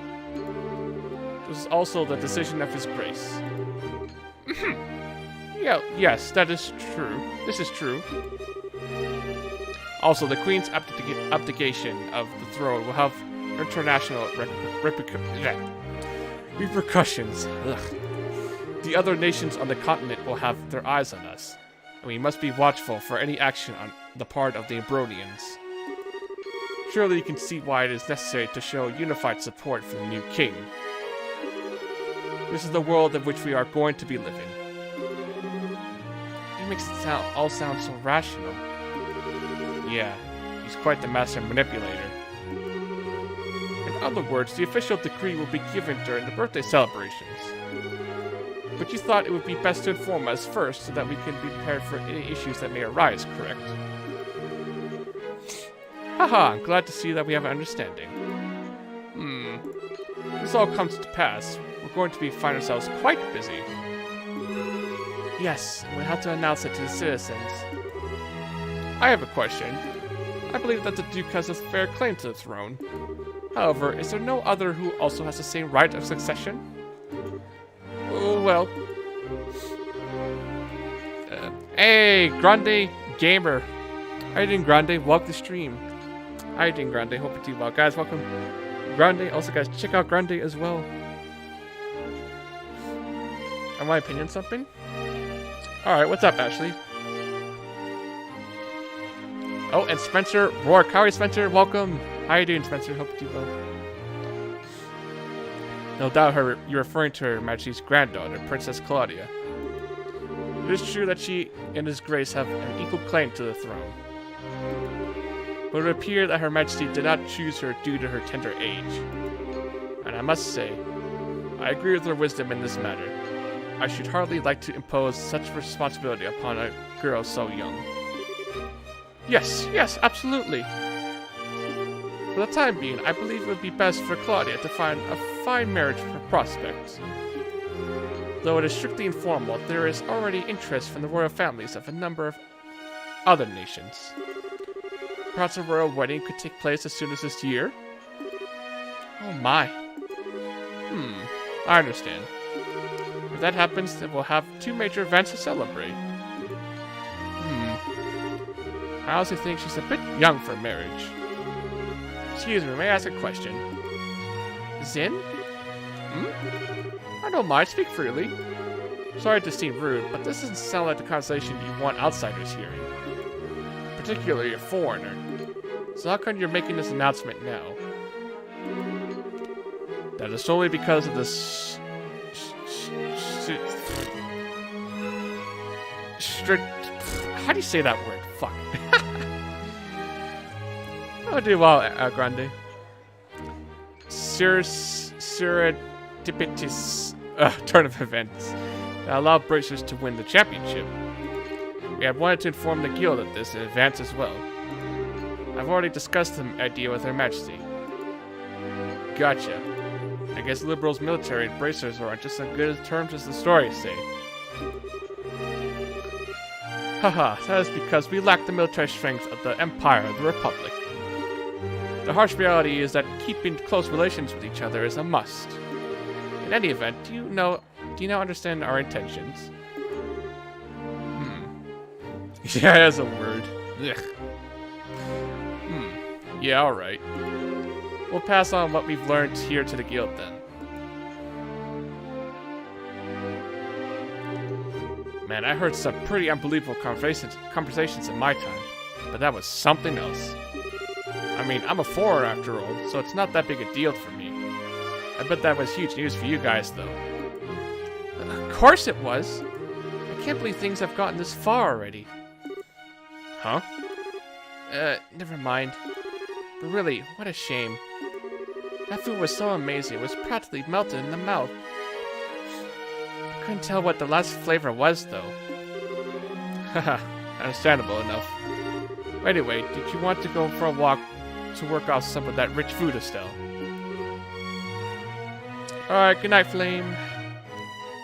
This is also the decision of His Grace. Yes, that is true. This is true. Also, the Queen's abdication of the throne will have international repercussions. Ugh. The other nations on the continent will have their eyes on us, and we must be watchful for any action on the part of the Abronians. Surely you can see why it is necessary to show unified support for the new king. This is the world in which we are going to be living. It makes it all sound so rational. Yeah, he's quite the master manipulator. In other words, the official decree will be given during the birthday celebrations. But you thought it would be best to inform us first so that we can be prepared for any issues that may arise, correct? Haha, I'm glad to see that we have an understanding. This all comes to pass. We're going to find ourselves quite busy. Yes, and we'll have to announce it to the citizens. I have a question. I believe that the Duke has a fair claim to the throne. However, is there no other who also has the same right of succession? Well... hey, Grande Gamer. How you doing, Grande? Welcome to the stream. How you doing, Grande? Hope you're doing well. Guys, welcome. Grande. Also, guys, check out Grande as well. my opinion something? Alright, what's up, Ashley? Oh, and Spencer Rourke. How are you, Spencer? Welcome. How are you doing, Spencer? Hope you well. No doubt you're referring to Her Majesty's granddaughter, Princess Claudia. It is true that she and His Grace have an equal claim to the throne. But it would appear that Her Majesty did not choose her due to her tender age. And I must say, I agree with her wisdom in this matter. I should hardly like to impose such responsibility upon a girl so young. Yes, absolutely. For the time being, I believe it would be best for Claudia to find a fine marriage prospect. Though it is strictly informal, there is already interest from the royal families of a number of other nations. Perhaps a royal wedding could take place as soon as this year? Oh my. I understand. If that happens, then we'll have 2 major events to celebrate. I also think she's a bit young for marriage. Excuse me, may I ask a question? Zin? I don't mind, speak freely. Sorry to seem rude, but this doesn't sound like the conversation you want outsiders hearing. Particularly a foreigner. So how come you're making this announcement now? That is solely because of this... How do you say that word? Fuck. Oh, do well, Grande. Serendipitous turn of events that allow Bracers to win the championship. We have wanted to inform the guild of this in advance as well. I've already discussed the idea with Her Majesty. Gotcha. I guess Liberal's military and Bracers are on just as good as terms as the stories say. Haha, that is because we lack the military strength of the Empire of the Republic. The harsh reality is that keeping close relations with each other is a must. In any event, do you now understand our intentions? Yeah, that's a word. Ugh. Yeah, alright. We'll pass on what we've learned here to the guild then. Man, I heard some pretty unbelievable conversations in my time, but that was something else. I mean, I'm a foreigner after all, so it's not that big a deal for me. I bet that was huge news for you guys, though. Of course it was! I can't believe things have gotten this far already. Huh? Never mind. But really, what a shame. That food was so amazing, it was practically melted in the mouth. I couldn't tell what the last flavor was, though. Haha, understandable enough. Anyway, did you want to go for a walk to work off some of that rich food, Estelle? Alright, good night, Flame.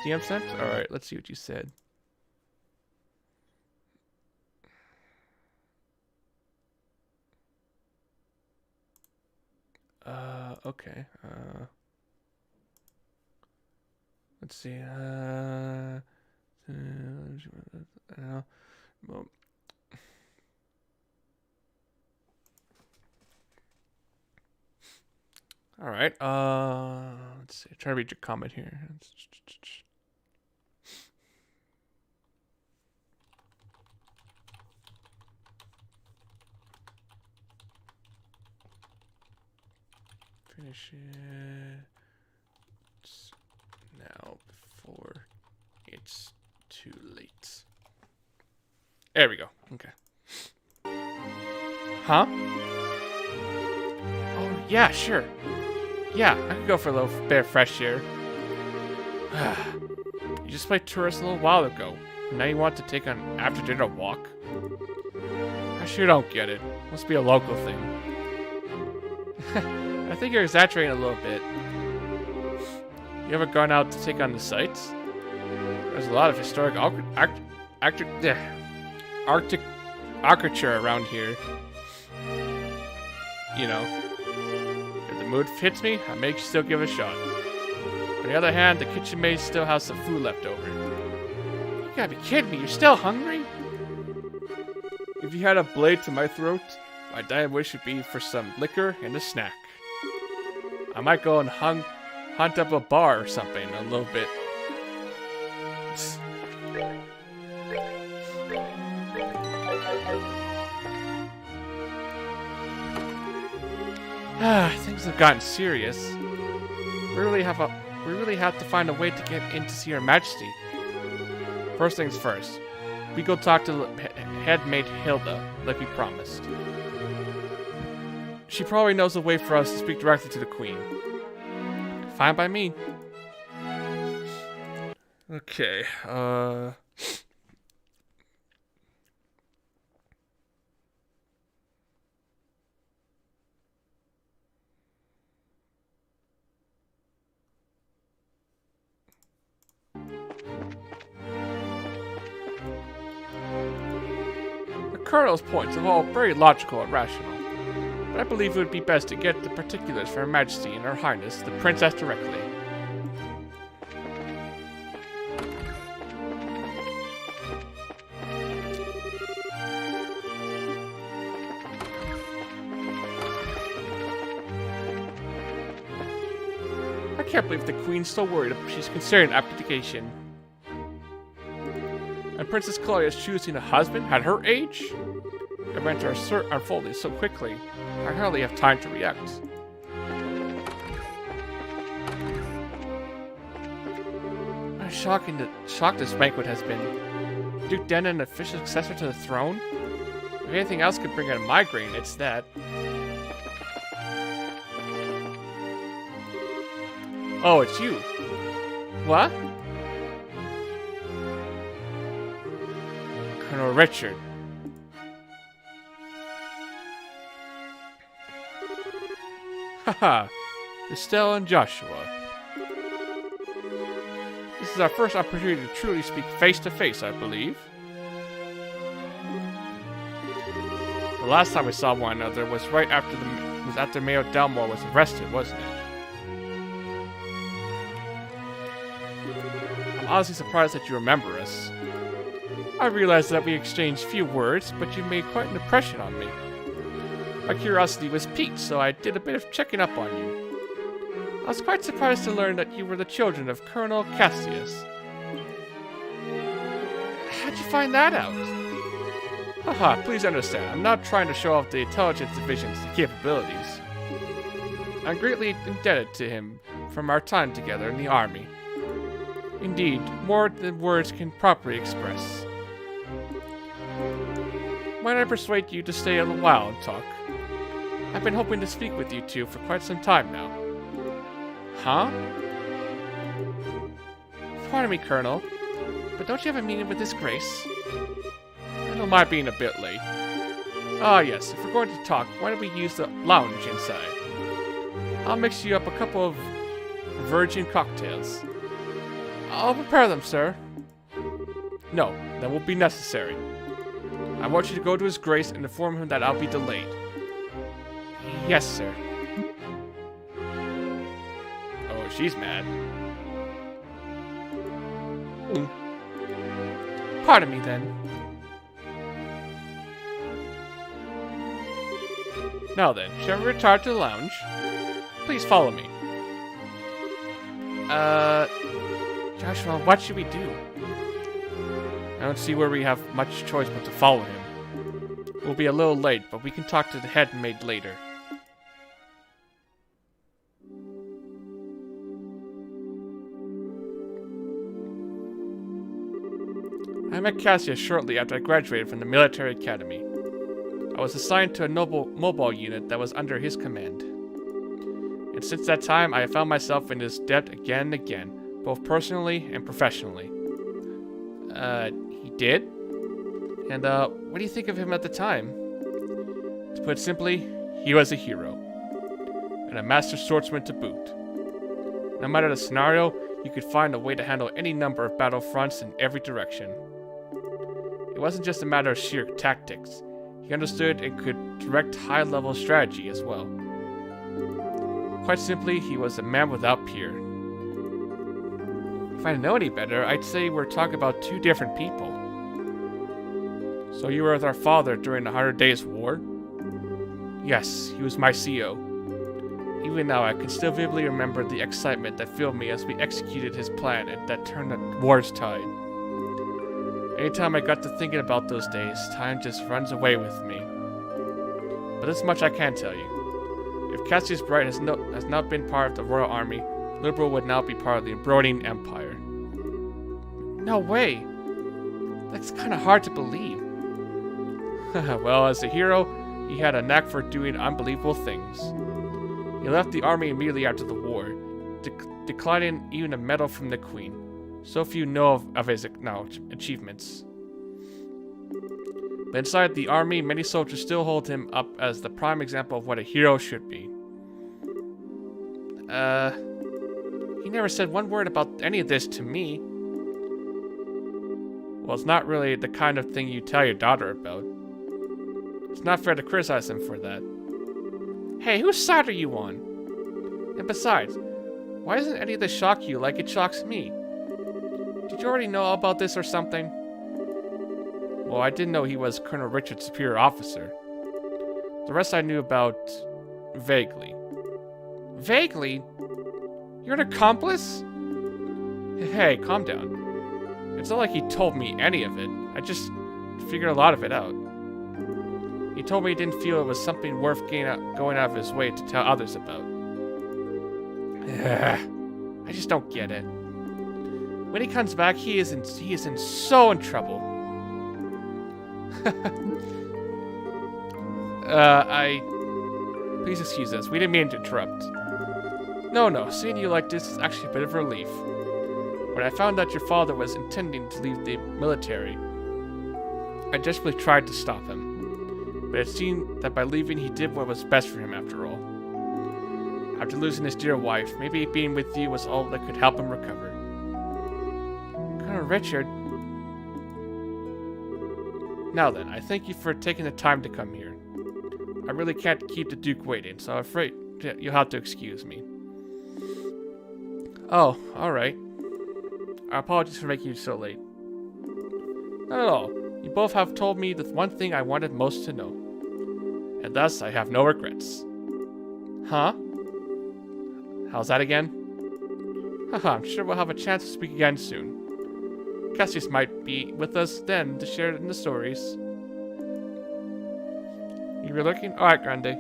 DM sent? Alright, let's see what you said. Okay. Let's see. Well, all right. Let's see. Try to read your comment here. Finish it now before it's too late. There we go. Okay. Huh? Oh, yeah, sure. Yeah, I could go for a little bit of fresh air. You just played tourist a little while ago. Now you want to take an after-dinner walk? I sure don't get it. Must be a local thing. I think you're exaggerating a little bit. You ever gone out to take on the sights? There's a lot of historic architecture around here. You know, if the mood fits me, I may still give it a shot. On the other hand, the kitchen maid still has some food left over. You gotta be kidding me, you're still hungry? If you had a blade to my throat, my dying wish would be for some liquor and a snack. I might go and hunt up a bar or something in a little bit. Things have gotten serious. We really have to find a way to get in to see Her Majesty. First things first, we go talk to head maid Hilda, like we promised. She probably knows a way for us to speak directly to the Queen. Fine by me. Okay, The Colonel's points are all very logical and rational, but I believe it would be best to get the particulars from Her Majesty and Her Highness, the Princess, directly. I can't believe the Queen's so worried she's considering abdication. And Princess Claudia is choosing a husband at her age? Events are unfolding so quickly, I hardly have time to react. How shocked this banquet has been. Duke Denon, an official successor to the throne? If anything else could bring out a migraine, it's that. Oh, it's you. What? Colonel Richard. Haha, Estelle and Joshua. This is our first opportunity to truly speak face to face, I believe. The last time we saw one another was right after Mayor Delmore was arrested, wasn't it? I'm honestly surprised that you remember us. I realized that we exchanged few words, but you made quite an impression on me. My curiosity was piqued, so I did a bit of checking up on you. I was quite surprised to learn that you were the children of Colonel Cassius. How'd you find that out? Haha, please understand, I'm not trying to show off the intelligence division's capabilities. I'm greatly indebted to him from our time together in the army. Indeed, more than words can properly express. Might I persuade you to stay a little while and talk? I've been hoping to speak with you two for quite some time now. Huh? Pardon me, Colonel, but don't you have a meeting with His Grace? I don't mind being a bit late. Ah, yes, if we're going to talk, why don't we use the lounge inside? I'll mix you up a couple of virgin cocktails. I'll prepare them, sir. No, that won't be necessary. I want you to go to His Grace and inform him that I'll be delayed. Yes, sir. Oh, she's mad. Pardon me, then. Now then, shall we retire to the lounge? Please follow me. Joshua, what should we do? I don't see where we have much choice but to follow him. We'll be a little late, but we can talk to the head maid later. I met Cassius shortly after I graduated from the military academy. I was assigned to a mobile unit that was under his command. And since that time, I have found myself in his debt again and again, both personally and professionally. He did? And, what do you think of him at the time? To put it simply, he was a hero. And a master swordsman to boot. No matter the scenario, you could find a way to handle any number of battlefronts in every direction. It wasn't just a matter of sheer tactics. He understood and could direct high-level strategy as well. Quite simply, he was a man without peer. If I didn't know any better, I'd say we're talking about two different people. So you were with our father during the 100 Days War? Yes, he was my CO. Even now, I can still vividly remember the excitement that filled me as we executed his plan and that turned the war's tide. Anytime I got to thinking about those days, time just runs away with me. But this much I can tell you. If Cassius Bright has not been part of the Royal Army, Liberal would now be part of the Embroiding Empire. No way! That's kind of hard to believe. Well, as a hero, he had a knack for doing unbelievable things. He left the army immediately after the war, declining even a medal from the Queen. So few know of his achievements. But inside the army, many soldiers still hold him up as the prime example of what a hero should be. He never said one word about any of this to me. Well, it's not really the kind of thing you tell your daughter about. It's not fair to criticize him for that. Hey, whose side are you on? And besides, why doesn't any of this shock you like it shocks me? Did you already know all about this or something? Well, I didn't know he was Colonel Richard's superior officer. The rest I knew about vaguely. Vaguely? You're an accomplice? Hey, calm down. It's not like he told me any of it. I just figured a lot of it out. He told me he didn't feel it was something worth going out of his way to tell others about. I just don't get it. When he comes back, he is so in trouble. Please excuse us. We didn't mean to interrupt. No. Seeing you like this is actually a bit of a relief. When I found out your father was intending to leave the military, I desperately tried to stop him. But it seemed that by leaving, he did what was best for him after all. After losing his dear wife, maybe being with you was all that could help him recover. Colonel Richard. Now then, I thank you for taking the time to come here. I really can't keep the Duke waiting, so I'm afraid you'll have to excuse me. Oh, alright. Our apologies for making you so late. Not at all. You both have told me the one thing I wanted most to know. And thus, I have no regrets. Huh? How's that again? Haha, I'm sure we'll have a chance to speak again soon. Cassius might be with us then to share in the stories. You were looking? Alright, Grande.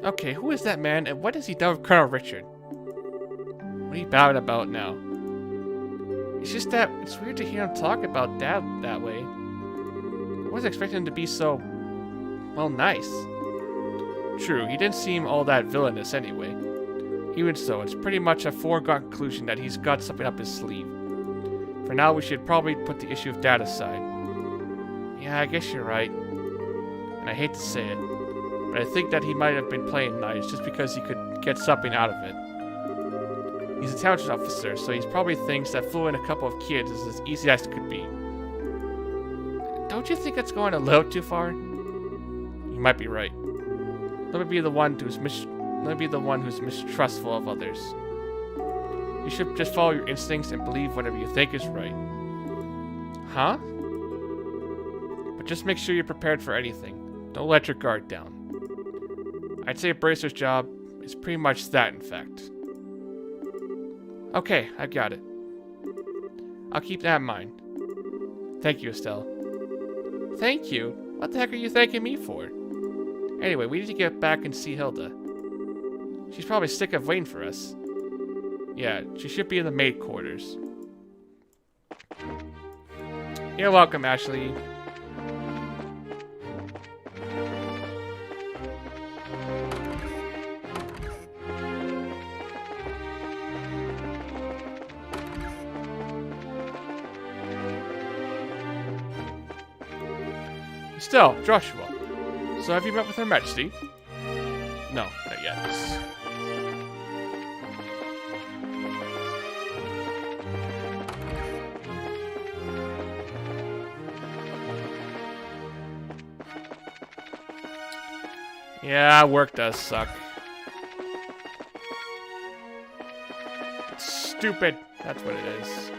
Okay, who is that man and what has he done with Colonel Richard? What are you bowing about now? It's just that it's weird to hear him talk about Dad that way. I wasn't expecting him to be so, well, nice. True, he didn't seem all that villainous anyway. Even so, it's pretty much a foregone conclusion that he's got something up his sleeve. For now, we should probably put the issue of Dad aside. Yeah, I guess you're right. And I hate to say it, but I think that he might have been playing nice just because he could get something out of it. He's a intelligence officer, so he probably thinks that fooling a couple of kids is as easy as it could be. Don't you think that's going a little too far? You might be right. Let me be the one who's mistrustful of others. You should just follow your instincts and believe whatever you think is right. Huh? But just make sure you're prepared for anything. Don't let your guard down. I'd say a bracer's job is pretty much that, in fact. Okay, I got it. I'll keep that in mind. Thank you, Estelle. Thank you? What the heck are you thanking me for? Anyway, we need to get back and see Hilda. She's probably sick of waiting for us. Yeah, she should be in the maid quarters. You're welcome, Ashley. Still, Joshua. So have you met with Her Majesty? No, not yet. Yeah, work does suck. It's stupid. That's what it is.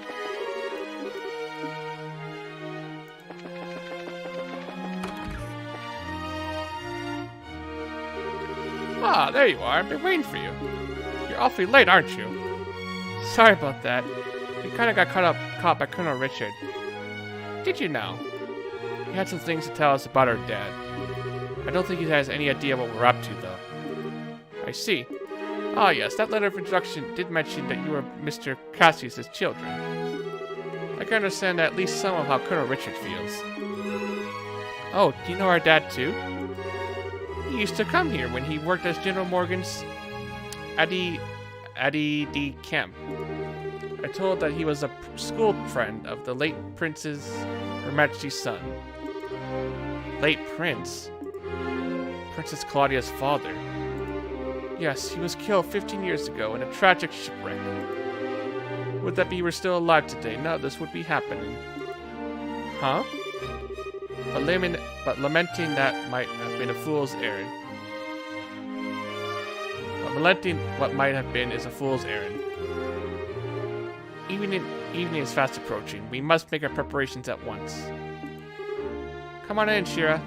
Ah, there you are. I've been waiting for you. You're awfully late, aren't you? Sorry about that. We kind of got caught by Colonel Richard. Did you now? He had some things to tell us about our dad. I don't think he has any idea what we're up to, though. I see. Ah, yes, that letter of introduction did mention that you were Mr. Cassius's children. I can understand at least some of how Colonel Richard feels. Oh, do you know our dad, too? He used to come here when he worked as General Morgan's Addy D. Camp. I told that he was a school friend of the late Prince's Her Majesty's son. Late Prince? Princess Claudia's father. Yes, he was killed 15 years ago in a tragic shipwreck. Would that he were still alive today, none of this would be happening. Huh? But lamenting that might have been a fool's errand. But lamenting what might have been is a fool's errand. Evening is fast approaching. We must make our preparations at once. Come on in, Shira.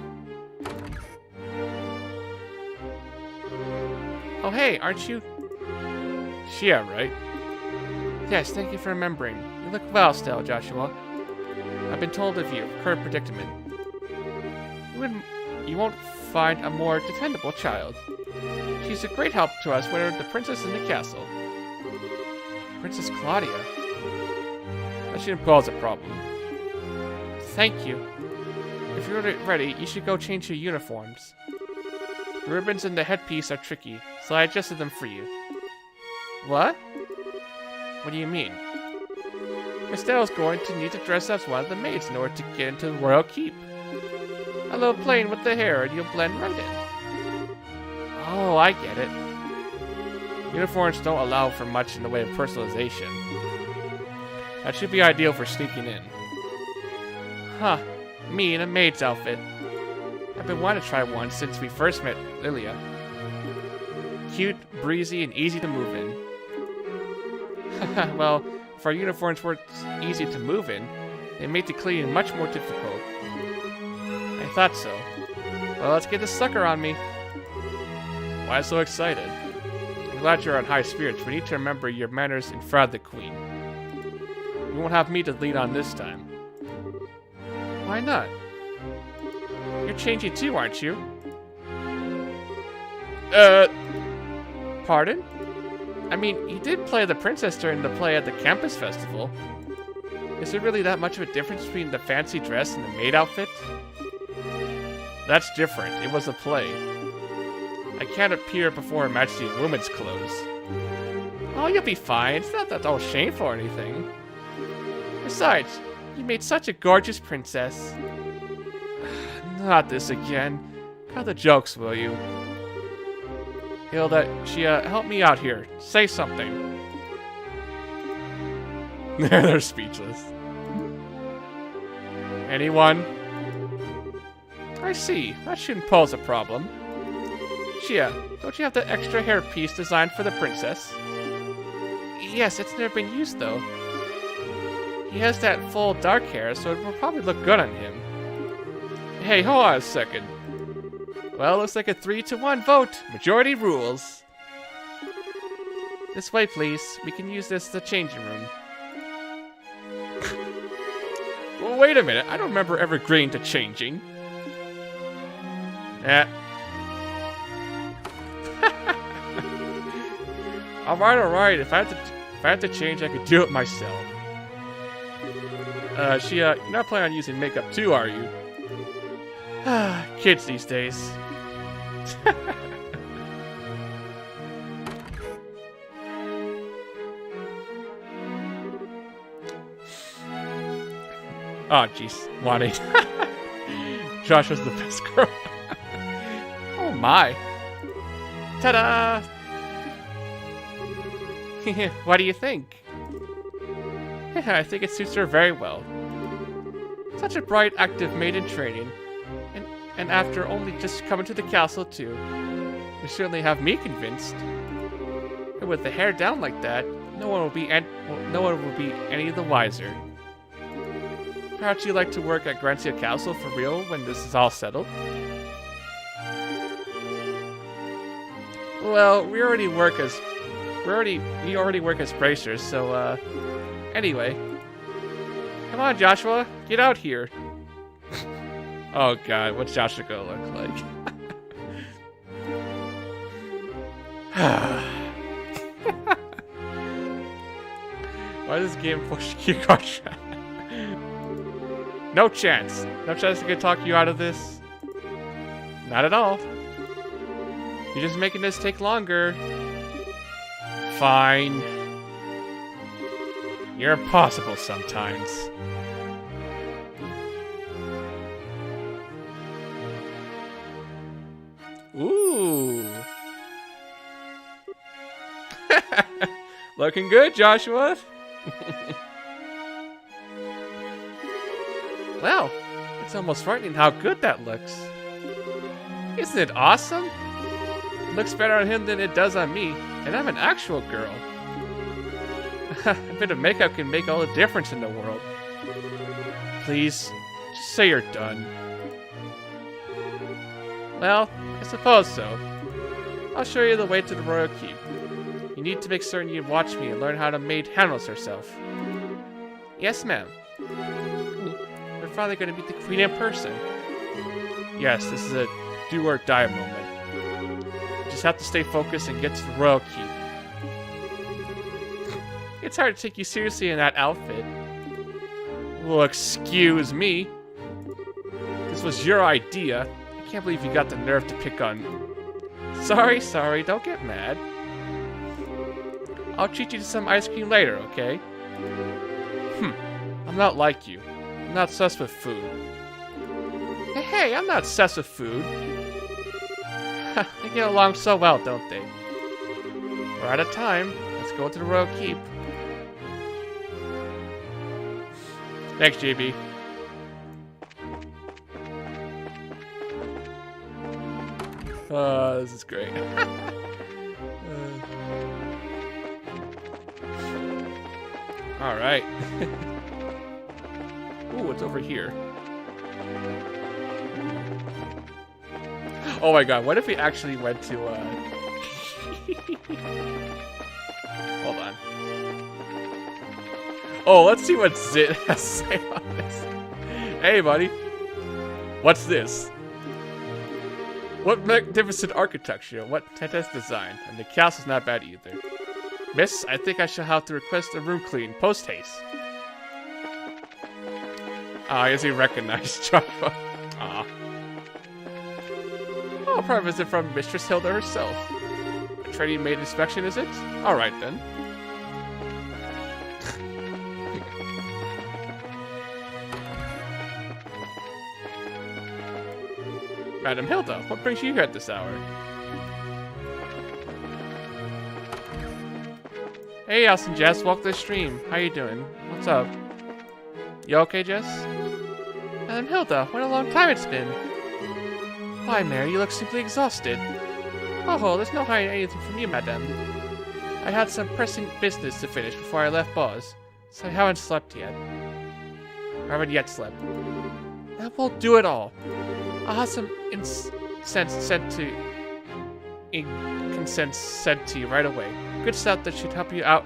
Oh hey, aren't you? Shira, right? Yes, thank you for remembering. You look well still, Joshua. I've been told of your current predicament. You won't find a more dependable child. She's a great help to us when we're the princess in the castle. Princess Claudia? That shouldn't cause a problem. Thank you. If you're ready, you should go change your uniforms. The ribbons and the headpiece are tricky, so I adjusted them for you. What? What do you mean? Estelle's going to need to dress up as one of the maids in order to get into the royal keep. A little playing with the hair and you'll blend right in. Oh, I get it. Uniforms don't allow for much in the way of personalization. That should be ideal for sneaking in. Huh. Me in a maid's outfit. I've been wanting to try one since we first met Lilia. Cute, breezy, and easy to move in. Well, if our uniforms weren't easy to move in, they make the cleaning much more difficult. I thought so. Well, let's get this sucker on me. Why so excited? I'm glad you're on high spirits. We need to remember your manners in front of the queen. You won't have me to lead on this time. Why not? You're changing too, aren't you? Pardon? I mean, you did play the princess during the play at the campus festival. Is there really that much of a difference between the fancy dress and the maid outfit? That's different. It was a play. I can't appear before Her Majesty in women's clothes. Oh, you'll be fine. It's not that all shameful or anything. Besides, you made such a gorgeous princess. Not this again. Cut the jokes, will you? Hilda, help me out here. Say something. They're speechless. Anyone? I see. That shouldn't pose a problem. Shia, don't you have the extra hairpiece designed for the princess? Yes, it's never been used though. He has that full dark hair, so it will probably look good on him. Hey, hold on a second. Well, looks like a 3-to-1 vote. Majority rules. This way, please. We can use this as the changing room. Well, wait a minute. I don't remember ever agreeing to changing. Alright. If I have to change, I could do it myself. You're not planning on using makeup too, are you? Kids these days. Oh, jeez. Wani. Josh was the best girl. Oh, my. Ta-da! What do you think? I think it suits her very well. Such a bright, active maid in training. And after only just coming to the castle, too. You certainly have me convinced. And with the hair down like that, no one will be any the wiser. Perhaps you'd like to work at Grancia Castle for real when this is all settled? Well, we already work as bracers, so anyway. Come on, Joshua. Get out here. Oh, God. What's Joshua going to look like? Why does this game push you? No chance. No chance I can talk you out of this. Not at all. You're just making this take longer. Fine. You're impossible sometimes. Ooh. Looking good, Joshua. Wow, it's almost frightening how good that looks. Isn't it awesome? It looks better on him than it does on me, and I'm an actual girl. A bit of makeup can make all the difference in the world. Please, just say you're done. Well, I suppose so. I'll show you the way to the royal keep. You need to make certain you watch me and learn how the maid handles herself. Yes, ma'am. We're finally going to meet the queen in person. Yes, this is a do or die moment. You just have to stay focused and get to the royal keep. It's hard to take you seriously in that outfit. Well, excuse me. This was your idea. I can't believe you got the nerve to pick on... Sorry, don't get mad. I'll treat you to some ice cream later, okay? I'm not like you. I'm not obsessed with food. Hey, I'm not obsessed with food. They get along so well, don't they? We're out of time. Let's go to the royal keep. Thanks, JB. This is great. All right. Ooh, what's over here? Oh my god, what if we actually went to, Hold on. Oh, let's see what Zit has to say on this. Hey, buddy. What's this? What magnificent architecture, what fantastic design, and the castle's not bad either. Miss, I think I shall have to request a room clean, post-haste. I guess he recognized Joshua. Oh, probably a visit from Mistress Hilda herself. A training maid inspection, is it? Alright then. Madam Hilda, what brings you here at this hour? Hey, Austin Jess, welcome to the stream. How you doing? What's up? You okay, Jess? Madam Hilda, what a long time it's been. Why, Mary, you look simply exhausted. Oh, there's no hiding anything from you, madame. I had some pressing business to finish before I left Boz, so I haven't slept yet. I haven't yet slept. That won't do it all. I'll have some incense sent to you right away. Good stuff that should help you out.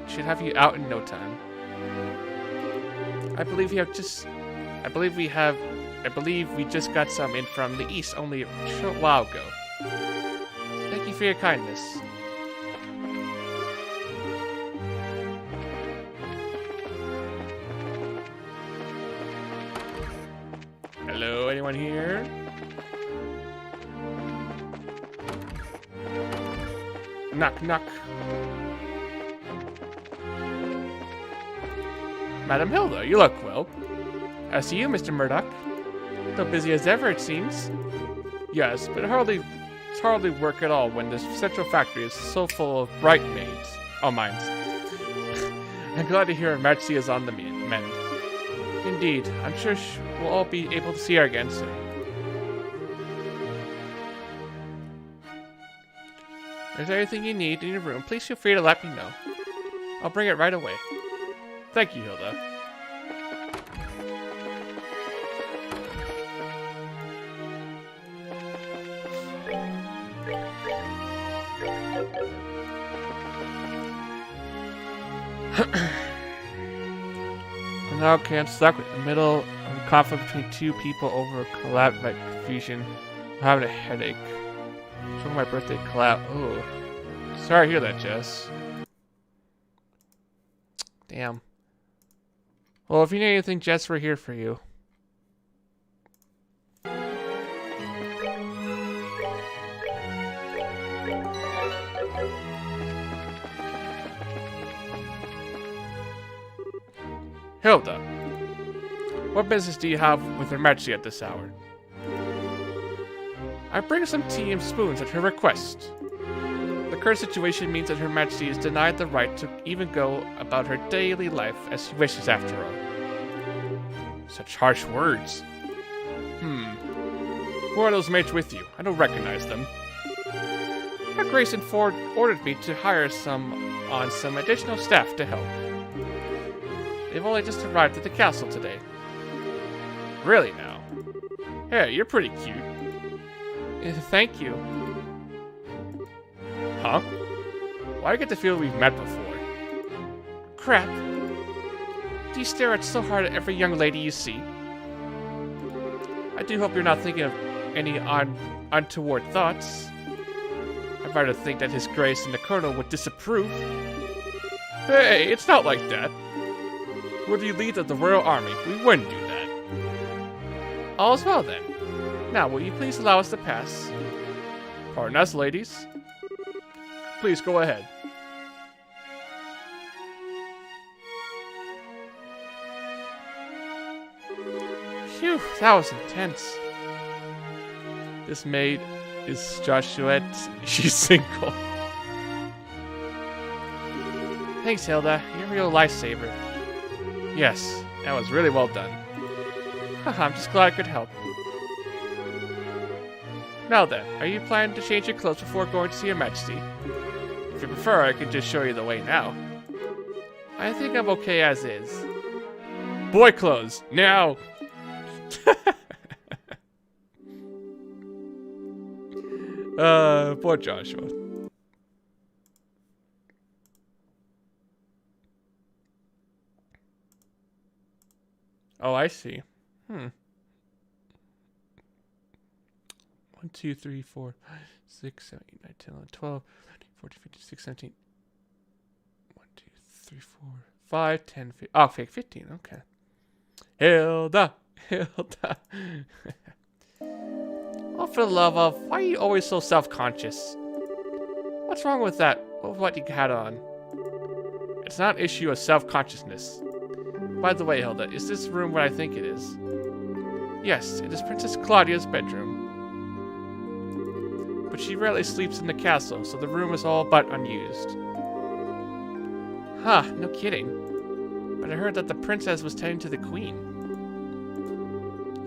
Should have you out in no time. I believe we just got some in from the east only a short while ago. Thank you for your kindness. Hello, anyone here? Knock, knock. Madam Hilda, you look well. As to you, Mr. Murdoch. So busy as ever, it seems. Yes, but it's hardly work at all when this central factory is so full of bright maids. Oh, minds. I'm glad to hear Her Majesty is on the mend. Indeed, I'm sure we'll all be able to see her again soon. If there's anything you need in your room, please feel free to let me know. I'll bring it right away. Thank you, Hilda. Okay, I'm stuck in the middle of a conflict between two people over a collab by confusion. I'm having a headache. It's my birthday collab. Oh. Sorry to hear that, Jess. Damn. Well, if you need anything, Jess, we're here for you. Hilda, what business do you have with Her Majesty at this hour? I bring some tea and spoons at her request. The current situation means that Her Majesty is denied the right to even go about her daily life as she wishes after all. Such harsh words. Who are those maids with you? I don't recognize them. Her Grace and Ford ordered me to hire some additional staff to help. They've only just arrived at the castle today. Really now? Hey, you're pretty cute. Thank you. Huh? Why do I get the feel we've met before? Crap. Do you stare at so hard at every young lady you see? I do hope you're not thinking of any untoward thoughts. I'd rather think that His Grace and the Colonel would disapprove. Hey, it's not like that. We're the elite of the Royal Army. We wouldn't do that. All's well then. Now, will you please allow us to pass? Pardon us, ladies. Please go ahead. Phew, that was intense. This maid is Joshuette. She's single. Thanks, Hilda. You're a real lifesaver. Yes, that was really well done. I'm just glad I could help. Now then, are you planning to change your clothes before going to see Your Majesty? If you prefer, I can just show you the way now. I think I'm okay as is. Boy clothes, now! Poor Joshua. Oh, I see. 1, 2, 3, 4, 6, 7, 8, 9, 10, 11, 12, 13, 14, 15, 16, 17. 1, 2, 3, 4, 5, 10, 15. Oh, fake 15. Okay. Hilda. Hilda. Oh, for the love of, why are you always so self-conscious? What's wrong with that? With what you had on? It's not an issue of self-consciousness. By the way, Hilda, is this room what I think it is? Yes, it is Princess Claudia's bedroom. But she rarely sleeps in the castle, so the room is all but unused. Huh, no kidding. But I heard that the princess was tending to the queen.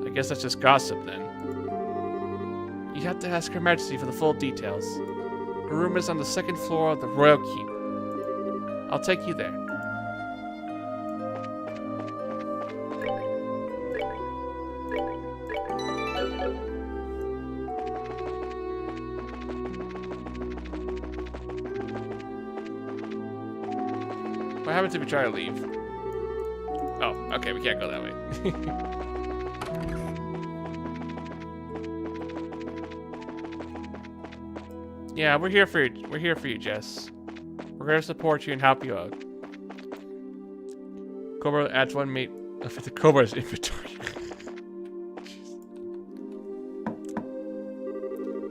I guess that's just gossip then. You have to ask Her Majesty for the full details. Her room is on the 2nd floor of the Royal Keep. I'll take you there. What happens if we try to leave? Oh, okay, we can't go that way. Yeah, we're here for you. We're here for you, Jess. We're here to support you and help you out. Cobra adds 1 mate to Cobra's inventory.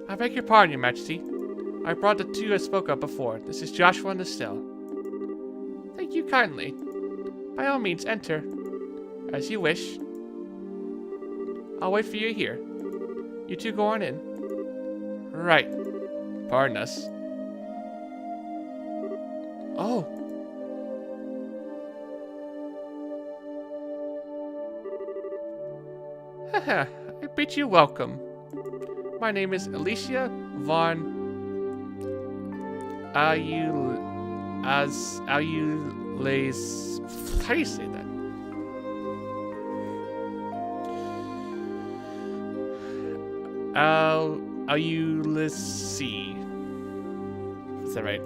I beg your pardon, Your Majesty. I brought the 2 I spoke of before. This is Joshua and Estelle. Thank you kindly. By all means, enter. As you wish. I'll wait for you here. You 2 go on in. Right. Pardon us. Oh. Haha, I bid you welcome. My name is Alicia von Aulais. How do you say that? Aulais. Is that right?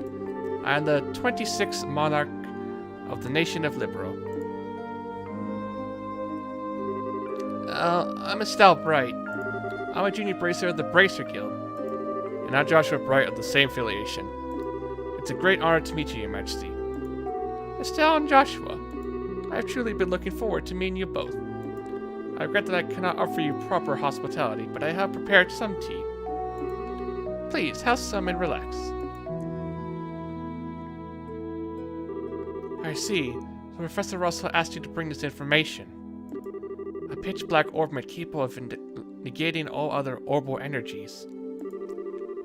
I am the 26th monarch of the nation of Libero. I'm Estelle Bright. I'm a junior bracer of the Bracer Guild. And I'm Joshua Bright of the same affiliation. It's a great honor to meet you, Your Majesty. Estelle and Joshua, I've truly been looking forward to meeting you both. I regret that I cannot offer you proper hospitality, but I have prepared some tea. Please, have some and relax. I see. So Professor Russell asked you to bring this information. A pitch-black orbment capable of negating all other orbital energies.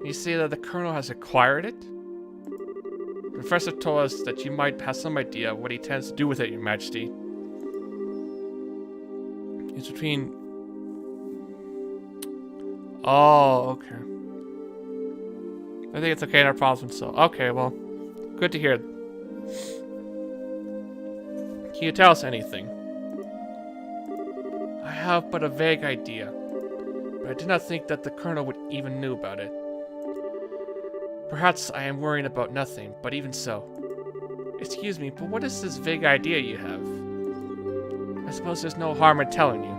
You say that the Colonel has acquired it? The Professor told us that you might have some idea of what he intends to do with it, Your Majesty. It's between... Oh, okay. I think it's okay, no problem, so... Okay, well, good to hear. Can you tell us anything? I have but a vague idea, but I did not think that the Colonel would even know about it. Perhaps I am worrying about nothing, but even so. Excuse me, but what is this vague idea you have? I suppose there's no harm in telling you.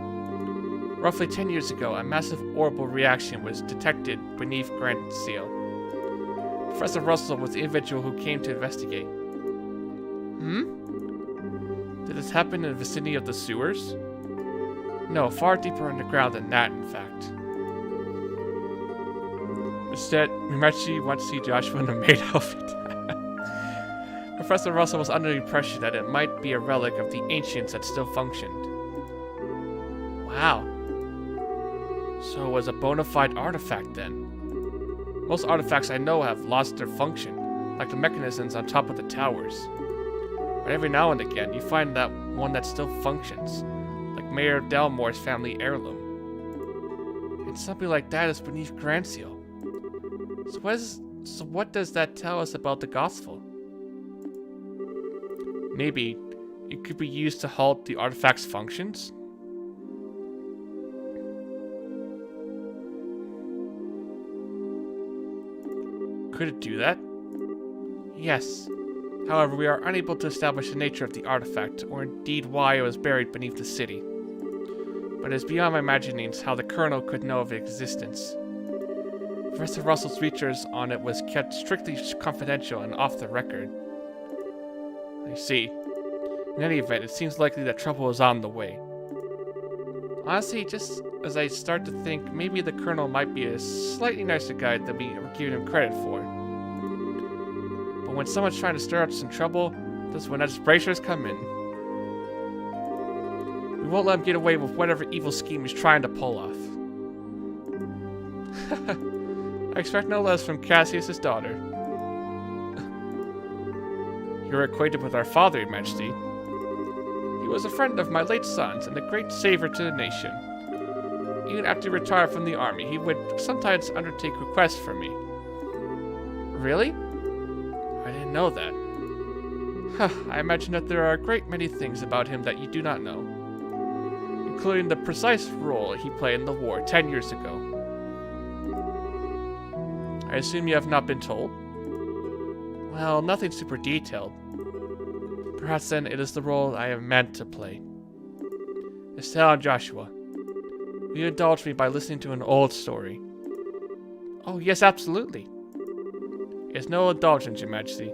Roughly 10 years ago, a massive orbital reaction was detected beneath Grand Seal. Professor Russell was the individual who came to investigate. Did this happen in the vicinity of the sewers? No, far deeper underground than that, in fact. Instead, Your Majesty wants to see Joshua in a maid outfit. Professor Russell was under the impression that it might be a relic of the ancients that still functioned. Wow. So it was a bona fide artifact then. Most artifacts I know have lost their function, like the mechanisms on top of the towers. But every now and again, you find that one that still functions, like Mayor Delmore's family heirloom. And something like that is beneath Grand Seal. So what does that tell us about the gospel? Maybe it could be used to halt the artifact's functions? Could it do that? Yes. However, we are unable to establish the nature of the artifact, or indeed why it was buried beneath the city. But it is beyond my imaginings how the Colonel could know of its existence. Professor Russell's research on it was kept strictly confidential and off the record. I see. In any event, it seems likely that trouble is on the way. Honestly, just as I start to think, maybe the Colonel might be a slightly nicer guy than we are giving him credit for. But when someone's trying to stir up some trouble, that's when us bracers come in. We won't let him get away with whatever evil scheme he's trying to pull off. I expect no less from Cassius' daughter. You're acquainted with our father, Your Majesty. He was a friend of my late son's and a great savior to the nation. Even after he retired from the army, he would sometimes undertake requests for me. Really? I didn't know that. I imagine that there are a great many things about him that you do not know, including the precise role he played in the war 10 years ago. I assume you have not been told? Well, nothing super detailed. Perhaps then it is the role I am meant to play. Estelle and Joshua, will you indulge me by listening to an old story? Oh, yes, absolutely. It's no indulgence, Your Majesty.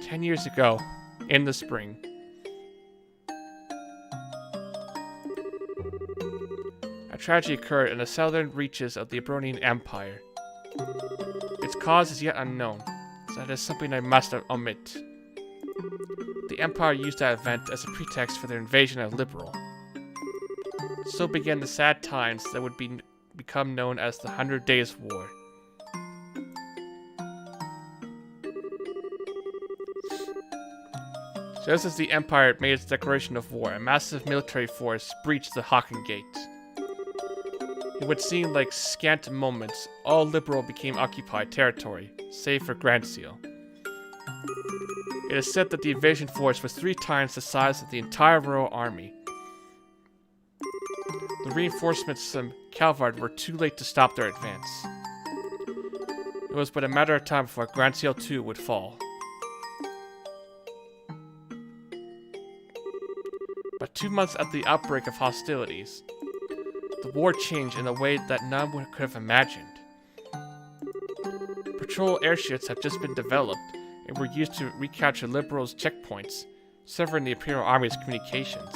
10 years ago, in the spring, a tragedy occurred in the southern reaches of the Abronian Empire. Its cause is yet unknown, so that is something I must omit. The Empire used that event as a pretext for their invasion of Liberal. So began the sad times that would become known as the 100 Days War. Just as the Empire made its declaration of war, a massive military force breached the Haken Gate. In what seemed like scant moments, all Liberal became occupied territory, save for Grand Seal. It is said that the invasion force was 3 times the size of the entire Royal Army. The reinforcements from Calvard were too late to stop their advance. It was but a matter of time before Grand Seal 2 would fall. But 2 months after the outbreak of hostilities, the war changed in a way that none could have imagined. Patrol airships have just been developed and were used to recapture Liberals' checkpoints, severing the Imperial Army's communications.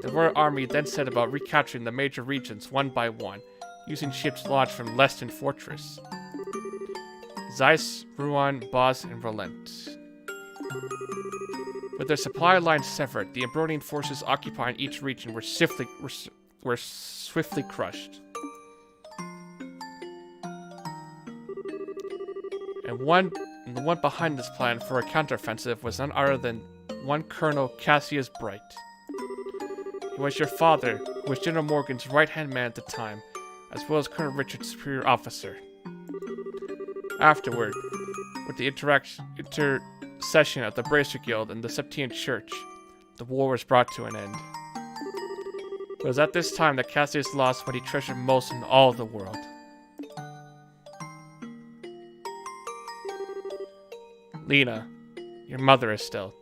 The Royal Army then set about recapturing the major regions one by one, using ships launched from Leston Fortress. Zeiss, Rouen, Boz, and Relent. With their supply lines severed, the Ambronian forces occupying each region were swiftly crushed. And the one behind this plan for a counteroffensive was none other than one Colonel Cassius Bright. He was your father, who was General Morgan's right-hand man at the time, as well as Colonel Richard's superior officer. Afterward, with the intercession of the Bracer Guild and the Septian Church, the war was brought to an end. It was at this time that Cassius lost what he treasured most in all of the world. Lena, your mother is still.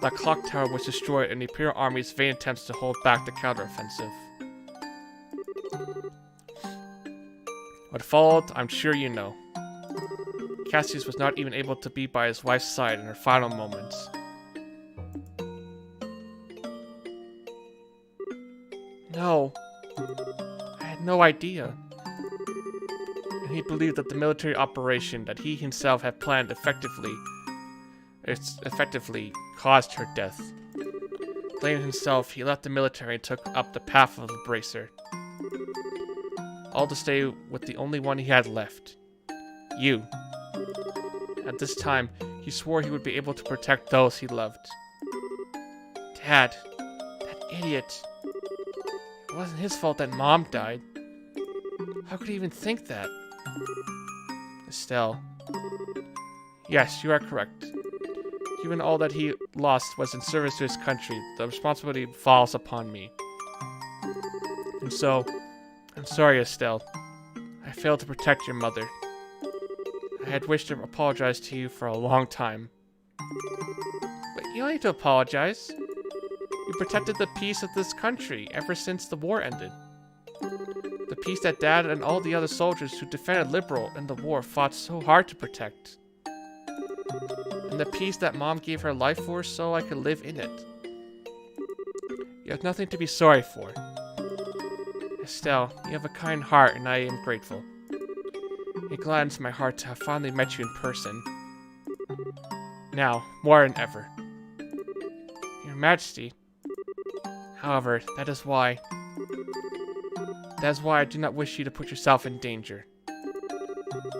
That clock tower was destroyed in the Imperial Army's vain attempts to hold back the counteroffensive. What followed, I'm sure you know. Cassius was not even able to be by his wife's side in her final moments. No. I had no idea. And he believed that the military operation that he himself had planned effectively caused her death. Blaming himself, he left the military and took up the path of the Bracer. All to stay with the only one he had left. You. At this time, he swore he would be able to protect those he loved. Dad. That idiot. It wasn't his fault that Mom died. How could he even think that? Estelle. Yes, you are correct. Given all that he lost was in service to his country, the responsibility falls upon me. And so, I'm sorry, Estelle. I failed to protect your mother. I had wished to apologize to you for a long time. But you don't need to apologize. You protected the peace of this country ever since the war ended. The peace that Dad and all the other soldiers who defended Liberal in the war fought so hard to protect. And the peace that Mom gave her life for so I could live in it. You have nothing to be sorry for. Estelle, you have a kind heart and I am grateful. It gladdens my heart to have finally met you in person. Now, more than ever. Your Majesty. However, that is why I do not wish you to put yourself in danger.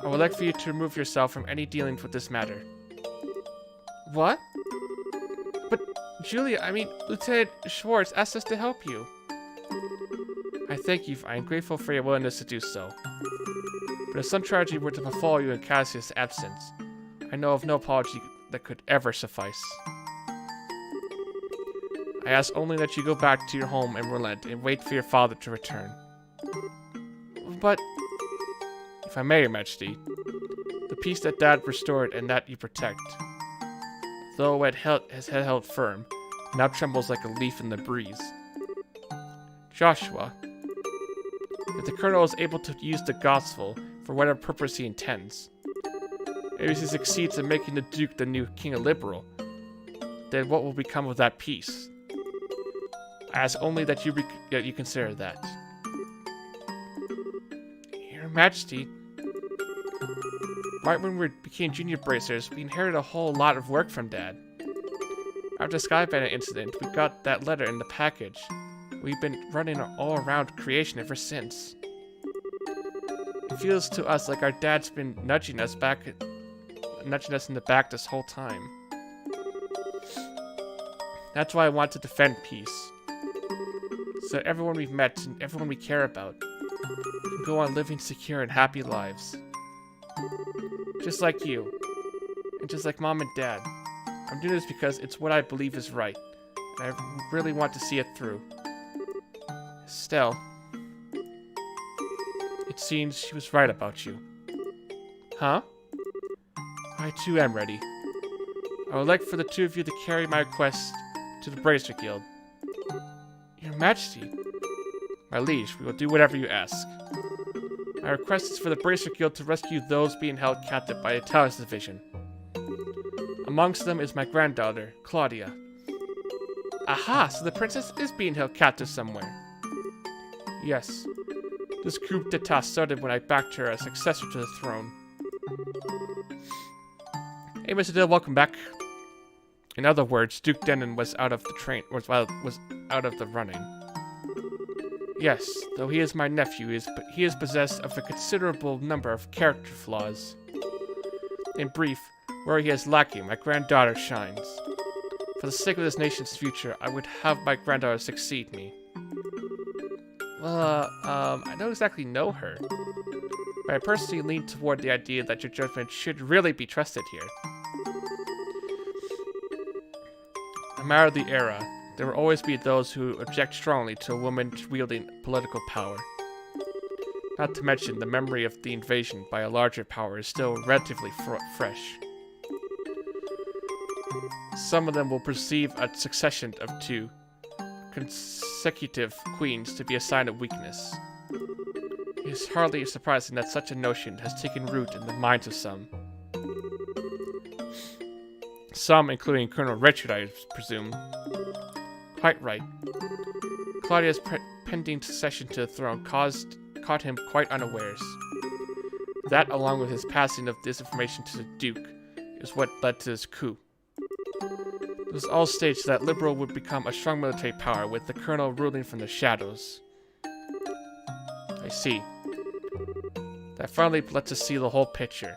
I would like for you to remove yourself from any dealings with this matter. What? But, Lieutenant Schwartz asked us to help you. I thank you. I am grateful for your willingness to do so. But if some tragedy were to befall you in Cassius' absence, I know of no apology that could ever suffice. I ask only that you go back to your home and relent and wait for your father to return. But, if I may, Your Majesty, the peace that Dad restored and that you protect, though it has held firm, now trembles like a leaf in the breeze. Joshua, if the Colonel is able to use the gospel for whatever purpose he intends, if he succeeds in making the Duke the new King of Liberal, then what will become of that peace? I ask only that you consider that. Your Majesty, right when we became junior bracers, we inherited a whole lot of work from Dad. After the Sky Bandit incident, we got that letter in the package. We've been running an all-around creation ever since. It feels to us like our dad's been nudging us in the back this whole time. That's why I want to defend peace. So that everyone we've met and everyone we care about can go on living secure and happy lives. Just like you. And just like Mom and Dad. I'm doing this because it's what I believe is right. And I really want to see it through. Estelle. It seems she was right about you. Huh? I too am ready. I would like for the two of you to carry my request to the Bracer Guild. Your Majesty. My liege, we will do whatever you ask. My request is for the Bracer Guild to rescue those being held captive by the Talos Division. Amongst them is my granddaughter, Claudia. Aha, so the princess is being held captive somewhere. Yes. This coup d'etat started when I backed her as successor to the throne. Hey, Mr. Dill, welcome back. In other words, Duke Denon was out of the running. Yes, though he is my nephew, he is possessed of a considerable number of character flaws. In brief, where he is lacking, my granddaughter shines. For the sake of this nation's future, I would have my granddaughter succeed me. Well, I don't exactly know her, but I personally lean toward the idea that your judgment should really be trusted here. No matter the era, there will always be those who object strongly to a woman wielding political power. Not to mention, the memory of the invasion by a larger power is still relatively fresh. Some of them will perceive a succession of 2 consecutive queens to be a sign of weakness. It is hardly surprising that such a notion has taken root in the minds of some. Some, including Colonel Richard, I presume. Quite right. Claudia's pending succession to the throne caught him quite unawares. That, along with his passing of this information to the Duke, is what led to his coup. It was all staged so that Liberal would become a strong military power, with the Colonel ruling from the shadows. I see. That finally lets us see the whole picture.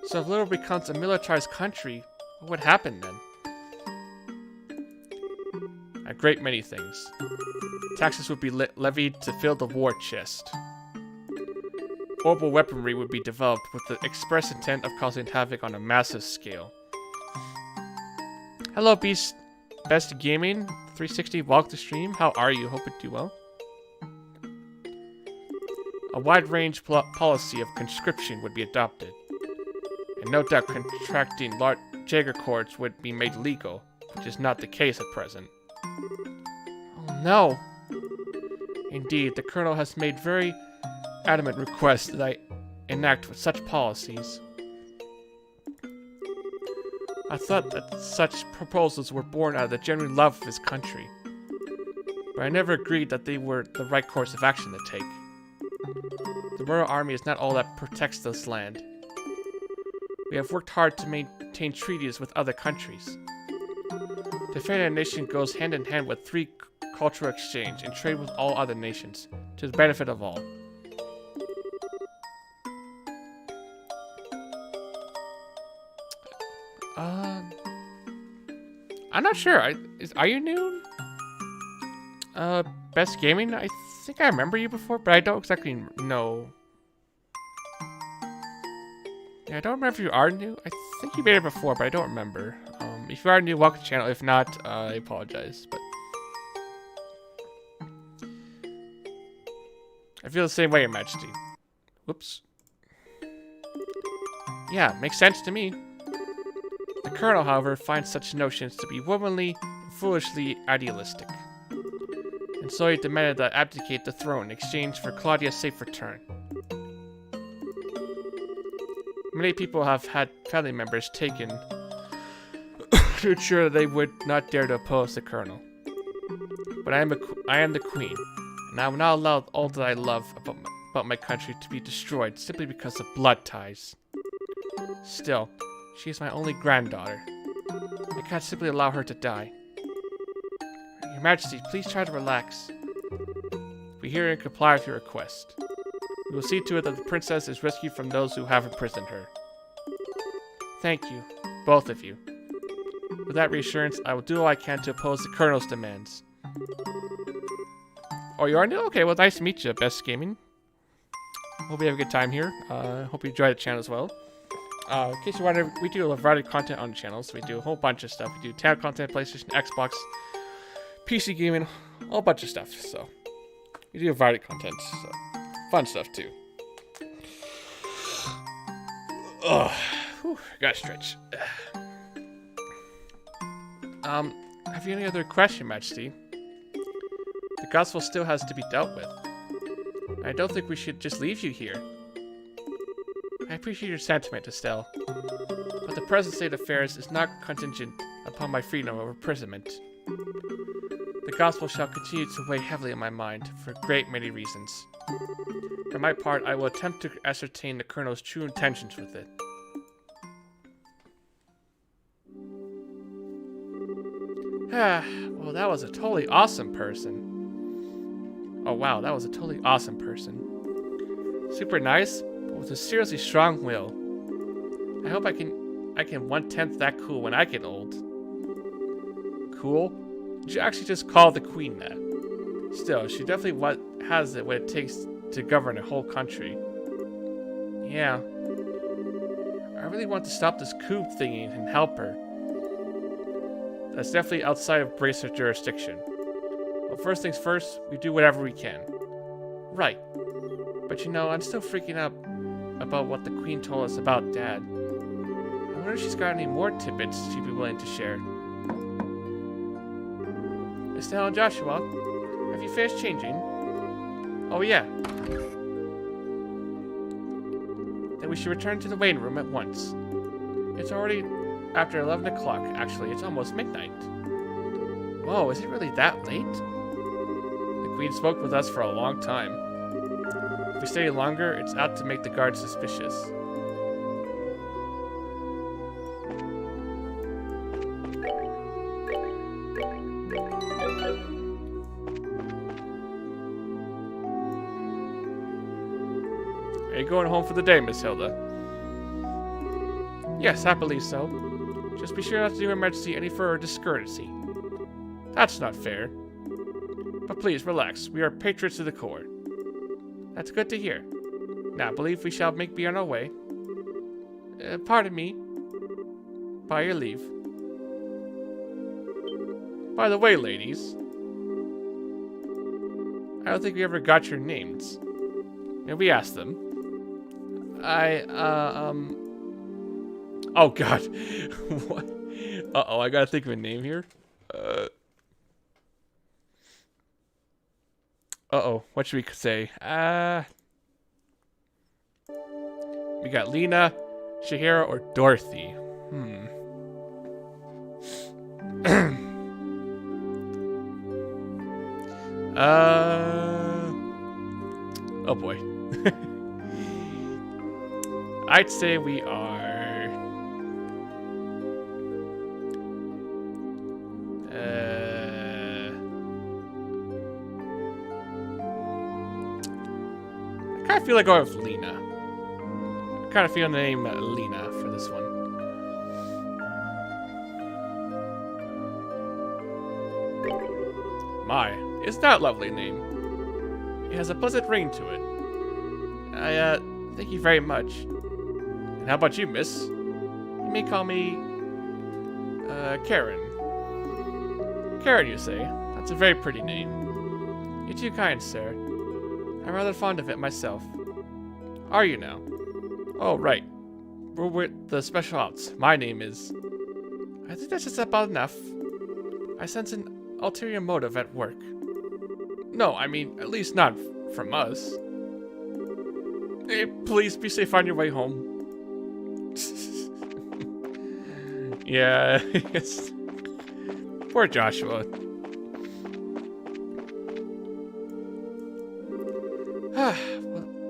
So if Liberal becomes a militarized country, what would happen then? A great many things. Taxes would be levied to fill the war chest. Horrible weaponry would be developed with the express intent of causing havoc on a massive scale. Hello, Best Gaming 360, welcome to stream. How are you? Hope you do well. A wide-range policy of conscription would be adopted, and no doubt contracting large Jaeger cords would be made legal, which is not the case at present. Oh no! Indeed, the Colonel has made very adamant requests that I enact with such policies. I thought that such proposals were born out of the genuine love of his country, but I never agreed that they were the right course of action to take. The Royal Army is not all that protects this land. We have worked hard to maintain treaties with other countries. Defending a nation goes hand in hand with free cultural exchange and trade with all other nations, to the benefit of all. I'm not sure. Are you new? Best Gaming? I think I remember you before, but I don't exactly know. Yeah, I don't remember if you are new. I think you made it before, but I don't remember. If you are new, welcome to the channel. If not, I apologize. But I feel the same way, Your Majesty. Whoops. Yeah, makes sense to me. The Colonel, however, finds such notions to be womanly and foolishly idealistic. And so he demanded that I abdicate the throne in exchange for Claudia's safe return. Many people have had family members taken to ensure that they would not dare to oppose the Colonel. But I am the Queen, and I will not allow all that I love about my country to be destroyed simply because of blood ties. Still, she is my only granddaughter. I can't simply allow her to die. Your Majesty, please try to relax. We hear and comply with your request. We will see to it that the princess is rescued from those who have imprisoned her. Thank you, both of you. With that reassurance, I will do all I can to oppose the Colonel's demands. Oh, you are new? Okay, well, nice to meet you, Best Gaming. Hope you have a good time here. Hope you enjoy the channel as well. In case you wonder, we do a variety of content on the channel, so we do a whole bunch of stuff. We do tab content, PlayStation, Xbox, PC gaming, a whole bunch of stuff, so. We do a variety of content, so. Fun stuff, too. Ugh. Whew, gotta stretch. Have you any other requests, Your Majesty? The gospel still has to be dealt with. I don't think we should just leave you here. I appreciate your sentiment, Estelle, but the present state of affairs is not contingent upon my freedom of imprisonment. The gospel shall continue to weigh heavily on my mind for a great many reasons. For my part, I will attempt to ascertain the Colonel's true intentions with it. Well, that was a totally awesome person. Oh wow, that was a totally awesome person. Super nice, but with a seriously strong will. I hope I can 1/10 that cool when I get old. Cool? Did you actually just call the queen that? Still, she definitely has it what it takes to govern a whole country. Yeah. I really want to stop this coup thingy and help her. That's definitely outside of Bracer jurisdiction. Well, first things first, we do whatever we can. Right. But you know, I'm still freaking out about what the Queen told us about Dad. I wonder if she's got any more tidbits she'd be willing to share. Estelle and Joshua, have you finished changing? Oh yeah. Then we should return to the waiting room at once. It's already after 11 o'clock, actually. It's almost midnight. Whoa, is it really that late? The Queen spoke with us for a long time. If we stay longer, it's apt to make the guards suspicious. Are you going home for the day, Miss Hilda? Yes, I believe so. Just be sure not to do Her Majesty any further discourtesy. That's not fair. But please, relax. We are patriots to the core. That's good to hear. Now, I believe we shall be on our way. Pardon me. By your leave. By the way, ladies. I don't think we ever got your names. Maybe ask them. Oh god. What? Uh-oh, I gotta think of a name here. Uh-oh, what should we say? We got Lena, Shahira, or Dorothy. Oh boy. I'd say we are... I kind of feel like going with Lena. I kind of feel the name Lena for this one. My, isn't that a lovely name? It has a pleasant ring to it. Thank you very much. And how about you, miss? You may call me, Karen. Karen, you say? That's a very pretty name. You're too kind, sir. I'm rather fond of it myself. Are you now? Oh, right. We're with the Special Ops. My name is... I think that's just about enough. I sense an ulterior motive at work. No, I mean, at least not from us. Hey, please be safe on your way home. Yeah, yes. Poor Joshua.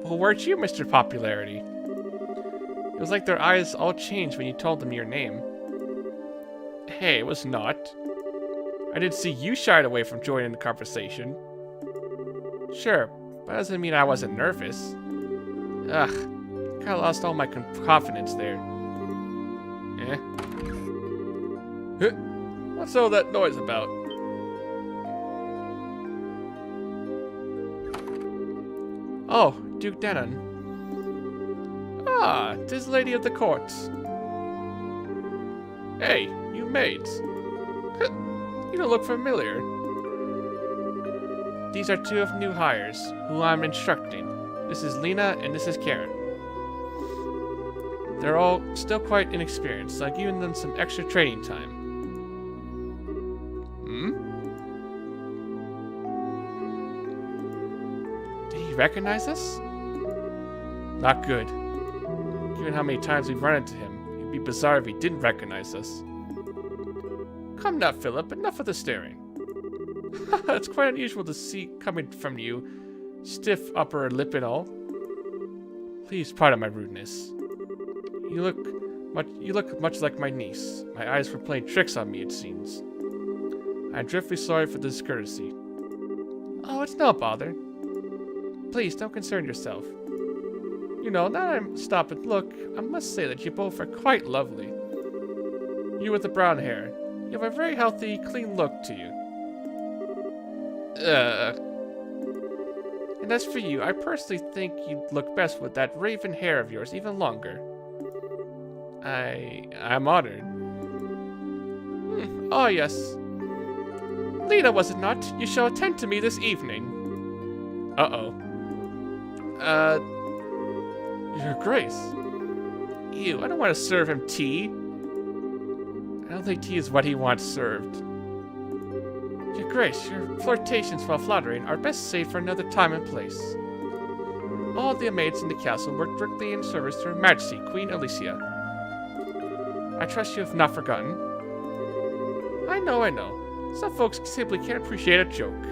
Well, weren't you, Mr. Popularity? It was like their eyes all changed when you told them your name. Hey, it was not. I didn't see you shied away from joining the conversation. Sure, but that doesn't mean I wasn't nervous. Ugh, kinda lost all my confidence there. Eh? Huh? What's all that noise about? Oh, Duke Denon. Ah, 'tis Lady of the Courts. Hey, you maids. You don't look familiar. These are two of new hires, who I'm instructing. This is Lena and this is Karen. They're all still quite inexperienced, so I'm giving them some extra training time. recognize us? Not good. Given how many times we've run into him, it'd be bizarre if he didn't recognize us. Come now, Philip, enough of the staring. It's quite unusual to see coming from you, stiff upper lip and all. Please pardon my rudeness. You look much like my niece. My eyes were playing tricks on me, it seems. I'm dreadfully sorry for the discourtesy. Oh, it's no bother. Please, don't concern yourself. You know, now that I stop and look, I must say that you both are quite lovely. You with the brown hair. You have a very healthy, clean look to you. And as for you, I personally think you'd look best with that raven hair of yours even longer. I'm honored. Oh, yes. Lena, was it not? You shall attend to me this evening. Uh-oh. Your Grace. Ew, I don't want to serve him tea. I don't think tea is what he wants served. Your Grace, your flirtations, while flattering, are best saved for another time and place. All the maids in the castle work directly in service to Her Majesty, Queen Alicia. I trust you have not forgotten. I know. Some folks simply can't appreciate a joke.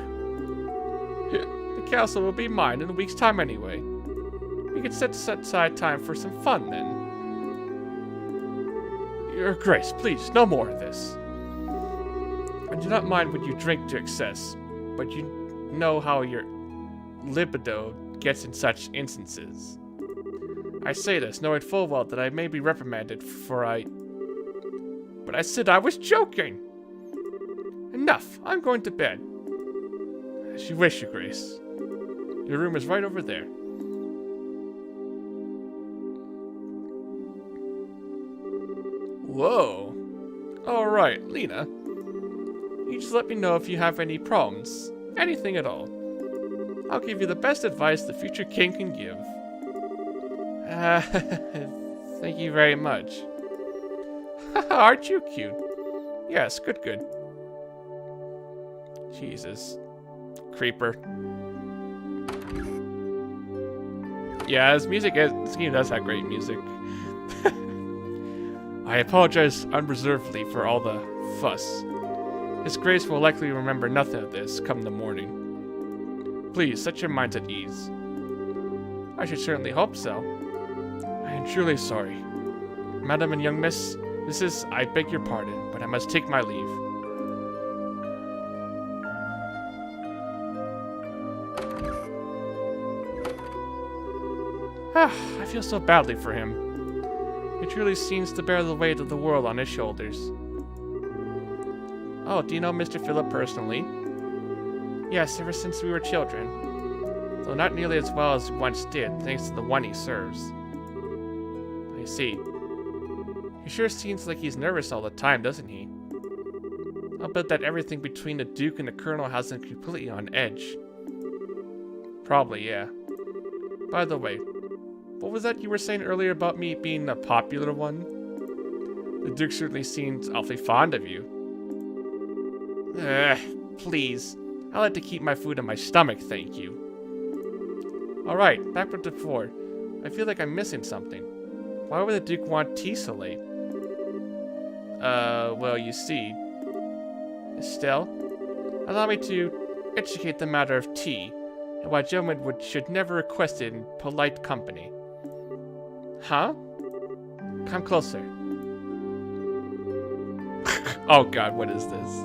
The castle will be mine in a week's time anyway. We can set aside time for some fun then. Your Grace, please, no more of this. I do not mind when you drink to excess, but you know how your libido gets in such instances. I say this, knowing full well that I may be reprimanded But I said I was joking! Enough, I'm going to bed. As you wish, Your Grace. Your room is right over there. Whoa. Alright, Lena. You just let me know if you have any problems. Anything at all. I'll give you the best advice the future king can give. Thank you very much. Aren't you cute? Yes, good. Jesus. Creeper. Yeah, this game does have great music. I apologize unreservedly for all the fuss. His Grace will likely remember nothing of this come the morning. Please, set your minds at ease. I should certainly hope so. I am truly sorry. Madam and young Mrs., I beg your pardon, but I must take my leave. I feel so badly for him. He truly seems to bear the weight of the world on his shoulders. Oh, do you know Mr. Philip personally? Yes, ever since we were children. Though not nearly as well as we once did, thanks to the one he serves. I see. He sure seems like he's nervous all the time, doesn't he? I'll bet that everything between the Duke and the Colonel has him completely on edge. Probably, yeah. By the way, what was that you were saying earlier about me being the popular one? The Duke certainly seems awfully fond of you. Please. I like to keep my food in my stomach, thank you. Alright, back with the floor. I feel like I'm missing something. Why would the Duke want tea so late? Well, you see... Estelle, allow me to educate the matter of tea, and why gentlemen should never request it in polite company. Huh? Come closer. Oh god, what is this?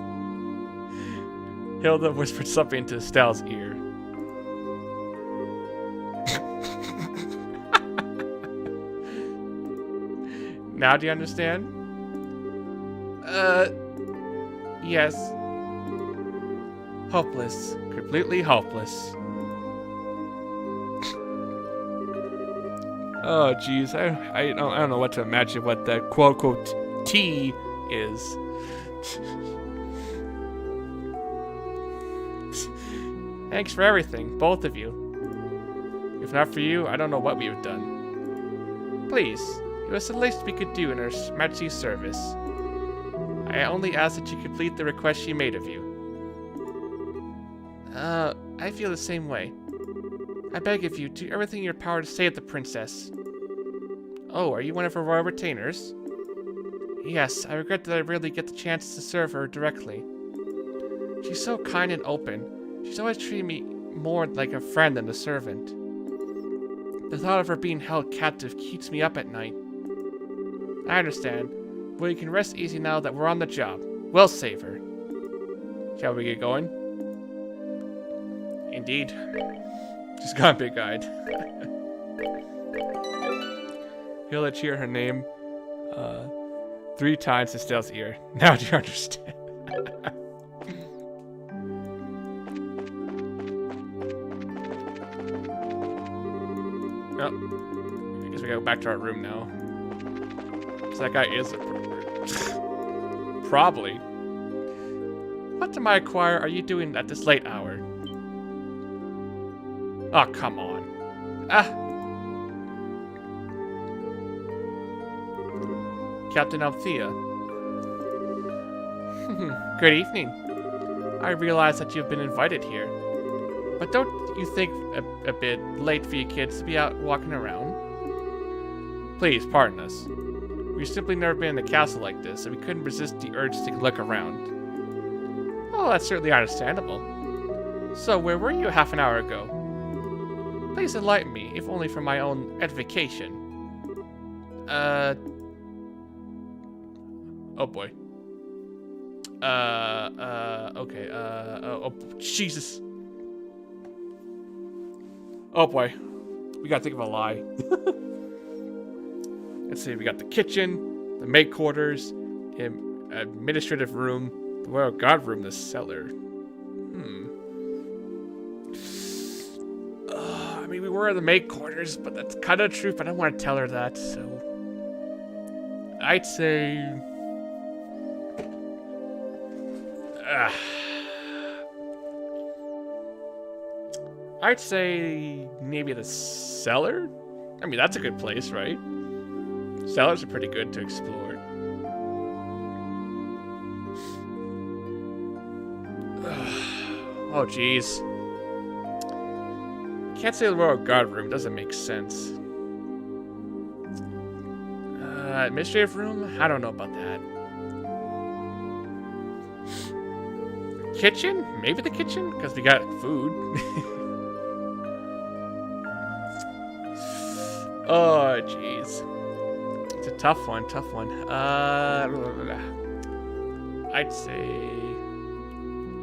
Hilda whispered something into Estelle's ear. Now do you understand? Yes. Hopeless. Completely hopeless. Oh, jeez. I don't know what to imagine what that quote-unquote tea is. Thanks for everything, both of you. If not for you, I don't know what we would have done. Please, it was the least we could do in Her Majesty's service. I only ask that you complete the request she made of you. I feel the same way. I beg of you, do everything in your power to save the princess. Oh, are you one of her royal retainers? Yes, I regret that I rarely get the chance to serve her directly. She's so kind and open. She's always treated me more like a friend than a servant. The thought of her being held captive keeps me up at night. I understand, but you can rest easy now that we're on the job. We'll save her. Shall we get going? Indeed. She's got a big eyed. He'll let you hear her name 3 times to Stella's ear. Now do you understand? Oh, I guess we gotta go back to our room now. So that guy is a pervert. Probably. What in my choir are you doing at this late hour? Oh, come on. Ah! Captain Althea. Good evening. I realize that you've been invited here. But don't you think a bit late for you kids to be out walking around? Please, pardon us. We've simply never been in a castle like this, and we couldn't resist the urge to take a look around. Oh, that's certainly understandable. So, where were you half an hour ago? Please enlighten me, if only for my own edification. Oh boy. Okay, oh, Jesus. Oh boy. We gotta think of a lie. Let's see, we got the kitchen, the maid quarters, administrative room, the royal guard room, the cellar. I mean, we were in the maid quarters, but that's kind of the truth. I don't want to tell her that, so... I'd say... I'd say maybe the cellar? I mean, that's a good place, right? Cellars are pretty good to explore. Oh, jeez. Can't say the royal guard room. Doesn't make sense. Administrative room? I don't know about that. Kitchen? Maybe the kitchen? Because we got food. Oh, jeez. It's a tough one, tough one. I'd say...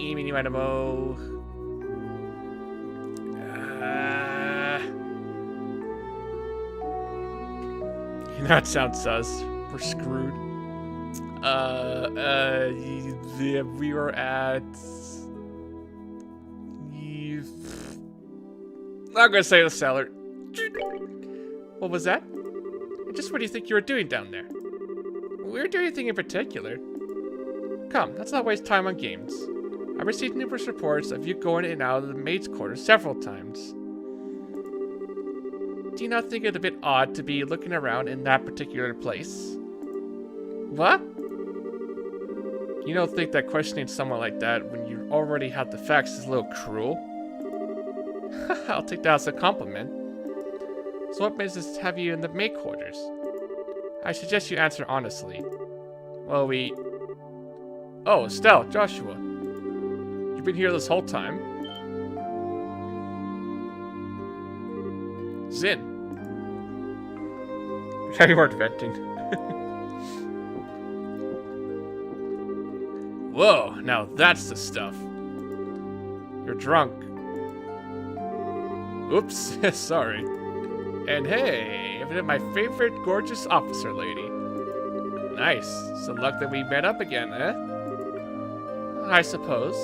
Eeny, meeny, mo. That sounds sus. We're screwed. We were at... I'm gonna say the cellar. What was that? Just what do you think you were doing down there? We were doing anything in particular. Come, let's not waste time on games. I've received numerous reports of you going in and out of the maid's quarters several times. Do you not think it a bit odd to be looking around in that particular place? What? You don't think that questioning someone like that when you already have the facts is a little cruel? I'll take that as a compliment. So what business have you in the maid quarters? I suggest you answer honestly. Well, Oh, Estelle, Joshua. You've been here this whole time? Zin. You weren't venting. Whoa, now that's the stuff. You're drunk. Oops, sorry. And hey, isn't it my favorite gorgeous officer lady? Nice. Some luck that we met up again, eh? I suppose.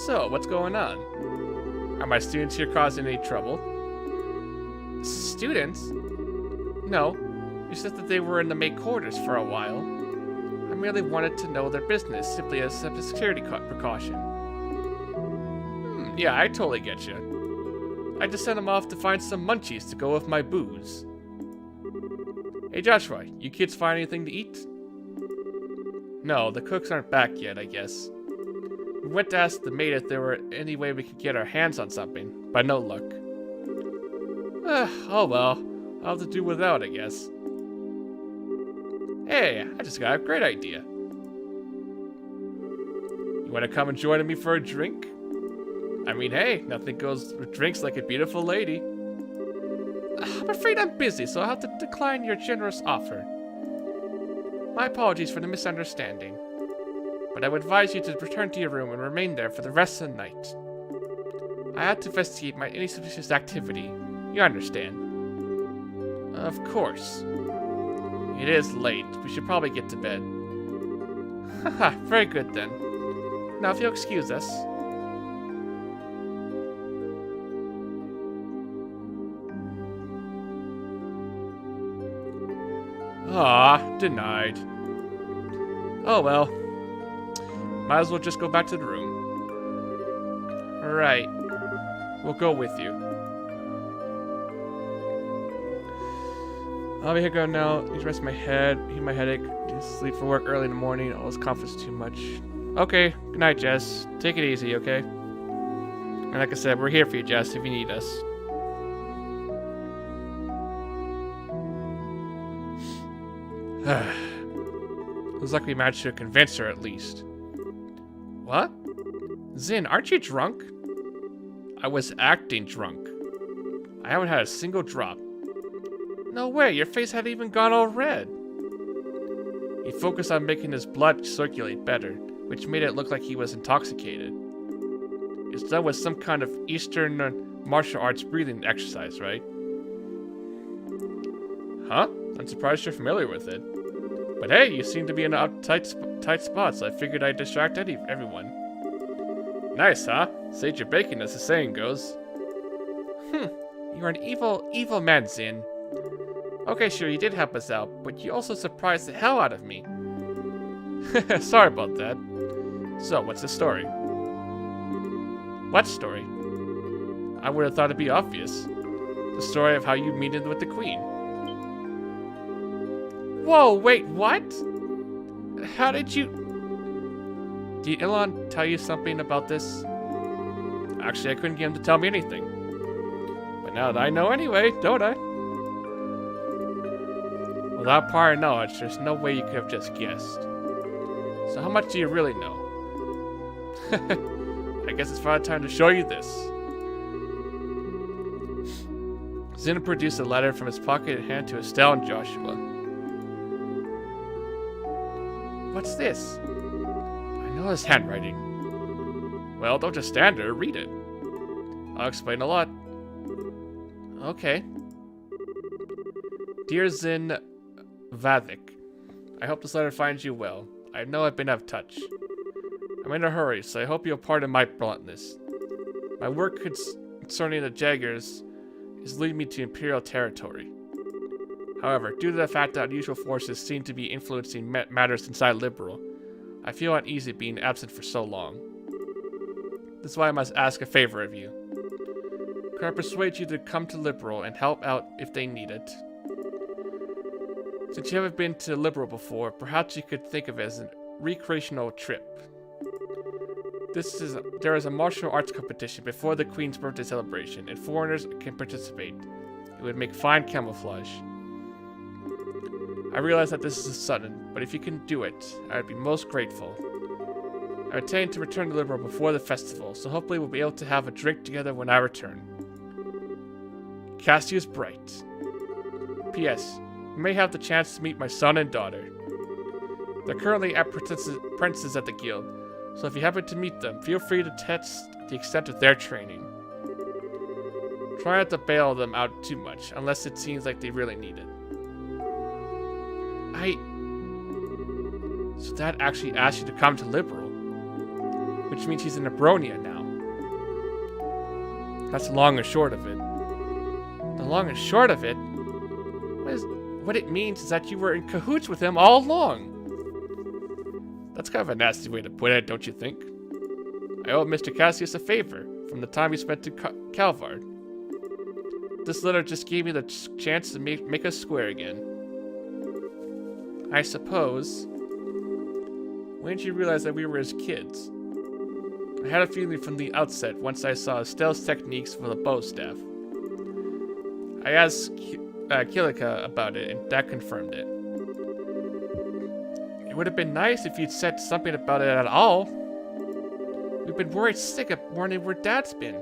So, what's going on? Are my students here causing any trouble? Students? No. You said that they were in the maid quarters for a while. I merely wanted to know their business, simply as a security precaution. Yeah, I totally get you. I just sent them off to find some munchies to go with my booze. Hey Joshua, you kids find anything to eat? No, the cooks aren't back yet, I guess. We went to ask the maid if there were any way we could get our hands on something, but no luck. Oh well. I'll have to do without, I guess. Hey, I just got a great idea. You want to come and join me for a drink? I mean, hey, nothing goes with drinks like a beautiful lady. I'm afraid I'm busy, so I'll have to decline your generous offer. My apologies for the misunderstanding. But I would advise you to return to your room and remain there for the rest of the night. I had to investigate any suspicious activity. You understand? Of course. It is late. We should probably get to bed. Haha, very good then. Now if you'll excuse us. Ah, denied. Oh well. Might as well just go back to the room. Alright. We'll go with you. I'll be here going now. Need to rest my head, heal my headache, just sleep for work early in the morning. All this conference too much. Okay, good night, Jess. Take it easy, okay? And like I said, we're here for you, Jess, if you need us. Looks like we managed to convince her at least. What? Zin, aren't you drunk? I was acting drunk. I haven't had a single drop. No way, your face hadn't even gone all red. He focused on making his blood circulate better, which made it look like he was intoxicated. It's done with some kind of Eastern martial arts breathing exercise, right? Huh? I'm surprised you're familiar with it. But hey, you seem to be in a tight spot, so I figured I'd distract everyone. Nice, huh? Sage your bacon, as the saying goes. You're an evil man, Zin. Okay, sure, you did help us out, but you also surprised the hell out of me. Sorry about that. So, what's the story? What story? I would have thought it'd be obvious. The story of how you meted with the Queen. Whoa, wait, what? How did you... Did Elon tell you something about this? Actually, I couldn't get him to tell me anything. But now that I know anyway, don't I? Without prior knowledge, there's no way you could have just guessed. So how much do you really know? I guess it's finally time to show you this. Zin produced a letter from his pocket and handed to Estelle and Joshua. What's this? I know this handwriting. Well, don't just stand there, read it. I'll explain a lot. Okay. Dear Zin Vathik, I hope this letter finds you well. I know I've been out of touch. I'm in a hurry, so I hope you'll pardon my bluntness. My work concerning the Jaggers is leading me to Imperial territory. However, due to the fact that unusual forces seem to be influencing matters inside Liberal, I feel uneasy being absent for so long. This is why I must ask a favor of you. Could I persuade you to come to Liberal and help out if they need it? Since you haven't been to Liberal before, perhaps you could think of it as a recreational trip. There is a martial arts competition before the Queen's birthday celebration, and foreigners can participate. It would make fine camouflage. I realize that this is sudden, but if you can do it, I would be most grateful. I intend to return to Liberal before the festival, so hopefully we'll be able to have a drink together when I return. Cassius Bright. P.S. You may have the chance to meet my son and daughter. They're currently apprentices at the guild, so if you happen to meet them, feel free to test the extent of their training. Try not to bail them out too much, unless it seems like they really need it. So that actually asked you to come to Liberal, which means he's in Abronia now. That's the long and short of it. The long and short of it? What it means is that you were in cahoots with him all along. That's kind of a nasty way to put it, don't you think? I owe Mr. Cassius a favor from the time he spent in Calvard. This letter just gave me the chance to make us square again. I suppose. When did you realize that we were as kids? I had a feeling from the outset once I saw Estelle's techniques for the bow staff. I asked Kilika about it, and that confirmed it. It would have been nice if you'd said something about it at all. We've been worried sick of wondering where Dad's been.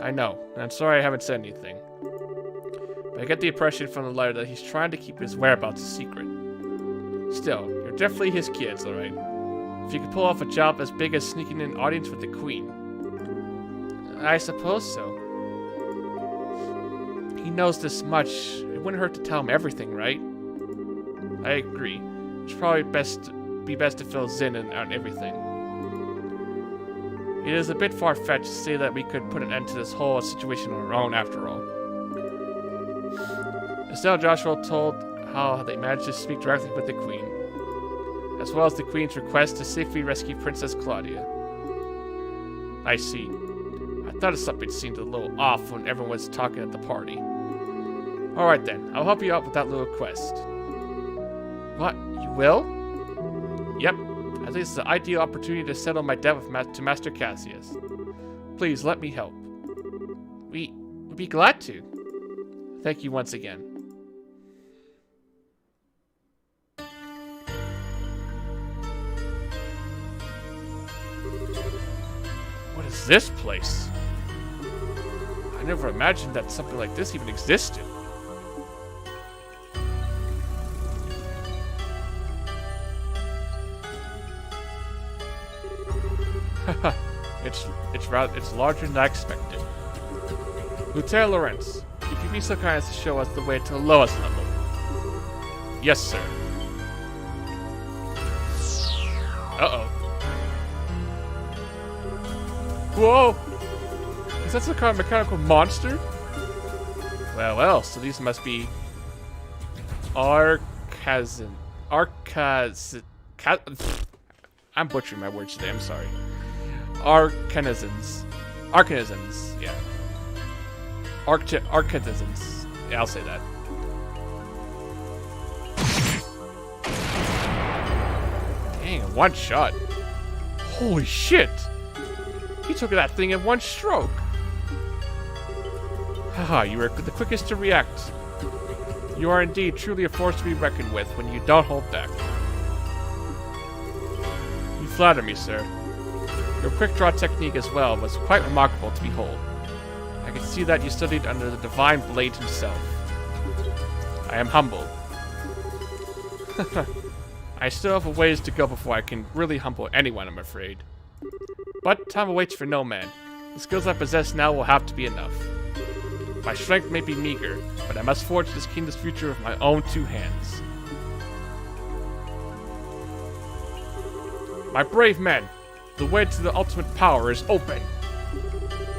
I know, and I'm sorry I haven't said anything. But I get the impression from the letter that he's trying to keep his whereabouts a secret. Still, you're definitely his kids, alright? If you could pull off a job as big as sneaking in an audience with the Queen. I suppose so. He knows this much. It wouldn't hurt to tell him everything, right? I agree. It's probably be best to fill Zin in on everything. It is a bit far-fetched to say that we could put an end to this whole situation on our own after all. Estelle and Joshua told how they managed to speak directly with the Queen, as well as the Queen's request to safely rescue Princess Claudia. I see. I thought something seemed a little off when everyone was talking at the party. Alright then, I'll help you out with that little quest. What? You will? Yep. I think it's the ideal opportunity to settle my debt to Master Cassius. Please, let me help. We'd be glad to. Thank you once again. What is this place? I never imagined that something like this even existed. Haha, it's larger than I expected. Lieutenant Lawrence, if you'd be so kind as to show us the way to the lowest level. Yes, sir. Uh-oh. Whoa! Is that some kind of mechanical monster? Well, so these must be I'm butchering my words today, I'm sorry. Arcanisms, yeah. Arcanisms. Yeah, I'll say that. Dang, one shot. Holy shit! He took that thing in one stroke. Haha, you were the quickest to react. You are indeed truly a force to be reckoned with when you don't hold back. You flatter me, sir. Your quick draw technique as well was quite remarkable to behold. I can see that you studied under the divine blade himself. I am humbled. I still have a ways to go before I can really humble anyone, I'm afraid. But time awaits for no man. The skills I possess now will have to be enough. My strength may be meager, but I must forge this kingdom's future with my own two hands. My brave men, the way to the ultimate power is open.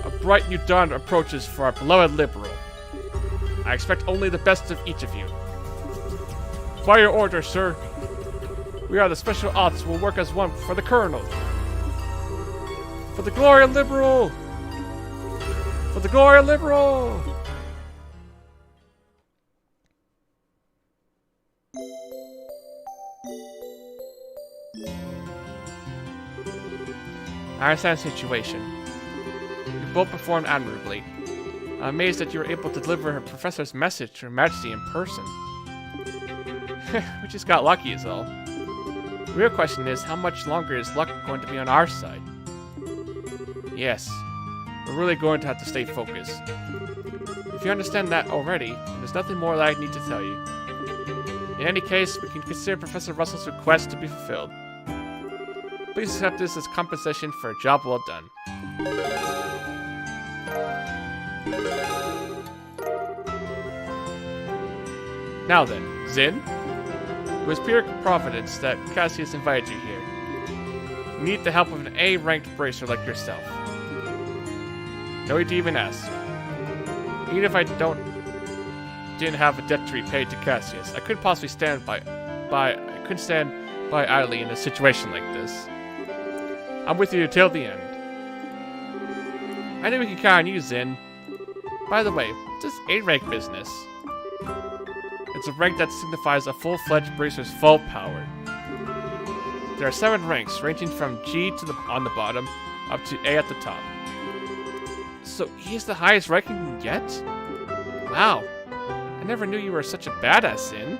A bright new dawn approaches for our beloved Liberal. I expect only the best of each of you. By your order, sir. We are the Special Ops who will work as one for the Colonel. For the glory of Liberal! For the glory of Liberal! I understand the situation. You both performed admirably. I'm amazed that you were able to deliver her professor's message to Her Majesty in person. We just got lucky is all. The real question is, how much longer is luck going to be on our side? Yes, we're really going to have to stay focused. If you understand that already, there's nothing more that I need to tell you. In any case, we can consider Professor Russell's request to be fulfilled. Please accept this as compensation for a job well done. Now then, Zin? It was pure providence that Cassius invited you here. You need the help of an A-ranked bracer like yourself. No need to even ask. Even if I didn't have a debt to repay to Cassius, I couldn't possibly stand by idly in a situation like this. I'm with you till the end. I think we can count on you, Zin. By the way, what's this A-rank business? It's a rank that signifies a full-fledged bracer's full power. There are 7 ranks, ranging from G on the bottom, up to A at the top. So he's the highest ranking you can get? Wow, I never knew you were such a badass, Zin.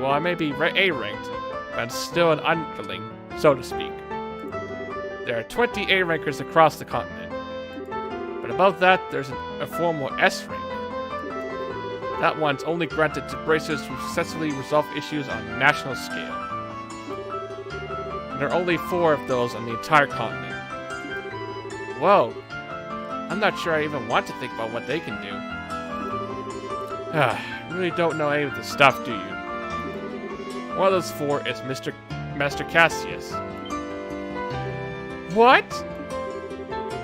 Well, I may be A-ranked, but I'm still an underling, so to speak. There are 20 A-rankers across the continent. But above that, there's a formal S rank. That one's only granted to bracers who successfully resolve issues on a national scale. And there are only 4 of those on the entire continent. Whoa, I'm not sure I even want to think about what they can do. You really don't know any of the stuff, do you? One of those 4 is Master Cassius. What?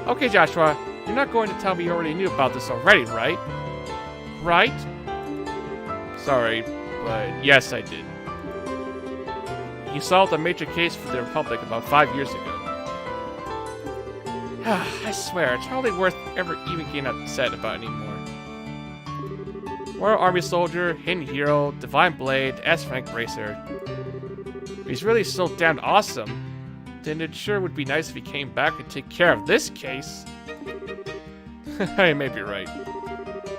Okay, Joshua, you're not going to tell me you already knew about this already, right? Right? Sorry, but yes, I did. He solved a major case for the Republic about 5 years ago. I swear, it's hardly worth ever even getting upset about anymore. Royal Army Soldier, Hidden Hero, Divine Blade, S-Rank Racer. If he's really so damn awesome, then it sure would be nice if he came back and take care of this case. I may be right.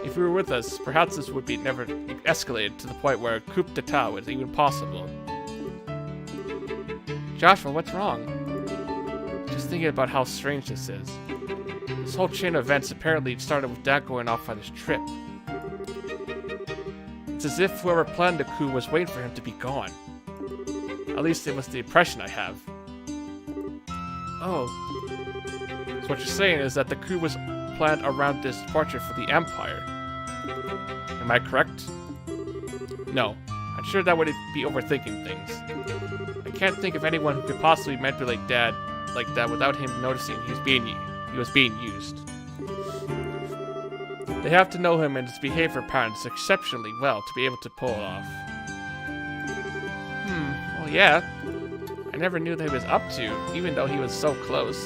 If you were with us, perhaps this would be never escalated to the point where a coup d'etat was even possible. Joshua, what's wrong? Just thinking about how strange this is. This whole chain of events apparently started with Dad going off on his trip. It's as if whoever planned the coup was waiting for him to be gone. At least it was the impression I have. Oh. So what you're saying is that the coup was planned around this departure for the Empire. Am I correct? No. I'm sure that would be overthinking things. I can't think of anyone who could possibly manipulate Dad like that without him noticing he was being used. They have to know him and his behavior patterns exceptionally well to be able to pull it off. Well, yeah. I never knew that he was up to, even though he was so close.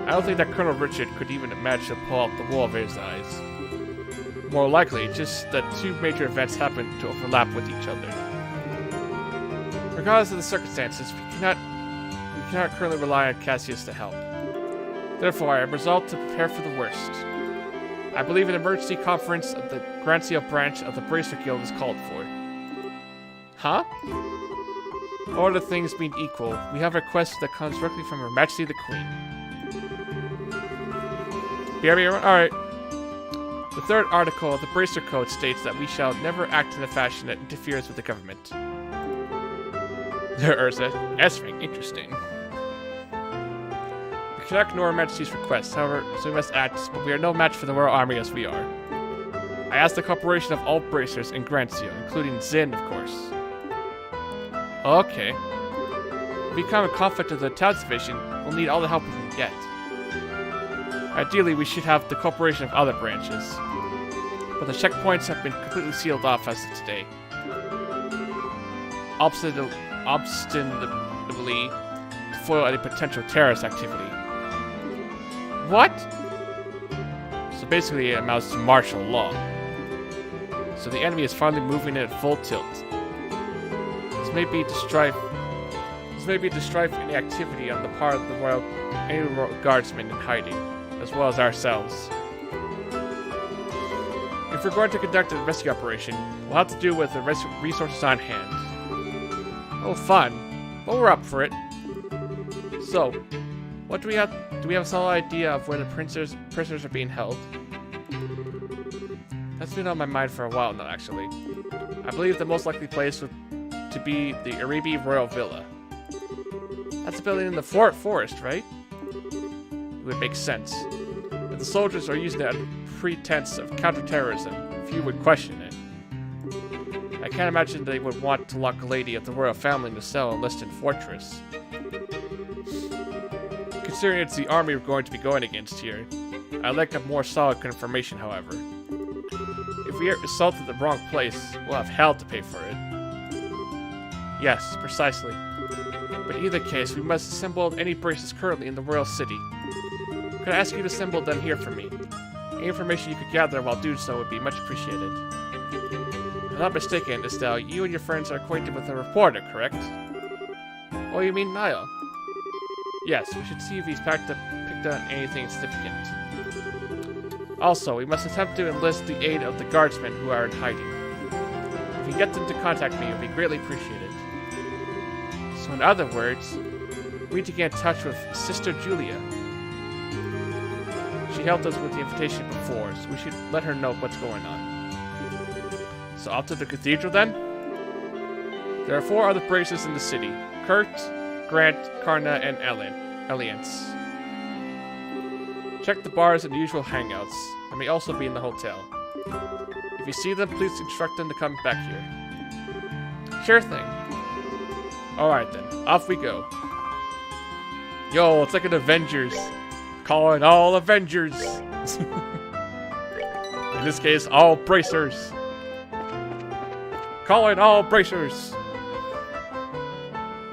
I don't think that Colonel Richard could even manage to pull out the wool over his eyes. More likely, just that 2 major events happened to overlap with each other. Regardless of the circumstances, we cannot currently rely on Cassius to help. Therefore, I am resolved to prepare for the worst. I believe an emergency conference of the Grancio branch of the Bracer Guild is called for. Huh? All other things being equal, we have a request that comes directly from Her Majesty the Queen. Alright. The 3rd article of the Bracer Code states that we shall never act in a fashion that interferes with the government. There's a S-rank, interesting. We cannot ignore Her Majesty's request, however, so we must act, but we are no match for the Royal Army as we are. I ask the cooperation of all bracers in Grancio, including Zin, of course. Okay. If we become a conflict of the Towns Division, we'll need all the help we can get. Ideally, we should have the cooperation of other branches. But the checkpoints have been completely sealed off as of today. Obstinately to foil any potential terrorist activity. What? So basically it amounts to martial law. So the enemy is finally moving in at full tilt. This may be to strife any activity on the part of the Royal Guardsmen in hiding, as well as ourselves. If we're going to conduct a rescue operation, we'll have to do with the resources on hand. Oh, fun. But we're up for it. So, what do we have? Do we have a solid idea of where the prisoners are being held? That's been on my mind for a while now, actually. I believe the most likely place would to be the Aribi Royal Villa. That's a building in the forest, right? It would make sense. If the soldiers are using it under pretense of counterterrorism, few would question it. I can't imagine they would want to lock a lady of the royal family in a cell in Liston Fortress. Considering it's the army we're going to be going against here, I'd like a more solid confirmation, however. If we are assaulted the wrong place, we'll have hell to pay for it. Yes, precisely. But in either case, we must assemble any braces currently in the royal city. Could I ask you to assemble them here for me? Any information you could gather while doing so would be much appreciated. If I'm not mistaken, Estelle, you and your friends are acquainted with a reporter, correct? Oh, you mean Niall? Yes, we should see if he's picked up anything significant. Also, we must attempt to enlist the aid of the guardsmen who are in hiding. If you get them to contact me, it would be greatly appreciated. So in other words, we need to get in touch with Sister Julia. She helped us with the invitation before, so we should let her know what's going on. So off to the cathedral then? There are 4 other bracers in the city. Kurt, Grant, Karna, and Alliance. Check the bars and the usual hangouts. They may also be in the hotel. If you see them, please instruct them to come back here. Sure thing. Alright then, off we go. Yo, it's like an Avengers. Calling all Avengers. In this case, all bracers. Calling all bracers.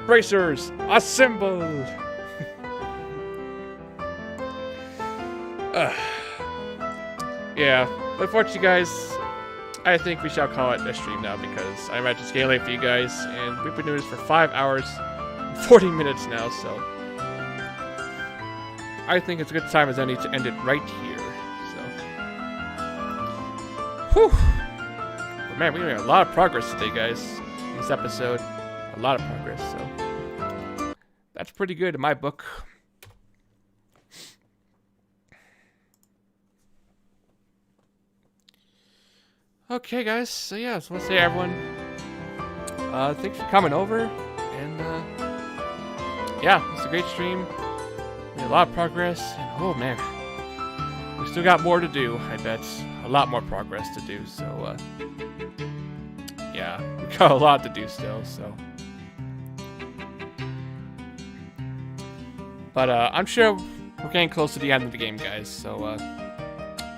Bracers, assemble! Yeah, but unfortunately, guys, I think we shall call it a stream now because I imagine it's getting late for you guys, and we've been doing this for 5 hours and 40 minutes now, so I think it's a good time as any to end it right here. So, whew! But man, we made a lot of progress today, guys. In this episode, a lot of progress. So that's pretty good in my book. Okay, guys. So yeah, so let's say everyone, thanks for coming over, and yeah, it's a great stream. We made a lot of progress, and oh man, we still got more to do. I bet a lot more progress to do. So yeah, we got a lot to do still. So, but I'm sure we're getting close to the end of the game, guys. So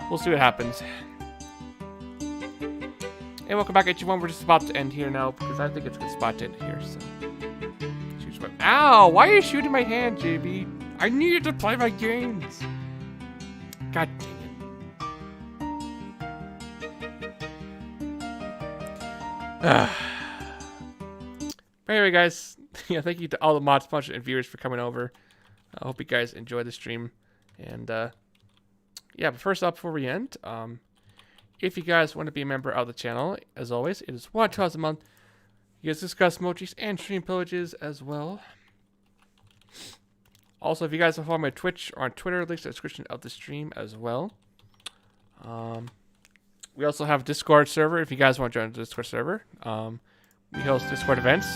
we'll see what happens. Hey, welcome back, H1. We're just about to end here now because I think it's a good spot to end here. So, ow! Why are you shooting my hand, JB? I needed to play my games. God dang it. But anyway, guys, yeah, thank you to all the mods, sponsors, and viewers for coming over. I hope you guys enjoy the stream. And yeah, but first up, before we end, if you guys want to be a member of the channel, as always, it is $1 a month. You guys discuss emojis and stream pillages as well. Also, if you guys want to follow my Twitch or on Twitter, links in the description of the stream as well. We also have a Discord server if you guys want to join the Discord server. We host Discord events.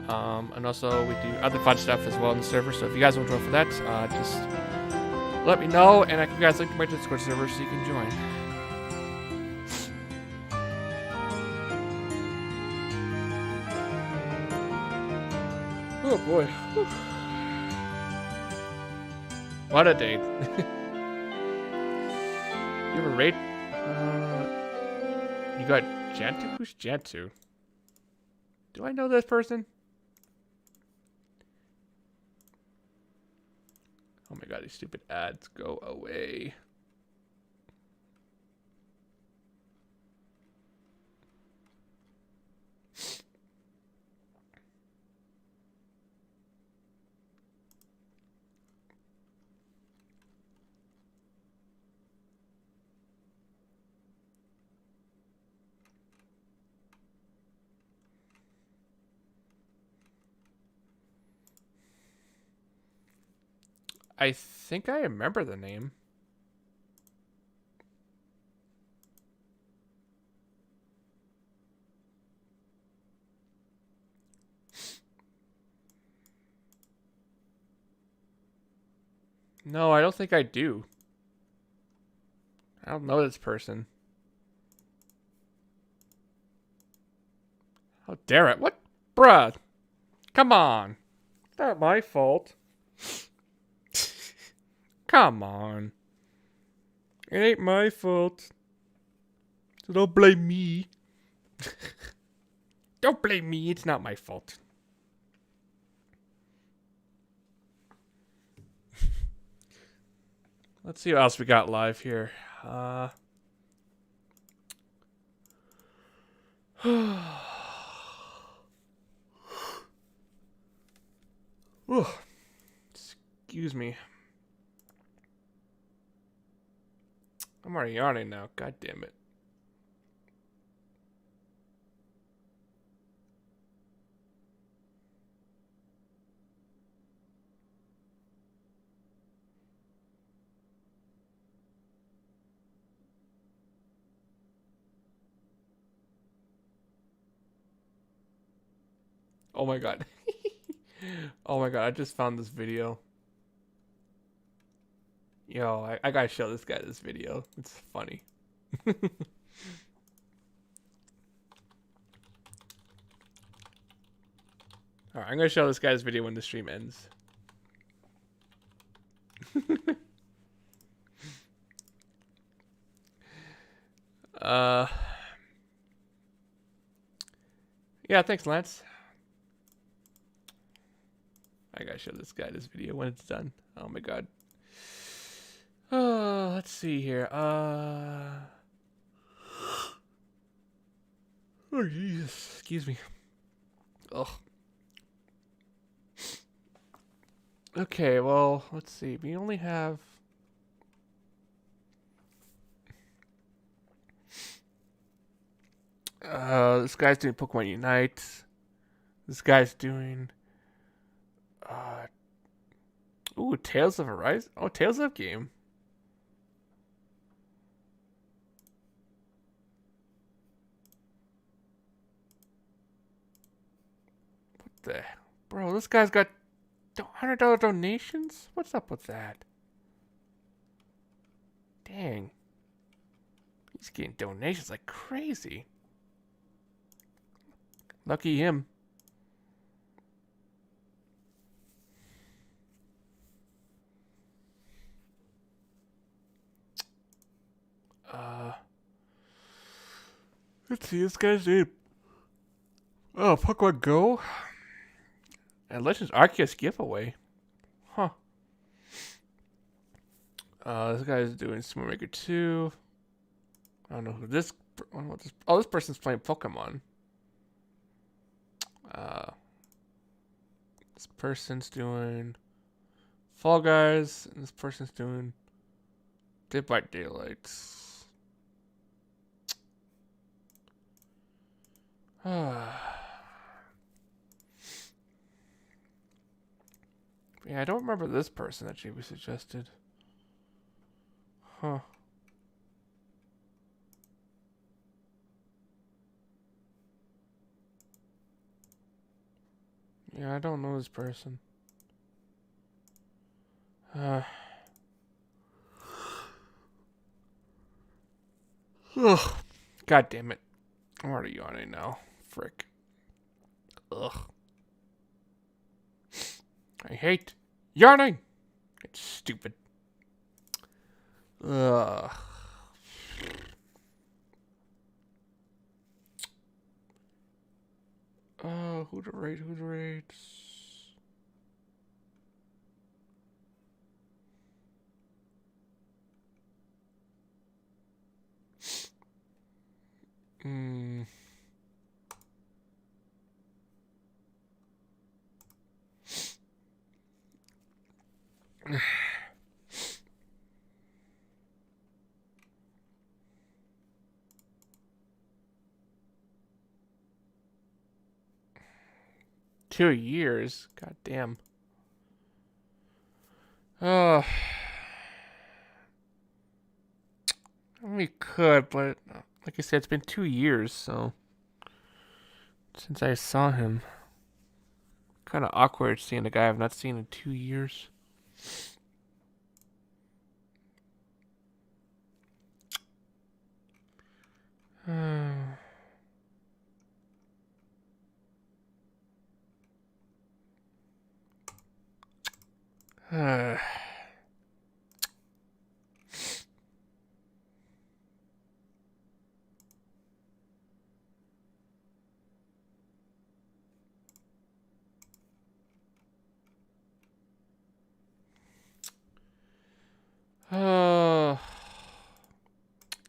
And also we do other fun stuff as well in the server. So if you guys want to join for that, just let me know and I can guys link to my Discord server so you can join. Oh boy. Whew. What a day. You ever rate? You got Jantu? Who's Jantu? Do I know this person? Oh my god, these stupid ads, go away. I think I remember the name. No, I don't think I do. I don't know this person. How dare it? What? Bruh. Come on. It's not my fault. Come on. It ain't my fault. So don't blame me. Don't blame me. It's not my fault. Let's see what else we got live here. Excuse me. I'm already yawning now. God damn it. Oh my god. Oh my god, I just found this video. Yo, I gotta show this guy this video. It's funny. Alright, I'm gonna show this guy's video when the stream ends. Yeah, thanks, Lance. I gotta show this guy this video when it's done. Oh my god. Let's see here. Oh Jesus, excuse me. Ugh. Okay, well, let's see. We only have this guy's doing Pokemon Unite. This guy's doing ooh, Tales of Arise. Oh, Tales of game. What the bro, this guy's got $100 donations? What's up with that? Dang. He's getting donations like crazy. Lucky him. Let's see, this guy's name. Oh, Pokemon Go? And Legends Arceus giveaway. Huh. This guy's doing Smart Maker 2. I don't know who this. Oh, this person's playing Pokemon. This person's doing Fall Guys, and this person's doing Dead by Daylight. Yeah, I don't remember this person that JB suggested. Huh. Yeah, I don't know this person. Ugh. God damn it. I'm already yawning now. Frick. Ugh. I hate yawning. It's stupid. Ugh. Who to rate? Who to rate? Hmm. Two years? God damn. We could, but like I said, it's been 2 years, so since I saw him. Kind of awkward seeing a guy I've not seen in 2 years.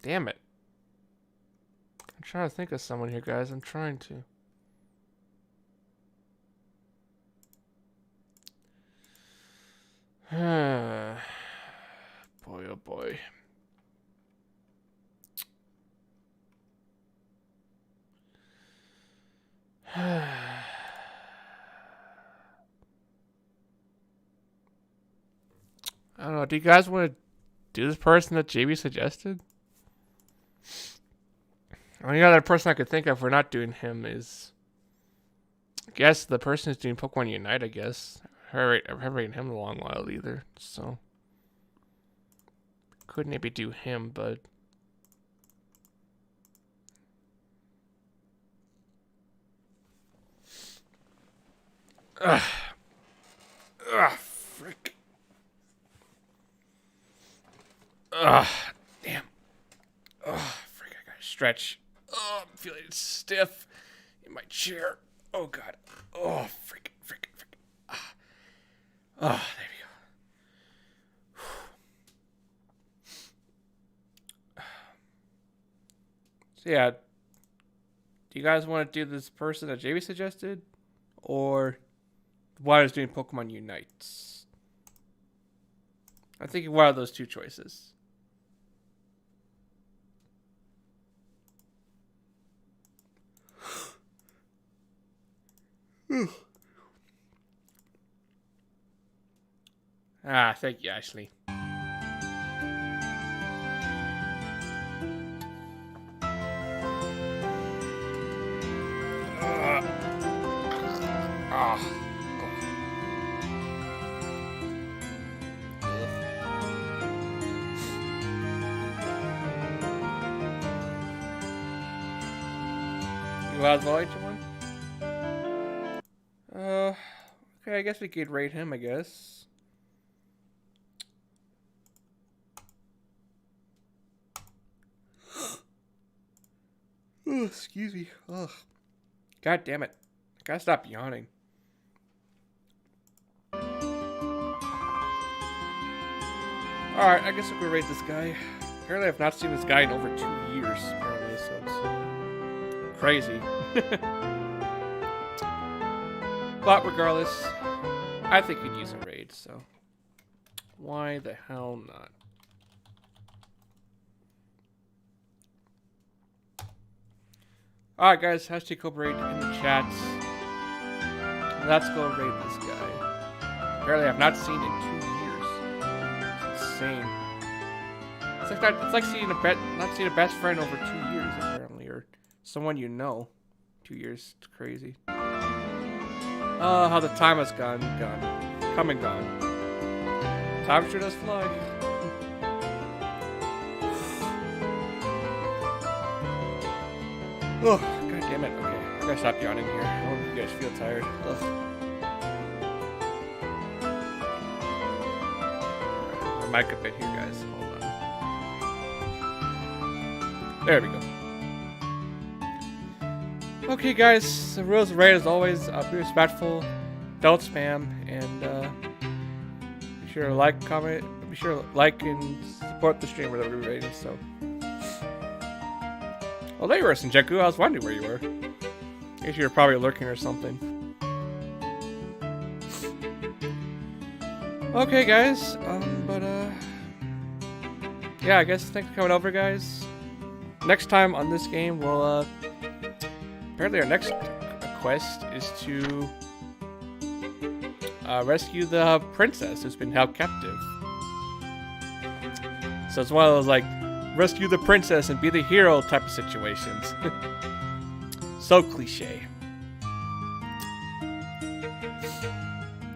Damn it. I'm trying to think of someone here, guys. I'm trying to. Boy, oh boy. I don't know. Do you guys want to do this person that JB suggested? The only other person I could think of for not doing him is, I guess, the person who's doing Pokemon Unite, I guess. I haven't rated him in a long while either, so. Could maybe do him, but. Ugh. Ugh, frick. Ugh, damn. Ugh, frick, I gotta stretch. Oh, I'm feeling stiff in my chair. Oh, God. Oh, frick. Ah. Oh, there we go. So, yeah. Do you guys want to do this person that JB suggested? Or why is doing Pokemon Unites? I'm thinking one of those two choices. Thank you, Ashley. You have the one? Okay, I guess we could rate him, I guess. Oh, excuse me. Ugh. God damn it. I gotta stop yawning. Alright, I guess we could rate this guy. Apparently I've not seen this guy in over 2 years, apparently, so it's crazy. But regardless, I think we'd use a raid, so why the hell not? Alright guys, hashtag Cobra raid in the chat. Let's go raid this guy. Apparently I've not seen in 2 years. It's insane. It's like that, it's like seeing not seeing a best friend over 2 years apparently, or someone you know. 2 years, it's crazy. Oh, how the time has gone. Come and gone. Time sure does fly. Oh, god damn it. Okay, I gotta stop yawning here. I hope you guys feel tired. Ugh. My mic a bit here, guys. Hold on. There we go. Okay, guys, the rules of raid as always, be respectful, don't spam, and be sure to like, comment, be sure to like and support the stream wherever we're raiding, so. Oh, there you were, Senjeku, I was wondering where you were. I guess you were probably lurking or something. Okay, guys, yeah, I guess thanks for coming over, guys. Next time on this game, we'll, apparently our next quest is to rescue the princess who's been held captive. So it's one of those like rescue the princess and be the hero type of situations. So cliche.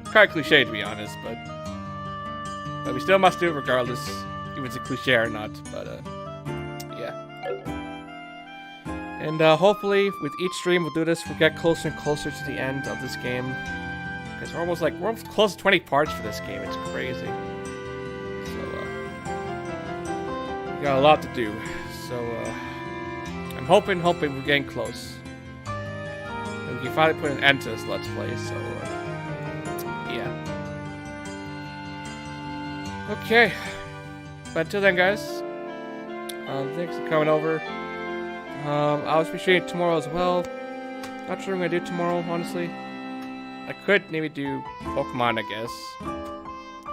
Kind of cliche to be honest, but we still must do it regardless if it's a cliche or not. But yeah. And hopefully, with each stream, we'll do this. We'll get closer and closer to the end of this game. Because we're almost close to 20 parts for this game. It's crazy. So, we got a lot to do. So, I'm hoping we're getting close. And we can finally put an end to this Let's Play. So, yeah. Okay. But until then, guys, thanks for coming over. I'll be streaming tomorrow as well. Not sure what I'm gonna do tomorrow, honestly. I could maybe do Pokemon, I guess.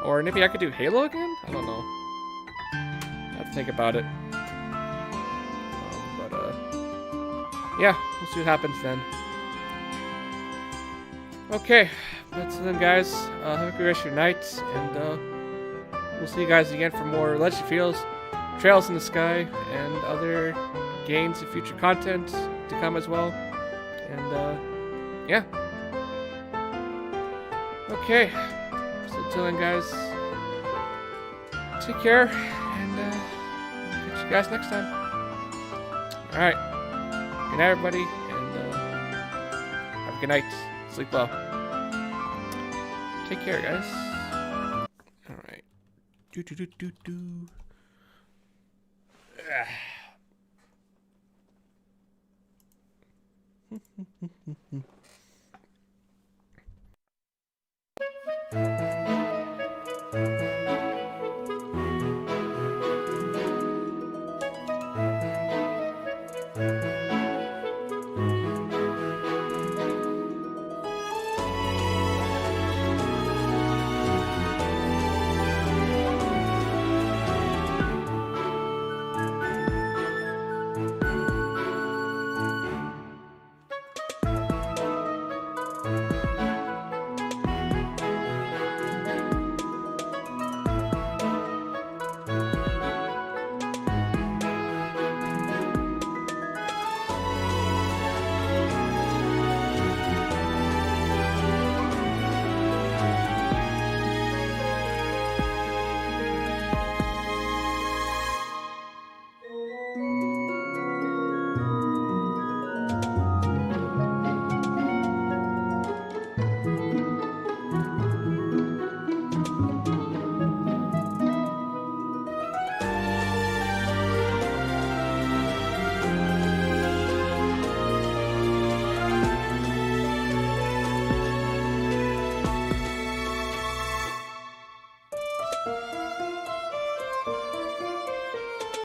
Or maybe I could do Halo again? I don't know. I have to think about it. Yeah, we'll see what happens then. Okay, that's it then, guys. Have a good rest of your night, and we'll see you guys again for more Legend Fields, Trails in the Sky, and other gains and future content to come as well. And yeah. Okay. So till then, guys, take care, and catch you guys next time. All right. Good night, everybody, and have a good night. Sleep well. Take care, guys. All right. Do do do do do. Ah.